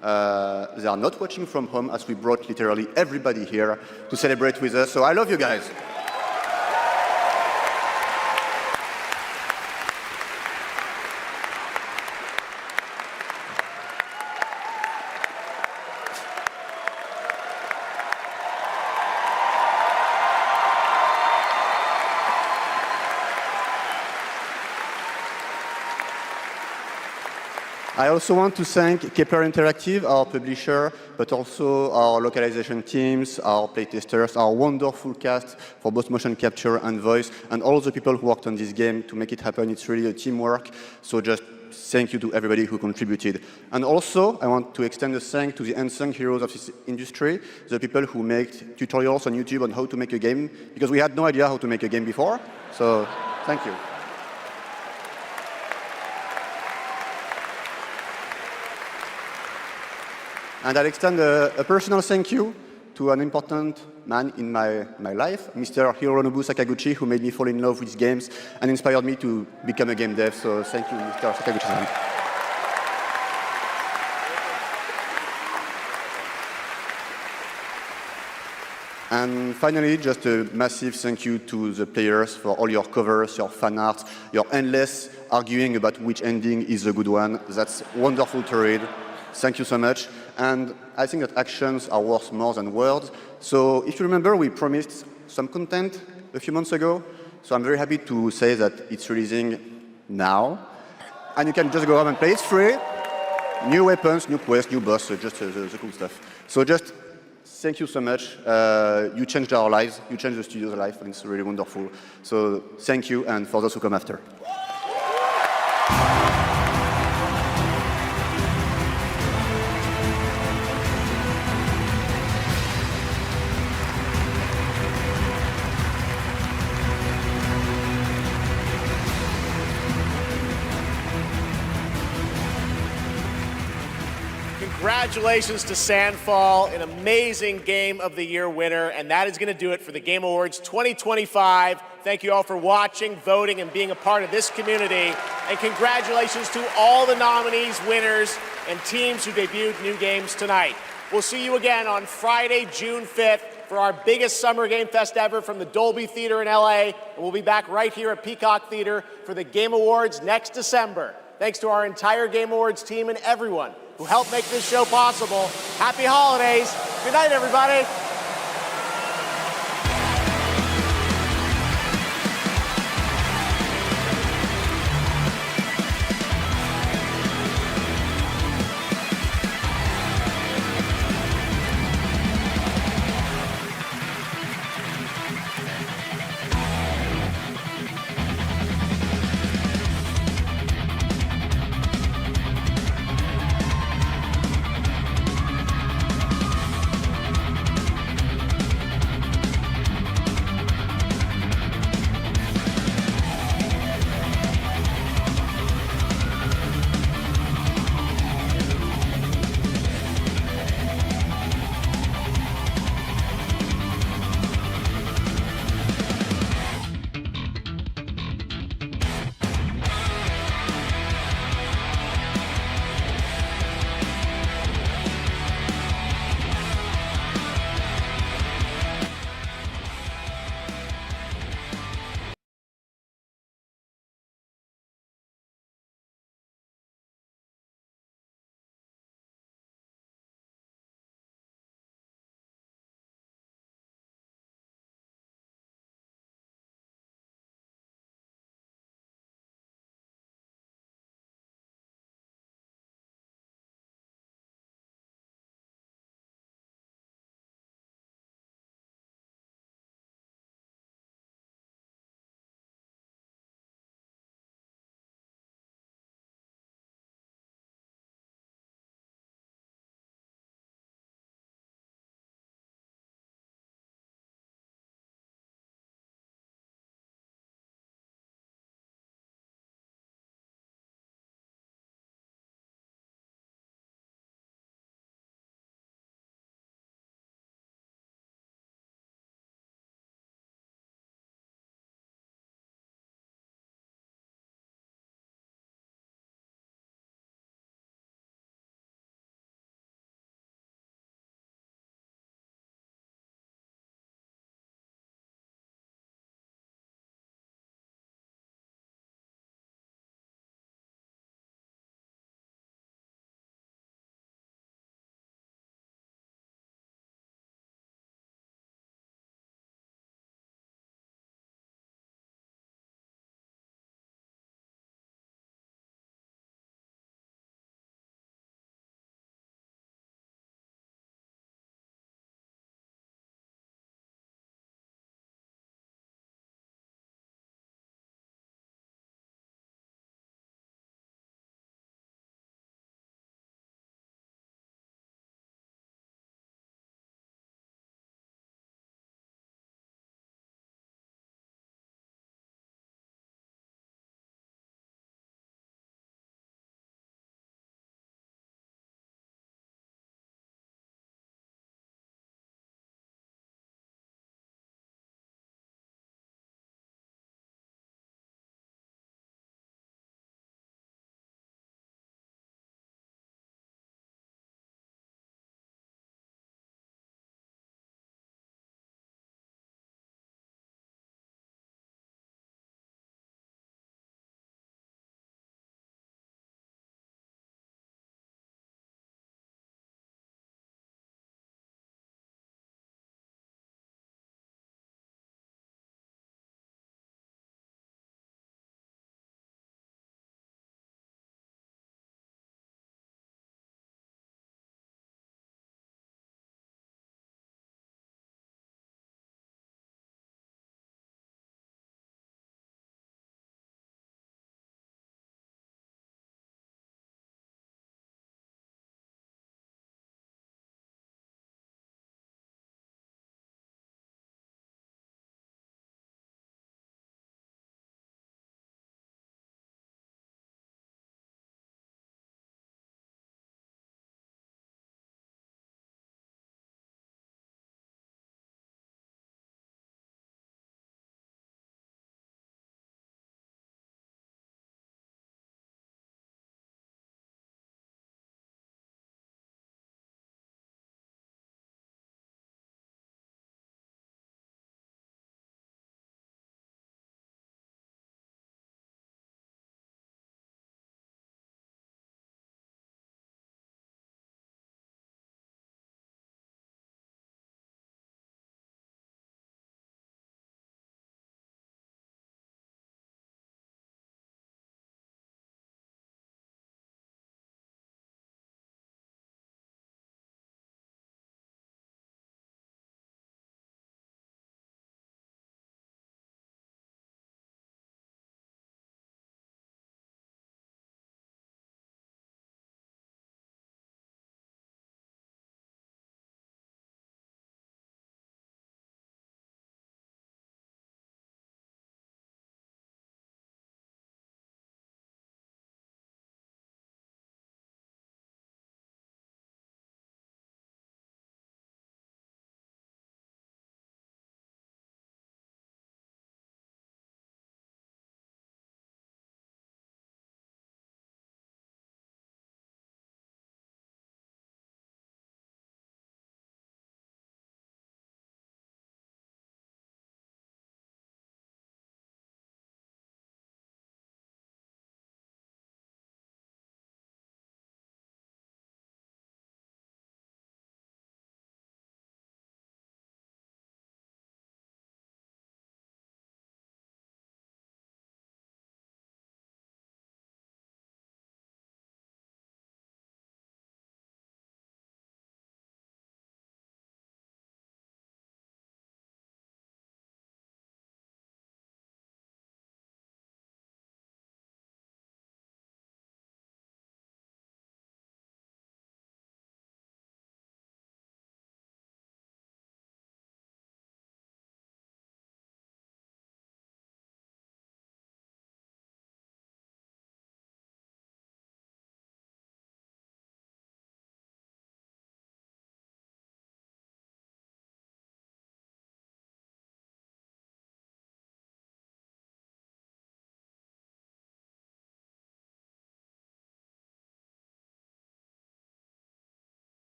They are not watching from home as we brought literally everybody here to celebrate with us, so I love you guys. I also want to thank Capcom Interactive, our publisher, but also our localization teams, our playtesters, our wonderful cast for both motion capture and voice, and all the people who worked on this game to make it happen. It's really a teamwork, so just thank you to everybody who contributed. And also, I want to extend a thank to the unsung heroes of this industry, the people who make tutorials on YouTube on how to make a game, because we had no idea how to make a game before, so thank you. And I'll extend a personal thank you to an important man in my life, Mr. Hironobu Sakaguchi, who made me fall in love with games and inspired me to become a game dev. So thank you, Mr. Sakaguchi-san. And finally, just a massive thank you to the players for all your covers, your fan art, your endless arguing about which ending is the good one. That's wonderful to read. Thank you so much. And I think that actions are worth more than words. So if you remember, we promised some content a few months ago. So I'm very happy to say that it's releasing now. And you can just go home and play. It's free. New weapons, new quests, new boss, just the cool stuff. So just thank you so much. You changed our lives. You changed the studio's life, and it's really wonderful. So thank you, and for those who come after. Congratulations to Sandfall, an amazing Game of the Year winner, and that is going to do it for the Game Awards 2025. Thank you all for watching, voting, and being a part of this community. And congratulations to all the nominees, winners, and teams who debuted new games tonight. We'll see you again on Friday, June 5th for our biggest summer game fest ever from the Dolby Theater in LA. And we'll be back right here at Peacock Theater for the Game Awards next December. Thanks to our entire Game Awards team and everyone who helped make this show possible. Happy holidays. Good night, everybody.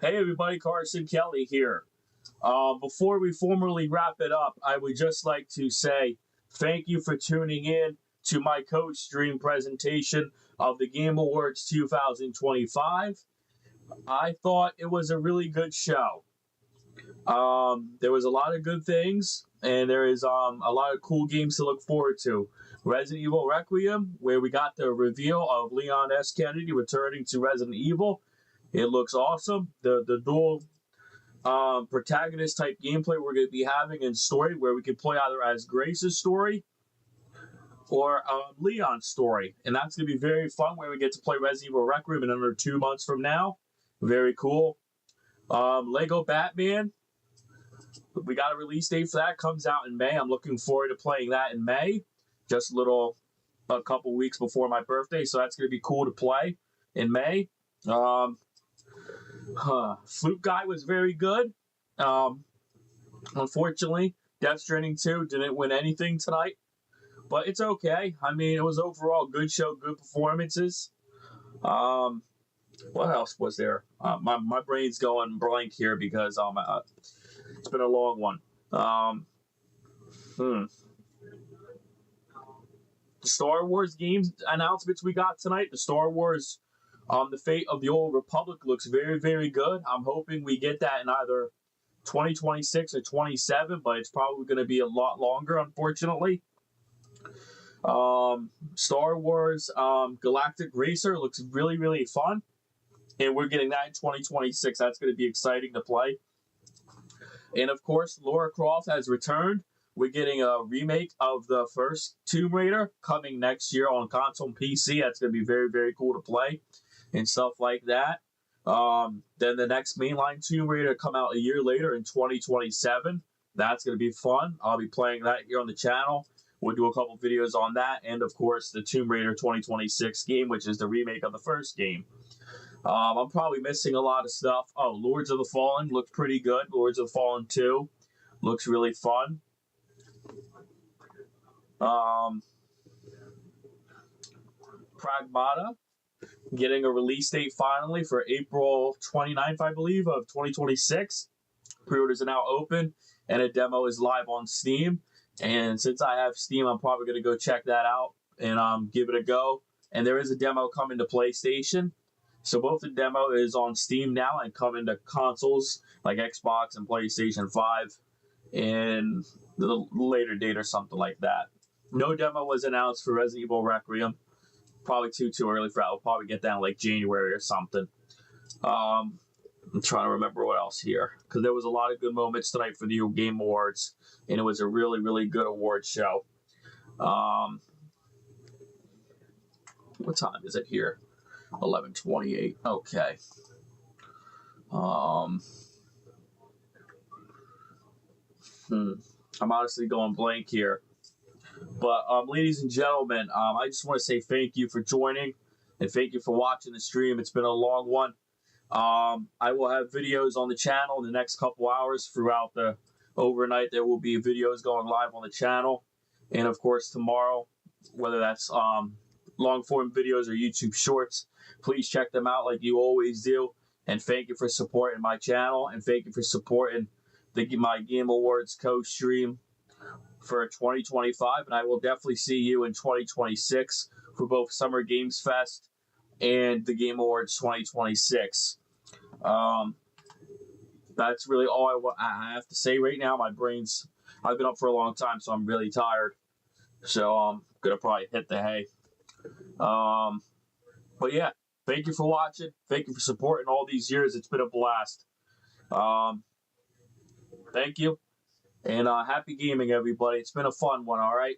Hey everybody, Carson Kelly here. Before we formally wrap it up, I would just like to say thank you for tuning in to my coach stream presentation of the Game Awards 2025. I thought it was a really good show. There was a lot of good things, and there is a lot of cool games to look forward to. Resident Evil Requiem, where we got the reveal of Leon S. Kennedy returning to Resident Evil. It looks awesome. The dual protagonist type gameplay we're going to be having in story, where we can play either as Grace's story or Leon's story, and that's going to be very fun. Where we get to play Resident Evil Requiem in under 2 months from now. Very cool. Lego Batman. We got a release date for that. Comes out in May. I'm looking forward to playing that in May. Just a couple weeks before my birthday, so that's going to be cool to play in May. Flute Guy was very good. Unfortunately, Death Stranding 2 didn't win anything tonight, but it's okay. I mean, it was overall good show, good performances. What else was there? My brain's going blank here because it's been a long one. The Star Wars games announcements we got tonight. The Star Wars, the Fate of the Old Republic looks very, very good. I'm hoping we get that in either 2026 or 27, but it's probably going to be a lot longer, unfortunately. Star Wars Galactic Racer looks really, really fun, and we're getting that in 2026. That's going to be exciting to play. And of course, Lara Croft has returned. We're getting a remake of the first Tomb Raider coming next year on console and PC. That's going to be very, very cool to play and stuff like that. Then the next mainline Tomb Raider come out a year later in 2027. That's going to be fun. I'll be playing that here on the channel. We'll do a couple videos on that. And of course, the Tomb Raider 2026 game, which is the remake of the first game. I'm probably missing a lot of stuff. Oh, Lords of the Fallen looked pretty good. Lords of the Fallen 2 looks really fun. Pragmata getting a release date finally for April 29th, I believe, of 2026. Pre-orders are now open, and a demo is live on Steam. And since I have Steam, I'm probably going to go check that out and give it a go. And there is a demo coming to PlayStation. So both the demo is on Steam now and coming to consoles like Xbox and PlayStation 5 in the later date or something like that. No demo was announced for Resident Evil Requiem. Probably too early for that. We'll probably get that in like January or something. I'm trying to remember what else here, because there was a lot of good moments tonight for the Game Awards, and it was a really, really good award show. What time is it here? 11:28. Okay. I'm honestly going blank here. But ladies and gentlemen, I just want to say thank you for joining, and thank you for watching the stream. It's been a long one. I will have videos on the channel in the next couple hours throughout the overnight. There will be videos going live on the channel, and of course tomorrow, whether that's long form videos or YouTube shorts, please check them out like you always do. And thank you for supporting my channel, and thank you for supporting my Game Awards co-stream for 2025. And I will definitely see you in 2026 for both Summer Games Fest and the Game Awards 2026. That's really all I have to say right now. I've been up for a long time, so I'm really tired. So I'm going to probably hit the hay. But yeah, thank you for watching. Thank you for supporting all these years. It's been a blast. Thank you. And happy gaming, everybody. It's been a fun one, all right?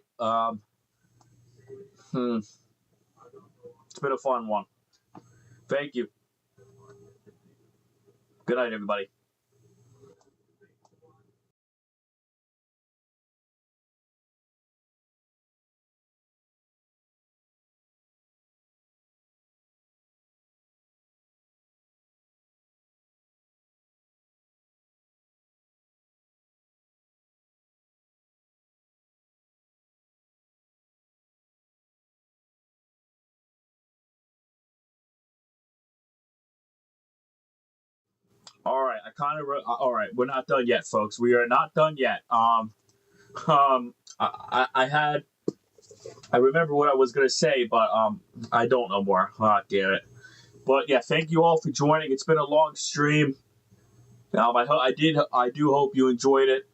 It's been a fun one. Thank you. Good night, everybody. All right, all right, we're not done yet, folks. We are not done yet. I remember what I was gonna say, but I don't know more. Ah, damn it. But yeah, thank you all for joining. It's been a long stream. I do hope you enjoyed it.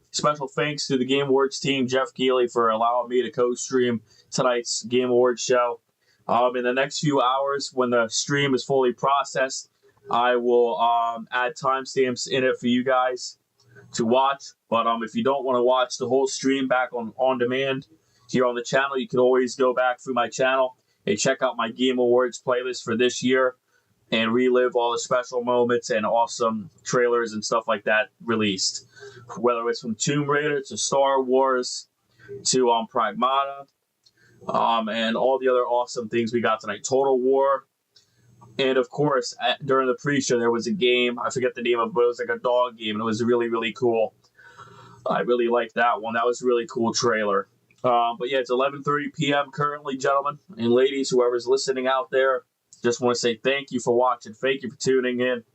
Special thanks to the Game Awards team, Geoff Keighley, for allowing me to co-stream tonight's Game Awards show. In the next few hours, when the stream is fully processed, I will add timestamps in it for you guys to watch. But if you don't want to watch the whole stream back on demand here on the channel, you can always go back through my channel and check out my Game Awards playlist for this year and relive all the special moments and awesome trailers and stuff like that released. Whether it's from Tomb Raider to Star Wars to Pragmata and all the other awesome things we got tonight. Total War. And of course, during the pre-show, there was a game. I forget the name of it, but it was like a dog game, and it was really, really cool. I really liked that one. That was a really cool trailer. But yeah, it's 11:30 p.m. currently, gentlemen and ladies, whoever's listening out there. Just want to say thank you for watching. Thank you for tuning in.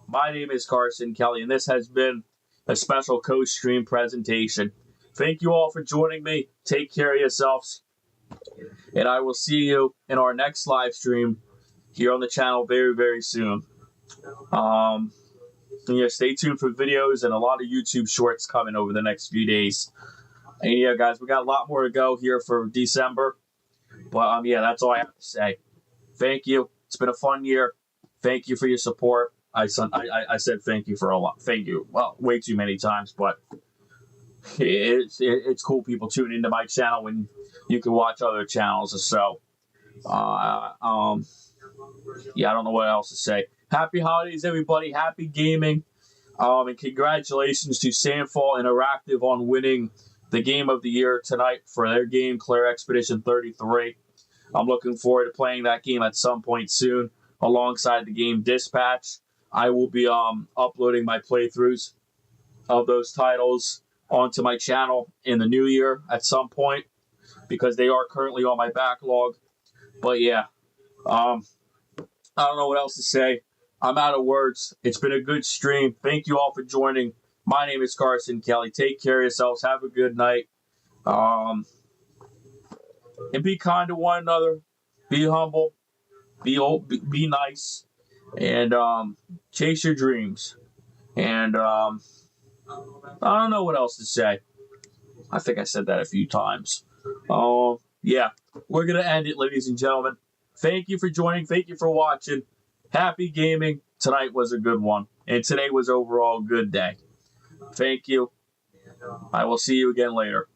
My name is Carson Kelly, and this has been a special co-stream presentation. Thank you all for joining me. Take care of yourselves. And I will see you in our next live stream here on the channel very, very soon. And yeah, stay tuned for videos and a lot of YouTube shorts coming over the next few days. And yeah, guys, we got a lot more to go here for December. But yeah, that's all I have to say. Thank you. It's been a fun year. Thank you for your support. I said thank you for a lot. Thank you. Well, way too many times, but it's cool people tuning into my channel when you can watch other channels. So, yeah, I don't know what else to say. Happy holidays, everybody. Happy gaming. And congratulations to Sandfall Interactive on winning the Game of the Year tonight for their game, Claire Expedition 33. I'm looking forward to playing that game at some point soon alongside the game Dispatch. I will be uploading my playthroughs of those titles onto my channel in the new year at some point because they are currently on my backlog. But yeah, I don't know what else to say. I'm out of words. It's been a good stream. Thank you all for joining. My name is Carson Kelly. Take care of yourselves. Have a good night. And be kind to one another. Be humble. Be nice. And chase your dreams. And I don't know what else to say. I think I said that a few times. Yeah, we're going to end it, ladies and gentlemen. Thank you for joining. Thank you for watching. Happy gaming. Tonight was a good one. And today was overall a good day. Thank you. I will see you again later.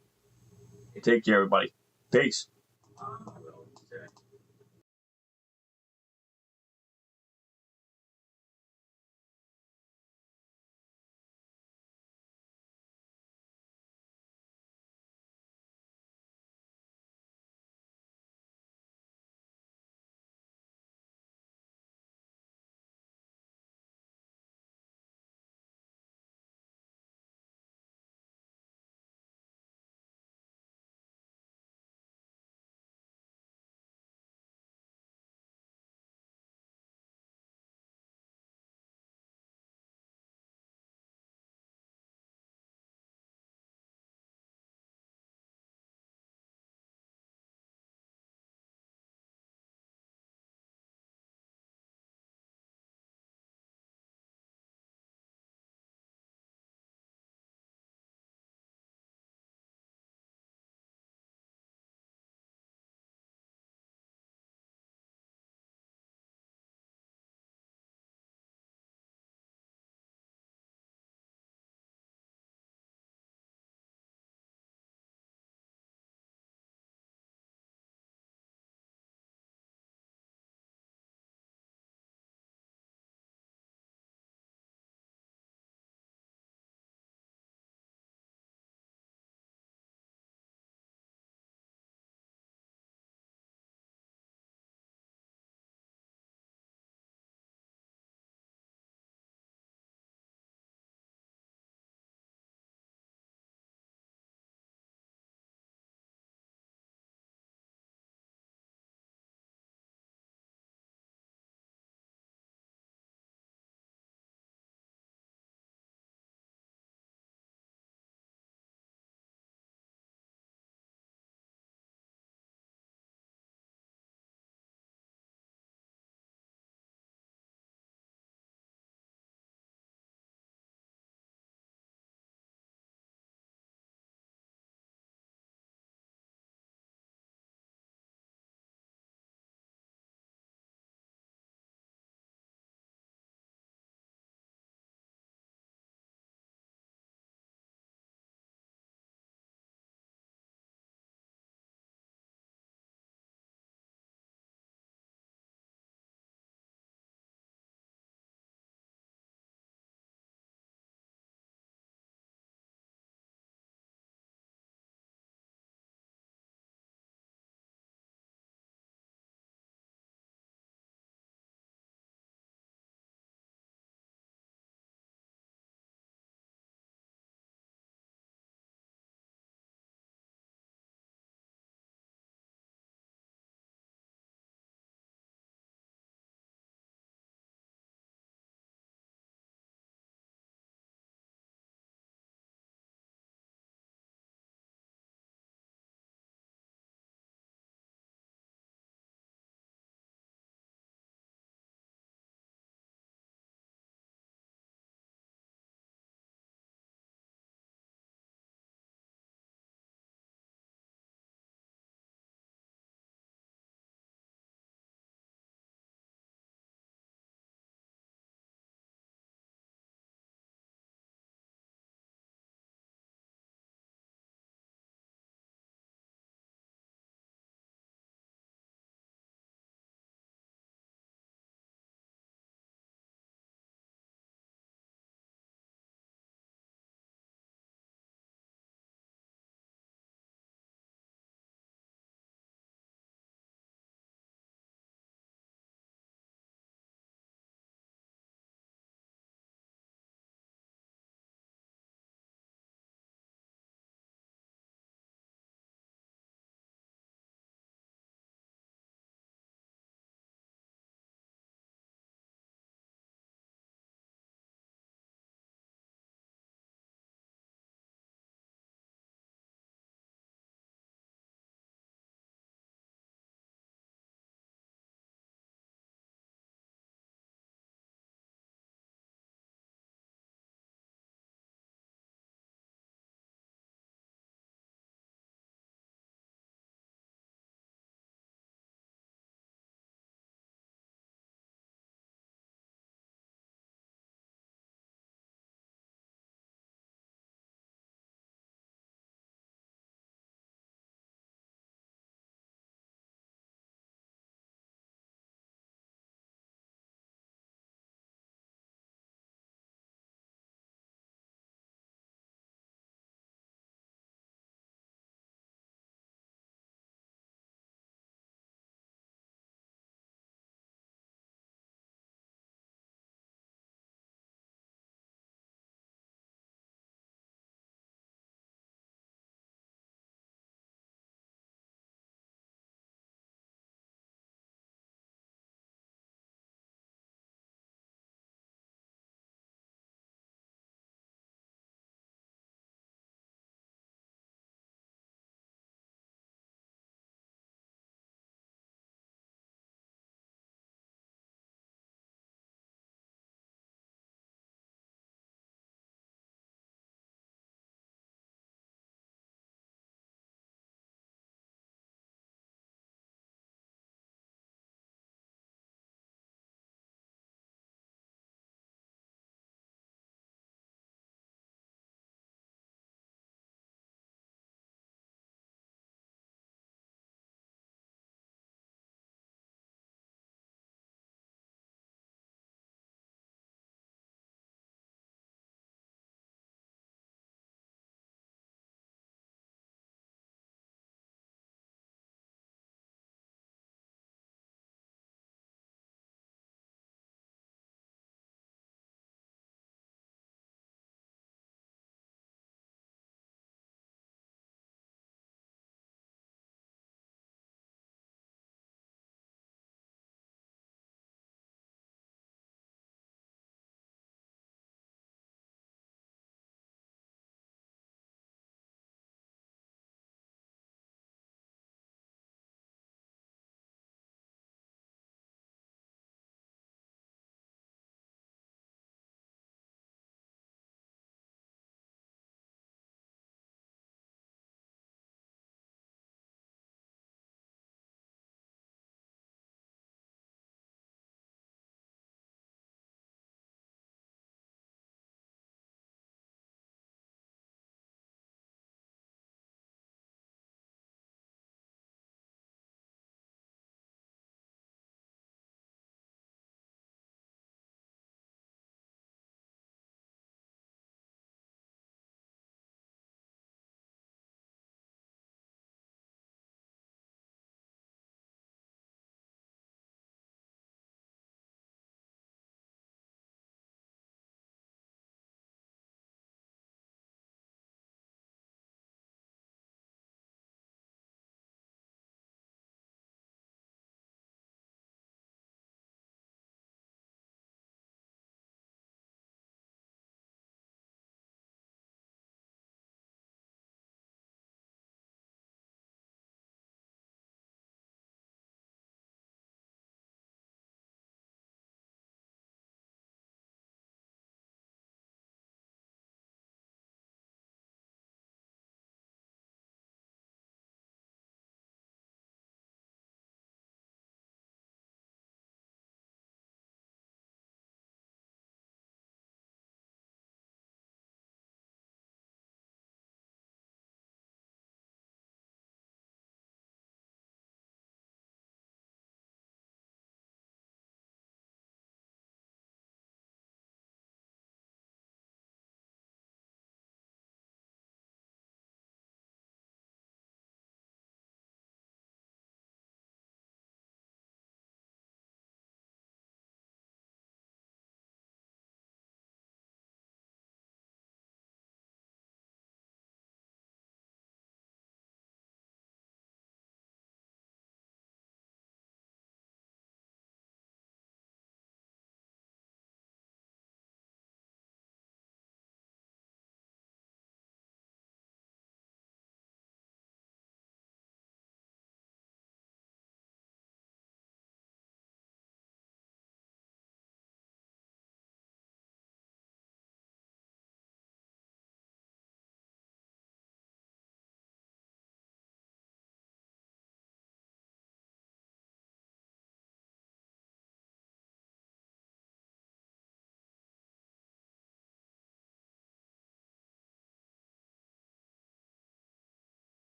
Take care, everybody. Peace.